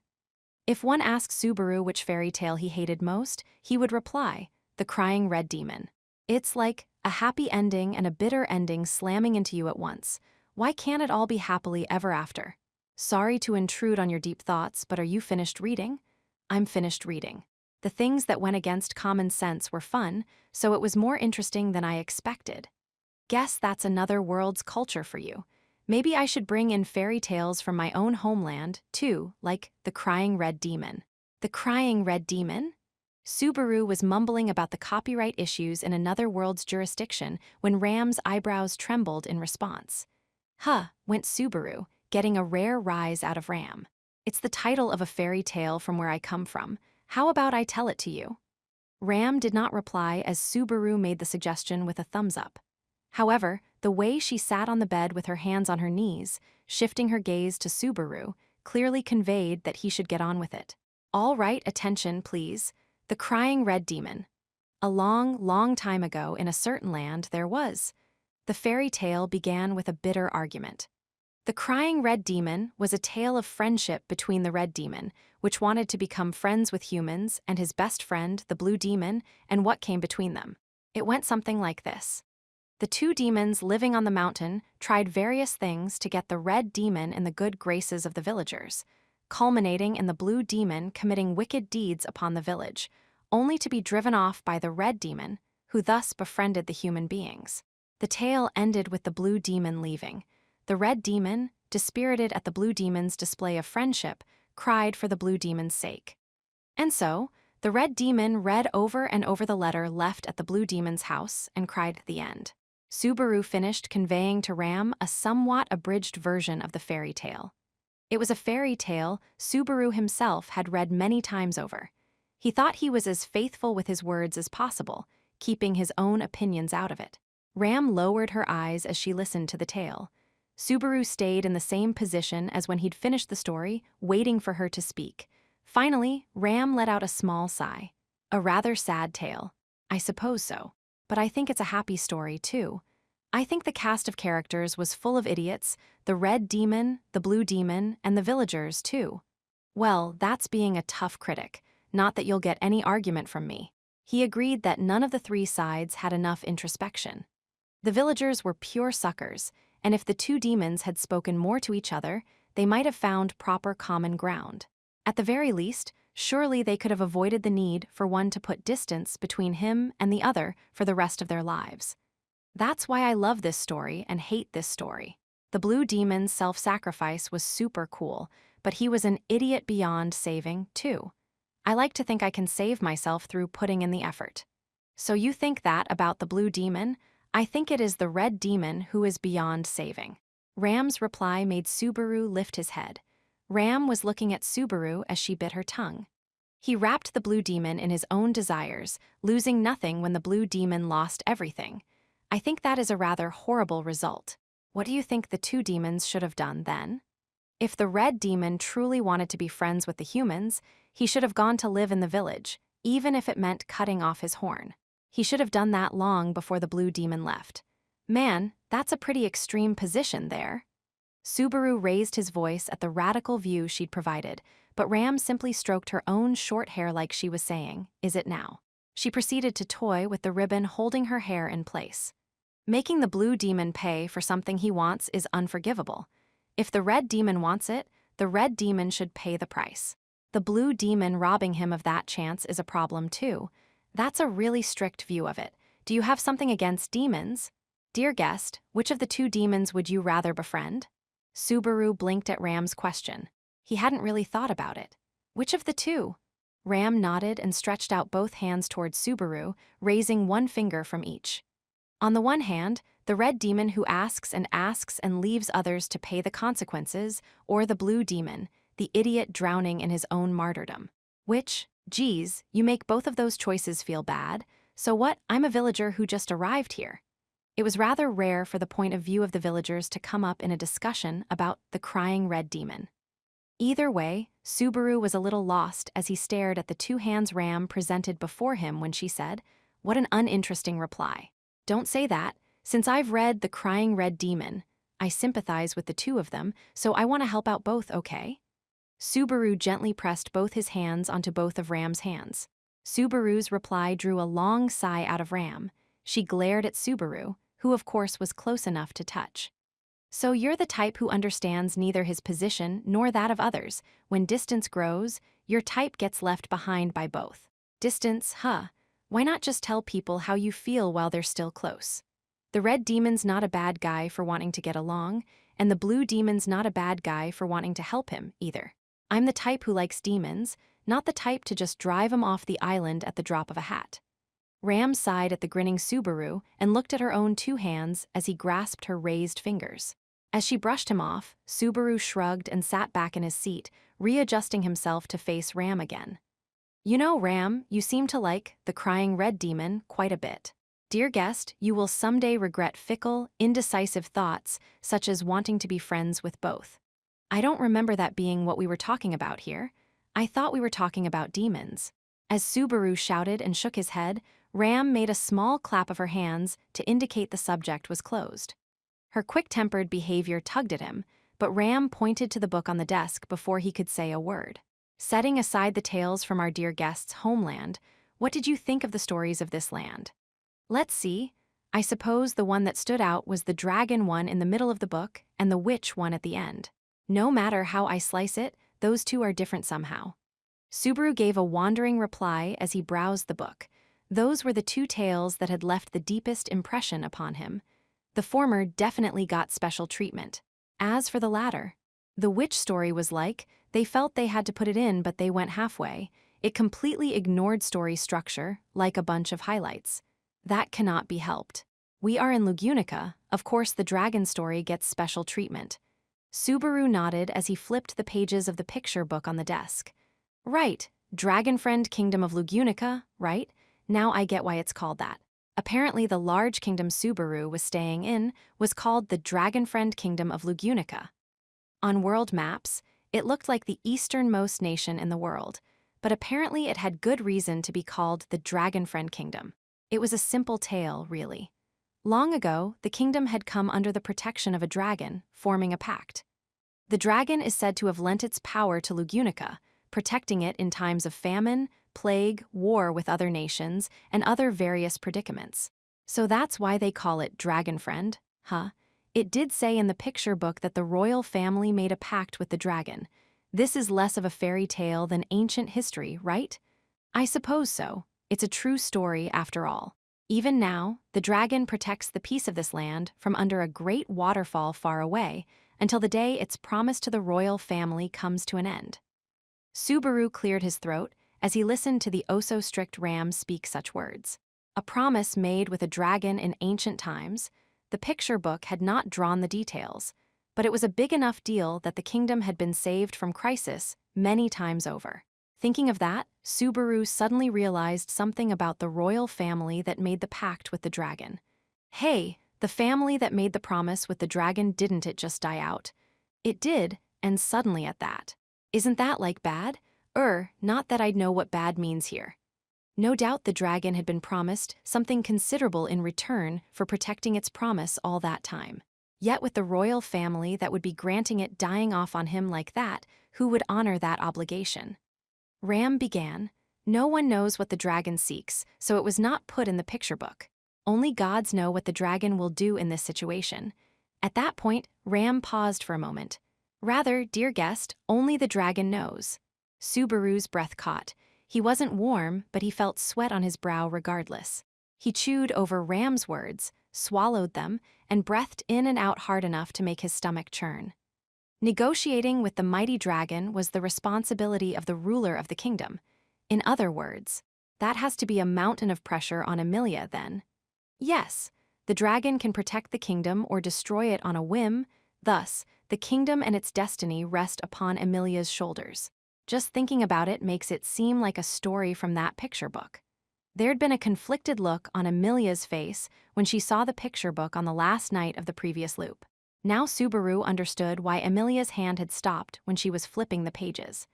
If one asked Subaru which fairy tale he hated most, he would reply, "The Crying Red Demon." It's like a happy ending and a bitter ending slamming into you at once. Why can't it all be happily ever after? Sorry to intrude on your deep thoughts, but are you finished reading? I'm finished reading. The things that went against common sense were fun, so it was more interesting than I expected. Guess that's another world's culture for you. Maybe I should bring in fairy tales from my own homeland, too, like The Crying Red Demon. The Crying Red Demon? Subaru was mumbling about the copyright issues in another world's jurisdiction when Ram's eyebrows trembled in response. Went Subaru, getting a rare rise out of Ram. "It's the title of a fairy tale from where I come from. How about I tell it to you?" Ram did not reply as Subaru made the suggestion with a thumbs up. However, the way she sat on the bed with her hands on her knees, shifting her gaze to Subaru, clearly conveyed that he should get on with it. "All right, attention, please. The Crying Red Demon. A long, long time ago in a certain land there was." The fairy tale began with a bitter argument. The Crying Red Demon was a tale of friendship between the Red Demon, which wanted to become friends with humans, and his best friend, the Blue Demon, and what came between them. It went something like this. The two demons living on the mountain tried various things to get the Red Demon in the good graces of the villagers, culminating in the Blue Demon committing wicked deeds upon the village, only to be driven off by the Red Demon, who thus befriended the human beings. The tale ended with the Blue Demon leaving. The Red Demon, dispirited at the Blue Demon's display of friendship, cried for the Blue Demon's sake. And so, the Red Demon read over and over the letter left at the Blue Demon's house and cried the end. Subaru finished conveying to Ram a somewhat abridged version of the fairy tale. It was a fairy tale Subaru himself had read many times over. He thought he was as faithful with his words as possible, keeping his own opinions out of it. Ram lowered her eyes as she listened to the tale. Subaru stayed in the same position as when he'd finished the story, waiting for her to speak. Finally, Ram let out a small sigh. "A rather sad tale. I suppose so. But I think it's a happy story, too. I think the cast of characters was full of idiots, the red demon, the blue demon, and the villagers, too. Well, that's being a tough critic, not that you'll get any argument from me. He agreed that none of the three sides had enough introspection. The villagers were pure suckers, and if the two demons had spoken more to each other, they might have found proper common ground. At the very least, surely they could have avoided the need for one to put distance between him and the other for the rest of their lives. That's why I love this story and hate this story. The blue demon's self-sacrifice was super cool, but he was an idiot beyond saving, too. I like to think I can save myself through putting in the effort. So you think that about the blue demon? I think it is the red demon who is beyond saving. Ram's reply made Subaru lift his head. Ram was looking at Subaru as she bit her tongue. He wrapped the blue demon in his own desires, losing nothing when the blue demon lost everything. I think that is a rather horrible result. What do you think the two demons should have done then? If the red demon truly wanted to be friends with the humans, he should have gone to live in the village, even if it meant cutting off his horn. He should have done that long before the blue demon left. Man, that's a pretty extreme position there. Subaru raised his voice at the radical view she'd provided, but Ram simply stroked her own short hair like she was saying, "Is it now?" She proceeded to toy with the ribbon holding her hair in place. Making the blue demon pay for something he wants is unforgivable. If the red demon wants it, the red demon should pay the price. The blue demon robbing him of that chance is a problem too. That's a really strict view of it. Do you have something against demons? Dear guest, which of the two demons would you rather befriend? Subaru blinked at Ram's question. He hadn't really thought about it. Which of the two? Ram nodded and stretched out both hands towards Subaru, raising one finger from each. On the one hand, the red demon who asks and leaves others to pay the consequences, or the blue demon, the idiot drowning in his own martyrdom. Which, geez, you make both of those choices feel bad. So what? I'm a villager who just arrived here. It was rather rare for the point of view of the villagers to come up in a discussion about the crying red demon. Either way, Subaru was a little lost as he stared at the two hands Ram presented before him when she said, "What an uninteresting reply. Don't say that. Since I've read The Crying Red Demon, I sympathize with the two of them, so I want to help out both, okay?" Subaru gently pressed both his hands onto both of Ram's hands. Subaru's reply drew a long sigh out of Ram. She glared at Subaru, who of course was close enough to touch. "So you're the type who understands neither his position nor that of others. When distance grows, your type gets left behind by both. Distance, huh? Why not just tell people how you feel while they're still close? The red demon's not a bad guy for wanting to get along, and the blue demon's not a bad guy for wanting to help him, either. I'm the type who likes demons, not the type to just drive 'em off the island at the drop of a hat." Ram sighed at the grinning Subaru and looked at her own two hands as he grasped her raised fingers. As she brushed him off, Subaru shrugged and sat back in his seat, readjusting himself to face Ram again. "You know, Ram, you seem to like The Crying Red Demon quite a bit. Dear guest, you will someday regret fickle, indecisive thoughts, such as wanting to be friends with both." "I don't remember that being what we were talking about here. I thought we were talking about demons." As Subaru shouted and shook his head, Ram made a small clap of her hands to indicate the subject was closed. Her quick-tempered behavior tugged at him, but Ram pointed to the book on the desk before he could say a word. "Setting aside the tales from our dear guest's homeland, what did you think of the stories of this land?" "Let's see. I suppose the one that stood out was the dragon one in the middle of the book and the witch one at the end. No matter how I slice it, those two are different somehow." Subaru gave a wandering reply as he browsed the book. Those were the two tales that had left the deepest impression upon him. The former definitely got special treatment. As for the latter, the witch story was like, they felt they had to put it in but they went halfway. It completely ignored story structure, like a bunch of highlights. That cannot be helped. We are in Lugunica, of course the dragon story gets special treatment. Subaru nodded as he flipped the pages of the picture book on the desk. "Right, Dragon Friend Kingdom of Lugunica, right? Now I get why it's called that. Apparently the large kingdom Subaru was staying in was called the Dragon Friend Kingdom of Lugunica. On world maps, it looked like the easternmost nation in the world, but apparently it had good reason to be called the Dragon Friend Kingdom. It was a simple tale, really. Long ago, the kingdom had come under the protection of a dragon, forming a pact. The dragon is said to have lent its power to Lugunica, protecting it in times of famine, plague, war with other nations, and other various predicaments. So that's why they call it Dragon Friend, huh? It did say in the picture book that the royal family made a pact with the dragon. This is less of a fairy tale than ancient history, right? I suppose so. It's a true story after all. Even now, the dragon protects the peace of this land from under a great waterfall far away until the day its promise to the royal family comes to an end. Subaru cleared his throat as he listened to the oh-so-strict Ram speak such words. A promise made with a dragon in ancient times. The picture book had not drawn the details, but it was a big enough deal that the kingdom had been saved from crisis many times over. Thinking of that, Subaru suddenly realized something about the royal family that made the pact with the dragon. Hey, the family that made the promise with the dragon, didn't it just die out? It did, and suddenly at that. Isn't that like bad? Not that I'd know what bad means here. No doubt the dragon had been promised something considerable in return for protecting its promise all that time. Yet with the royal family that would be granting it dying off on him like that, who would honor that obligation? Ram began. No one knows what the dragon seeks, so it was not put in the picture book. Only gods know what the dragon will do in this situation. At that point, Ram paused for a moment. Rather, dear guest, only the dragon knows. Subaru's breath caught. He wasn't warm, but he felt sweat on his brow regardless. He chewed over Ram's words, swallowed them, and breathed in and out hard enough to make his stomach churn. Negotiating with the mighty dragon was the responsibility of the ruler of the kingdom. In other words, that has to be a mountain of pressure on Emilia then. Yes, the dragon can protect the kingdom or destroy it on a whim. Thus, the kingdom and its destiny rest upon Emilia's shoulders. Just thinking about it makes it seem like a story from that picture book. There'd been a conflicted look on Emilia's face when she saw the picture book on the last night of the previous loop. Now Subaru understood why Emilia's hand had stopped when she was flipping the pages.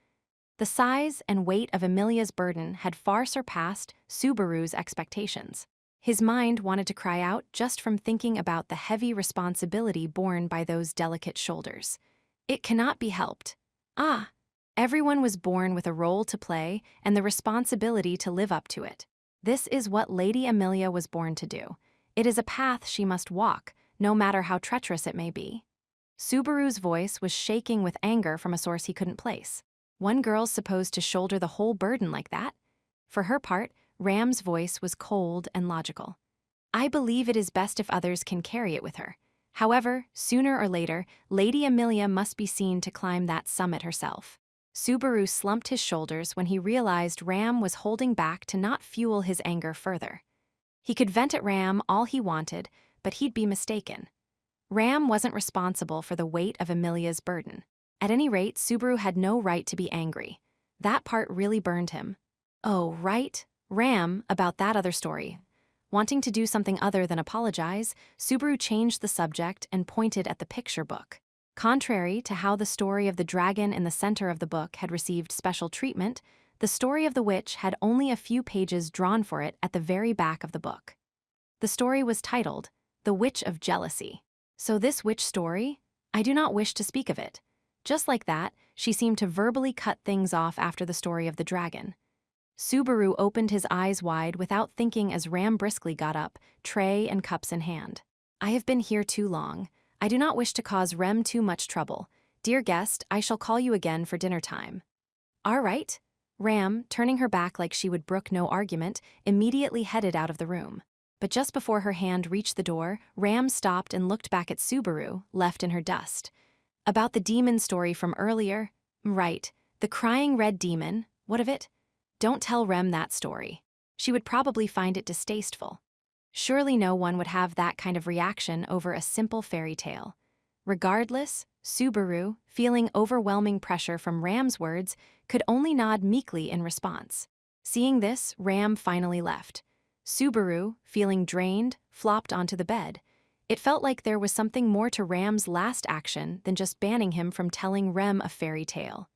The size and weight of Emilia's burden had far surpassed Subaru's expectations. His mind wanted to cry out just from thinking about the heavy responsibility borne by those delicate shoulders. It cannot be helped. Everyone was born with a role to play and the responsibility to live up to it. This is what Lady Emilia was born to do. It is a path she must walk, no matter how treacherous it may be. Subaru's voice was shaking with anger from a source he couldn't place. One girl's supposed to shoulder the whole burden like that? For her part, Ram's voice was cold and logical. I believe it is best if others can carry it with her. However, sooner or later, Lady Emilia must be seen to climb that summit herself. Subaru slumped his shoulders when he realized Ram was holding back to not fuel his anger further. He could vent at Ram all he wanted, but he'd be mistaken. Ram wasn't responsible for the weight of Emilia's burden. At any rate, Subaru had no right to be angry. That part really burned him. Oh, right, Ram, about that other story. Wanting to do something other than apologize, Subaru changed the subject and pointed at the picture book. Contrary to how the story of the dragon in the center of the book had received special treatment, the story of the witch had only a few pages drawn for it at the very back of the book. The story was titled, The Witch of Jealousy. So this witch story? I do not wish to speak of it. Just like that, she seemed to verbally cut things off after the story of the dragon. Subaru opened his eyes wide without thinking as Ram briskly got up, tray and cups in hand. I have been here too long. I do not wish to cause Rem too much trouble. Dear guest, I shall call you again for dinner time. All right. Ram, turning her back like she would brook no argument, immediately headed out of the room. But just before her hand reached the door, Ram stopped and looked back at Subaru, left in her dust. About the demon story from earlier? Right, the crying red demon. What of it? Don't tell Rem that story. She would probably find it distasteful. Surely no one would have that kind of reaction over a simple fairy tale. Regardless, Subaru, feeling overwhelming pressure from Ram's words, could only nod meekly in response. Seeing this, Ram finally left. Subaru, feeling drained, flopped onto the bed. It felt like there was something more to Ram's last action than just banning him from telling Rem a fairy tale.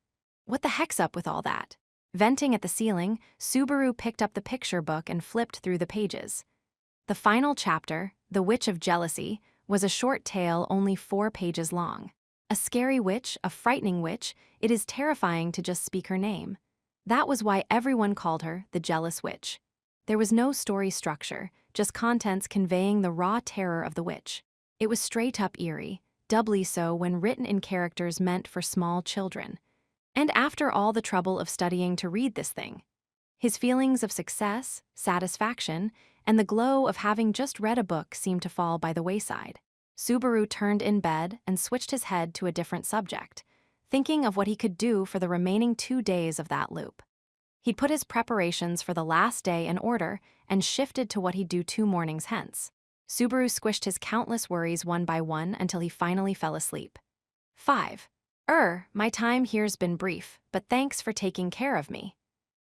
What the heck's up with all that? Venting at the ceiling, Subaru picked up the picture book and flipped through the pages. The final chapter, The Witch of Jealousy, was a short tale only 4 pages long. A scary witch, a frightening witch, it is terrifying to just speak her name. That was why everyone called her the Jealous Witch. There was no story structure, just contents conveying the raw terror of the witch. It was straight up eerie, doubly so when written in characters meant for small children. And after all the trouble of studying to read this thing, his feelings of success, satisfaction, and the glow of having just read a book seemed to fall by the wayside. Subaru turned in bed and switched his head to a different subject, thinking of what he could do for the remaining 2 days of that loop. He'd put his preparations for the last day in order and shifted to what he'd do 2 mornings hence. Subaru squished his countless worries one by one until he finally fell asleep. 5. My time here's been brief, but thanks for taking care of me.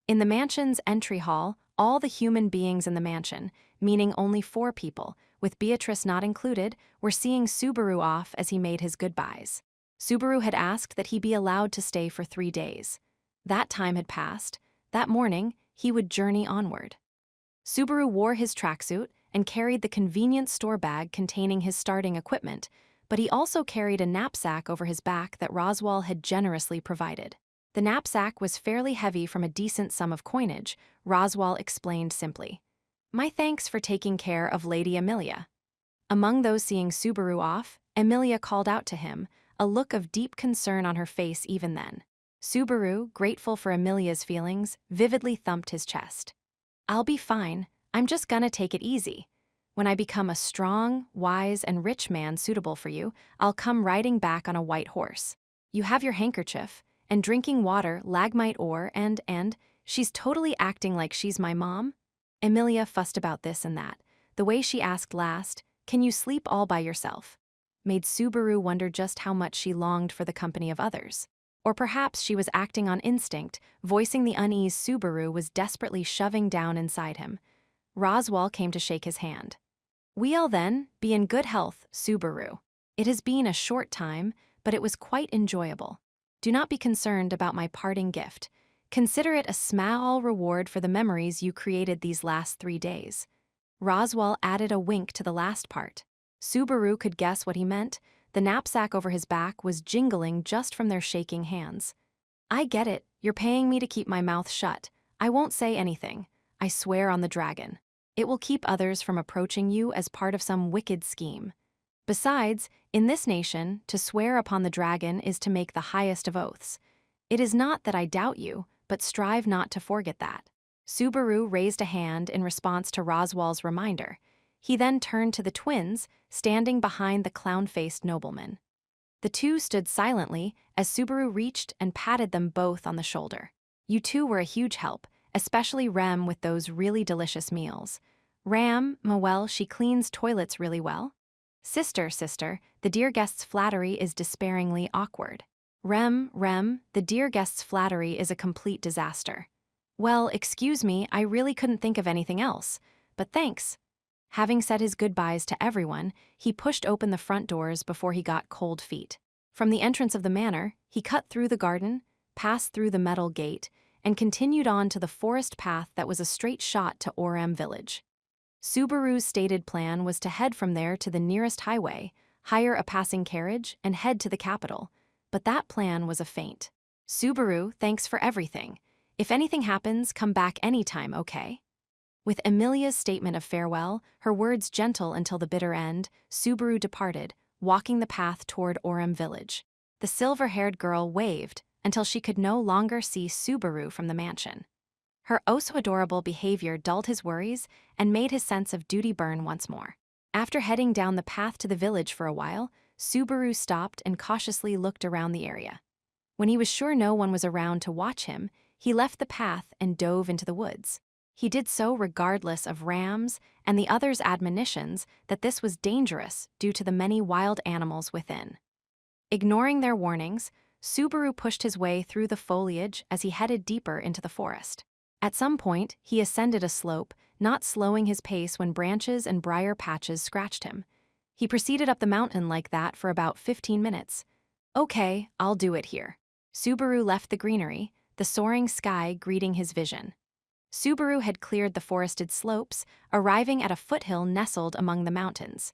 In the mansion's entry hall, all the human beings in the mansion, meaning only 4 people, with Beatrice not included, were seeing Subaru off as he made his goodbyes. Subaru had asked that he be allowed to stay for 3 days. That time had passed. That morning, he would journey onward. Subaru wore his tracksuit and carried the convenient store bag containing his starting equipment, but he also carried a knapsack over his back that Roswal had generously provided. The knapsack was fairly heavy from a decent sum of coinage, Roswal explained simply. My thanks for taking care of Lady Amelia. Among those seeing Subaru off, Amelia called out to him, a look of deep concern on her face even then. Subaru, grateful for Amelia's feelings, vividly thumped his chest. I'll be fine, I'm just gonna take it easy. When I become a strong, wise, and rich man suitable for you, I'll come riding back on a white horse. You have your handkerchief, and drinking water, lagmite ore, and she's totally acting like she's my mom? Amelia fussed about this and that. The way she asked last, can you sleep all by yourself? Made Subaru wonder just how much she longed for the company of others. Or perhaps she was acting on instinct, voicing the unease Subaru was desperately shoving down inside him. Roswal came to shake his hand. We'll then be in good health, Subaru. It has been a short time, but it was quite enjoyable. Do not be concerned about my parting gift. Consider it a small reward for the memories you created these last 3 days. Roswal added a wink to the last part. Subaru could guess what he meant. The knapsack over his back was jingling just from their shaking hands. I get it, you're paying me to keep my mouth shut. I won't say anything. I swear on the dragon. It will keep others from approaching you as part of some wicked scheme. Besides, in this nation, to swear upon the dragon is to make the highest of oaths. It is not that I doubt you, but strive not to forget that. Subaru raised a hand in response to Roswal's reminder. He then turned to the twins, standing behind the clown-faced nobleman. The two stood silently as Subaru reached and patted them both on the shoulder. You two were a huge help, especially Rem with those really delicious meals. Well, she cleans toilets really well. Sister, the dear guest's flattery is despairingly awkward. Rem, the dear guest's flattery is a complete disaster. Well, excuse me, I really couldn't think of anything else, but thanks. Having said his goodbyes to everyone, he pushed open the front doors before he got cold feet. From the entrance of the manor, he cut through the garden, passed through the metal gate, and continued on to the forest path that was a straight shot to Orem village. Subaru's stated plan was to head from there to the nearest highway, hire a passing carriage, and head to the capital. But that plan was a feint. Subaru, thanks for everything. If anything happens, come back anytime, okay? With Amelia's statement of farewell, her words gentle until the bitter end, Subaru departed, walking the path toward Orem village. The silver-haired girl waved until she could no longer see Subaru from the mansion. Her oh-so-adorable behavior dulled his worries and made his sense of duty burn once more. After heading down the path to the village for a while, Subaru stopped and cautiously looked around the area. When he was sure no one was around to watch him, he left the path and dove into the woods. He did so regardless of Ram's and the others' admonitions that this was dangerous due to the many wild animals within. Ignoring their warnings, Subaru pushed his way through the foliage as he headed deeper into the forest. At some point, he ascended a slope, not slowing his pace when branches and briar patches scratched him. He proceeded up the mountain like that for about 15 minutes. Okay, I'll do it here. Subaru left the greenery, the soaring sky greeting his vision. Subaru had cleared the forested slopes, arriving at a foothill nestled among the mountains.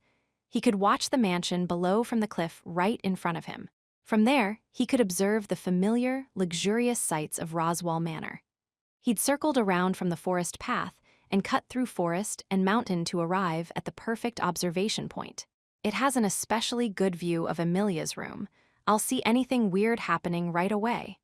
He could watch the mansion below from the cliff right in front of him. From there, he could observe the familiar, luxurious sights of Roswell Manor. He'd circled around from the forest path and cut through forest and mountain to arrive at the perfect observation point. It has an especially good view of Amelia's room. I'll see anything weird happening right away.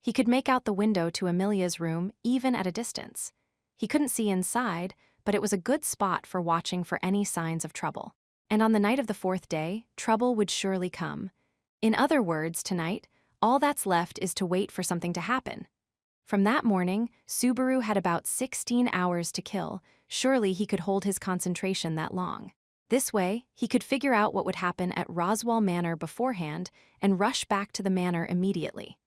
He could make out the window to Amelia's room even at a distance. He couldn't see inside, but it was a good spot for watching for any signs of trouble. And on the night of the fourth day, trouble would surely come. In other words, tonight, all that's left is to wait for something to happen. From that morning, Subaru had about 16 hours to kill. Surely he could hold his concentration that long. This way, he could figure out what would happen at Roswell Manor beforehand and rush back to the manor immediately.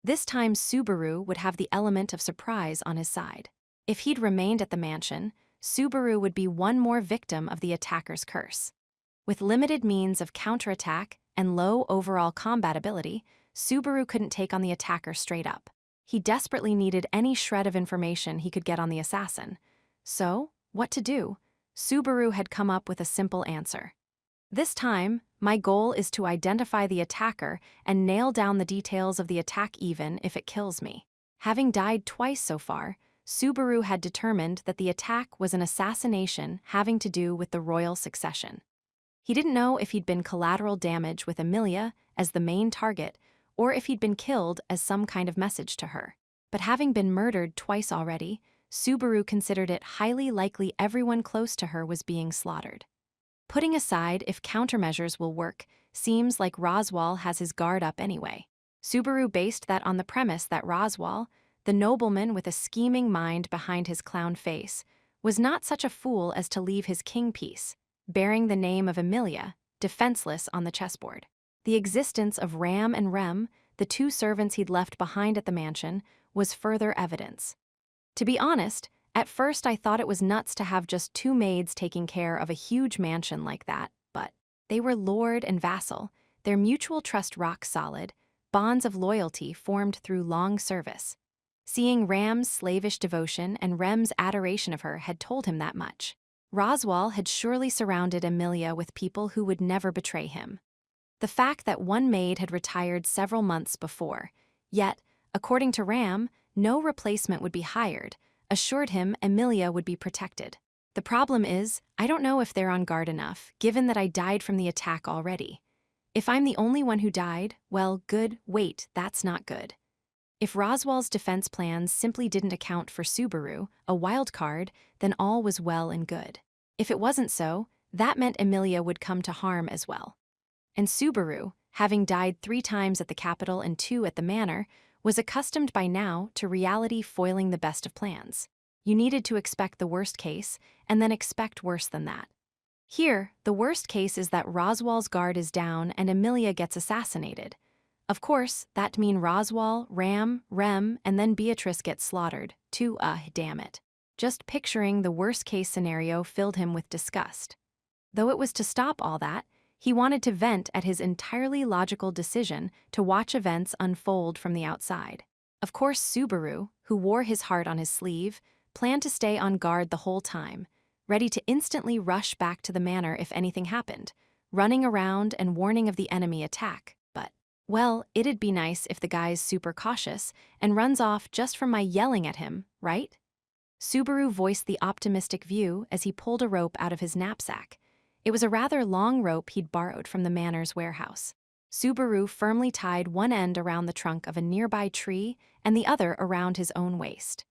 This time, Subaru would have the element of surprise on his side. If he'd remained at the mansion, Subaru would be one more victim of the attacker's curse. With limited means of counterattack and low overall combat ability, Subaru couldn't take on the attacker straight up. He desperately needed any shred of information he could get on the assassin. So, what to do? Subaru had come up with a simple answer. This time, my goal is to identify the attacker and nail down the details of the attack even if it kills me. Having died twice so far, Subaru had determined that the attack was an assassination having to do with the royal succession. He didn't know if he'd been collateral damage with Amelia as the main target or if he'd been killed as some kind of message to her. But having been murdered twice already, Subaru considered it highly likely everyone close to her was being slaughtered. Putting aside if countermeasures will work, seems like Roswell has his guard up anyway. Subaru based that on the premise that Roswell, the nobleman with a scheming mind behind his clown face, was not such a fool as to leave his king piece, bearing the name of Amelia, defenseless on the chessboard. The existence of Ram and Rem, the two servants he'd left behind at the mansion, was further evidence. To be honest, at first I thought it was nuts to have just two maids taking care of a huge mansion like that, but they were lord and vassal, their mutual trust rock solid, bonds of loyalty formed through long service. Seeing Ram's slavish devotion and Rem's adoration of her had told him that much. Roswell had surely surrounded Amelia with people who would never betray him. The fact that one maid had retired several months before, yet, according to Ram, no replacement would be hired, assured him Amelia would be protected. The problem is, I don't know if they're on guard enough, given that I died from the attack already. If I'm the only one who died, well, good, wait, that's not good. If Roswell's defense plans simply didn't account for Subaru, a wild card, then all was well and good. If it wasn't so, that meant Amelia would come to harm as well. And Subaru, having died 3 times at the capital and 2 at the manor, was accustomed by now to reality foiling the best of plans. You needed to expect the worst case, and then expect worse than that. Here, the worst case is that Roswell's guard is down and Amelia gets assassinated. Of course, that'd mean Roswell, Ram, Rem, and then Beatrice gets slaughtered, too, damn it. Just picturing the worst-case scenario filled him with disgust. Though it was to stop all that, he wanted to vent at his entirely logical decision to watch events unfold from the outside. Of course, Subaru, who wore his heart on his sleeve, planned to stay on guard the whole time, ready to instantly rush back to the manor if anything happened, running around and warning of the enemy attack. But, well, it'd be nice if the guy's super cautious and runs off just from my yelling at him, right? Subaru voiced the optimistic view as he pulled a rope out of his knapsack. It was a rather long rope he'd borrowed from the manor's warehouse. Subaru firmly tied one end around the trunk of a nearby tree and the other around his own waist.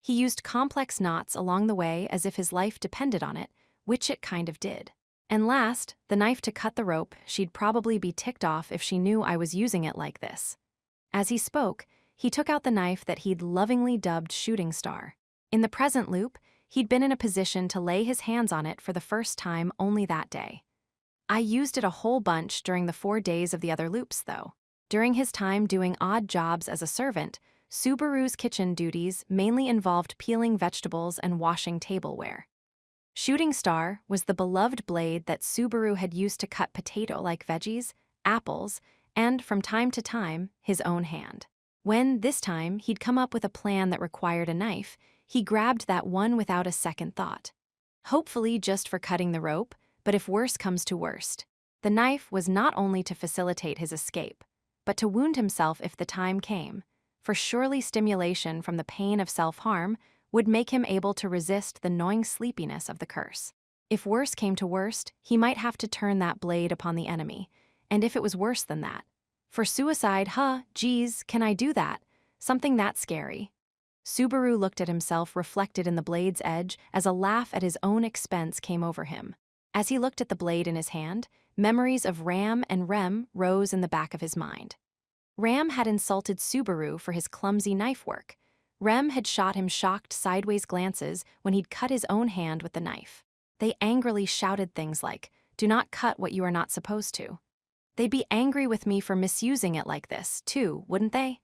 He used complex knots along the way as if his life depended on it, which it kind of did. And last, the knife to cut the rope. She'd probably be ticked off if she knew I was using it like this. As he spoke, he took out the knife that he'd lovingly dubbed Shooting Star. In the present loop, he'd been in a position to lay his hands on it for the first time only that day. I used it a whole bunch during the 4 days of the other loops, though. During his time doing odd jobs as a servant, Subaru's kitchen duties mainly involved peeling vegetables and washing tableware. Shooting Star was the beloved blade that Subaru had used to cut potato-like veggies, apples, and, from time to time, his own hand. When, this time, he'd come up with a plan that required a knife, He grabbed that one without a second thought. Hopefully just for cutting the rope, but if worse comes to worst. The knife was not only to facilitate his escape, but to wound himself if the time came, for surely stimulation from the pain of self-harm would make him able to resist the gnawing sleepiness of the curse. If worse came to worst, he might have to turn that blade upon the enemy, and if it was worse than that. For suicide, geez, can I do that? Something that scary. Subaru looked at himself reflected in the blade's edge as a laugh at his own expense came over him. As he looked at the blade in his hand, memories of Ram and Rem rose in the back of his mind. Ram had insulted Subaru for his clumsy knife work. Rem had shot him shocked sideways glances when he'd cut his own hand with the knife. They angrily shouted things like, "Do not cut what you are not supposed to." They'd be angry with me for misusing it like this, too, wouldn't they?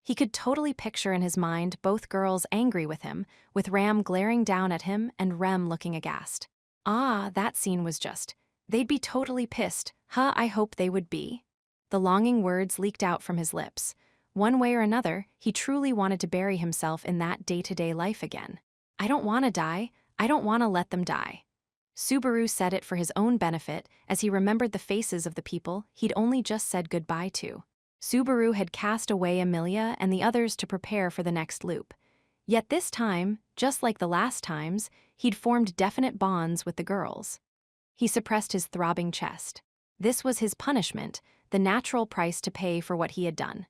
He could totally picture in his mind both girls angry with him, with Ram glaring down at him and Rem looking aghast. That scene was just. They'd be totally pissed. I hope they would be. The longing words leaked out from his lips. One way or another, he truly wanted to bury himself in that day-to-day life again. I don't want to die. I don't want to let them die. Subaru said it for his own benefit as he remembered the faces of the people he'd only just said goodbye to. Subaru had cast away Amelia and the others to prepare for the next loop. Yet this time, just like the last times, he'd formed definite bonds with the girls. He suppressed his throbbing chest. This was his punishment, the natural price to pay for what he had done.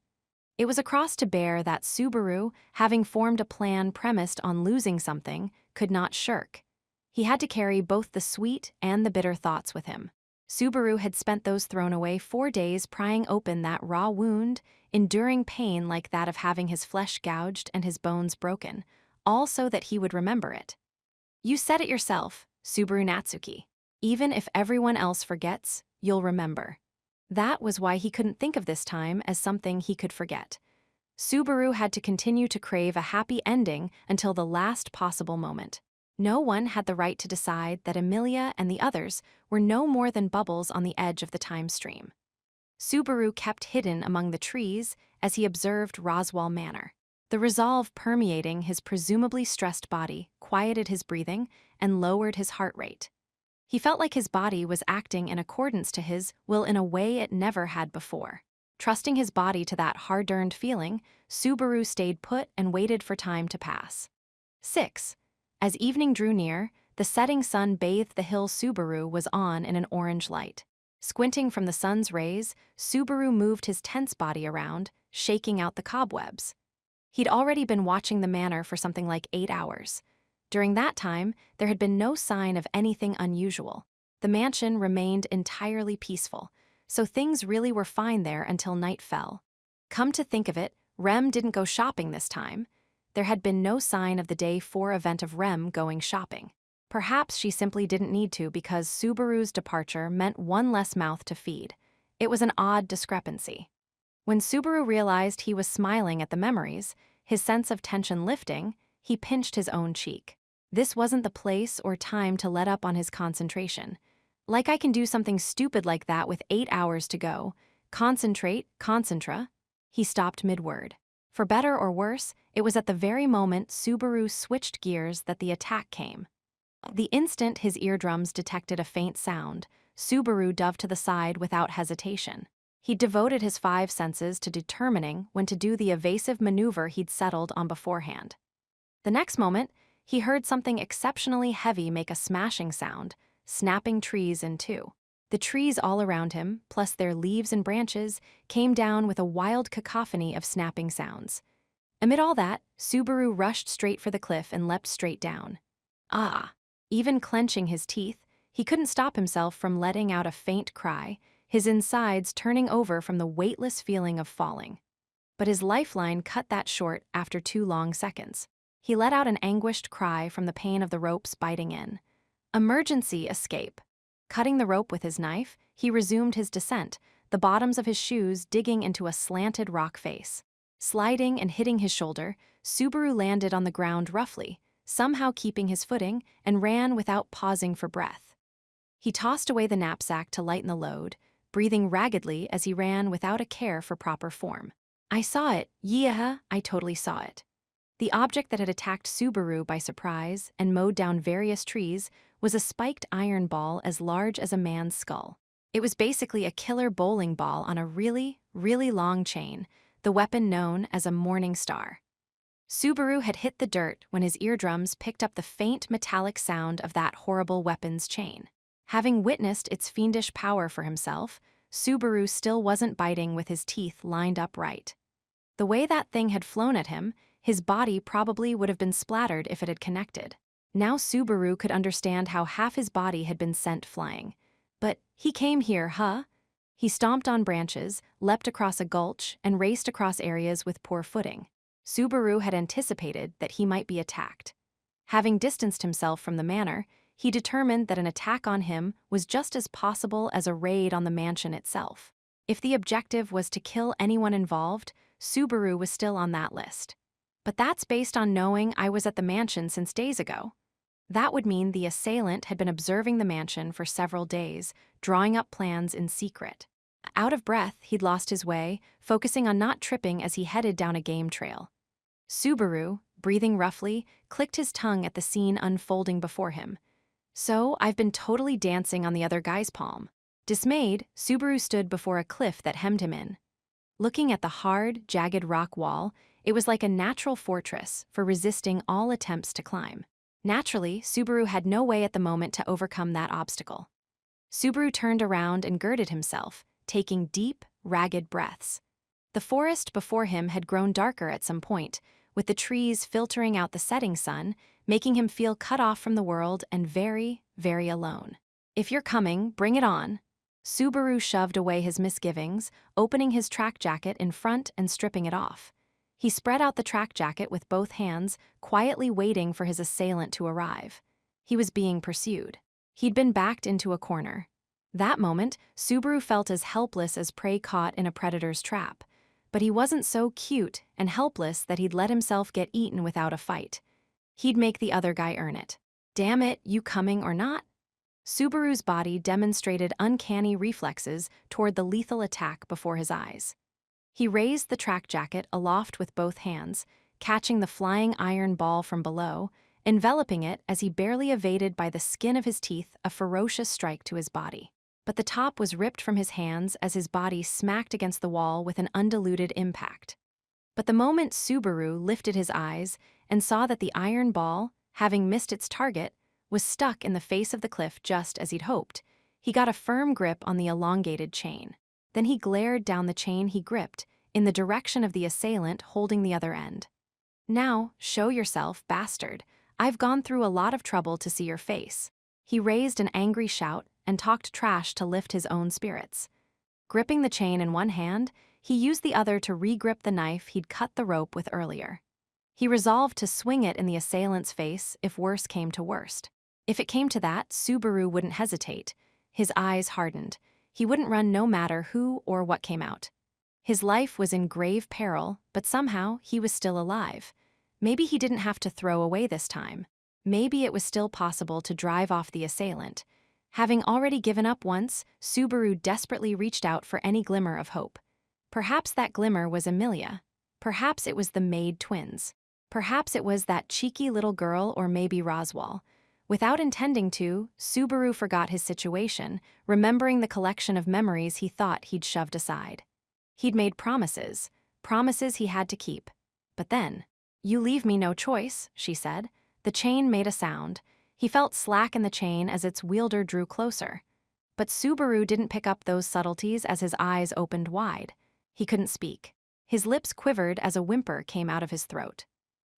It was a cross to bear that Subaru, having formed a plan premised on losing something, could not shirk. He had to carry both the sweet and the bitter thoughts with him. Subaru had spent those thrown away 4 days prying open that raw wound, enduring pain like that of having his flesh gouged and his bones broken, all so that he would remember it. You said it yourself, Subaru Natsuki. Even if everyone else forgets, you'll remember. That was why he couldn't think of this time as something he could forget. Subaru had to continue to crave a happy ending until the last possible moment. No one had the right to decide that Amelia and the others were no more than bubbles on the edge of the time stream. Subaru kept hidden among the trees as he observed Roswell Manor. The resolve permeating his presumably stressed body quieted his breathing and lowered his heart rate. He felt like his body was acting in accordance to his will in a way it never had before. Trusting his body to that hard-earned feeling, Subaru stayed put and waited for time to pass. 6. As evening drew near, the setting sun bathed the hill Subaru was on in an orange light. Squinting from the sun's rays, Subaru moved his tense body around, shaking out the cobwebs. He'd already been watching the manor for something like 8 hours. During that time, there had been no sign of anything unusual. The mansion remained entirely peaceful, so things really were fine there until night fell. Come to think of it, Rem didn't go shopping this time. There had been no sign of the day 4 event of Rem going shopping. Perhaps she simply didn't need to because Subaru's departure meant one less mouth to feed. It was an odd discrepancy. When Subaru realized he was smiling at the memories, his sense of tension lifting, he pinched his own cheek. This wasn't the place or time to let up on his concentration. Like I can do something stupid like that with 8 hours to go. Concentra. He stopped mid-word. For better or worse, it was at the very moment Subaru switched gears that the attack came. The instant his eardrums detected a faint sound, Subaru dove to the side without hesitation. He devoted his 5 senses to determining when to do the evasive maneuver he'd settled on beforehand. The next moment, he heard something exceptionally heavy make a smashing sound, snapping trees in two. The trees all around him, plus their leaves and branches, came down with a wild cacophony of snapping sounds. Amid all that, Subaru rushed straight for the cliff and leapt straight down. Even clenching his teeth, he couldn't stop himself from letting out a faint cry, his insides turning over from the weightless feeling of falling. But his lifeline cut that short after 2 long seconds. He let out an anguished cry from the pain of the ropes biting in. Emergency escape. Cutting the rope with his knife, he resumed his descent, the bottoms of his shoes digging into a slanted rock face. Sliding and hitting his shoulder, Subaru landed on the ground roughly, somehow keeping his footing, and ran without pausing for breath. He tossed away the knapsack to lighten the load, breathing raggedly as he ran without a care for proper form. I saw it, I totally saw it. The object that had attacked Subaru by surprise and mowed down various trees was a spiked iron ball as large as a man's skull. It was basically a killer bowling ball on a really, really long chain, the weapon known as a morning star. Subaru had hit the dirt when his eardrums picked up the faint metallic sound of that horrible weapon's chain. Having witnessed its fiendish power for himself, Subaru still wasn't biting with his teeth lined upright. The way that thing had flown at him, his body probably would have been splattered if it had connected. Now Subaru could understand how half his body had been sent flying. But he came here, huh? He stomped on branches, leapt across a gulch, and raced across areas with poor footing. Subaru had anticipated that he might be attacked. Having distanced himself from the manor, he determined that an attack on him was just as possible as a raid on the mansion itself. If the objective was to kill anyone involved, Subaru was still on that list. But that's based on knowing I was at the mansion since days ago. That would mean the assailant had been observing the mansion for several days, drawing up plans in secret. Out of breath, he'd lost his way, focusing on not tripping as he headed down a game trail. Subaru, breathing roughly, clicked his tongue at the scene unfolding before him. So, I've been totally dancing on the other guy's palm. Dismayed, Subaru stood before a cliff that hemmed him in. Looking at the hard, jagged rock wall, it was like a natural fortress for resisting all attempts to climb. Naturally, Subaru had no way at the moment to overcome that obstacle. Subaru turned around and girded himself, taking deep, ragged breaths. The forest before him had grown darker at some point, with the trees filtering out the setting sun, making him feel cut off from the world and very, very alone. If you're coming, bring it on. Subaru shoved away his misgivings, opening his track jacket in front and stripping it off. He spread out the track jacket with both hands, quietly waiting for his assailant to arrive. He was being pursued. He'd been backed into a corner. That moment, Subaru felt as helpless as prey caught in a predator's trap. But he wasn't so cute and helpless that he'd let himself get eaten without a fight. He'd make the other guy earn it. Damn it, you coming or not? Subaru's body demonstrated uncanny reflexes toward the lethal attack before his eyes. He raised the track jacket aloft with both hands, catching the flying iron ball from below, enveloping it as he barely evaded by the skin of his teeth a ferocious strike to his body. But the top was ripped from his hands as his body smacked against the wall with an undiluted impact. But the moment Subaru lifted his eyes and saw that the iron ball, having missed its target, was stuck in the face of the cliff just as he'd hoped, he got a firm grip on the elongated chain. Then he glared down the chain he gripped, in the direction of the assailant holding the other end. Now, show yourself, bastard. I've gone through a lot of trouble to see your face. He raised an angry shout and talked trash to lift his own spirits. Gripping the chain in one hand, he used the other to re-grip the knife he'd cut the rope with earlier. He resolved to swing it in the assailant's face if worse came to worst. If it came to that, Subaru wouldn't hesitate. His eyes hardened. He wouldn't run no matter who or what came out. His life was in grave peril, but somehow he was still alive. Maybe he didn't have to throw away this time. Maybe it was still possible to drive off the assailant. Having already given up once, Subaru desperately reached out for any glimmer of hope. Perhaps that glimmer was Amelia. Perhaps it was the Maid twins. Perhaps it was that cheeky little girl or maybe Roswell. Without intending to, Subaru forgot his situation, remembering the collection of memories he thought he'd shoved aside. He'd made promises he had to keep. But then, "You leave me no choice," she said. The chain made a sound. He felt slack in the chain as its wielder drew closer. But Subaru didn't pick up those subtleties as his eyes opened wide. He couldn't speak. His lips quivered as a whimper came out of his throat.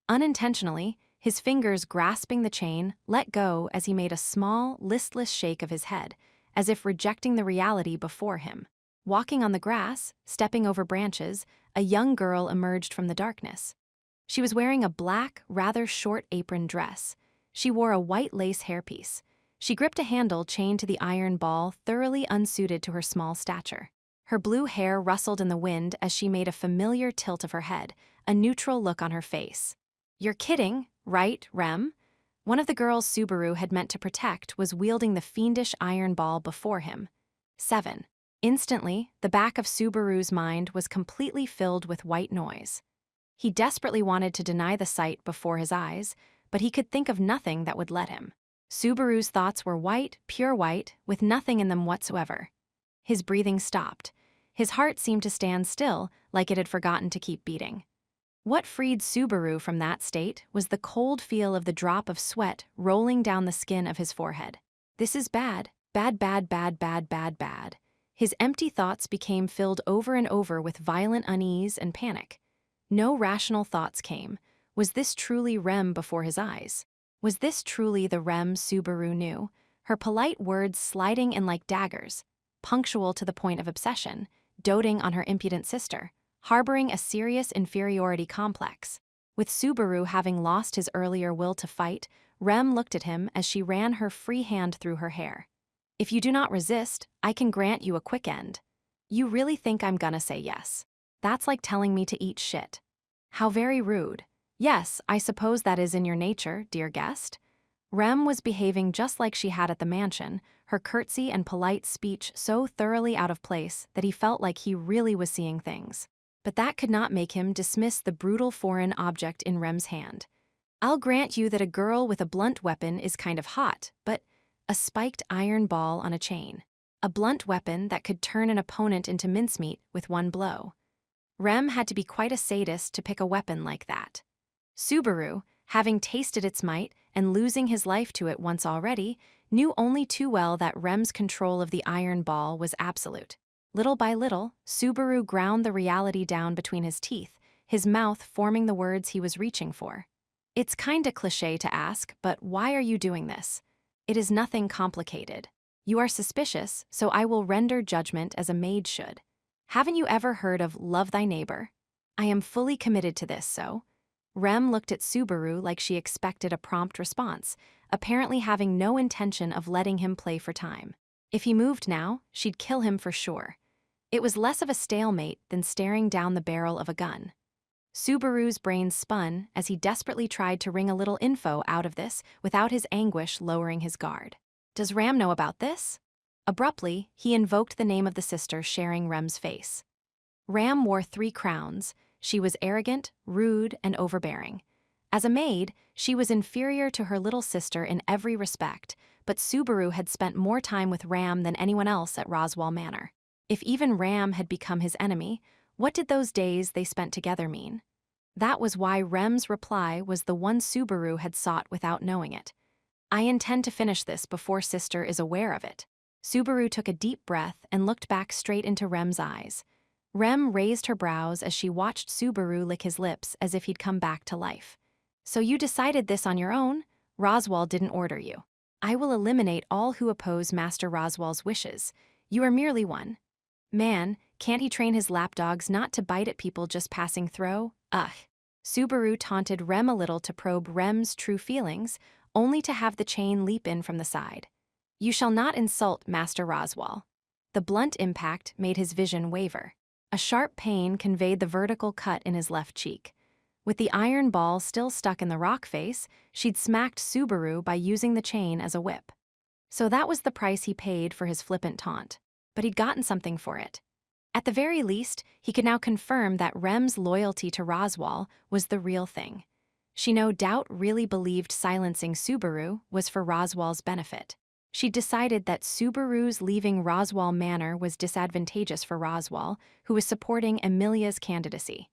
Unintentionally, his fingers grasping the chain let go as he made a small, listless shake of his head, as if rejecting the reality before him. Walking on the grass, stepping over branches, a young girl emerged from the darkness. She was wearing a black, rather short apron dress. She wore a white lace hairpiece. She gripped a handle chained to the iron ball thoroughly unsuited to her small stature. Her blue hair rustled in the wind as she made a familiar tilt of her head, a neutral look on her face. "You're kidding, right, Rem?" One of the girls Subaru had meant to protect was wielding the fiendish iron ball before him. 7. Instantly, the back of Subaru's mind was completely filled with white noise. He desperately wanted to deny the sight before his eyes, but he could think of nothing that would let him. Subaru's thoughts were white, pure white, with nothing in them whatsoever. His breathing stopped. His heart seemed to stand still, like it had forgotten to keep beating. What freed Subaru from that state was the cold feel of the drop of sweat rolling down the skin of his forehead. This is bad, bad, bad, bad, bad, bad, bad. His empty thoughts became filled over and over with violent unease and panic. No rational thoughts came. Was this truly Rem before his eyes? Was this truly the Rem Subaru knew? Her polite words sliding in like daggers, punctual to the point of obsession, doting on her impudent sister, harboring a serious inferiority complex. With Subaru having lost his earlier will to fight, Rem looked at him as she ran her free hand through her hair. If you do not resist, I can grant you a quick end. You really think I'm gonna say yes? That's like telling me to eat shit. How very rude. Yes, I suppose that is in your nature, dear guest. Rem was behaving just like she had at the mansion, her curtsy and polite speech so thoroughly out of place that he felt like he really was seeing things. But that could not make him dismiss the brutal foreign object in Rem's hand. I'll grant you that a girl with a blunt weapon is kind of hot, but a spiked iron ball on a chain. A blunt weapon that could turn an opponent into mincemeat with one blow. Rem had to be quite a sadist to pick a weapon like that. Subaru, having tasted its might and losing his life to it once already, knew only too well that Rem's control of the iron ball was absolute. Little by little, Subaru ground the reality down between his teeth, his mouth forming the words he was reaching for. It's kinda cliché to ask, but why are you doing this? It is nothing complicated. You are suspicious, so I will render judgment as a maid should. Haven't you ever heard of love thy neighbor? I am fully committed to this, so. Rem looked at Subaru like she expected a prompt response, apparently having no intention of letting him play for time. If he moved now, she'd kill him for sure. It was less of a stalemate than staring down the barrel of a gun. Subaru's brain spun as he desperately tried to wring a little info out of this without his anguish lowering his guard. Does Ram know about this? Abruptly, he invoked the name of the sister sharing Rem's face. Ram wore 3 crowns. She was arrogant, rude, and overbearing. As a maid, she was inferior to her little sister in every respect, but Subaru had spent more time with Ram than anyone else at Roswell Manor. If even Ram had become his enemy, what did those days they spent together mean? That was why Rem's reply was the one Subaru had sought without knowing it. I intend to finish this before sister is aware of it. Subaru took a deep breath and looked back straight into Rem's eyes. Rem raised her brows as she watched Subaru lick his lips as if he'd come back to life. So you decided this on your own? Roswell didn't order you. I will eliminate all who oppose Master Roswell's wishes. You are merely one. Man, can't he train his lapdogs not to bite at people just passing through? Ugh. Subaru taunted Rem a little to probe Rem's true feelings, only to have the chain leap in from the side. You shall not insult Master Roswell. The blunt impact made his vision waver. A sharp pain conveyed the vertical cut in his left cheek. With the iron ball still stuck in the rock face, she'd smacked Subaru by using the chain as a whip. So that was the price he paid for his flippant taunt. But he'd gotten something for it. At the very least, he could now confirm that Rem's loyalty to Roswell was the real thing. She no doubt really believed silencing Subaru was for Roswell's benefit. She decided that Subaru's leaving Roswell Manor was disadvantageous for Roswell, who was supporting Emilia's candidacy.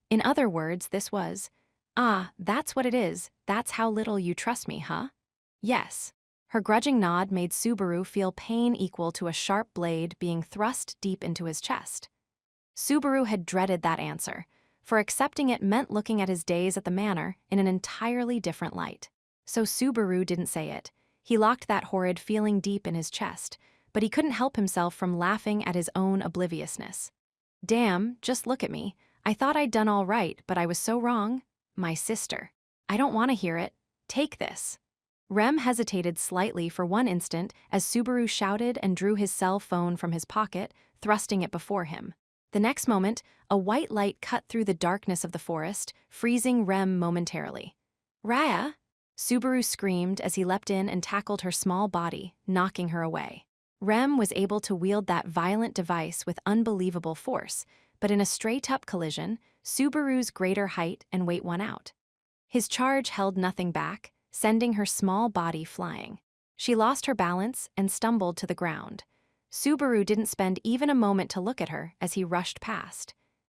In other words, this was, that's what it is, that's how little you trust me, huh? Yes. Her grudging nod made Subaru feel pain equal to a sharp blade being thrust deep into his chest. Subaru had dreaded that answer, for accepting it meant looking at his days at the manor in an entirely different light. So Subaru didn't say it. He locked that horrid feeling deep in his chest, but he couldn't help himself from laughing at his own obliviousness. Damn, just look at me. I thought I'd done all right, but I was so wrong. My sister. I don't want to hear it. Take this. Rem hesitated slightly for one instant as Subaru shouted and drew his cell phone from his pocket, thrusting it before him. The next moment, a white light cut through the darkness of the forest, freezing Rem momentarily. Raya! Subaru screamed as he leapt in and tackled her small body, knocking her away. Rem was able to wield that violent device with unbelievable force, but in a straight-up collision, Subaru's greater height and weight won out. His charge held nothing back, sending her small body flying. She lost her balance and stumbled to the ground. Subaru didn't spend even a moment to look at her as he rushed past.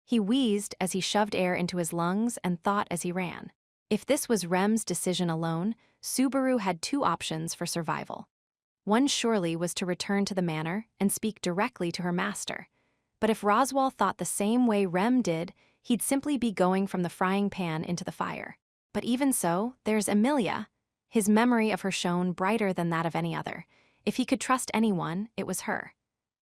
He wheezed as he shoved air into his lungs and thought as he ran. If this was Rem's decision alone, Subaru had two options for survival. One surely was to return to the manor and speak directly to her master. But if Roswaal thought the same way Rem did, he'd simply be going from the frying pan into the fire. But even so, there's Emilia. His memory of her shone brighter than that of any other. If he could trust anyone, it was her.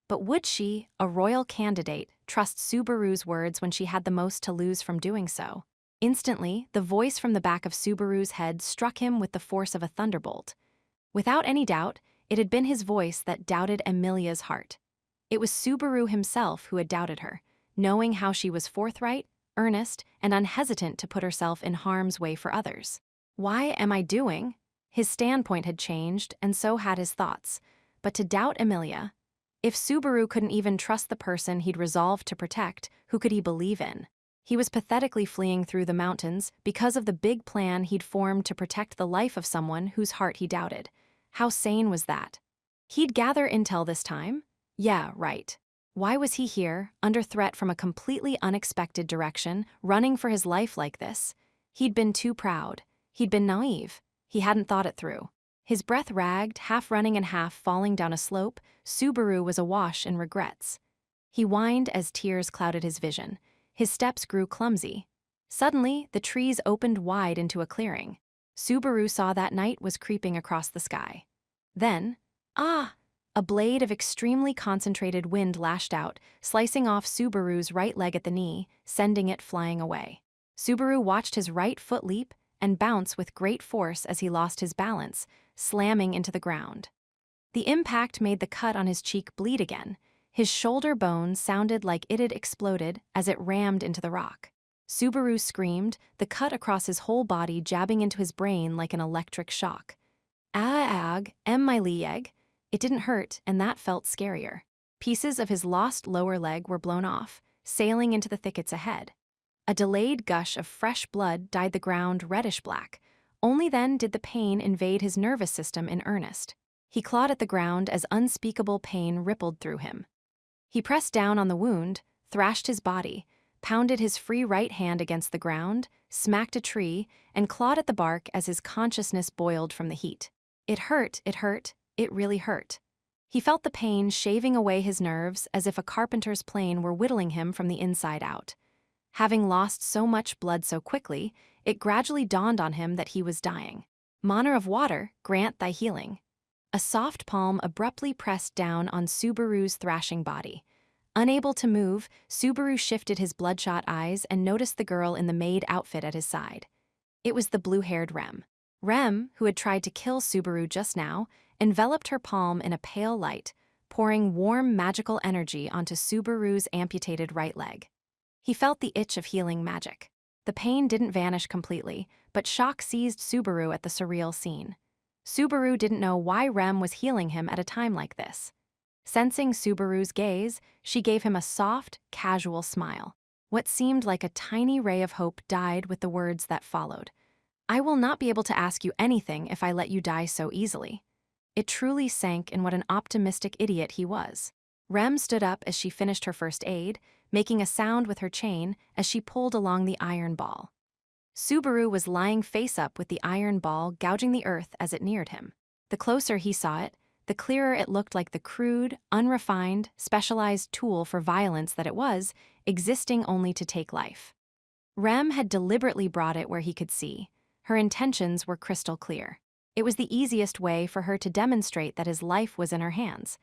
But would she, a royal candidate, trust Subaru's words when she had the most to lose from doing so? Instantly, the voice from the back of Subaru's head struck him with the force of a thunderbolt. Without any doubt, it had been his voice that doubted Emilia's heart. It was Subaru himself who had doubted her, knowing how she was forthright, earnest, and unhesitant to put herself in harm's way for others. Why am I doing? His standpoint had changed, and so had his thoughts. But to doubt Emilia, if Subaru couldn't even trust the person he'd resolved to protect, who could he believe in? He was pathetically fleeing through the mountains because of the big plan he'd formed to protect the life of someone whose heart he doubted. How sane was that? He'd gather intel this time? Yeah, right. Why was he here, under threat from a completely unexpected direction, running for his life like this? He'd been too proud. He'd been naive. He hadn't thought it through. His breath ragged, half running and half falling down a slope. Subaru was awash in regrets. He whined as tears clouded his vision. His steps grew clumsy. Suddenly, the trees opened wide into a clearing. Subaru saw that night was creeping across the sky. Then, a blade of extremely concentrated wind lashed out, slicing off Subaru's right leg at the knee, sending it flying away. Subaru watched his right foot leap and bounce with great force as he lost his balance, slamming into the ground. The impact made the cut on his cheek bleed again. His shoulder bone sounded like it had exploded as it rammed into the rock. Subaru screamed, the cut across his whole body jabbing into his brain like an electric shock. Ag, my leg. It didn't hurt, and that felt scarier. Pieces of his lost lower leg were blown off, sailing into the thickets ahead. A delayed gush of fresh blood dyed the ground reddish-black. Only then did the pain invade his nervous system in earnest. He clawed at the ground as unspeakable pain rippled through him. He pressed down on the wound, thrashed his body, pounded his free right hand against the ground, smacked a tree, and clawed at the bark as his consciousness boiled from the heat. It hurt, it really hurt. He felt the pain shaving away his nerves as if a carpenter's plane were whittling him from the inside out. Having lost so much blood so quickly, it gradually dawned on him that he was dying. Monarch of Water, grant thy healing. A soft palm abruptly pressed down on Subaru's thrashing body. Unable to move, Subaru shifted his bloodshot eyes and noticed the girl in the maid outfit at his side. It was the blue-haired Rem. Rem, who had tried to kill Subaru just now, enveloped her palm in a pale light, pouring warm magical energy onto Subaru's amputated right leg. He felt the itch of healing magic. The pain didn't vanish completely, but shock seized Subaru at the surreal scene. Subaru didn't know why Rem was healing him at a time like this. Sensing Subaru's gaze, she gave him a soft, casual smile. What seemed like a tiny ray of hope died with the words that followed. I will not be able to ask you anything if I let you die so easily. It truly sank in what an optimistic idiot he was. Rem stood up as she finished her first aid, making a sound with her chain as she pulled along the iron ball. Subaru was lying face up with the iron ball gouging the earth as it neared him. The closer he saw it, the clearer it looked like the crude, unrefined, specialized tool for violence that it was, existing only to take life. Rem had deliberately brought it where he could see. Her intentions were crystal clear. It was the easiest way for her to demonstrate that his life was in her hands.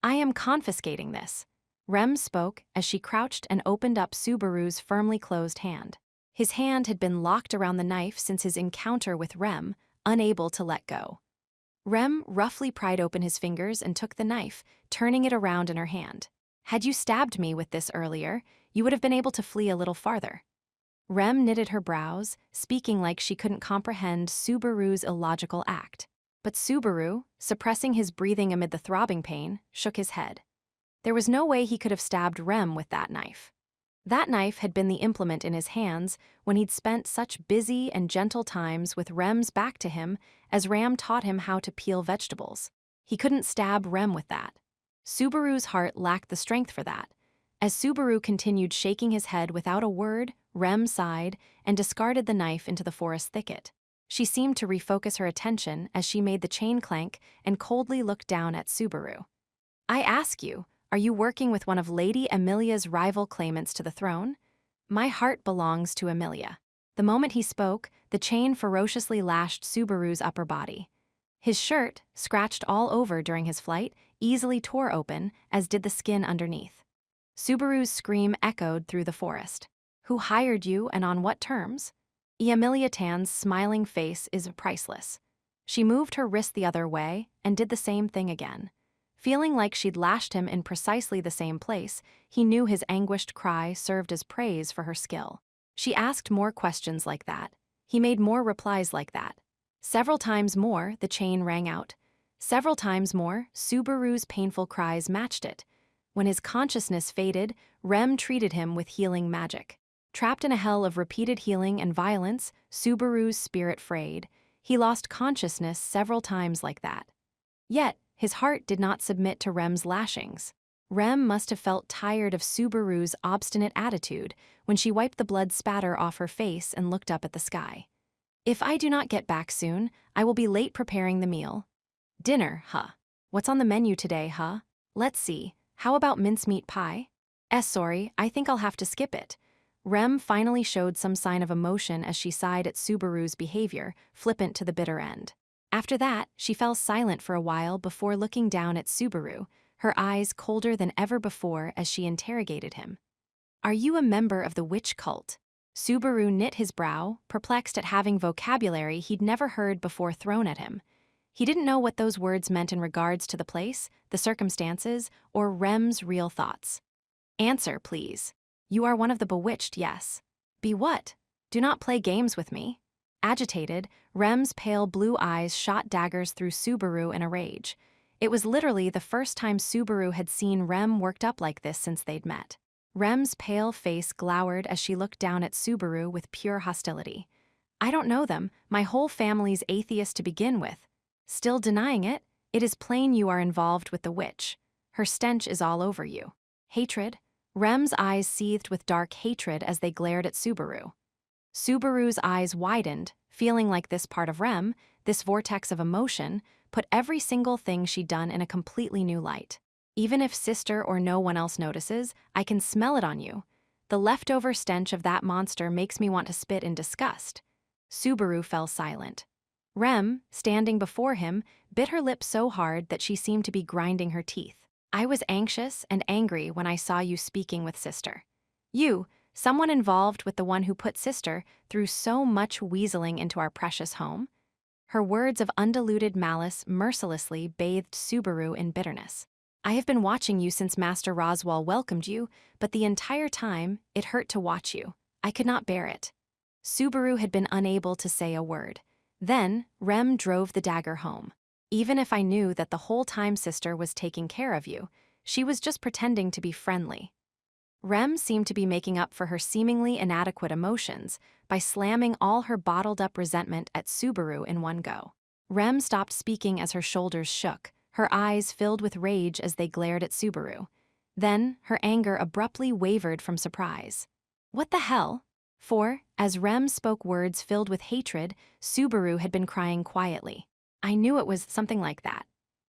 I am confiscating this. Rem spoke as she crouched and opened up Subaru's firmly closed hand. His hand had been locked around the knife since his encounter with Rem, unable to let go. Rem roughly pried open his fingers and took the knife, turning it around in her hand. Had you stabbed me with this earlier, you would have been able to flee a little farther. Rem knitted her brows, speaking like she couldn't comprehend Subaru's illogical act. But Subaru, suppressing his breathing amid the throbbing pain, shook his head. There was no way he could have stabbed Rem with that knife. That knife had been the implement in his hands when he'd spent such busy and gentle times with Rem's back to him as Ram taught him how to peel vegetables. He couldn't stab Rem with that. Subaru's heart lacked the strength for that. As Subaru continued shaking his head without a word, Rem sighed and discarded the knife into the forest thicket. She seemed to refocus her attention as she made the chain clank and coldly looked down at Subaru. I ask you, are you working with one of Lady Amelia's rival claimants to the throne? My heart belongs to Amelia. The moment he spoke, the chain ferociously lashed Subaru's upper body. His shirt, scratched all over during his flight, easily tore open, as did the skin underneath. Subaru's scream echoed through the forest. Who hired you and on what terms? Amelia Tan's smiling face is priceless. She moved her wrist the other way and did the same thing again. Feeling like she'd lashed him in precisely the same place, he knew his anguished cry served as praise for her skill. She asked more questions like that. He made more replies like that. Several times more, the chain rang out. Several times more, Subaru's painful cries matched it. When his consciousness faded, Rem treated him with healing magic. Trapped in a hell of repeated healing and violence, Subaru's spirit frayed. He lost consciousness several times like that. Yet, his heart did not submit to Rem's lashings. Rem must have felt tired of Subaru's obstinate attitude when she wiped the blood spatter off her face and looked up at the sky. If I do not get back soon, I will be late preparing the meal. Dinner, huh? What's on the menu today, huh? Let's see, how about mincemeat pie? Sorry, I think I'll have to skip it. Rem finally showed some sign of emotion as she sighed at Subaru's behavior, flippant to the bitter end. After that, she fell silent for a while before looking down at Subaru, her eyes colder than ever before as she interrogated him. Are you a member of the witch cult? Subaru knit his brow, perplexed at having vocabulary he'd never heard before thrown at him. He didn't know what those words meant in regards to the place, the circumstances, or Rem's real thoughts. Answer, please. You are one of the bewitched, yes. Be what? Do not play games with me. Agitated, Rem's pale blue eyes shot daggers through Subaru in a rage. It was literally the first time Subaru had seen Rem worked up like this since they'd met. Rem's pale face glowered as she looked down at Subaru with pure hostility. I don't know them, my whole family's atheist to begin with. Still denying it? It is plain you are involved with the witch. Her stench is all over you. Hatred? Rem's eyes seethed with dark hatred as they glared at Subaru. Subaru's eyes widened, feeling like this part of Rem, this vortex of emotion, put every single thing she'd done in a completely new light. Even if sister or no one else notices, I can smell it on you. The leftover stench of that monster makes me want to spit in disgust. Subaru fell silent. Rem, standing before him, bit her lip so hard that she seemed to be grinding her teeth. I was anxious and angry when I saw you speaking with sister. You, someone involved with the one who put sister through so much weaseling into our precious home. Her words of undiluted malice mercilessly bathed Subaru in bitterness. I have been watching you since Master Roswell welcomed you, but the entire time, it hurt to watch you. I could not bear it. Subaru had been unable to say a word. Then, Rem drove the dagger home. Even if I knew that the whole time sister was taking care of you, she was just pretending to be friendly. Rem seemed to be making up for her seemingly inadequate emotions by slamming all her bottled-up resentment at Subaru in one go. Rem stopped speaking as her shoulders shook, her eyes filled with rage as they glared at Subaru. Then, her anger abruptly wavered from surprise. What the hell? For, as Rem spoke words filled with hatred, Subaru had been crying quietly. I knew it was something like that.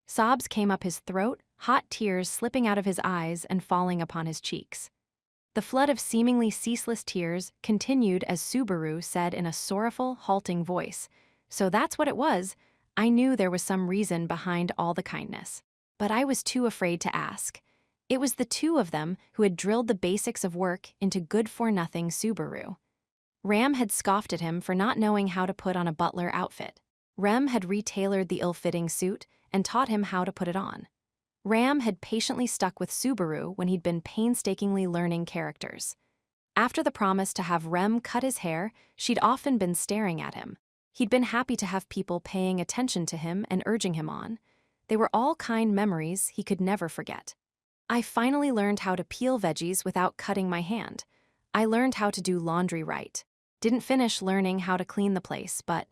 Sobs came up his throat, hot tears slipping out of his eyes and falling upon his cheeks. The flood of seemingly ceaseless tears continued as Subaru said in a sorrowful, halting voice, "So that's what it was. I knew there was some reason behind all the kindness. But I was too afraid to ask. It was the two of them who had drilled the basics of work into good-for-nothing Subaru. Ram had scoffed at him for not knowing how to put on a butler outfit. Rem had retailored the ill-fitting suit and taught him how to put it on. Ram had patiently stuck with Subaru when he'd been painstakingly learning characters. After the promise to have Rem cut his hair, she'd often been staring at him. He'd been happy to have people paying attention to him and urging him on. They were all kind memories he could never forget. I finally learned how to peel veggies without cutting my hand. I learned how to do laundry right. Didn't finish learning how to clean the place, but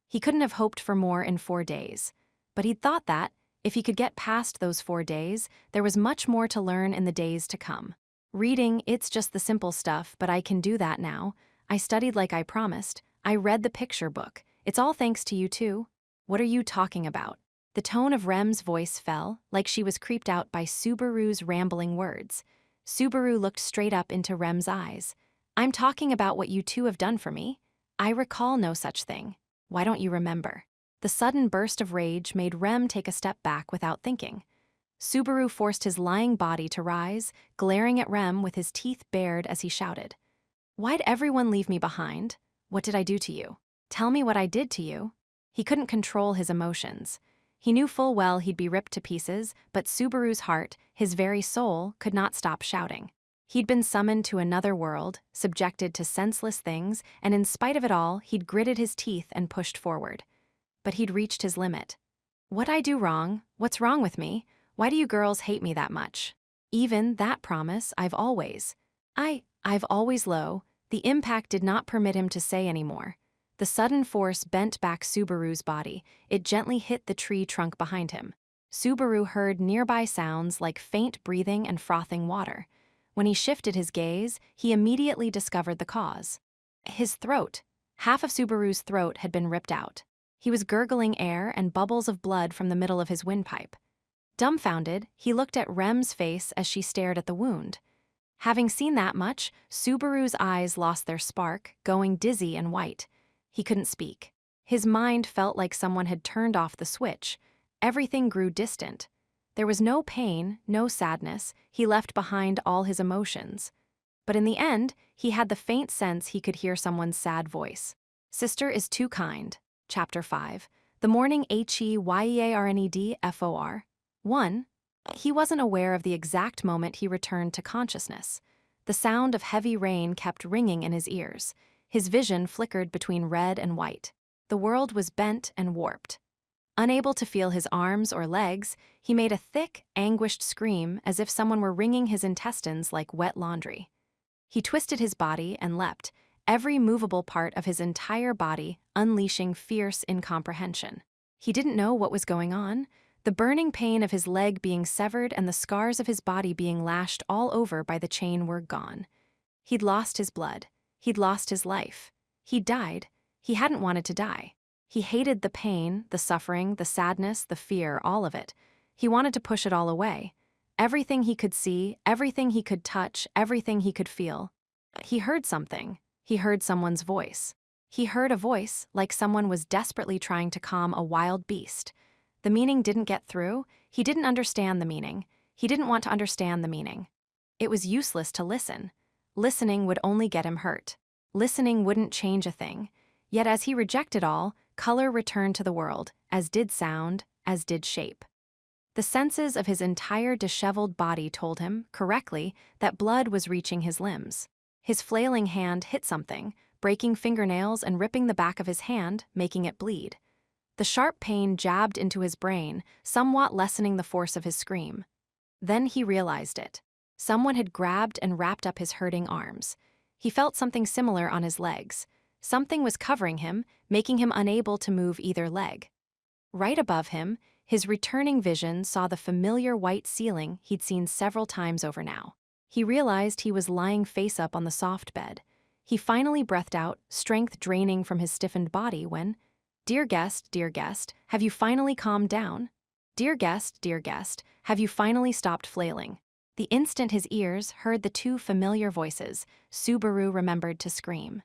he couldn't have hoped for more in 4 days. But he'd thought that, if he could get past those 4 days, there was much more to learn in the days to come. Reading, it's just the simple stuff, but I can do that now. I studied like I promised. I read the picture book. It's all thanks to you too. What are you talking about? The tone of Rem's voice fell, like she was creeped out by Subaru's rambling words. Subaru looked straight up into Rem's eyes. I'm talking about what you two have done for me. I recall no such thing. Why don't you remember? The sudden burst of rage made Rem take a step back without thinking. Subaru forced his lying body to rise, glaring at Rem with his teeth bared as he shouted. Why'd everyone leave me behind? What did I do to you? Tell me what I did to you. He couldn't control his emotions. He knew full well he'd be ripped to pieces, but Subaru's heart, his very soul, could not stop shouting. He'd been summoned to another world, subjected to senseless things, and in spite of it all, he'd gritted his teeth and pushed forward. But he'd reached his limit. What'd I do wrong? What's wrong with me? Why do you girls hate me that much? Even that promise, I've always low. The impact did not permit him to say any more. The sudden force bent back Subaru's body. It gently hit the tree trunk behind him. Subaru heard nearby sounds like faint breathing and frothing water. When he shifted his gaze, he immediately discovered the cause. His throat. Half of Subaru's throat had been ripped out. He was gurgling air and bubbles of blood from the middle of his windpipe. Dumbfounded, he looked at Rem's face as she stared at the wound. Having seen that much, Subaru's eyes lost their spark, going dizzy and white. He couldn't speak. His mind felt like someone had turned off the switch. Everything grew distant. There was no pain, no sadness. He left behind all his emotions. But in the end, he had the faint sense he could hear someone's sad voice. Sister is too kind. Chapter 5. The morning Heyearnedfor. 1. He wasn't aware of the exact moment he returned to consciousness. The sound of heavy rain kept ringing in his ears. His vision flickered between red and white. The world was bent and warped. Unable to feel his arms or legs, he made a thick, anguished scream as if someone were wringing his intestines like wet laundry. He twisted his body and leapt, every movable part of his entire body unleashing fierce incomprehension. He didn't know what was going on. The burning pain of his leg being severed and the scars of his body being lashed all over by the chain were gone. He'd lost his blood. He'd lost his life. He'd died. He hadn't wanted to die. He hated the pain, the suffering, the sadness, the fear, all of it. He wanted to push it all away. Everything he could see, everything he could touch, everything he could feel. He heard something. He heard someone's voice. He heard a voice like someone was desperately trying to calm a wild beast. The meaning didn't get through. He didn't understand the meaning. He didn't want to understand the meaning. It was useless to listen. Listening would only get him hurt. Listening wouldn't change a thing. Yet as he rejected all, color returned to the world, as did sound, as did shape. The senses of his entire disheveled body told him, correctly, that blood was reaching his limbs. His flailing hand hit something, breaking fingernails and ripping the back of his hand, making it bleed. The sharp pain jabbed into his brain, somewhat lessening the force of his scream. Then he realized it. Someone had grabbed and wrapped up his hurting arms. He felt something similar on his legs. Something was covering him, making him unable to move either leg. Right above him, his returning vision saw the familiar white ceiling he'd seen several times over now. He realized he was lying face up on the soft bed. He finally breathed out, strength draining from his stiffened body when, dear guest, have you finally calmed down? Dear guest, have you finally stopped flailing? The instant his ears heard the two familiar voices, Subaru remembered to scream.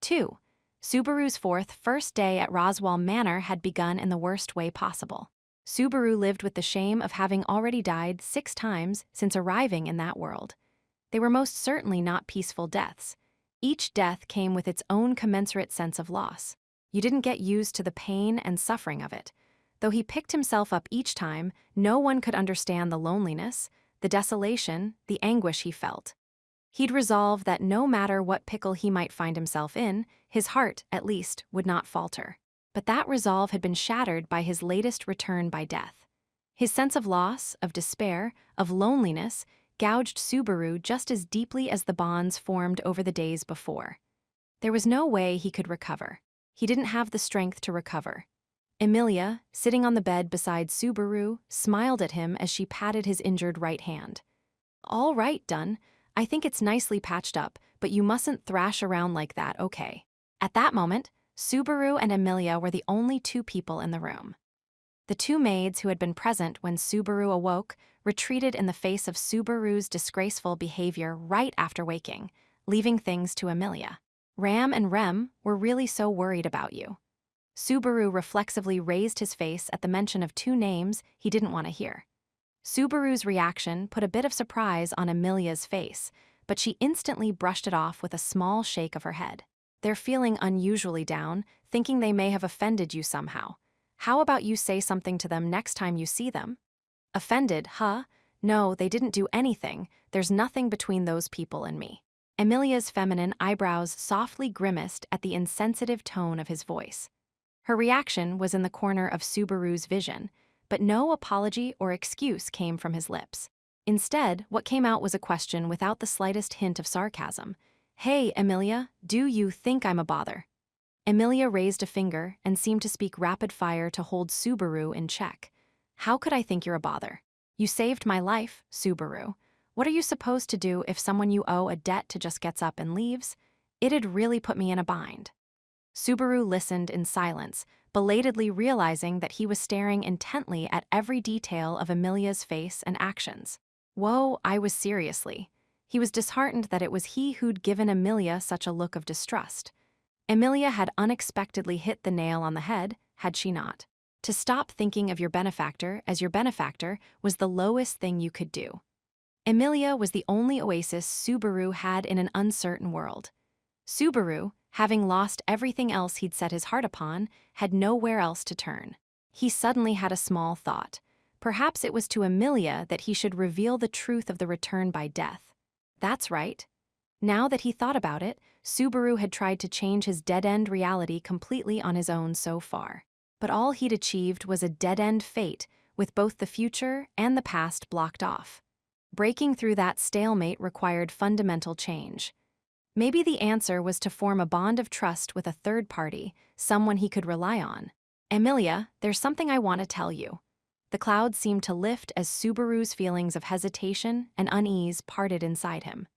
2. Subaru's first day at Roswell Manor had begun in the worst way possible. Subaru lived with the shame of having already died 6 times since arriving in that world. They were most certainly not peaceful deaths. Each death came with its own commensurate sense of loss. You didn't get used to the pain and suffering of it. Though he picked himself up each time, no one could understand the loneliness, the desolation, the anguish he felt. He'd resolved that no matter what pickle he might find himself in, his heart, at least, would not falter. But that resolve had been shattered by his latest return by death. His sense of loss, of despair, of loneliness gouged Subaru just as deeply as the bonds formed over the days before. There was no way he could recover. He didn't have the strength to recover. Emilia, sitting on the bed beside Subaru, smiled at him as she patted his injured right hand. "All right, Dunn. I think it's nicely patched up, but you mustn't thrash around like that, okay?" At that moment, Subaru and Emilia were the only two people in the room. The two maids who had been present when Subaru awoke retreated in the face of Subaru's disgraceful behavior right after waking, leaving things to Emilia. "Ram and Rem were really so worried about you." Subaru reflexively raised his face at the mention of two names he didn't want to hear. Subaru's reaction put a bit of surprise on Emilia's face, but she instantly brushed it off with a small shake of her head. "They're feeling unusually down, thinking they may have offended you somehow. How about you say something to them next time you see them?" "Offended, huh? No, they didn't do anything. There's nothing between those people and me." Emilia's feminine eyebrows softly grimaced at the insensitive tone of his voice. Her reaction was in the corner of Subaru's vision, but no apology or excuse came from his lips. Instead, what came out was a question without the slightest hint of sarcasm. "Hey, Emilia, do you think I'm a bother?" Emilia raised a finger and seemed to speak rapid fire to hold Subaru in check. "How could I think you're a bother? You saved my life, Subaru. What are you supposed to do if someone you owe a debt to just gets up and leaves? It'd really put me in a bind." Subaru listened in silence, belatedly realizing that he was staring intently at every detail of Emilia's face and actions. Whoa, I was seriously. He was disheartened that it was he who'd given Emilia such a look of distrust. Emilia had unexpectedly hit the nail on the head, had she not? To stop thinking of your benefactor as your benefactor was the lowest thing you could do. Emilia was the only oasis Subaru had in an uncertain world. Subaru, having lost everything else he'd set his heart upon, had nowhere else to turn. He suddenly had a small thought. Perhaps it was to Emilia that he should reveal the truth of the return by death. That's right. Now that he thought about it, Subaru had tried to change his dead-end reality completely on his own so far. But all he'd achieved was a dead-end fate, with both the future and the past blocked off. Breaking through that stalemate required fundamental change. Maybe the answer was to form a bond of trust with a third party, someone he could rely on. "Emilia, there's something I want to tell you." The clouds seemed to lift as Subaru's feelings of hesitation and unease parted inside him.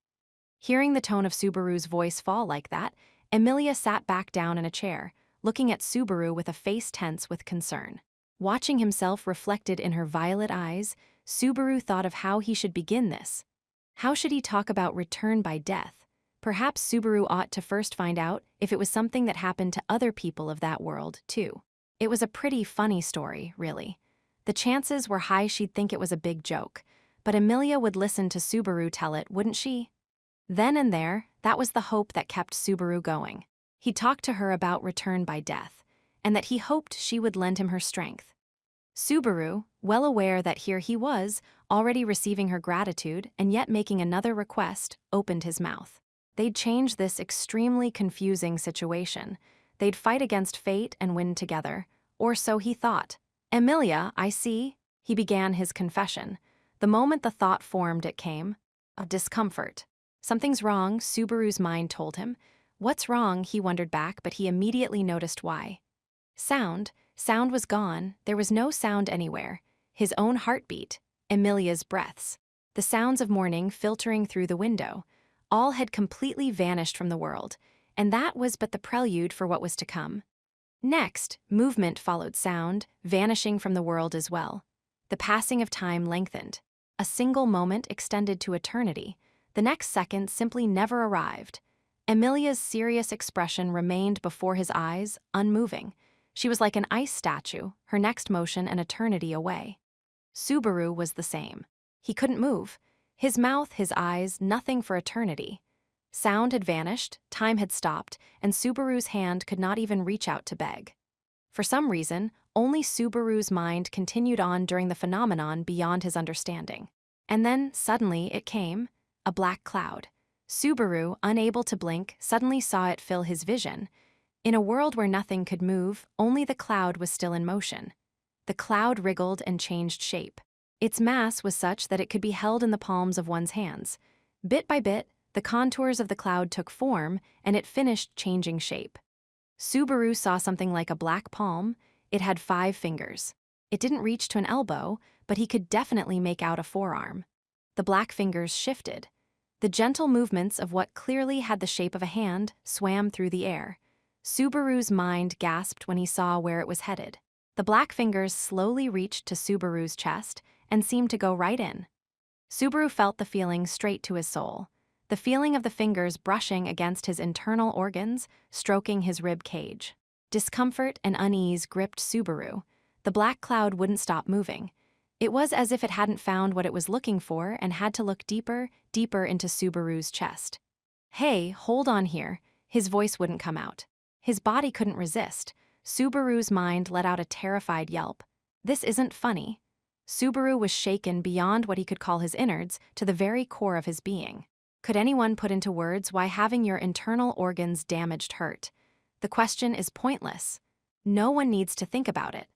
Hearing the tone of Subaru's voice fall like that, Emilia sat back down in a chair, looking at Subaru with a face tense with concern. Watching himself reflected in her violet eyes, Subaru thought of how he should begin this. How should he talk about return by death? Perhaps Subaru ought to first find out if it was something that happened to other people of that world, too. It was a pretty funny story, really. The chances were high she'd think it was a big joke, but Emilia would listen to Subaru tell it, wouldn't she? Then and there, that was the hope that kept Subaru going. He talked to her about return by death, and that he hoped she would lend him her strength. Subaru, well aware that here he was, already receiving her gratitude and yet making another request, opened his mouth. They'd change this extremely confusing situation. They'd fight against fate and win together, or so he thought. "Emilia, I see," he began his confession. The moment the thought formed, it came. A discomfort. Something's wrong, Subaru's mind told him. What's wrong, he wondered back, but he immediately noticed why. Sound was gone, there was no sound anywhere. His own heartbeat, Emilia's breaths, the sounds of morning filtering through the window, all had completely vanished from the world, and that was but the prelude for what was to come. Next, movement followed sound, vanishing from the world as well. The passing of time lengthened. A single moment extended to eternity. The next second simply never arrived. Emilia's serious expression remained before his eyes, unmoving. She was like an ice statue, her next motion an eternity away. Subaru was the same. He couldn't move. His mouth, his eyes, nothing for eternity. Sound had vanished, time had stopped, and Subaru's hand could not even reach out to beg. For some reason, only Subaru's mind continued on during the phenomenon beyond his understanding. And then, suddenly, it came. A black cloud. Subaru, unable to blink, suddenly saw it fill his vision. In a world where nothing could move, only the cloud was still in motion. The cloud wriggled and changed shape. Its mass was such that it could be held in the palms of one's hands. Bit by bit, the contours of the cloud took form, and it finished changing shape. Subaru saw something like a black palm. It had 5 fingers. It didn't reach to an elbow, but he could definitely make out a forearm. The black fingers shifted. The gentle movements of what clearly had the shape of a hand swam through the air. Subaru's mind gasped when he saw where it was headed. The black fingers slowly reached to Subaru's chest and seemed to go right in. Subaru felt the feeling straight to his soul. The feeling of the fingers brushing against his internal organs, stroking his rib cage. Discomfort and unease gripped Subaru. The black cloud wouldn't stop moving. It was as if it hadn't found what it was looking for and had to look deeper, deeper into Subaru's chest. "Hey, hold on here." His voice wouldn't come out. His body couldn't resist. Subaru's mind let out a terrified yelp. This isn't funny. Subaru was shaken beyond what he could call his innards to the very core of his being. Could anyone put into words why having your internal organs damaged hurt? The question is pointless. No one needs to think about it.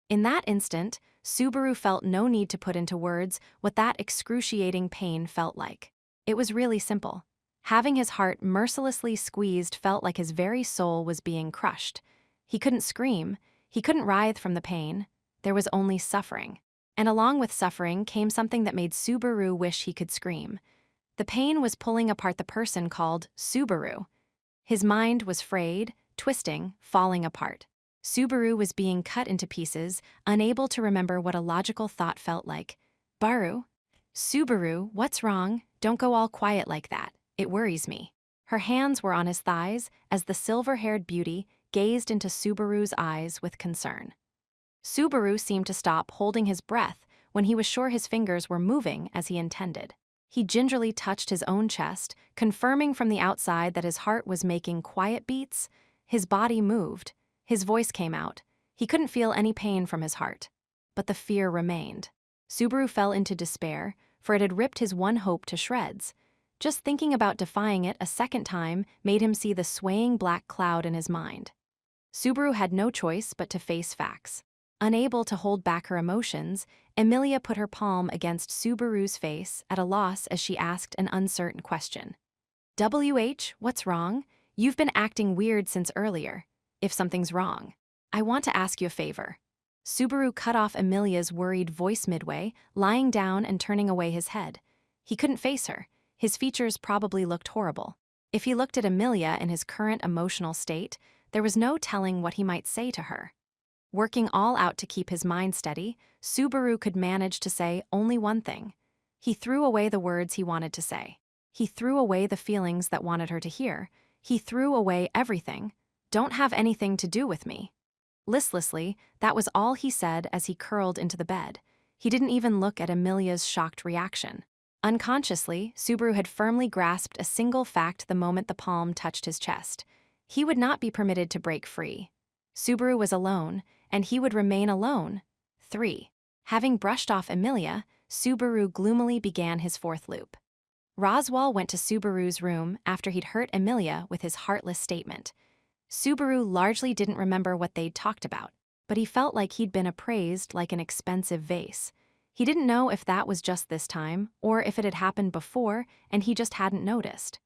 In that instant, Subaru felt no need to put into words what that excruciating pain felt like. It was really simple. Having his heart mercilessly squeezed felt like his very soul was being crushed. He couldn't scream. He couldn't writhe from the pain. There was only suffering. And along with suffering came something that made Subaru wish he could scream. The pain was pulling apart the person called Subaru. His mind was frayed, twisting, falling apart. Subaru was being cut into pieces, unable to remember what a logical thought felt like. "Baru? Subaru, what's wrong? Don't go all quiet like that. It worries me." Her hands were on his thighs as the silver-haired beauty gazed into Subaru's eyes with concern. Subaru seemed to stop holding his breath when he was sure his fingers were moving as he intended. He gingerly touched his own chest, confirming from the outside that his heart was making quiet beats. His body moved. His voice came out. He couldn't feel any pain from his heart. But the fear remained. Subaru fell into despair, for it had ripped his one hope to shreds. Just thinking about defying it a second time made him see the swaying black cloud in his mind. Subaru had no choice but to face facts. Unable to hold back her emotions, Emilia put her palm against Subaru's face at a loss as she asked an uncertain question. "WH, what's wrong? You've been acting weird since earlier. If something's wrong, I want to ask you a favor." Subaru cut off Emilia's worried voice midway, lying down and turning away his head. He couldn't face her. His features probably looked horrible. If he looked at Emilia in his current emotional state, there was no telling what he might say to her. Working all out to keep his mind steady, Subaru could manage to say only one thing. He threw away the words he wanted to say. He threw away the feelings that wanted her to hear. He threw away everything. "Don't have anything to do with me." Listlessly, that was all he said as he curled into the bed. He didn't even look at Emilia's shocked reaction. Unconsciously, Subaru had firmly grasped a single fact the moment the palm touched his chest. He would not be permitted to break free. Subaru was alone, and he would remain alone. 3. Having brushed off Emilia, Subaru gloomily began his 4th loop. Roswell went to Subaru's room after he'd hurt Emilia with his heartless statement. Subaru largely didn't remember what they'd talked about, but he felt like he'd been appraised like an expensive vase. He didn't know if that was just this time, or if it had happened before and he just hadn't noticed.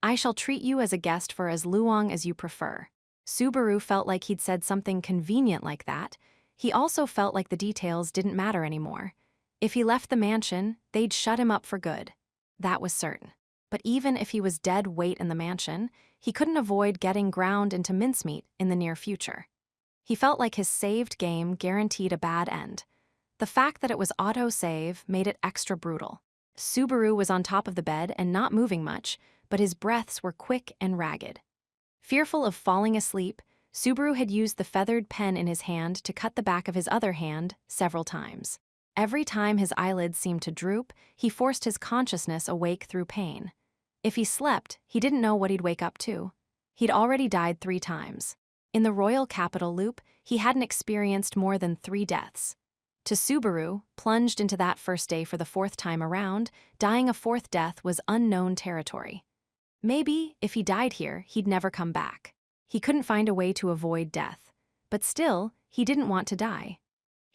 "I shall treat you as a guest for as long as you prefer." Subaru felt like he'd said something convenient like that. He also felt like the details didn't matter anymore. If he left the mansion, they'd shut him up for good. That was certain. But even if he was dead weight in the mansion, he couldn't avoid getting ground into mincemeat in the near future. He felt like his saved game guaranteed a bad end. The fact that it was auto-save made it extra brutal. Subaru was on top of the bed and not moving much, but his breaths were quick and ragged. Fearful of falling asleep, Subaru had used the feathered pen in his hand to cut the back of his other hand several times. Every time his eyelids seemed to droop, he forced his consciousness awake through pain. If he slept, he didn't know what he'd wake up to. He'd already died 3 times. In the royal capital loop, he hadn't experienced more than 3 deaths. To Subaru, plunged into that first day for the 4th time around, dying a 4th death was unknown territory. Maybe, if he died here, he'd never come back. He couldn't find a way to avoid death. But still, he didn't want to die.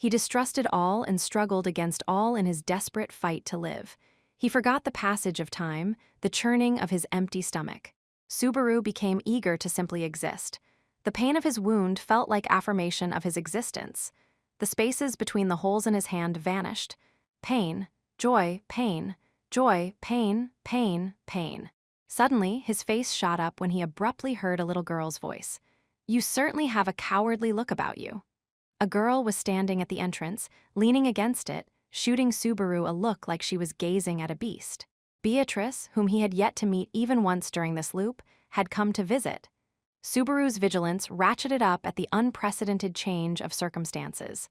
He distrusted all and struggled against all in his desperate fight to live. He forgot the passage of time, the churning of his empty stomach. Subaru became eager to simply exist. The pain of his wound felt like affirmation of his existence. The spaces between the holes in his hand vanished. Pain, joy, pain, joy, pain, pain, pain. Suddenly, his face shot up when he abruptly heard a little girl's voice. "You certainly have a cowardly look about you." A girl was standing at the entrance, leaning against it, shooting Subaru a look like she was gazing at a beast. Beatrice, whom he had yet to meet even once during this loop, had come to visit. Subaru's vigilance ratcheted up at the unprecedented change of circumstances.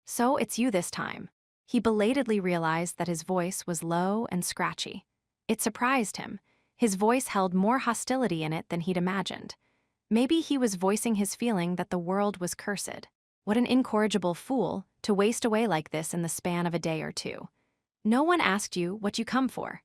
"So it's you this time." He belatedly realized that his voice was low and scratchy. It surprised him. His voice held more hostility in it than he'd imagined. Maybe he was voicing his feeling that the world was cursed. What an incorrigible fool to waste away like this in the span of a day or two. "No one asked you what you come for."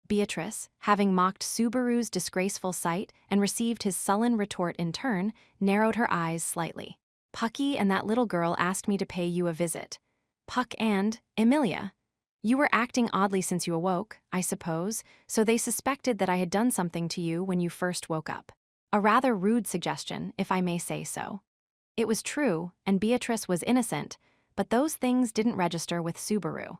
Beatrice, having mocked Subaru's disgraceful sight and received his sullen retort in turn, narrowed her eyes slightly. "Pucky and that little girl asked me to pay you a visit." "Puck and Emilia. You were acting oddly since you awoke, I suppose, so they suspected that I had done something to you when you first woke up. A rather rude suggestion, if I may say so." It was true, and Beatrice was innocent, but those things didn't register with Subaru.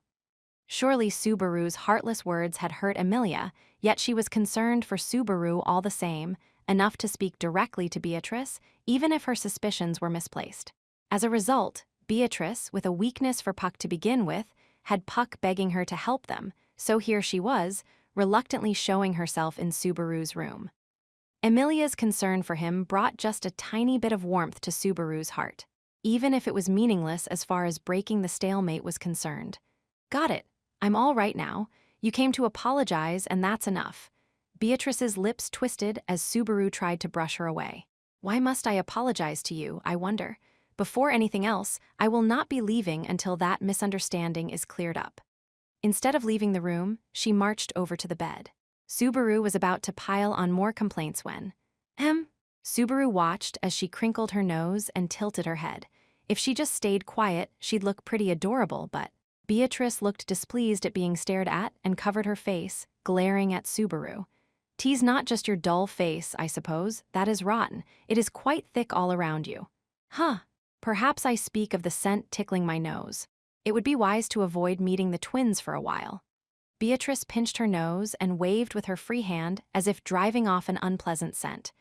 Surely Subaru's heartless words had hurt Emilia, yet she was concerned for Subaru all the same, enough to speak directly to Beatrice, even if her suspicions were misplaced. As a result, Beatrice, with a weakness for Puck to begin with, had Puck begging her to help them, so here she was, reluctantly showing herself in Subaru's room. Emilia's concern for him brought just a tiny bit of warmth to Subaru's heart, even if it was meaningless as far as breaking the stalemate was concerned. "Got it. I'm all right now. You came to apologize, and that's enough." Beatrice's lips twisted as Subaru tried to brush her away. "Why must I apologize to you, I wonder? Before anything else, I will not be leaving until that misunderstanding is cleared up." Instead of leaving the room, she marched over to the bed. Subaru was about to pile on more complaints when, Subaru watched as she crinkled her nose and tilted her head. If she just stayed quiet, she'd look pretty adorable, but Beatrice looked displeased at being stared at and covered her face, glaring at Subaru. "'Tis not just your dull face, I suppose. That is rotten. It is quite thick all around you." "Huh. Perhaps I speak of the scent tickling my nose. It would be wise to avoid meeting the twins for a while." Beatrice pinched her nose and waved with her free hand as if driving off an unpleasant scent.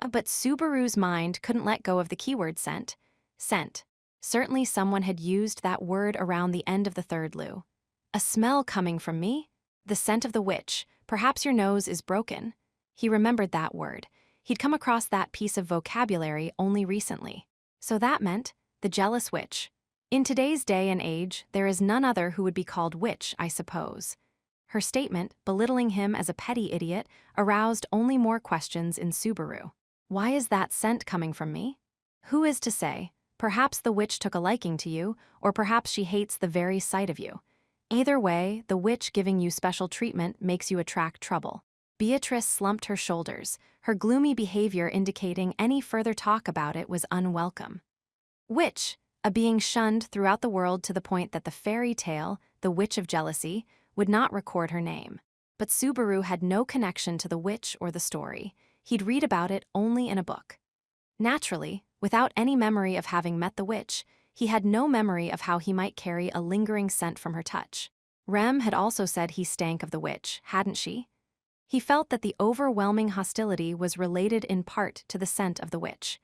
But Subaru's mind couldn't let go of the keyword scent. Scent. Certainly someone had used that word around the end of the third loo. "A smell coming from me? The scent of the witch. Perhaps your nose is broken." He remembered that word. He'd come across that piece of vocabulary only recently. So that meant the jealous witch. In today's day and age, there is none other who would be called witch, I suppose. Her statement, belittling him as a petty idiot, aroused only more questions in Subaru. Why is that scent coming from me? Who is to say? Perhaps the witch took a liking to you, or perhaps she hates the very sight of you. Either way, the witch giving you special treatment makes you attract trouble. Beatrice slumped her shoulders, her gloomy behavior indicating any further talk about it was unwelcome. Witch, a being shunned throughout the world to the point that the fairy tale, the Witch of Jealousy, would not record her name. But Subaru had no connection to the witch or the story. He'd read about it only in a book. Naturally, without any memory of having met the witch, he had no memory of how he might carry a lingering scent from her touch. Rem had also said he stank of the witch, hadn't she? He felt that the overwhelming hostility was related in part to the scent of the witch.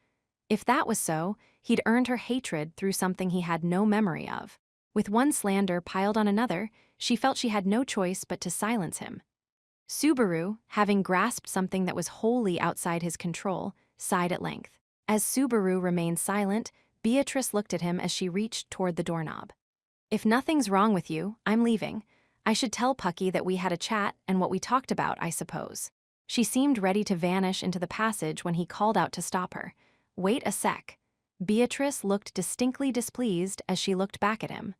If that was so, he'd earned her hatred through something he had no memory of. With one slander piled on another, she felt she had no choice but to silence him. Subaru, having grasped something that was wholly outside his control, sighed at length. As Subaru remained silent, Beatrice looked at him as she reached toward the doorknob. "If nothing's wrong with you, I'm leaving. I should tell Pucky that we had a chat and what we talked about, I suppose." She seemed ready to vanish into the passage when he called out to stop her. "Wait a sec." Beatrice looked distinctly displeased as she looked back at him.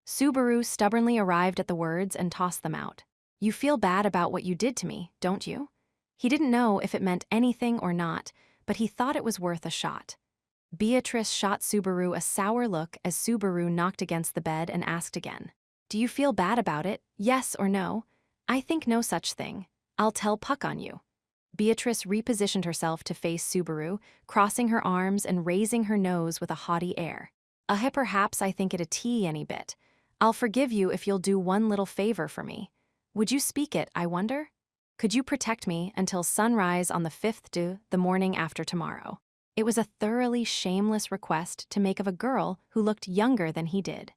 Subaru stubbornly arrived at the words and tossed them out. "You feel bad about what you did to me, don't you?" He didn't know if it meant anything or not, but he thought it was worth a shot. Beatrice shot Subaru a sour look as Subaru knocked against the bed and asked again. Do you feel bad about it, yes or no? I think no such thing. I'll tell Puck on you. Beatrice repositioned herself to face Subaru, crossing her arms and raising her nose with a haughty air. Perhaps I think it a tea any bit. I'll forgive you if you'll do one little favor for me. Would you speak it, I wonder? Could you protect me until sunrise on the 5th day, the morning after tomorrow? It was a thoroughly shameless request to make of a girl who looked younger than he did.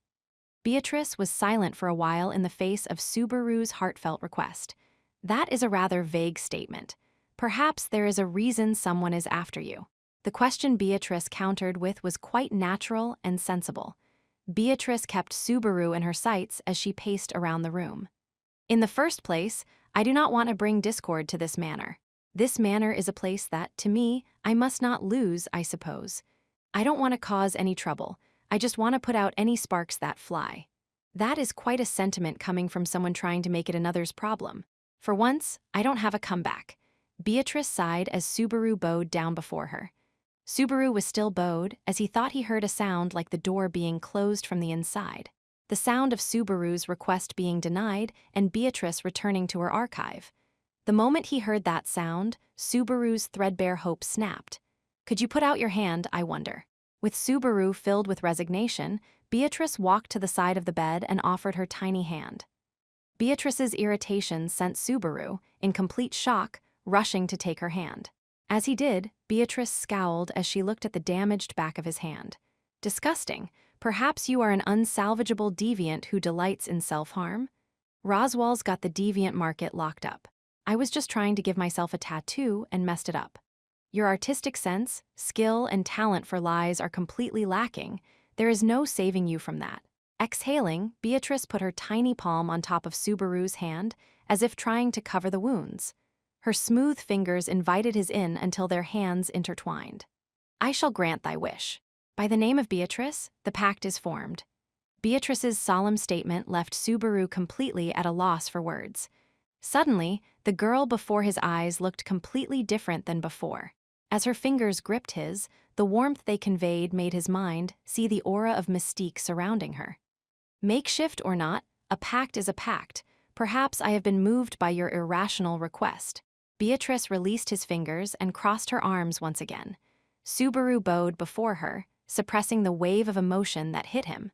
Beatrice was silent for a while in the face of Subaru's heartfelt request. That is a rather vague statement. Perhaps there is a reason someone is after you. The question Beatrice countered with was quite natural and sensible. Beatrice kept Subaru in her sights as she paced around the room. In the first place, I do not want to bring discord to this manor. This manor is a place that, to me, I must not lose, I suppose. I don't want to cause any trouble. I just want to put out any sparks that fly. That is quite a sentiment coming from someone trying to make it another's problem. For once, I don't have a comeback. Beatrice sighed as Subaru bowed down before her. Subaru was still bowed, as he thought he heard a sound like the door being closed from the inside. The sound of Subaru's request being denied and Beatrice returning to her archive. The moment he heard that sound, Subaru's threadbare hope snapped. Could you put out your hand, I wonder? With Subaru filled with resignation, Beatrice walked to the side of the bed and offered her tiny hand. Beatrice's irritation sent Subaru, in complete shock, rushing to take her hand. As he did, Beatrice scowled as she looked at the damaged back of his hand. Disgusting. Perhaps you are an unsalvageable deviant who delights in self-harm? Roswell's got the deviant market locked up. I was just trying to give myself a tattoo and messed it up. Your artistic sense, skill, and talent for lies are completely lacking. There is no saving you from that. Exhaling, Beatrice put her tiny palm on top of Subaru's hand, as if trying to cover the wounds. Her smooth fingers invited his in until their hands intertwined. I shall grant thy wish. By the name of Beatrice, the pact is formed. Beatrice's solemn statement left Subaru completely at a loss for words. Suddenly, the girl before his eyes looked completely different than before. As her fingers gripped his, the warmth they conveyed made his mind see the aura of mystique surrounding her. Makeshift or not, a pact is a pact. Perhaps I have been moved by your irrational request. Beatrice released his fingers and crossed her arms once again. Subaru bowed before her, suppressing the wave of emotion that hit him.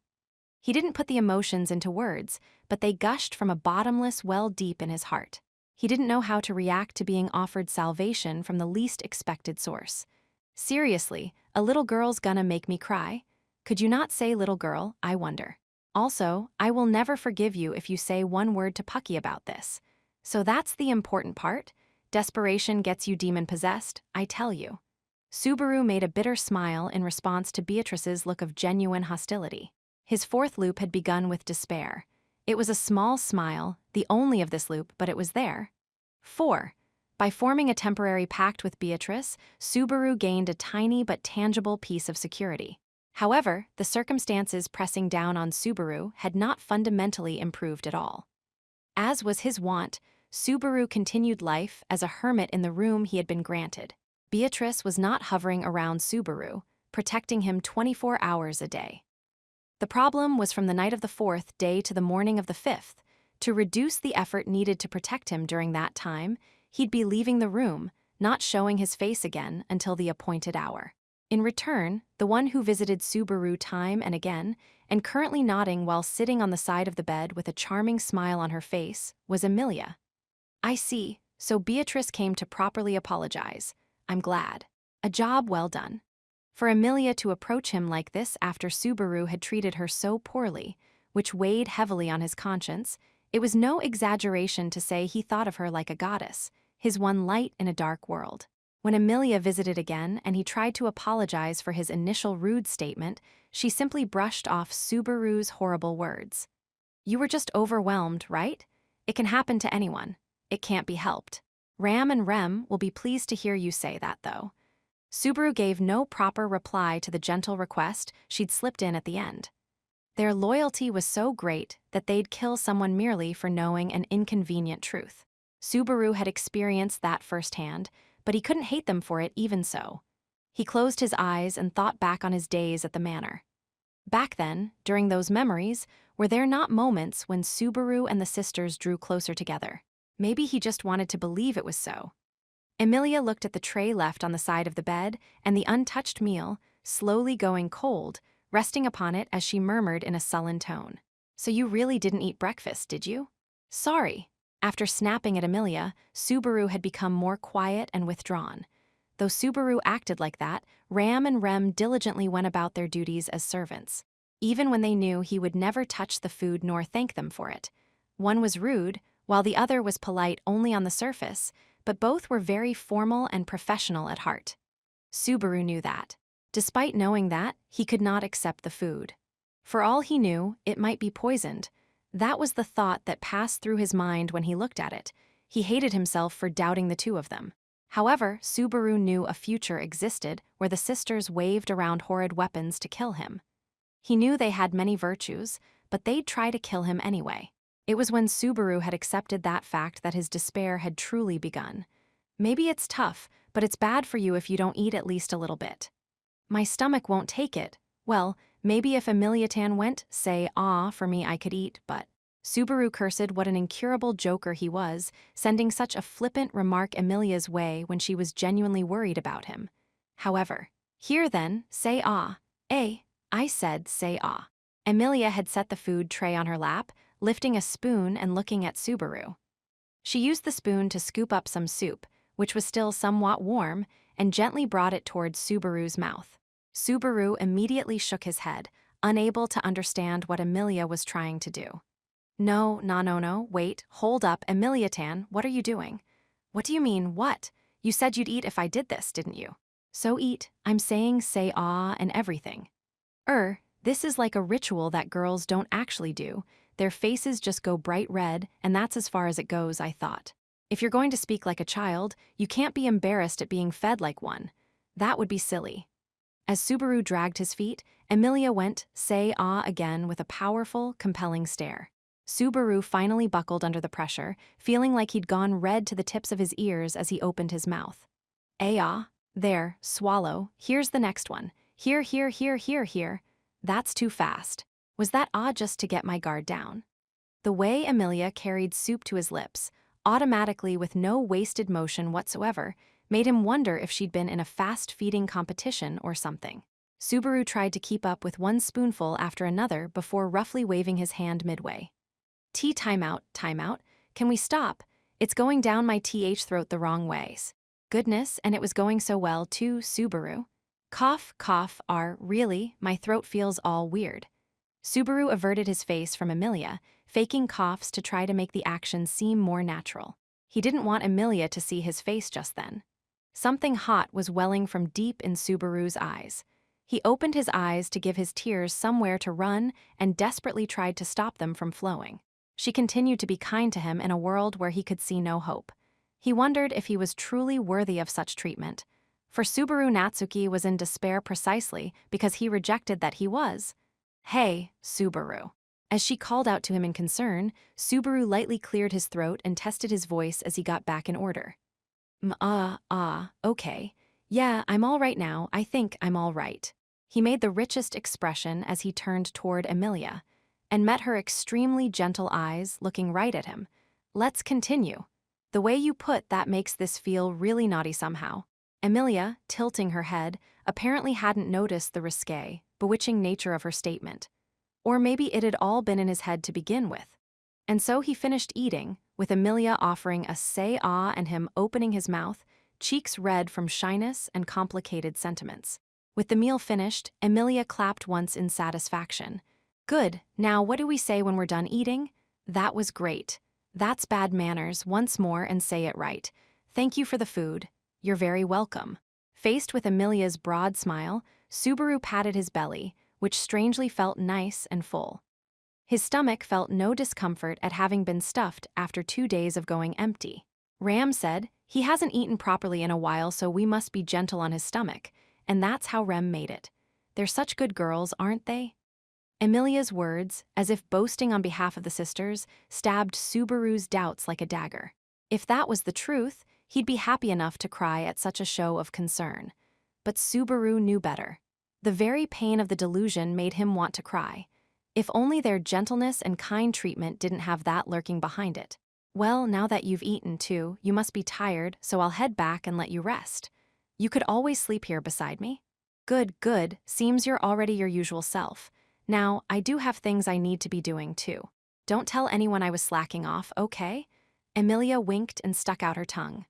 He didn't put the emotions into words, but they gushed from a bottomless well deep in his heart. He didn't know how to react to being offered salvation from the least expected source. Seriously, a little girl's gonna make me cry? Could you not say little girl, I wonder? Also, I will never forgive you if you say one word to Pucky about this. So that's the important part? Desperation gets you demon-possessed, I tell you. Subaru made a bitter smile in response to Beatrice's look of genuine hostility. His fourth loop had begun with despair. It was a small smile, the only of this loop, but it was there. 4. By forming a temporary pact with Beatrice, Subaru gained a tiny but tangible piece of security. However, the circumstances pressing down on Subaru had not fundamentally improved at all. As was his wont, Subaru continued life as a hermit in the room he had been granted. Beatrice was not hovering around Subaru, protecting him 24 hours a day. The problem was from the night of the 4th day to the morning of the 5th. To reduce the effort needed to protect him during that time, he'd be leaving the room, not showing his face again until the appointed hour. In return, the one who visited Subaru time and again, and currently nodding while sitting on the side of the bed with a charming smile on her face, was Amelia. I see, so Beatrice came to properly apologize. I'm glad. A job well done. For Amelia to approach him like this after Subaru had treated her so poorly, which weighed heavily on his conscience, it was no exaggeration to say he thought of her like a goddess, his one light in a dark world. When Amelia visited again and he tried to apologize for his initial rude statement, she simply brushed off Subaru's horrible words. You were just overwhelmed, right? It can happen to anyone. It can't be helped. Ram and Rem will be pleased to hear you say that, though. Subaru gave no proper reply to the gentle request she'd slipped in at the end. Their loyalty was so great that they'd kill someone merely for knowing an inconvenient truth. Subaru had experienced that firsthand, but he couldn't hate them for it even so. He closed his eyes and thought back on his days at the manor. Back then, during those memories, were there not moments when Subaru and the sisters drew closer together? Maybe he just wanted to believe it was so. Emilia looked at the tray left on the side of the bed and the untouched meal, slowly going cold, resting upon it as she murmured in a sullen tone. "So you really didn't eat breakfast, did you?" "Sorry." After snapping at Emilia, Subaru had become more quiet and withdrawn. Though Subaru acted like that, Ram and Rem diligently went about their duties as servants, even when they knew he would never touch the food nor thank them for it. One was rude, while the other was polite only on the surface, but both were very formal and professional at heart. Subaru knew that. Despite knowing that, he could not accept the food. For all he knew, it might be poisoned. That was the thought that passed through his mind when he looked at it. He hated himself for doubting the two of them. However, Subaru knew a future existed where the sisters waved around horrid weapons to kill him. He knew they had many virtues, but they'd try to kill him anyway. It was when Subaru had accepted that fact that his despair had truly begun. Maybe it's tough, but it's bad for you if you don't eat at least a little bit. My stomach won't take it. Well, maybe if Emiliatan went, say, for me I could eat, but... Subaru cursed what an incurable joker he was, sending such a flippant remark Emilia's way when she was genuinely worried about him. However, here then, say I said say Emilia had set the food tray on her lap, lifting a spoon and looking at Subaru. She used the spoon to scoop up some soup, which was still somewhat warm, and gently brought it towards Subaru's mouth. Subaru immediately shook his head, unable to understand what Emilia was trying to do. No, wait, hold up, Emiliatan, what are you doing? What do you mean, what? You said you'd eat if I did this, didn't you? So eat, I'm saying say and everything. This is like a ritual that girls don't actually do. Their faces just go bright red, and that's as far as it goes, I thought. If you're going to speak like a child, you can't be embarrassed at being fed like one. That would be silly. As Subaru dragged his feet, Emilia went, say again with a powerful, compelling stare. Subaru finally buckled under the pressure, feeling like he'd gone red to the tips of his ears as he opened his mouth. There, swallow, here's the next one. Here. That's too fast. Was that just to get my guard down? The way Emilia carried soup to his lips, automatically with no wasted motion whatsoever, made him wonder if she'd been in a fast-feeding competition or something. Subaru tried to keep up with one spoonful after another before roughly waving his hand midway. Timeout. Can we stop? It's going down my throat the wrong ways. Goodness, and it was going so well too, Subaru. Cough, really, my throat feels all weird. Subaru averted his face from Emilia, faking coughs to try to make the action seem more natural. He didn't want Emilia to see his face just then. Something hot was welling from deep in Subaru's eyes. He opened his eyes to give his tears somewhere to run and desperately tried to stop them from flowing. She continued to be kind to him in a world where he could see no hope. He wondered if he was truly worthy of such treatment. For Subaru Natsuki was in despair precisely because he rejected that he was. Hey, Subaru. As she called out to him in concern, Subaru lightly cleared his throat and tested his voice as he got back in order. Okay. Yeah, I'm all right now, I think I'm all right. He made the richest expression as he turned toward Emilia, and met her extremely gentle eyes looking right at him. Let's continue. The way you put that makes this feel really naughty somehow. Emilia, tilting her head, apparently hadn't noticed the risque, bewitching nature of her statement. Or maybe it had all been in his head to begin with. And so he finished eating, with Emilia offering a say and him opening his mouth, cheeks red from shyness and complicated sentiments. With the meal finished, Emilia clapped once in satisfaction. Good, now what do we say when we're done eating? That was great. That's bad manners, once more and say it right. Thank you for the food. You're very welcome. Faced with Emilia's broad smile, Subaru patted his belly, which strangely felt nice and full. His stomach felt no discomfort at having been stuffed after 2 days of going empty. Ram said, he hasn't eaten properly in a while, so we must be gentle on his stomach, and that's how Rem made it. They're such good girls, aren't they? Emilia's words, as if boasting on behalf of the sisters, stabbed Subaru's doubts like a dagger. If that was the truth, he'd be happy enough to cry at such a show of concern. but Subaru knew better. The very pain of the delusion made him want to cry. If only their gentleness and kind treatment didn't have that lurking behind it. Well, now that you've eaten too, you must be tired, so I'll head back and let you rest. You could always sleep here beside me. Good, good, seems you're already your usual self. Now, I do have things I need to be doing too. Don't tell anyone I was slacking off, okay? Emilia winked and stuck out her tongue.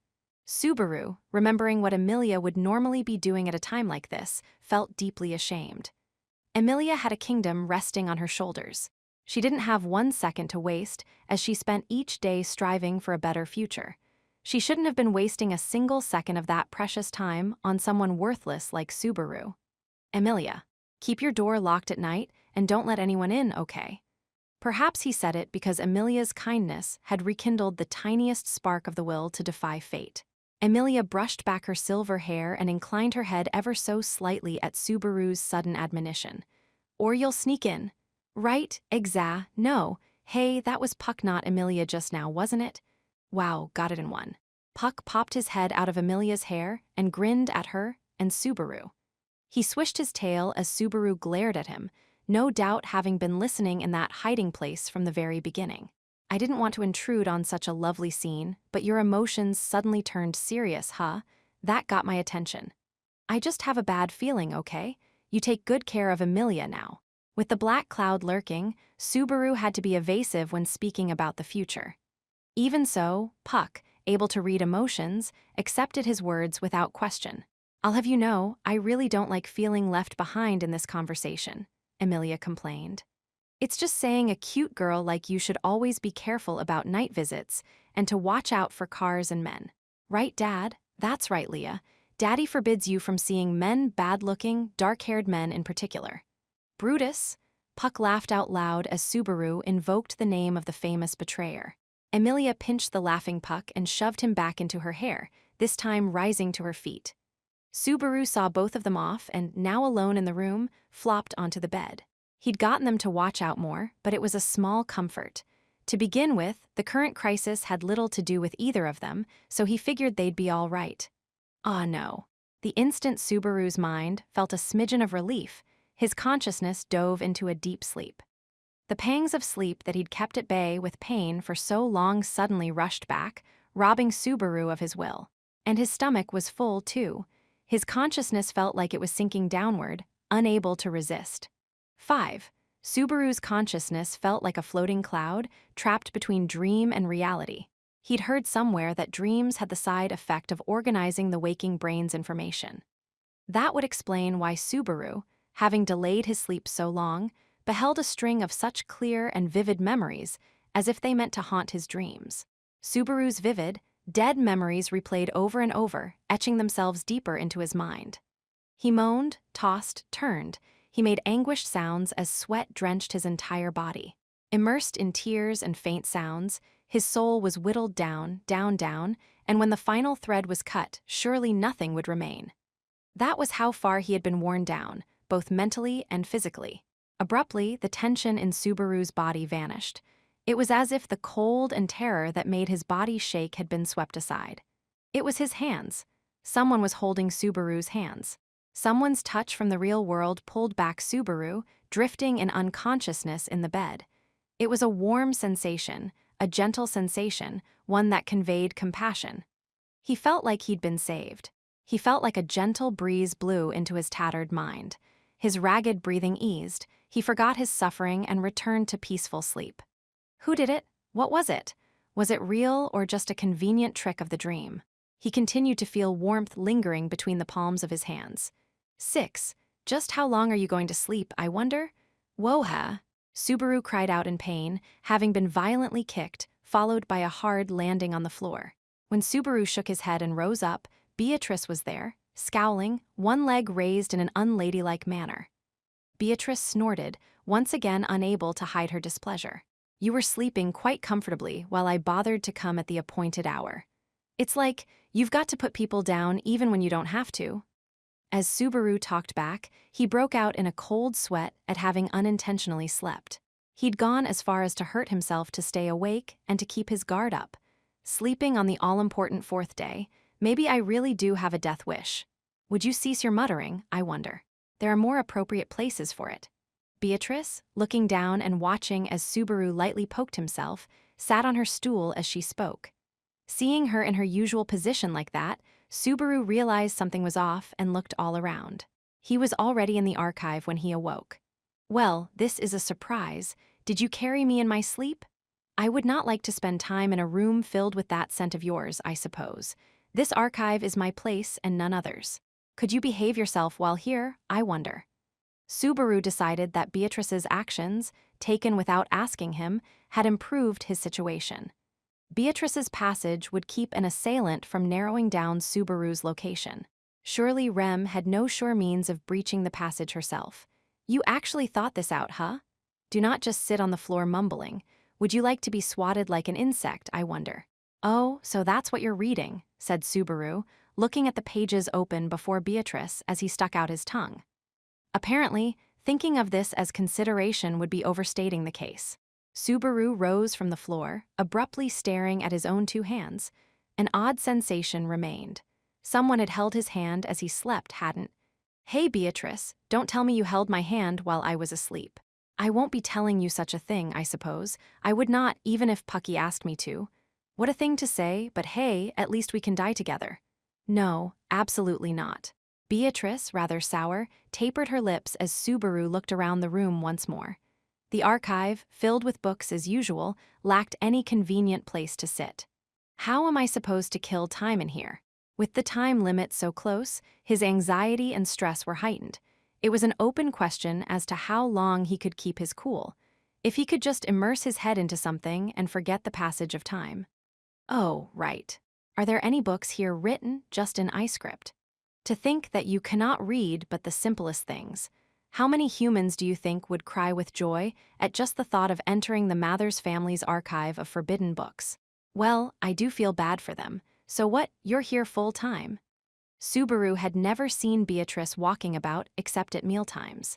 Subaru, remembering what Emilia would normally be doing at a time like this, felt deeply ashamed. Emilia had a kingdom resting on her shoulders. She didn't have 1 second to waste, as she spent each day striving for a better future. She shouldn't have been wasting a single second of that precious time on someone worthless like Subaru. Emilia, keep your door locked at night and don't let anyone in, okay? Perhaps he said it because Emilia's kindness had rekindled the tiniest spark of the will to defy fate. Emilia brushed back her silver hair and inclined her head ever so slightly at Subaru's sudden admonition. Or you'll sneak in. Right, no. Hey, that was Puck, not Emilia just now, wasn't it? Wow, got it in one. Puck popped his head out of Emilia's hair and grinned at her and Subaru. He swished his tail as Subaru glared at him, no doubt having been listening in that hiding place from the very beginning. I didn't want to intrude on such a lovely scene, but your emotions suddenly turned serious, huh? That got my attention. I just have a bad feeling, okay? You take good care of Emilia now. With the black cloud lurking, Subaru had to be evasive when speaking about the future. Even so, Puck, able to read emotions, accepted his words without question. I'll have you know, I really don't like feeling left behind in this conversation, Emilia complained. It's just saying a cute girl like you should always be careful about night visits and to watch out for cars and men. Right, Dad? That's right, Leah. Daddy forbids you from seeing men, bad-looking, dark-haired men in particular. Brutus? Puck laughed out loud as Subaru invoked the name of the famous betrayer. Emilia pinched the laughing Puck and shoved him back into her hair, this time rising to her feet. Subaru saw both of them off and, now alone in the room, flopped onto the bed. He'd gotten them to watch out more, but it was a small comfort. To begin with, the current crisis had little to do with either of them, so he figured they'd be all right. Ah, no. The instant Subaru's mind felt a smidgen of relief, his consciousness dove into a deep sleep. The pangs of sleep that he'd kept at bay with pain for so long suddenly rushed back, robbing Subaru of his will. And his stomach was full, too. His consciousness felt like it was sinking downward, unable to resist. 5. Subaru's consciousness felt like a floating cloud, trapped between dream and reality. He'd heard somewhere that dreams had the side effect of organizing the waking brain's information. That would explain why Subaru, having delayed his sleep so long, beheld a string of such clear and vivid memories, as if they meant to haunt his dreams. Subaru's vivid, dead memories replayed over and over, etching themselves deeper into his mind. He moaned, tossed, turned. He made anguished sounds as sweat drenched his entire body. Immersed in tears and faint sounds, his soul was whittled down, and when the final thread was cut, surely nothing would remain. That was how far he had been worn down, both mentally and physically. Abruptly, the tension in Subaru's body vanished. It was as if the cold and terror that made his body shake had been swept aside. It was his hands. Someone was holding Subaru's hands. Someone's touch from the real world pulled back Subaru, drifting in unconsciousness in the bed. It was a warm sensation, a gentle sensation, one that conveyed compassion. He felt like he'd been saved. He felt like a gentle breeze blew into his tattered mind. His ragged breathing eased, he forgot his suffering and returned to peaceful sleep. Who did it? What was it? Was it real or just a convenient trick of the dream? He continued to feel warmth lingering between the palms of his hands. 6. Just how long are you going to sleep, I wonder? Woha! Subaru cried out in pain, having been violently kicked, followed by a hard landing on the floor. When Subaru shook his head and rose up, Beatrice was there, scowling, one leg raised in an unladylike manner. Beatrice snorted, once again unable to hide her displeasure. You were sleeping quite comfortably while I bothered to come at the appointed hour. It's like, you've got to put people down even when you don't have to. As Subaru talked back, he broke out in a cold sweat at having unintentionally slept. He'd gone as far as to hurt himself to stay awake and to keep his guard up. Sleeping on the all-important 4th day, maybe I really do have a death wish. Would you cease your muttering, I wonder? There are more appropriate places for it. Beatrice, looking down and watching as Subaru lightly poked himself, sat on her stool as she spoke. Seeing her in her usual position like that, Subaru realized something was off and looked all around. He was already in the archive when he awoke. Well, this is a surprise. Did you carry me in my sleep? I would not like to spend time in a room filled with that scent of yours, I suppose. This archive is my place and none other's. Could you behave yourself while here, I wonder? Subaru decided that Beatrice's actions, taken without asking him, had improved his situation. Beatrice's passage would keep an assailant from narrowing down Subaru's location. Surely Rem had no sure means of breaching the passage herself. You actually thought this out, huh? Do not just sit on the floor mumbling. Would you like to be swatted like an insect, I wonder? Oh, so that's what you're reading, said Subaru, looking at the pages open before Beatrice as he stuck out his tongue. Apparently, thinking of this as consideration would be overstating the case. Subaru rose from the floor, abruptly staring at his own two hands. An odd sensation remained. Someone had held his hand as he slept, hadn't? Hey, Beatrice, don't tell me you held my hand while I was asleep. I won't be telling you such a thing, I suppose. I would not, even if Pucky asked me to. What a thing to say, but hey, at least we can die together. No, absolutely not. Beatrice, rather sour, tapered her lips as Subaru looked around the room once more. The archive, filled with books as usual, lacked any convenient place to sit. How am I supposed to kill time in here? With the time limit so close, his anxiety and stress were heightened. It was an open question as to how long he could keep his cool, if he could just immerse his head into something and forget the passage of time. Oh, right. Are there any books here written just in iScript? To think that you cannot read but the simplest things. How many humans do you think would cry with joy at just the thought of entering the Mathers family's archive of forbidden books? Well, I do feel bad for them. So what, you're here full time? Subaru had never seen Beatrice walking about except at mealtimes.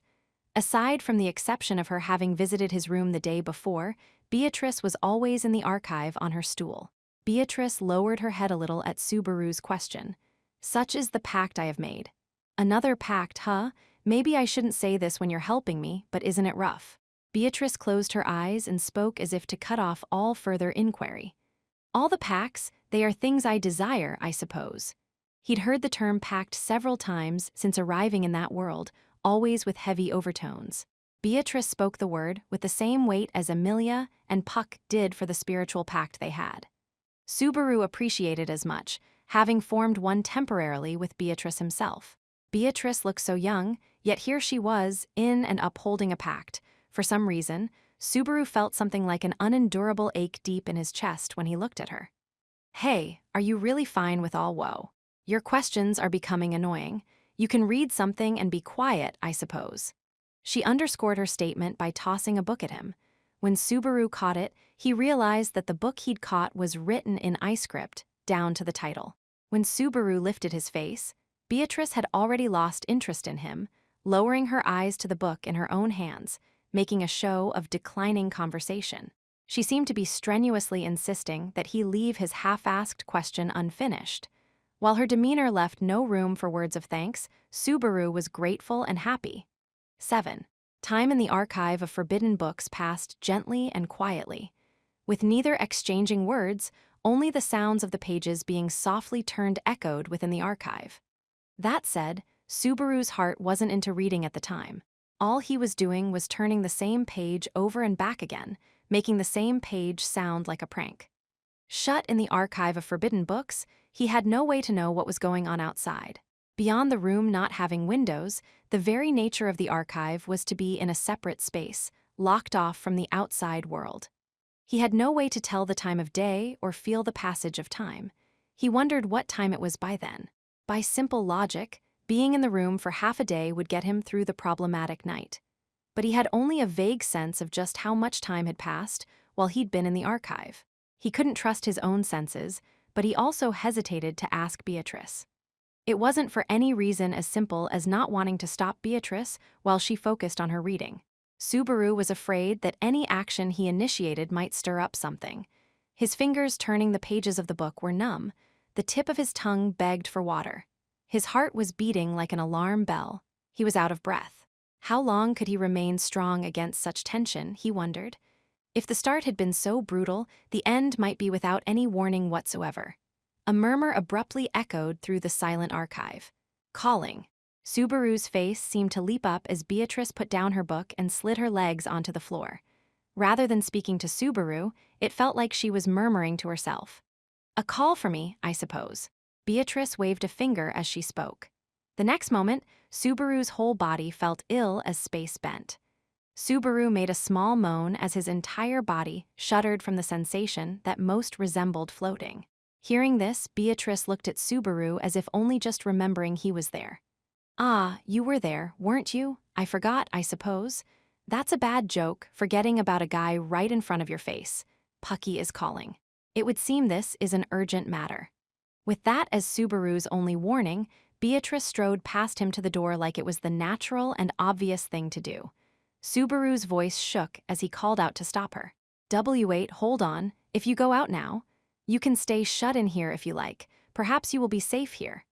Aside from the exception of her having visited his room the day before, Beatrice was always in the archive on her stool. Beatrice lowered her head a little at Subaru's question. Such is the pact I have made. Another pact, huh? Maybe I shouldn't say this when you're helping me, but isn't it rough? Beatrice closed her eyes and spoke as if to cut off all further inquiry. All the pacts, they are things I desire, I suppose. He'd heard the term pact several times since arriving in that world, always with heavy overtones. Beatrice spoke the word with the same weight as Amelia and Puck did for the spiritual pact they had. Subaru appreciated as much, having formed one temporarily with Beatrice himself. Beatrice looked so young, yet here she was, in and upholding a pact. For some reason, Subaru felt something like an unendurable ache deep in his chest when he looked at her. Hey, are you really fine with all woe? Your questions are becoming annoying. You can read something and be quiet, I suppose. She underscored her statement by tossing a book at him. When Subaru caught it, he realized that the book he'd caught was written in iScript, down to the title. When Subaru lifted his face, Beatrice had already lost interest in him, lowering her eyes to the book in her own hands, making a show of declining conversation. She seemed to be strenuously insisting that he leave his half-asked question unfinished. While her demeanor left no room for words of thanks, Subaru was grateful and happy. 7. Time in the archive of forbidden books passed gently and quietly. With neither exchanging words, only the sounds of the pages being softly turned echoed within the archive. That said, Subaru's heart wasn't into reading at the time. All he was doing was turning the same page over and back again, making the same page sound like a prank. Shut in the archive of forbidden books, he had no way to know what was going on outside. Beyond the room not having windows, the very nature of the archive was to be in a separate space, locked off from the outside world. He had no way to tell the time of day or feel the passage of time. He wondered what time it was by then. By simple logic, being in the room for half a day would get him through the problematic night. But he had only a vague sense of just how much time had passed while he'd been in the archive. He couldn't trust his own senses, but he also hesitated to ask Beatrice. It wasn't for any reason as simple as not wanting to stop Beatrice while she focused on her reading. Subaru was afraid that any action he initiated might stir up something. His fingers turning the pages of the book were numb. The tip of his tongue begged for water. His heart was beating like an alarm bell. He was out of breath. How long could he remain strong against such tension, he wondered. If the start had been so brutal, the end might be without any warning whatsoever. A murmur abruptly echoed through the silent archive. Calling. Subaru's face seemed to leap up as Beatrice put down her book and slid her legs onto the floor. Rather than speaking to Subaru, it felt like she was murmuring to herself. A call for me, I suppose. Beatrice waved a finger as she spoke. The next moment, Subaru's whole body felt ill as space bent. Subaru made a small moan as his entire body shuddered from the sensation that most resembled floating. Hearing this, Beatrice looked at Subaru as if only just remembering he was there. Ah, you were there, weren't you? I forgot, I suppose. That's a bad joke, forgetting about a guy right in front of your face. Pucky is calling. It would seem this is an urgent matter. With that as Subaru's only warning, Beatrice strode past him to the door like it was the natural and obvious thing to do. Subaru's voice shook as he called out to stop her. W8, hold on. If you go out now, you can stay shut in here if you like. Perhaps you will be safe here.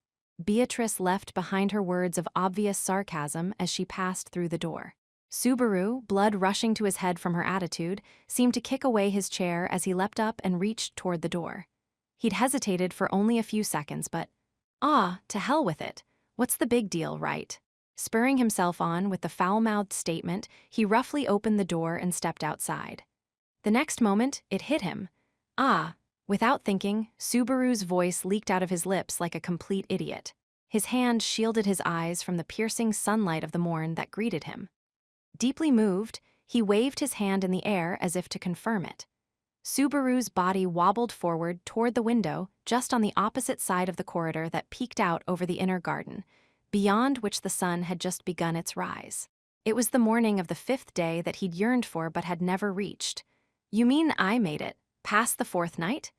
Beatrice left behind her words of obvious sarcasm as she passed through the door. Subaru, blood rushing to his head from her attitude, seemed to kick away his chair as he leapt up and reached toward the door. He'd hesitated for only a few seconds, but, to hell with it. What's the big deal, right? Spurring himself on with the foul-mouthed statement, he roughly opened the door and stepped outside. The next moment, it hit him. Without thinking, Subaru's voice leaked out of his lips like a complete idiot. His hand shielded his eyes from the piercing sunlight of the morn that greeted him. Deeply moved, he waved his hand in the air as if to confirm it. Subaru's body wobbled forward toward the window just on the opposite side of the corridor that peeked out over the inner garden, beyond which the sun had just begun its rise. It was the morning of the 5th day that he'd yearned for but had never reached. You mean I made it, past the 4th night?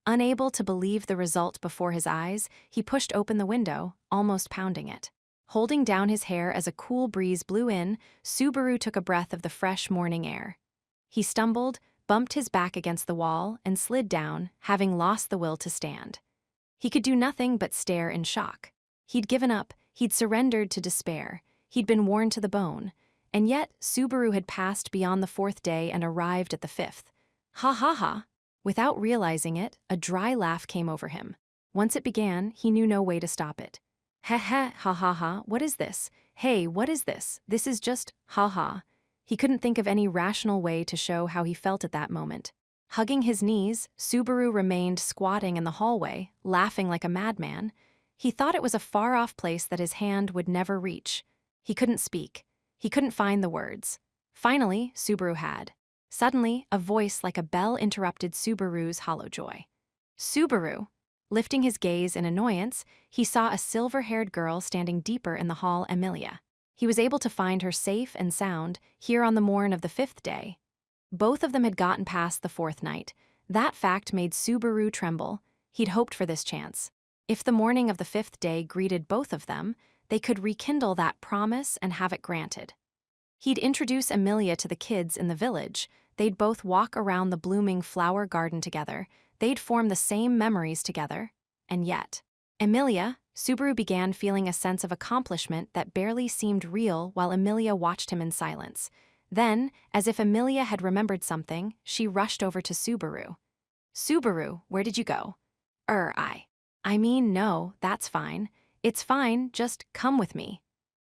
Unable to believe the result before his eyes, he pushed open the window, almost pounding it. Holding down his hair as a cool breeze blew in, Subaru took a breath of the fresh morning air. He stumbled, bumped his back against the wall, and slid down, having lost the will to stand. He could do nothing but stare in shock. He'd given up, he'd surrendered to despair, he'd been worn to the bone, and yet Subaru had passed beyond the 4th day and arrived at the 5th. Ha ha ha! Without realizing it, a dry laugh came over him. Once it began, he knew no way to stop it. Heh heh, ha ha ha, what is this? Hey, what is this? This is just, ha ha. He couldn't think of any rational way to show how he felt at that moment. Hugging his knees, Subaru remained squatting in the hallway, laughing like a madman. He thought it was a far-off place that his hand would never reach. He couldn't speak. He couldn't find the words. Finally, Subaru had. Suddenly, a voice like a bell interrupted Subaru's hollow joy. Subaru! Lifting his gaze in annoyance, he saw a silver-haired girl standing deeper in the hall, Amelia. He was able to find her safe and sound here on the morn of the 5th day. Both of them had gotten past the 4th night. That fact made Subaru tremble. He'd hoped for this chance. If the morning of the 5th day greeted both of them, they could rekindle that promise and have it granted. He'd introduce Amelia to the kids in the village. They'd both walk around the blooming flower garden together. They'd form the same memories together. And yet, Amelia, Subaru began feeling a sense of accomplishment that barely seemed real while Amelia watched him in silence. Then, as if Amelia had remembered something, she rushed over to Subaru. Subaru, where did you go? I mean, no, that's fine. It's fine, just come with me.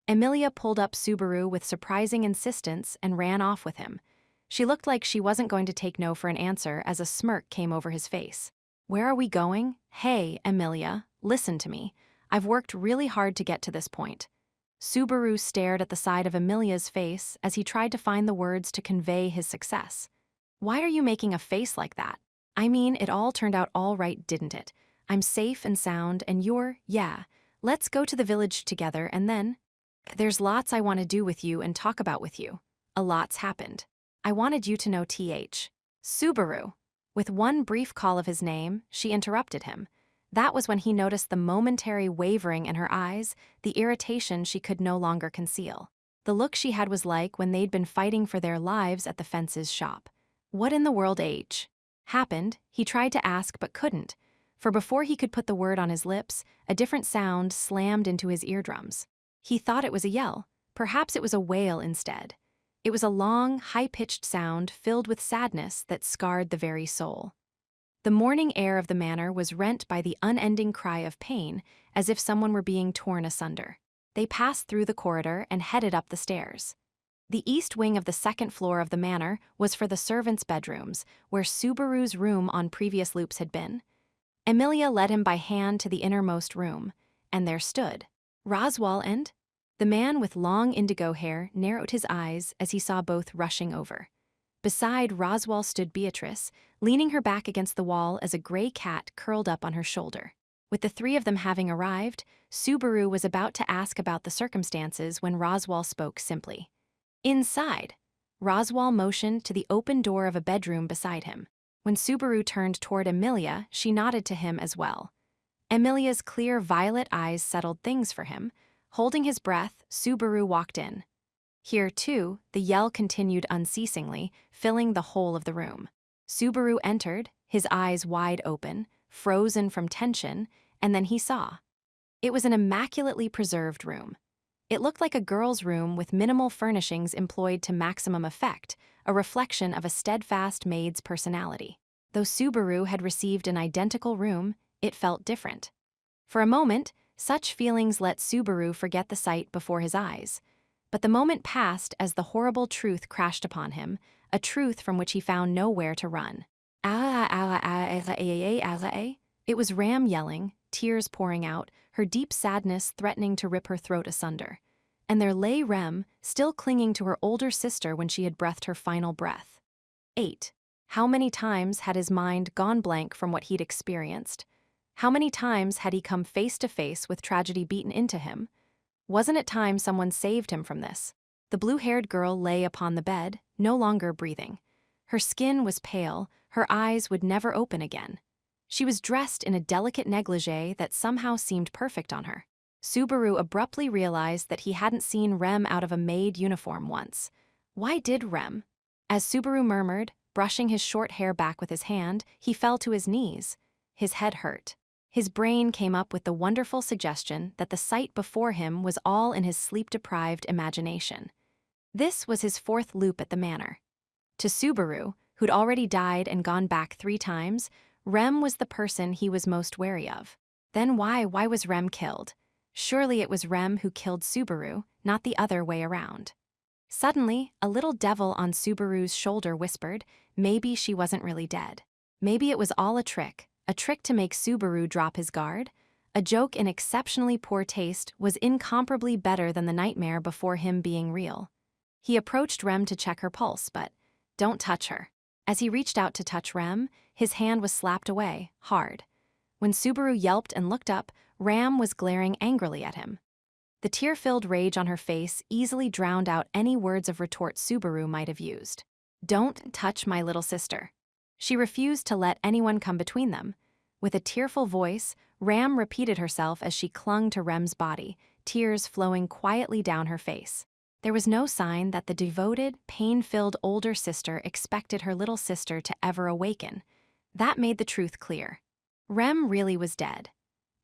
Amelia pulled up Subaru with surprising insistence and ran off with him. She looked like she wasn't going to take no for an answer as a smirk came over his face. Where are we going? Hey, Amelia, listen to me. I've worked really hard to get to this point. Subaru stared at the side of Amelia's face as he tried to find the words to convey his success. Why are you making a face like that? I mean, it all turned out all right, didn't it? I'm safe and sound, and yeah. Let's go to the village together and then... There's lots I want to do with you and talk about with you. A lot's happened. I wanted you to know Subaru. With one brief call of his name, she interrupted him. That was when he noticed the momentary wavering in her eyes, the irritation she could no longer conceal. The look she had was like when they'd been fighting for their lives at the fence's shop. What in the world happened? He tried to ask but couldn't. For before he could put the word on his lips, a different sound slammed into his eardrums. He thought it was a yell. Perhaps it was a wail instead. It was a long, high-pitched sound filled with sadness that scarred the very soul. The morning air of the manor was rent by the unending cry of pain, as if someone were being torn asunder. They passed through the corridor and headed up the stairs. The east wing of the second floor of the manor was for the servants' bedrooms, where Subaru's room on previous loops had been. Emilia led him by hand to the innermost room, and there stood Roswal and... The man with long indigo hair narrowed his eyes as he saw both rushing over. Beside Roswal stood Beatrice, leaning her back against the wall as a gray cat curled up on her shoulder. With the three of them having arrived, Subaru was about to ask about the circumstances when Roswal spoke simply. Inside. Roswal motioned to the open door of a bedroom beside him. When Subaru turned toward Emilia, she nodded to him as well. Emilia's clear violet eyes settled things for him. Holding his breath, Subaru walked in. Here, too, the yell continued unceasingly, filling the whole of the room. Subaru entered, his eyes wide open, frozen from tension, and then he saw. It was an immaculately preserved room. It looked like a girl's room with minimal furnishings employed to maximum effect, a reflection of a steadfast maid's personality. Though Subaru had received an identical room, it felt different. For a moment, such feelings let Subaru forget the sight before his eyes. But the moment passed as the horrible truth crashed upon him, a truth from which he found nowhere to run. It was Ram yelling, tears pouring out, her deep sadness threatening to rip her throat asunder. And there lay Rem, still clinging to her older sister when she had breathed her final breath. 8. How many times had his mind gone blank from what he'd experienced? How many times had he come face to face with tragedy beaten into him? Wasn't it time someone saved him from this? The blue-haired girl lay upon the bed, no longer breathing. Her skin was pale, her eyes would never open again. She was dressed in a delicate negligee that somehow seemed perfect on her. Subaru abruptly realized that he hadn't seen Rem out of a maid uniform once. Why did Rem? As Subaru murmured, brushing his short hair back with his hand, he fell to his knees. His head hurt. His brain came up with the wonderful suggestion that the sight before him was all in his sleep-deprived imagination. This was his fourth loop at the manor. To Subaru, who'd already died and gone back 3 times, Rem was the person he was most wary of. Then why was Rem killed? Surely it was Rem who killed Subaru, not the other way around. Suddenly, a little devil on Subaru's shoulder whispered, maybe she wasn't really dead. Maybe it was all a trick to make Subaru drop his guard. A joke in exceptionally poor taste was incomparably better than the nightmare before him being real. He approached Rem to check her pulse, but don't touch her. As he reached out to touch Rem, his hand was slapped away, hard. When Subaru yelped and looked up, Ram was glaring angrily at him. The tear-filled rage on her face easily drowned out any words of retort Subaru might have used. Don't touch my little sister. She refused to let anyone come between them. With a tearful voice, Ram repeated herself as she clung to Rem's body, tears flowing quietly down her face. There was no sign that the devoted, pain-filled older sister expected her little sister to ever awaken. That made the truth clear. Rem really was dead.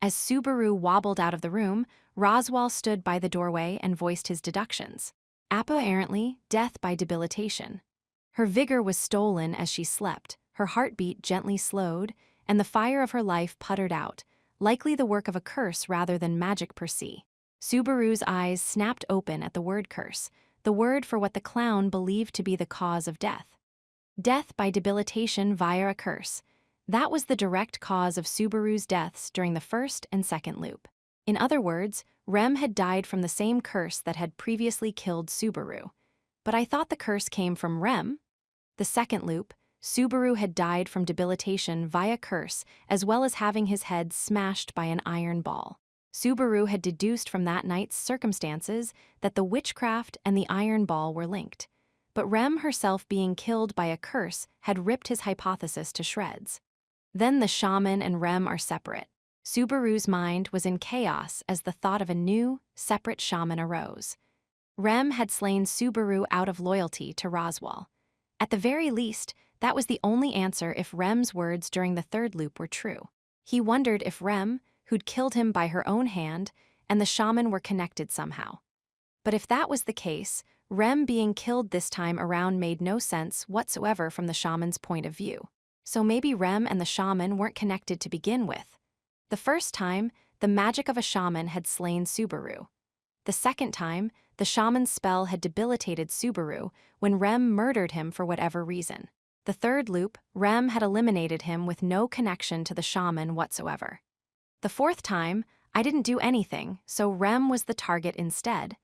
As Subaru wobbled out of the room, Roswal stood by the doorway and voiced his deductions. Apparently, death by debilitation. Her vigor was stolen as she slept, her heartbeat gently slowed, and the fire of her life puttered out, likely the work of a curse rather than magic per se. Subaru's eyes snapped open at the word curse, the word for what the clown believed to be the cause of death. Death by debilitation via a curse. That was the direct cause of Subaru's deaths during the first and second loop. In other words, Rem had died from the same curse that had previously killed Subaru. But I thought the curse came from Rem? The second loop, Subaru had died from debilitation via curse, as well as having his head smashed by an iron ball. Subaru had deduced from that night's circumstances that the witchcraft and the iron ball were linked. But Rem herself being killed by a curse had ripped his hypothesis to shreds. Then the shaman and Rem are separate. Subaru's mind was in chaos as the thought of a new, separate shaman arose. Rem had slain Subaru out of loyalty to Roswal. At the very least, that was the only answer if Rem's words during the third loop were true. He wondered if Rem, who'd killed him by her own hand, and the shaman were connected somehow. But if that was the case, Rem being killed this time around made no sense whatsoever from the shaman's point of view. So maybe Rem and the shaman weren't connected to begin with. The first time, the magic of a shaman had slain Subaru. The second time, the shaman's spell had debilitated Subaru when Rem murdered him for whatever reason. The third loop, Rem had eliminated him with no connection to the shaman whatsoever. The fourth time, I didn't do anything, so Rem was the target instead.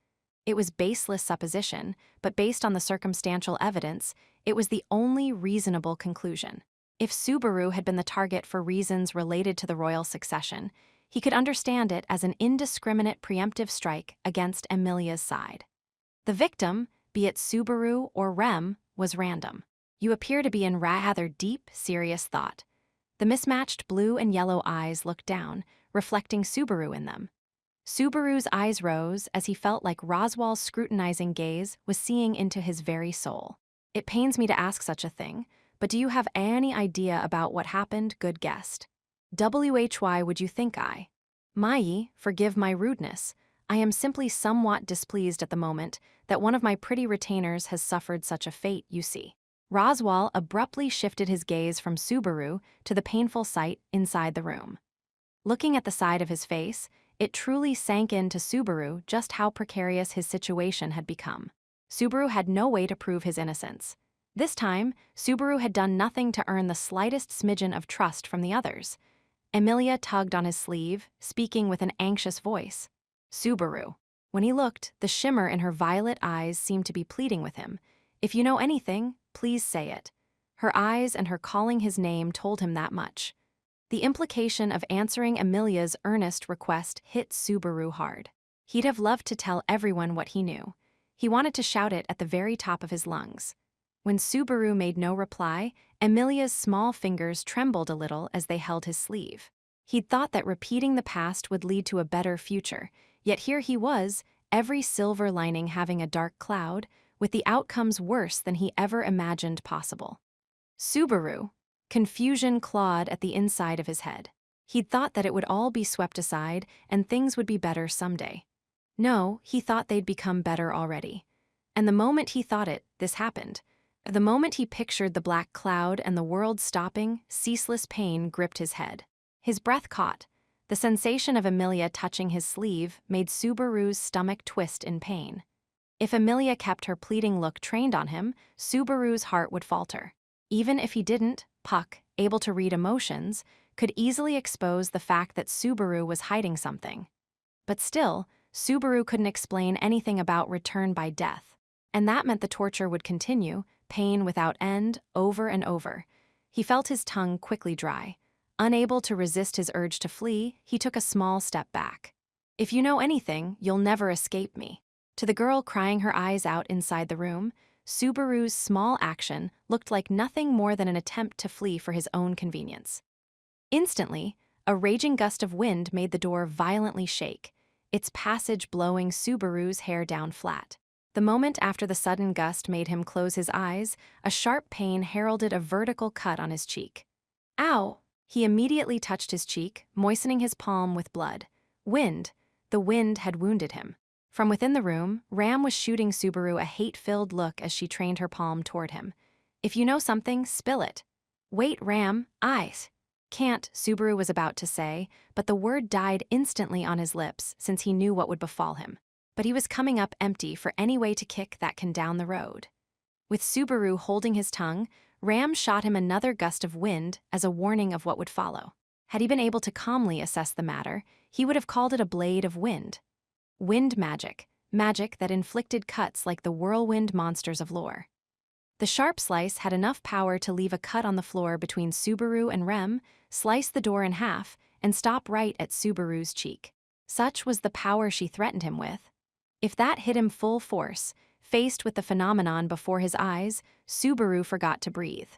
It was baseless supposition, but based on the circumstantial evidence, it was the only reasonable conclusion. If Subaru had been the target for reasons related to the royal succession, he could understand it as an indiscriminate preemptive strike against Emilia's side. The victim, be it Subaru or Rem, was random. You appear to be in rather deep, serious thought. The mismatched blue and yellow eyes looked down, reflecting Subaru in them. Subaru's eyes rose as he felt like Roswell's scrutinizing gaze was seeing into his very soul. It pains me to ask such a thing, but do you have any idea about what happened, good guest? Why would you think I? Mai, forgive my rudeness. I am simply somewhat displeased at the moment that one of my pretty retainers has suffered such a fate, you see. Roswell abruptly shifted his gaze from Subaru to the painful sight inside the room. Looking at the side of his face, it truly sank into Subaru just how precarious his situation had become. Subaru had no way to prove his innocence. This time, Subaru had done nothing to earn the slightest smidgen of trust from the others. Emilia tugged on his sleeve, speaking with an anxious voice. Subaru. When he looked, the shimmer in her violet eyes seemed to be pleading with him. If you know anything, please say it. Her eyes and her calling his name told him that much. The implication of answering Emilia's earnest request hit Subaru hard. He'd have loved to tell everyone what he knew. He wanted to shout it at the very top of his lungs. When Subaru made no reply, Emilia's small fingers trembled a little as they held his sleeve. He'd thought that repeating the past would lead to a better future, yet here he was, every silver lining having a dark cloud, with the outcomes worse than he ever imagined possible. Subaru. Confusion clawed at the inside of his head. He'd thought that it would all be swept aside and things would be better someday. No, he thought they'd become better already. And the moment he thought it, this happened. The moment he pictured the black cloud and the world stopping, ceaseless pain gripped his head. His breath caught. The sensation of Emilia touching his sleeve made Subaru's stomach twist in pain. If Emilia kept her pleading look trained on him, Subaru's heart would falter. Even if he didn't, Puck, able to read emotions, could easily expose the fact that Subaru was hiding something. But still, Subaru couldn't explain anything about return by death. And that meant the torture would continue, pain without end, over and over. He felt his tongue quickly dry. Unable to resist his urge to flee, he took a small step back. If you know anything, you'll never escape me. To the girl crying her eyes out inside the room, Subaru's small action looked like nothing more than an attempt to flee for his own convenience. Instantly, a raging gust of wind made the door violently shake, its passage blowing Subaru's hair down flat. The moment after the sudden gust made him close his eyes, a sharp pain heralded a vertical cut on his cheek. Ow! He immediately touched his cheek, moistening his palm with blood. Wind. The wind had wounded him. From within the room, Ram was shooting Subaru a hate-filled look as she trained her palm toward him. If you know something, spill it. Wait, Ram, eyes. Can't, Subaru was about to say, but the word died instantly on his lips since he knew what would befall him. But he was coming up empty for any way to kick that can down the road. With Subaru holding his tongue, Ram shot him another gust of wind as a warning of what would follow. Had he been able to calmly assess the matter, he would have called it a blade of wind. Wind magic, magic that inflicted cuts like the whirlwind monsters of lore. The sharp slice had enough power to leave a cut on the floor between Subaru and Rem, slice the door in half, and stop right at Subaru's cheek. Such was the power she threatened him with. If that hit him full force, faced with the phenomenon before his eyes, Subaru forgot to breathe.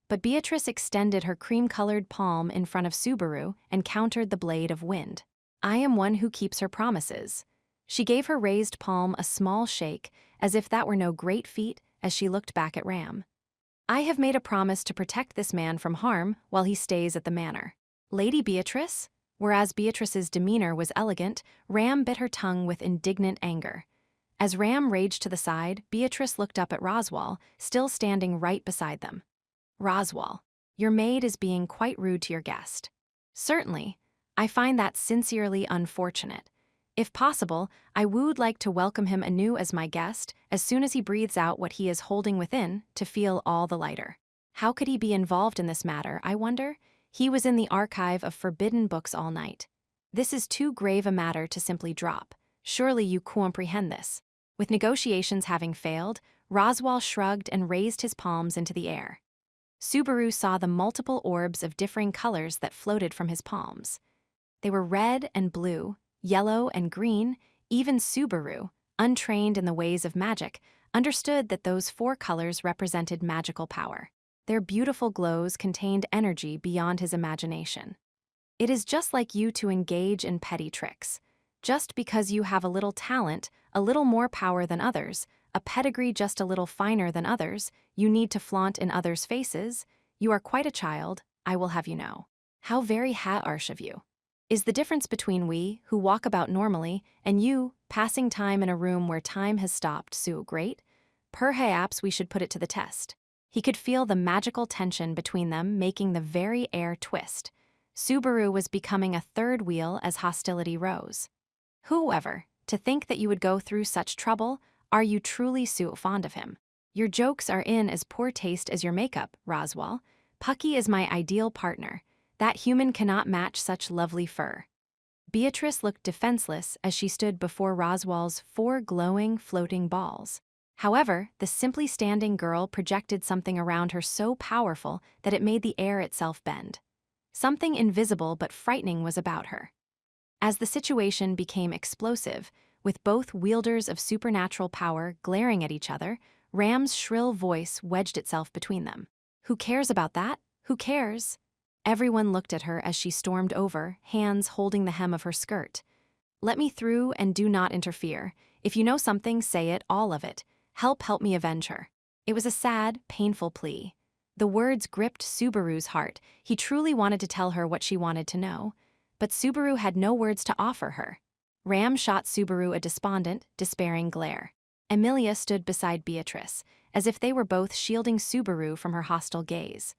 But Beatrice extended her cream-colored palm in front of Subaru and countered the blade of wind. I am one who keeps her promises. She gave her raised palm a small shake, as if that were no great feat, as she looked back at Ram. I have made a promise to protect this man from harm while he stays at the manor. Lady Beatrice? Whereas Beatrice's demeanor was elegant, Ram bit her tongue with indignant anger. As Ram raged to the side, Beatrice looked up at Roswal, still standing right beside them. Roswal, your maid is being quite rude to your guest. Certainly. I find that sincerely unfortunate. If possible, I would like to welcome him anew as my guest as soon as he breathes out what he is holding within to feel all the lighter. How could he be involved in this matter, I wonder? He was in the archive of forbidden books all night. This is too grave a matter to simply drop. Surely you comprehend this. With negotiations having failed, Roswal shrugged and raised his palms into the air. Subaru saw the multiple orbs of differing colors that floated from his palms. They were red and blue, yellow and green. Even Subaru, untrained in the ways of magic, understood that those 4 colors represented magical power. Their beautiful glows contained energy beyond his imagination. It is just like you to engage in petty tricks. Just because you have a little talent, a little more power than others, a pedigree just a little finer than others, you need to flaunt in others' faces. You are quite a child, I will have you know. How very harsh of you. Is the difference between we, who walk about normally, and you, passing time in a room where time has stopped, so great? Perhaps we should put it to the test. He could feel the magical tension between them making the very air twist. Subaru was becoming a third wheel as hostility rose. Whoever, to think that you would go through such trouble, are you truly so fond of him? Your jokes are in as poor taste as your makeup, Roswal. Pucky is my ideal partner. That human cannot match such lovely fur. Beatrice looked defenseless as she stood before Roswal's 4 glowing, floating balls. However, the simply standing girl projected something around her so powerful that it made the air itself bend. Something invisible but frightening was about her. As the situation became explosive, with both wielders of supernatural power glaring at each other, Ram's shrill voice wedged itself between them. Who cares about that? Who cares? Everyone looked at her as she stormed over, hands holding the hem of her skirt. Let me through and do not interfere. If you know something, say it, all of it. Help me avenge her. It was a sad, painful plea. The words gripped Subaru's heart. He truly wanted to tell her what she wanted to know. But Subaru had no words to offer her. Ram shot Subaru a despondent, despairing glare. Emilia stood beside Beatrice, as if they were both shielding Subaru from her hostile gaze.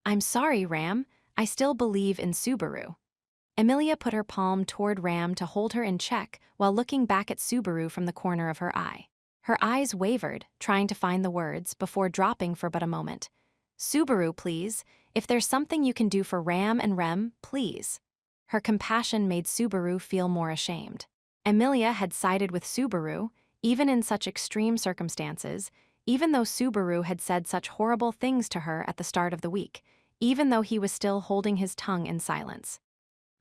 I'm sorry, Ram. I still believe in Subaru. Emilia put her palm toward Ram to hold her in check while looking back at Subaru from the corner of her eye. Her eyes wavered, trying to find the words, before dropping for but a moment. Subaru, please. If there's something you can do for Ram and Rem, please. Her compassion made Subaru feel more ashamed. Emilia had sided with Subaru, even in such extreme circumstances, even though Subaru had said such horrible things to her at the start of the week, even though he was still holding his tongue in silence.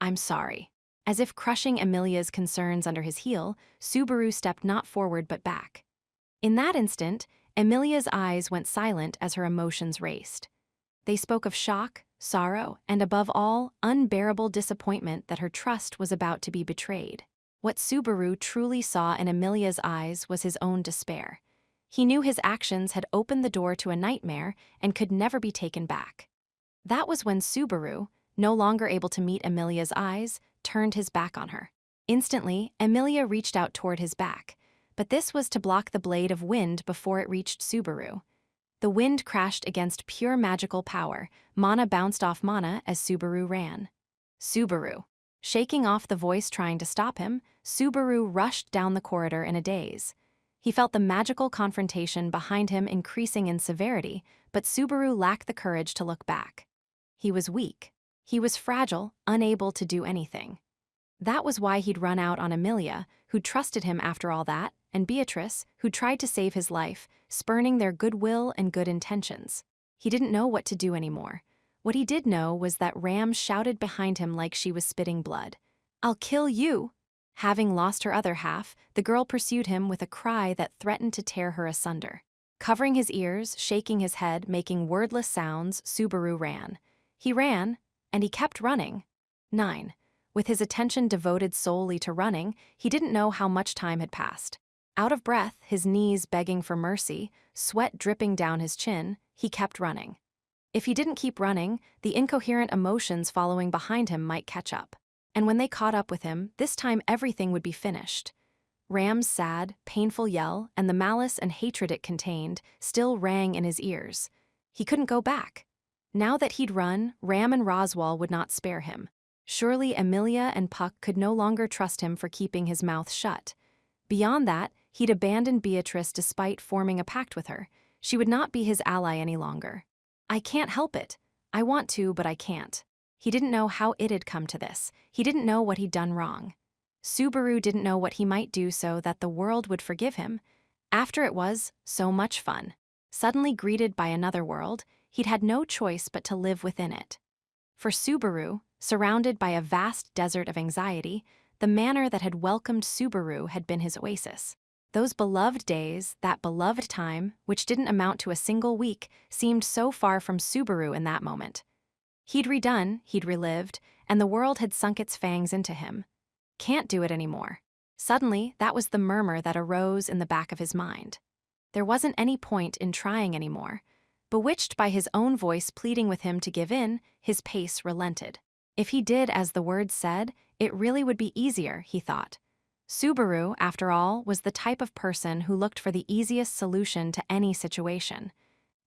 I'm sorry. As if crushing Emilia's concerns under his heel, Subaru stepped not forward but back. In that instant, Emilia's eyes went silent as her emotions raced. They spoke of shock, sorrow, and above all, unbearable disappointment that her trust was about to be betrayed. What Subaru truly saw in Emilia's eyes was his own despair. He knew his actions had opened the door to a nightmare and could never be taken back. That was when Subaru, no longer able to meet Emilia's eyes, turned his back on her. Instantly, Emilia reached out toward his back, but this was to block the blade of wind before it reached Subaru. The wind crashed against pure magical power. Mana bounced off mana as Subaru ran. Subaru. Shaking off the voice trying to stop him, Subaru rushed down the corridor in a daze. He felt the magical confrontation behind him increasing in severity, but Subaru lacked the courage to look back. He was weak. He was fragile, unable to do anything. That was why he'd run out on Emilia, who trusted him after all that, and Beatrice, who tried to save his life, spurning their goodwill and good intentions. He didn't know what to do anymore. What he did know was that Ram shouted behind him like she was spitting blood. I'll kill you! Having lost her other half, the girl pursued him with a cry that threatened to tear her asunder. Covering his ears, shaking his head, making wordless sounds, Subaru ran. He ran, and he kept running. 9. With his attention devoted solely to running, he didn't know how much time had passed. Out of breath, his knees begging for mercy, sweat dripping down his chin, he kept running. If he didn't keep running, the incoherent emotions following behind him might catch up. And when they caught up with him, this time everything would be finished. Ram's sad, painful yell and the malice and hatred it contained still rang in his ears. He couldn't go back. Now that he'd run, Ram and Roswal would not spare him. Surely Amelia and Puck could no longer trust him for keeping his mouth shut. Beyond that, he'd abandoned Beatrice despite forming a pact with her. She would not be his ally any longer. I can't help it. I want to, but I can't. He didn't know how it had come to this. He didn't know what he'd done wrong. Subaru didn't know what he might do so that the world would forgive him. After it was so much fun. Suddenly greeted by another world, he'd had no choice but to live within it. For Subaru, surrounded by a vast desert of anxiety, the manor that had welcomed Subaru had been his oasis. Those beloved days, that beloved time, which didn't amount to a single week, seemed so far from Subaru in that moment. He'd redone, he'd relived, and the world had sunk its fangs into him. Can't do it anymore. Suddenly, that was the murmur that arose in the back of his mind. There wasn't any point in trying anymore. Bewitched by his own voice pleading with him to give in, his pace relented. If he did as the words said, it really would be easier, he thought. Subaru, after all, was the type of person who looked for the easiest solution to any situation.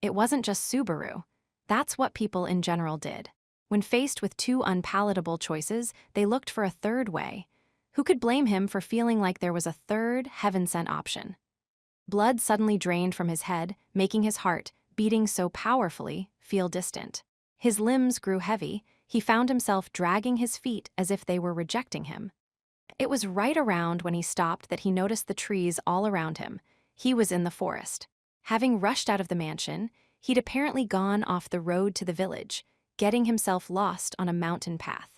It wasn't just Subaru. That's what people in general did. When faced with two unpalatable choices, they looked for a third way. Who could blame him for feeling like there was a third, heaven-sent option? Blood suddenly drained from his head, making his heart, beating so powerfully, feel distant. His limbs grew heavy. He found himself dragging his feet as if they were rejecting him. It was right around when he stopped that he noticed the trees all around him. He was in the forest. Having rushed out of the mansion, he'd apparently gone off the road to the village, getting himself lost on a mountain path.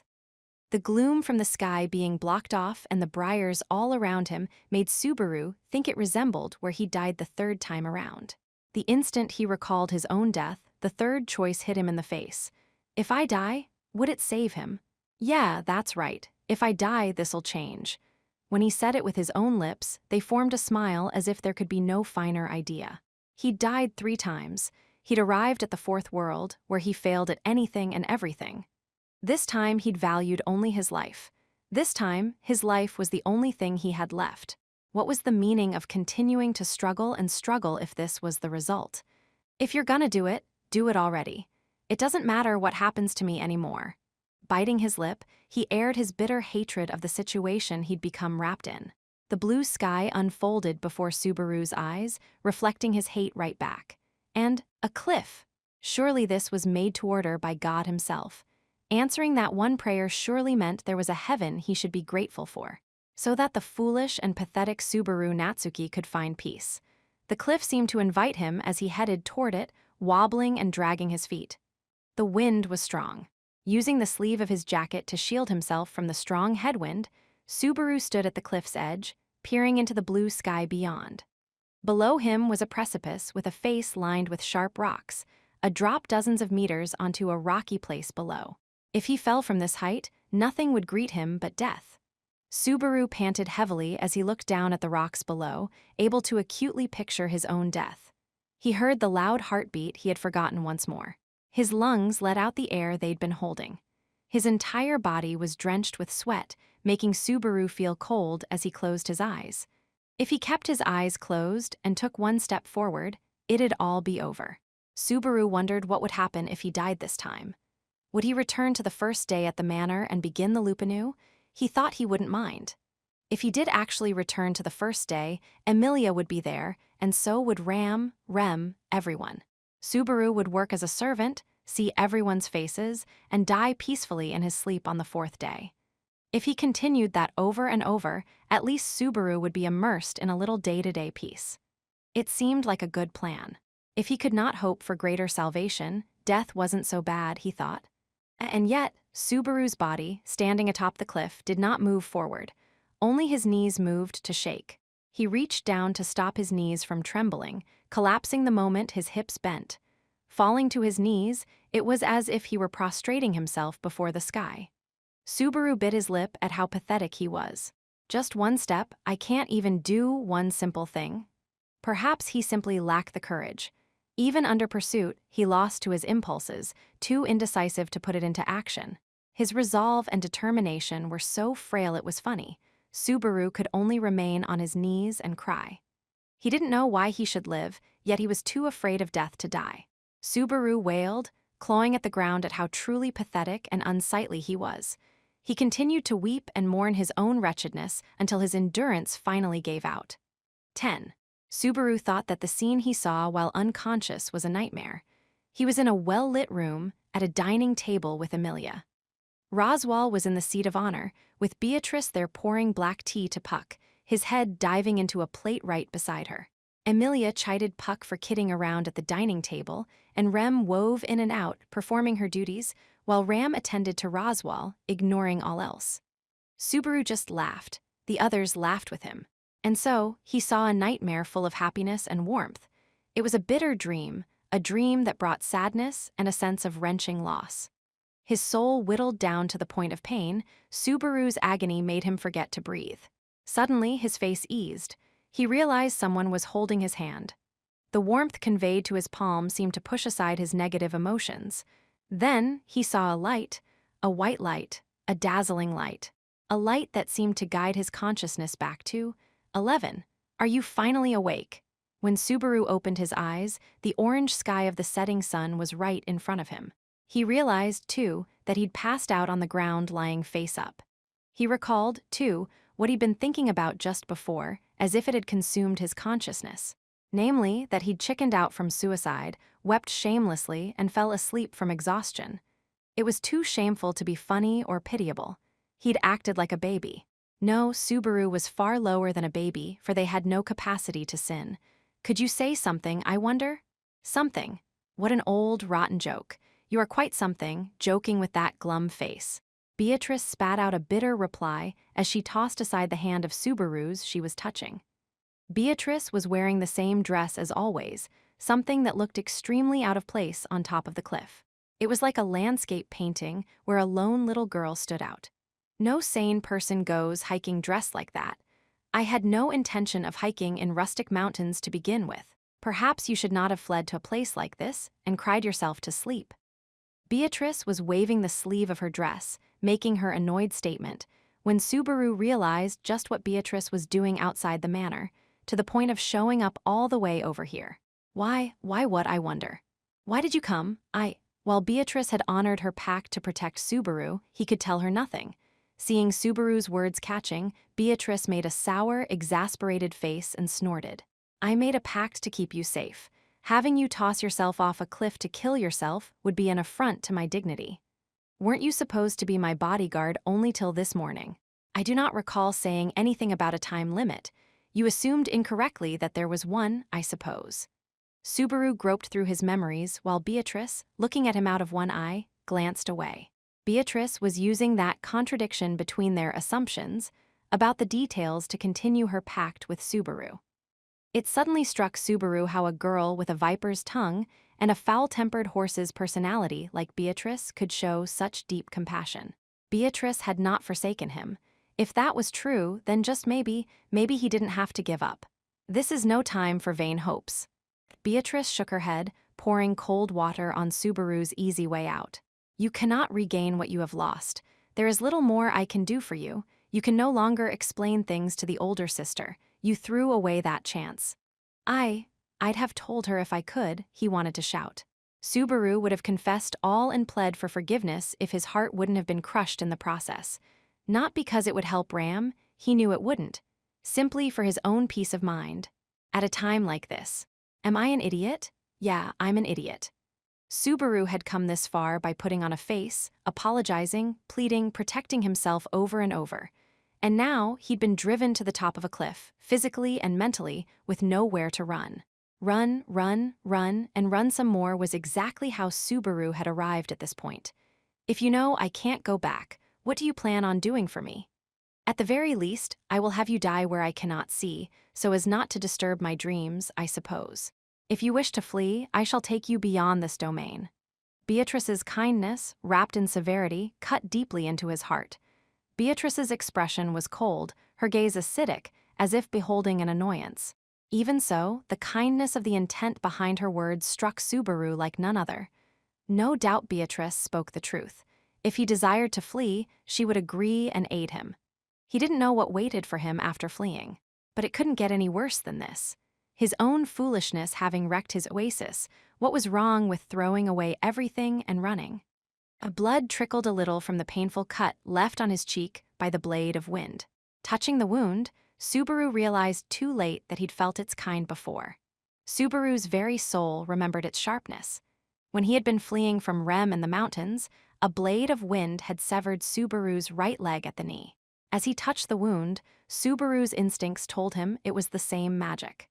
The gloom from the sky being blocked off and the briars all around him made Subaru think it resembled where he died the third time around. The instant he recalled his own death, the third choice hit him in the face. If I die, would it save him? Yeah, that's right. If I die, this'll change. When he said it with his own lips, they formed a smile as if there could be no finer idea. He'd died 3 times. He'd arrived at the 4th world, where he failed at anything and everything. This time he'd valued only his life. This time, his life was the only thing he had left. What was the meaning of continuing to struggle and struggle if this was the result? If you're gonna do it already. It doesn't matter what happens to me anymore. Biting his lip, he aired his bitter hatred of the situation he'd become wrapped in. The blue sky unfolded before Subaru's eyes, reflecting his hate right back. And a cliff. Surely this was made to order by God himself. Answering that one prayer surely meant there was a heaven he should be grateful for, so that the foolish and pathetic Subaru Natsuki could find peace. The cliff seemed to invite him as he headed toward it, wobbling and dragging his feet. The wind was strong. Using the sleeve of his jacket to shield himself from the strong headwind, Subaru stood at the cliff's edge, peering into the blue sky beyond. Below him was a precipice with a face lined with sharp rocks, a drop dozens of meters onto a rocky place below. If he fell from this height, nothing would greet him but death. Subaru panted heavily as he looked down at the rocks below, able to acutely picture his own death. He heard the loud heartbeat he had forgotten once more. His lungs let out the air they'd been holding. His entire body was drenched with sweat, making Subaru feel cold as he closed his eyes. If he kept his eyes closed and took one step forward, it'd all be over. Subaru wondered what would happen if he died this time. Would he return to the first day at the manor and begin the loop anew? He thought he wouldn't mind. If he did actually return to the first day, Amelia would be there, and so would Ram, Rem, everyone. Subaru would work as a servant, see everyone's faces, and die peacefully in his sleep on the 4th day. If he continued that over and over, at least Subaru would be immersed in a little day-to-day peace. It seemed like a good plan. If he could not hope for greater salvation, death wasn't so bad, he thought. And yet, Subaru's body, standing atop the cliff, did not move forward. Only his knees moved to shake. He reached down to stop his knees from trembling, collapsing the moment his hips bent. Falling to his knees, it was as if he were prostrating himself before the sky. Subaru bit his lip at how pathetic he was. Just one step, I can't even do one simple thing. Perhaps he simply lacked the courage. Even under pursuit, he lost to his impulses, too indecisive to put it into action. His resolve and determination were so frail it was funny. Subaru could only remain on his knees and cry. He didn't know why he should live, yet he was too afraid of death to die. Subaru wailed, clawing at the ground at how truly pathetic and unsightly he was. He continued to weep and mourn his own wretchedness until his endurance finally gave out. 10. Subaru thought that the scene he saw while unconscious was a nightmare. He was in a well-lit room, at a dining table with Emilia. Roswell was in the seat of honor, with Beatrice there pouring black tea to Puck, his head diving into a plate right beside her. Emilia chided Puck for kidding around at the dining table, and Rem wove in and out, performing her duties, while Ram attended to Roswell, ignoring all else. Subaru just laughed. The others laughed with him. And so, he saw a nightmare full of happiness and warmth. It was a bitter dream, a dream that brought sadness and a sense of wrenching loss. His soul whittled down to the point of pain. Subaru's agony made him forget to breathe. Suddenly, his face eased. He realized someone was holding his hand. The warmth conveyed to his palm seemed to push aside his negative emotions. Then, he saw a white light, a dazzling light. A light that seemed to guide his consciousness back to 11. Are you finally awake? When Subaru opened his eyes, the orange sky of the setting sun was right in front of him. He realized, too, that he'd passed out on the ground lying face up. He recalled, too, what he'd been thinking about just before, as if it had consumed his consciousness. Namely, that he'd chickened out from suicide, wept shamelessly, and fell asleep from exhaustion. It was too shameful to be funny or pitiable. He'd acted like a baby. No, Subaru was far lower than a baby, for they had no capacity to sin. Could you say something, I wonder? Something. What an old, rotten joke. You are quite something, joking with that glum face. Beatrice spat out a bitter reply as she tossed aside the hand of Subaru's she was touching. Beatrice was wearing the same dress as always, something that looked extremely out of place on top of the cliff. It was like a landscape painting where a lone little girl stood out. No sane person goes hiking dressed like that. I had no intention of hiking in rustic mountains to begin with. Perhaps you should not have fled to a place like this and cried yourself to sleep. Beatrice was waving the sleeve of her dress, making her annoyed statement, when Subaru realized just what Beatrice was doing outside the manor, to the point of showing up all the way over here. Why what, I wonder? Why did you come? While Beatrice had honored her pact to protect Subaru, he could tell her nothing. Seeing Subaru's words catching, Beatrice made a sour, exasperated face and snorted. I made a pact to keep you safe. Having you toss yourself off a cliff to kill yourself would be an affront to my dignity. Weren't you supposed to be my bodyguard only till this morning? I do not recall saying anything about a time limit. You assumed incorrectly that there was one, I suppose. Subaru groped through his memories while Beatrice, looking at him out of one eye, glanced away. Beatrice was using that contradiction between their assumptions about the details to continue her pact with Subaru. It suddenly struck Subaru how a girl with a viper's tongue and a foul-tempered horse's personality like Beatrice could show such deep compassion. Beatrice had not forsaken him. If that was true, then just maybe he didn't have to give up. This is no time for vain hopes. Beatrice shook her head, pouring cold water on Subaru's easy way out. You cannot regain what you have lost. There is little more I can do for you. You can no longer explain things to the older sister. You threw away that chance. I'd have told her if I could, he wanted to shout. Subaru would have confessed all and pled for forgiveness if his heart wouldn't have been crushed in the process. Not because it would help Ram, he knew it wouldn't. Simply for his own peace of mind. At a time like this. Am I an idiot? Yeah, I'm an idiot. Subaru had come this far by putting on a face, apologizing, pleading, protecting himself over and over. And now he'd been driven to the top of a cliff, physically and mentally, with nowhere to run. Run, and run some more was exactly how Subaru had arrived at this point. If you know I can't go back, what do you plan on doing for me? At the very least, I will have you die where I cannot see, so as not to disturb my dreams, I suppose. If you wish to flee, I shall take you beyond this domain. Beatrice's kindness, wrapped in severity, cut deeply into his heart. Beatrice's expression was cold, her gaze acidic, as if beholding an annoyance. Even so, the kindness of the intent behind her words struck Subaru like none other. No doubt Beatrice spoke the truth. If he desired to flee, she would agree and aid him. He didn't know what waited for him after fleeing, but it couldn't get any worse than this. His own foolishness having wrecked his oasis, what was wrong with throwing away everything and running? Blood trickled a little from the painful cut left on his cheek by the blade of wind. Touching the wound, Subaru realized too late that he'd felt its kind before. Subaru's very soul remembered its sharpness. When he had been fleeing from Rem in the mountains, a blade of wind had severed Subaru's right leg at the knee. As he touched the wound, Subaru's instincts told him it was the same magic.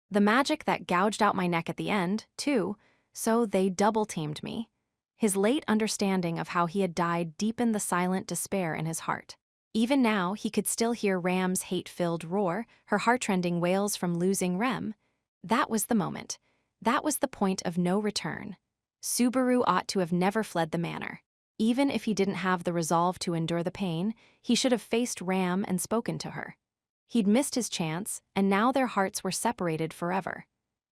The magic that gouged out my neck at the end, too, so they double-teamed me. His late understanding of how he had died deepened the silent despair in his heart. Even now, he could still hear Ram's hate-filled roar, her heart-rending wails from losing Rem. That was the moment. That was the point of no return. Subaru ought to have never fled the manor. Even if he didn't have the resolve to endure the pain, he should have faced Ram and spoken to her. He'd missed his chance, and now their hearts were separated forever.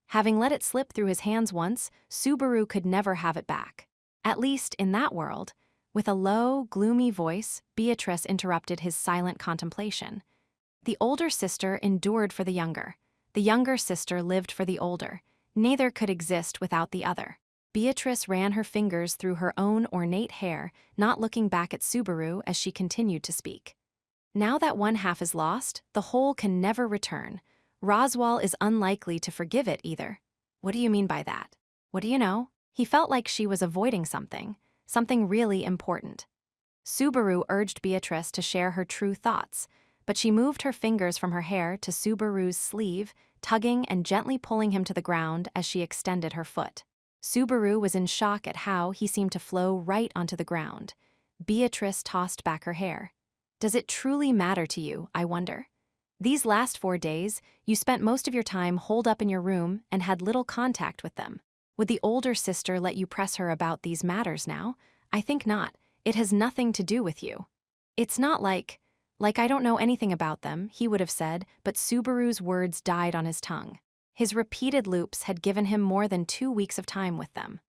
Having let it slip through his hands once, Subaru could never have it back. At least in that world. With a low, gloomy voice, Beatrice interrupted his silent contemplation. The older sister endured for the younger. The younger sister lived for the older. Neither could exist without the other. Beatrice ran her fingers through her own ornate hair, not looking back at Subaru as she continued to speak. Now that one half is lost, the whole can never return. Roswal is unlikely to forgive it either. What do you mean by that? What do you know? He felt like she was avoiding something really important. Subaru urged Beatrice to share her true thoughts, but she moved her fingers from her hair to Subaru's sleeve, tugging and gently pulling him to the ground as she extended her foot. Subaru was in shock at how he seemed to flow right onto the ground. Beatrice tossed back her hair. Does it truly matter to you, I wonder? These last 4 days, you spent most of your time holed up in your room and had little contact with them. Would the older sister let you press her about these matters now? I think not. It has nothing to do with you. It's not like I don't know anything about them, he would have said, but Subaru's words died on his tongue. His repeated loops had given him more than 2 weeks of time with them.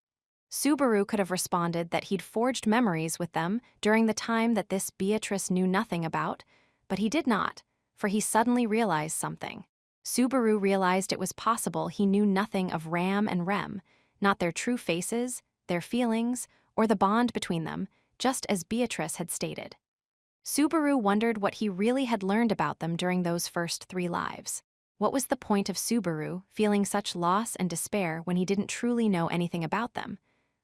Subaru could have responded that he'd forged memories with them during the time that this Beatrice knew nothing about, but he did not, for he suddenly realized something. Subaru realized it was possible he knew nothing of Ram and Rem, not their true faces, their feelings, or the bond between them, just as Beatrice had stated. Subaru wondered what he really had learned about them during those first 3 lives. What was the point of Subaru feeling such loss and despair when he didn't truly know anything about them?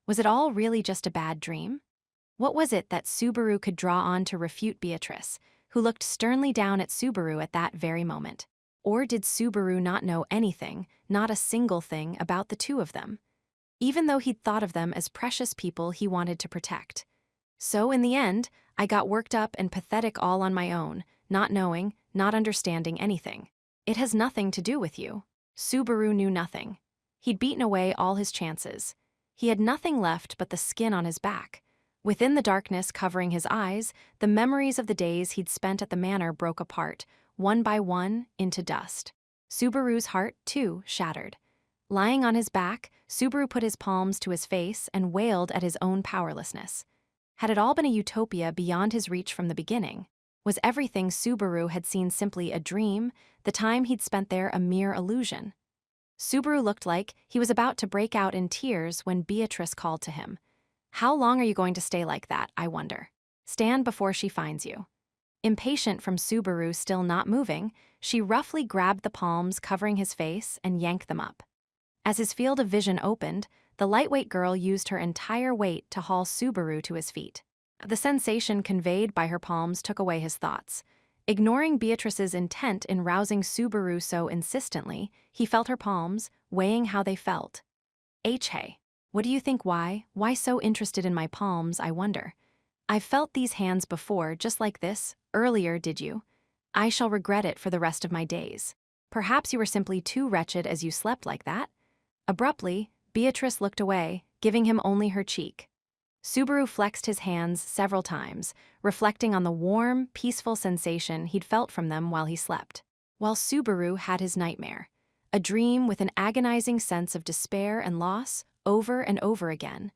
Was it all really just a bad dream? What was it that Subaru could draw on to refute Beatrice, who looked sternly down at Subaru at that very moment? Or did Subaru not know anything, not a single thing, about the two of them? Even though he'd thought of them as precious people he wanted to protect. So in the end, I got worked up and pathetic all on my own, not knowing, not understanding anything. It has nothing to do with you. Subaru knew nothing. He'd beaten away all his chances. He had nothing left but the skin on his back. Within the darkness covering his eyes, the memories of the days he'd spent at the manor broke apart, one by one, into dust. Subaru's heart, too, shattered. Lying on his back, Subaru put his palms to his face and wailed at his own powerlessness. Had it all been a utopia beyond his reach from the beginning? Was everything Subaru had seen simply a dream, the time he'd spent there a mere illusion? Subaru looked like he was about to break out in tears when Beatrice called to him. How long are you going to stay like that, I wonder? Stand before she finds you. Impatient from Subaru still not moving, she roughly grabbed the palms covering his face and yanked them up. As his field of vision opened, the lightweight girl used her entire weight to haul Subaru to his feet. The sensation conveyed by her palms took away his thoughts. Ignoring Beatrice's intent in rousing Subaru so insistently, he felt her palms, weighing how they felt. Hey, what do you think why so interested in my palms, I wonder? I've felt these hands before, just like this, earlier, did you? I shall regret it for the rest of my days. Perhaps you were simply too wretched as you slept like that? Abruptly, Beatrice looked away, giving him only her cheek. Subaru flexed his hands several times, reflecting on the warm, peaceful sensation he'd felt from them while he slept. While Subaru had his nightmare. a dream with an agonizing sense of despair and loss over and over again.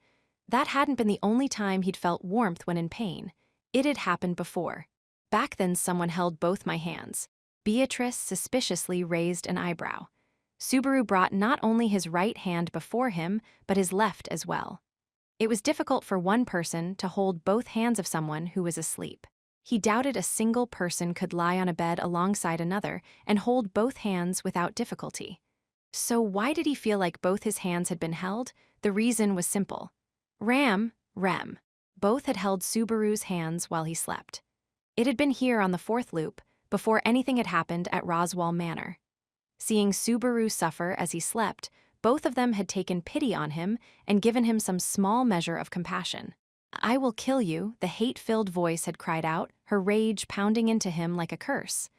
That hadn't been the only time he'd felt warmth when in pain. It had happened before. Back then someone held both my hands. Beatrice suspiciously raised an eyebrow. Subaru brought not only his right hand before him, but his left as well. It was difficult for one person to hold both hands of someone who was asleep. He doubted a single person could lie on a bed alongside another and hold both hands without difficulty. So why did he feel like both his hands had been held? The reason was simple. Rem. Both had held Subaru's hands while he slept. It had been here on the fourth loop, before anything had happened at Roswell Manor. Seeing Subaru suffer as he slept, both of them had taken pity on him and given him some small measure of compassion. "I will kill you," the hate-filled voice had cried out, her rage pounding into him like a curse.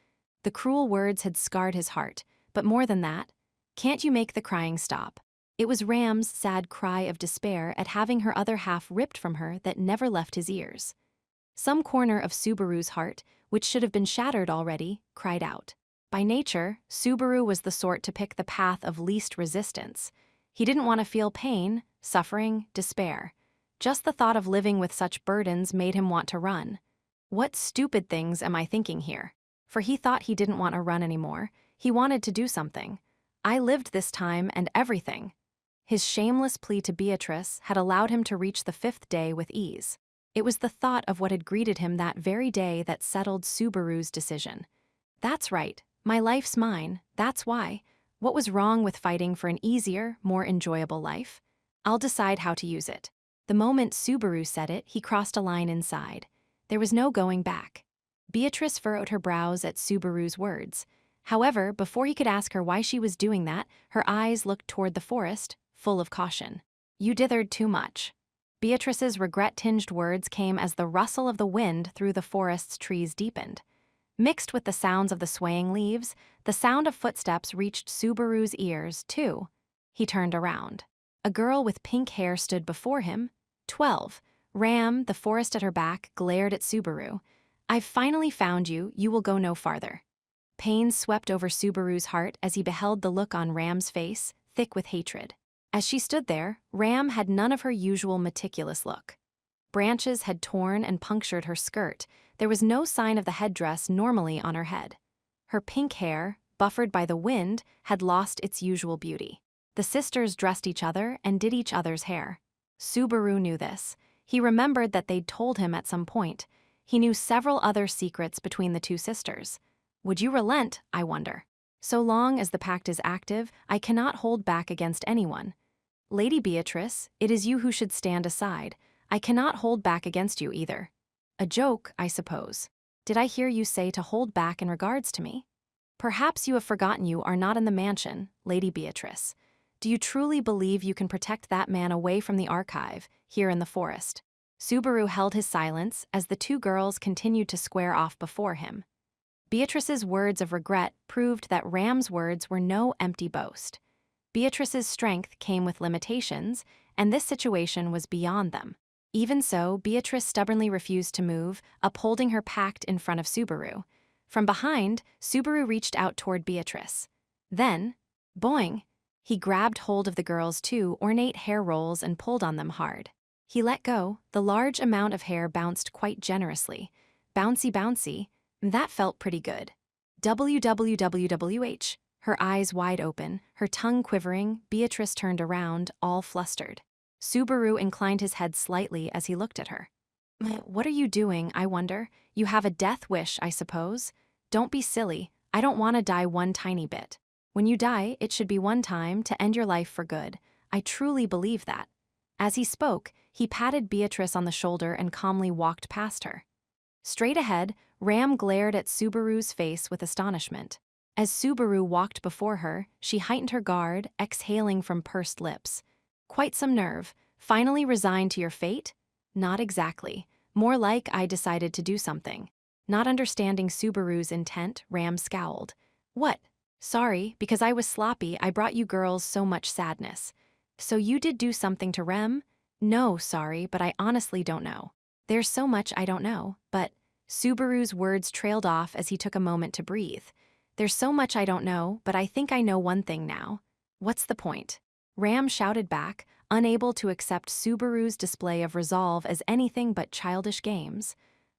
The cruel words had scarred his heart, but more than that, "Can't you make the crying stop?" It was Ram's sad cry of despair at having her other half ripped from her that never left his ears. Some corner of Subaru's heart, which should have been shattered already, cried out. By nature, Subaru was the sort to pick the path of least resistance. He didn't want to feel pain, suffering, despair. Just the thought of living with such burdens made him want to run. What stupid things am I thinking here? For he thought he didn't want to run anymore. He wanted to do something. I lived this time and everything. His shameless plea to Beatrice had allowed him to reach the fifth day with ease. It was the thought of what had greeted him that very day that settled Subaru's decision. That's right. My life's mine, that's why. What was wrong with fighting for an easier, more enjoyable life? I'll decide how to use it. The moment Subaru said it, he crossed a line inside. There was no going back. Beatrice furrowed her brows at Subaru's words. However, before he could ask her why she was doing that, her eyes looked toward the forest, full of caution. "You dithered too much." Beatrice's regret-tinged words came as the rustle of the wind through the forest's trees deepened. Mixed with the sounds of the swaying leaves, the sound of footsteps reached Subaru's ears, too. He turned around. A girl with pink hair stood before him. 12. Ram, the forest at her back, glared at Subaru. "I've finally found you. You will go no farther." Pain swept over Subaru's heart as he beheld the look on Ram's face, thick with hatred. As she stood there, Ram had none of her usual meticulous look. Branches had torn and punctured her skirt. There was no sign of the headdress normally on her head. Her pink hair, buffered by the wind, had lost its usual beauty. The sisters dressed each other and did each other's hair. Subaru knew this. He remembered that they'd told him at some point. He knew several other secrets between the two sisters. Would you relent, I wonder? So long as the pact is active, I cannot hold back against anyone. Lady Beatrice, it is you who should stand aside. I cannot hold back against you either. A joke, I suppose. Did I hear you say to hold back in regards to me? Perhaps you have forgotten you are not in the mansion, Lady Beatrice. Do you truly believe you can protect that man away from the archive, here in the forest? Subaru held his silence as the two girls continued to square off before him. Beatrice's words of regret proved that Ram's words were no empty boast. Beatrice's strength came with limitations, and this situation was beyond them. Even so, Beatrice stubbornly refused to move, upholding her pact in front of Subaru. From behind, Subaru reached out toward Beatrice. Then, boing, he grabbed hold of the girl's two ornate hair rolls and pulled on them hard. He let go. The large amount of hair bounced quite generously. Bouncy, that felt pretty good. WWWWH. Her eyes wide open, her tongue quivering, Beatrice turned around, all flustered. Subaru inclined his head slightly as he looked at her. "What are you doing, I wonder? You have a death wish, I suppose? Don't be silly. I don't want to die one tiny bit. When you die, it should be one time to end your life for good. I truly believe that." As he spoke, he patted Beatrice on the shoulder and calmly walked past her. Straight ahead, Ram glared at Subaru's face with astonishment. As Subaru walked before her, she heightened her guard, exhaling from pursed lips. "Quite some nerve. Finally resigned to your fate?" "Not exactly. More like I decided to do something." Not understanding Subaru's intent, Ram scowled. "What? Sorry, because I was sloppy, I brought you girls so much sadness. So you did do something to Rem?" "No, sorry, but I honestly don't know. There's so much I don't know, but..." Subaru's words trailed off as he took a moment to breathe. There's so much I don't know, but I think I know one thing now. What's the point? Ram shouted back, unable to accept Subaru's display of resolve as anything but childish games.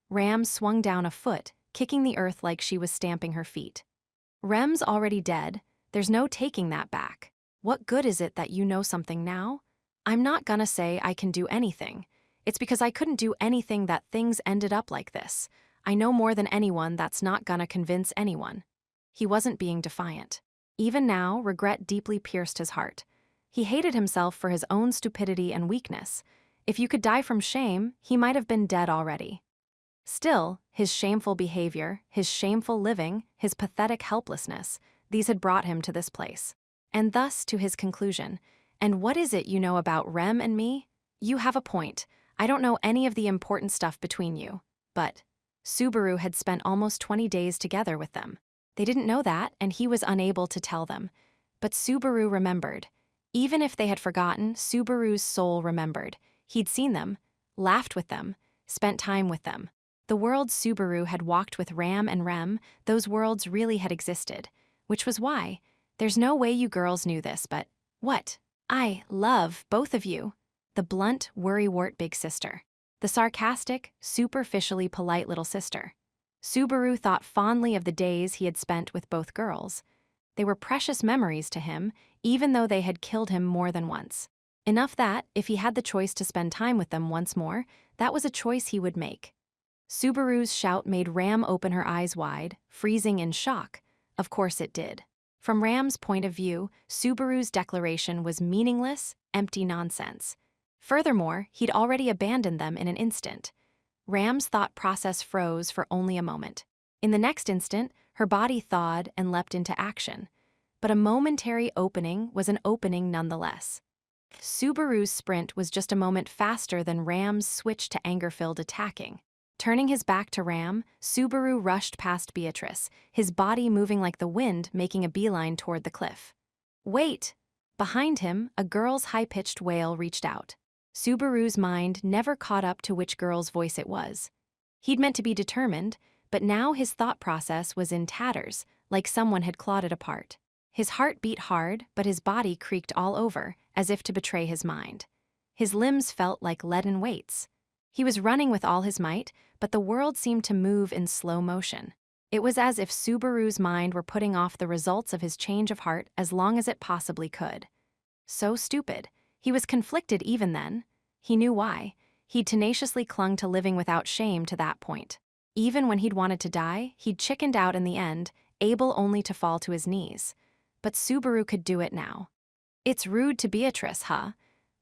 Ram swung down a foot, kicking the earth like she was stamping her feet. Rem's already dead. There's no taking that back. What good is it that you know something now? I'm not gonna say I can do anything. It's because I couldn't do anything that things ended up like this. I know more than anyone that's not gonna convince anyone. He wasn't being defiant. Even now, regret deeply pierced his heart. He hated himself for his own stupidity and weakness. If you could die from shame, he might have been dead already. Still, his shameful behavior, his shameful living, his pathetic helplessness, these had brought him to this place. And thus to his conclusion. And what is it you know about Rem and me? You have a point. I don't know any of the important stuff between you. But Subaru had spent almost 20 days together with them. They didn't know that, and he was unable to tell them. But Subaru remembered. Even if they had forgotten, Subaru's soul remembered. He'd seen them, laughed with them, spent time with them. The worlds Subaru had walked with Ram and Rem, those worlds really had existed. Which was why. There's no way you girls knew this, but what? I love both of you. The blunt, worrywart big sister. The sarcastic, superficially polite little sister. Subaru thought fondly of the days he had spent with both girls. They were precious memories to him, even though they had killed him more than once. Enough that, if he had the choice to spend time with them once more, that was a choice he would make. Subaru's shout made Ram open her eyes wide, freezing in shock. Of course it did. From Ram's point of view, Subaru's declaration was meaningless, empty nonsense. Furthermore, he'd already abandoned them in an instant. Ram's thought process froze for only a moment. In the next instant, her body thawed and leapt into action. But a momentary opening was an opening nonetheless. Subaru's sprint was just a moment faster than Ram's switch to anger-filled attacking. Turning his back to Ram, Subaru rushed past Beatrice, his body moving like the wind, making a beeline toward the cliff. Wait! Behind him, a girl's high-pitched wail reached out. Subaru's mind never caught up to which girl's voice it was. He'd meant to be determined, but now his thought process was in tatters, like someone had clawed it apart. His heart beat hard, but his body creaked all over, as if to betray his mind. His limbs felt like leaden weights. He was running with all his might, but the world seemed to move in slow motion. It was as if Subaru's mind were putting off the results of his change of heart as long as it possibly could. So stupid. He was conflicted even then. He knew why. He'd tenaciously clung to living without shame to that point. Even when he'd wanted to die, he'd chickened out in the end, able only to fall to his knees. But Subaru could do it now. It's rude to Beatrice, huh?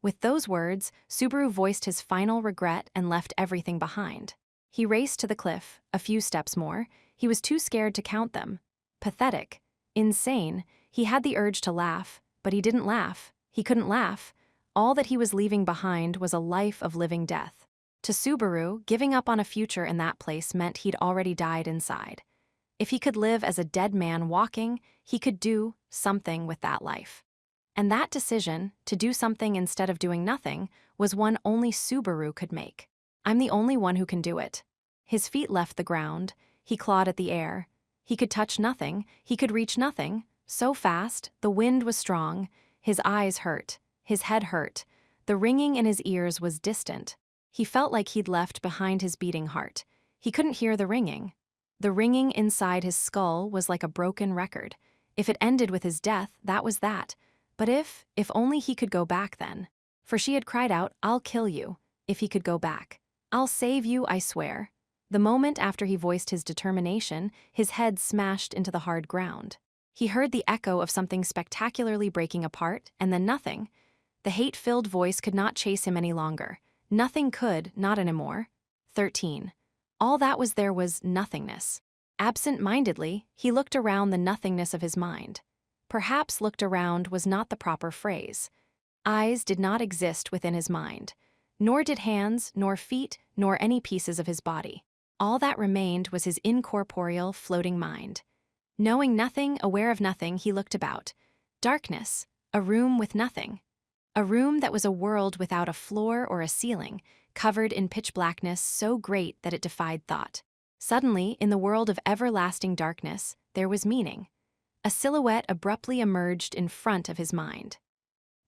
With those words, Subaru voiced his final regret and left everything behind. He raced to the cliff, a few steps more. He was too scared to count them. Pathetic. Insane. He had the urge to laugh, but he didn't laugh. He couldn't laugh. All that he was leaving behind was a life of living death. To Subaru, giving up on a future in that place meant he'd already died inside. If he could live as a dead man walking, he could do something with that life. And that decision, to do something instead of doing nothing, was one only Subaru could make. I'm the only one who can do it. His feet left the ground. He clawed at the air. He could touch nothing. He could reach nothing. So fast, the wind was strong. His eyes hurt. His head hurt. The ringing in his ears was distant. He felt like he'd left behind his beating heart. He couldn't hear the ringing. The ringing inside his skull was like a broken record. If it ended with his death, that was that. But if only he could go back then. For she had cried out, "I'll kill you," if he could go back. "I'll save you, I swear." The moment after he voiced his determination, his head smashed into the hard ground. He heard the echo of something spectacularly breaking apart, and then nothing. The hate-filled voice could not chase him any longer. Nothing could, not anymore. 13. All that was there was nothingness. Absent-mindedly, he looked around the nothingness of his mind. Perhaps looked around was not the proper phrase. Eyes did not exist within his mind. Nor did hands, nor feet, nor any pieces of his body. All that remained was his incorporeal, floating mind. Knowing nothing, aware of nothing, he looked about. Darkness. A room with nothing. A room that was a world without a floor or a ceiling, covered in pitch blackness so great that it defied thought. Suddenly, in the world of everlasting darkness, there was meaning. A silhouette abruptly emerged in front of his mind.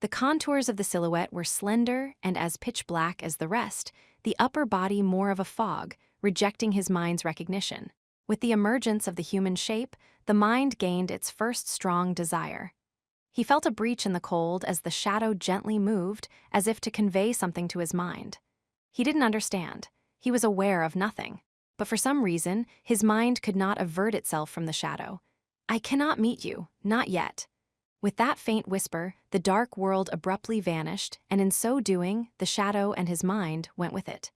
The contours of the silhouette were slender and as pitch black as the rest, the upper body more of a fog, rejecting his mind's recognition. With the emergence of the human shape, the mind gained its first strong desire. He felt a breach in the cold as the shadow gently moved, as if to convey something to his mind. He didn't understand. He was aware of nothing. But for some reason, his mind could not avert itself from the shadow. "I cannot meet you, not yet." With that faint whisper, the dark world abruptly vanished, and in so doing, the shadow and his mind went with it.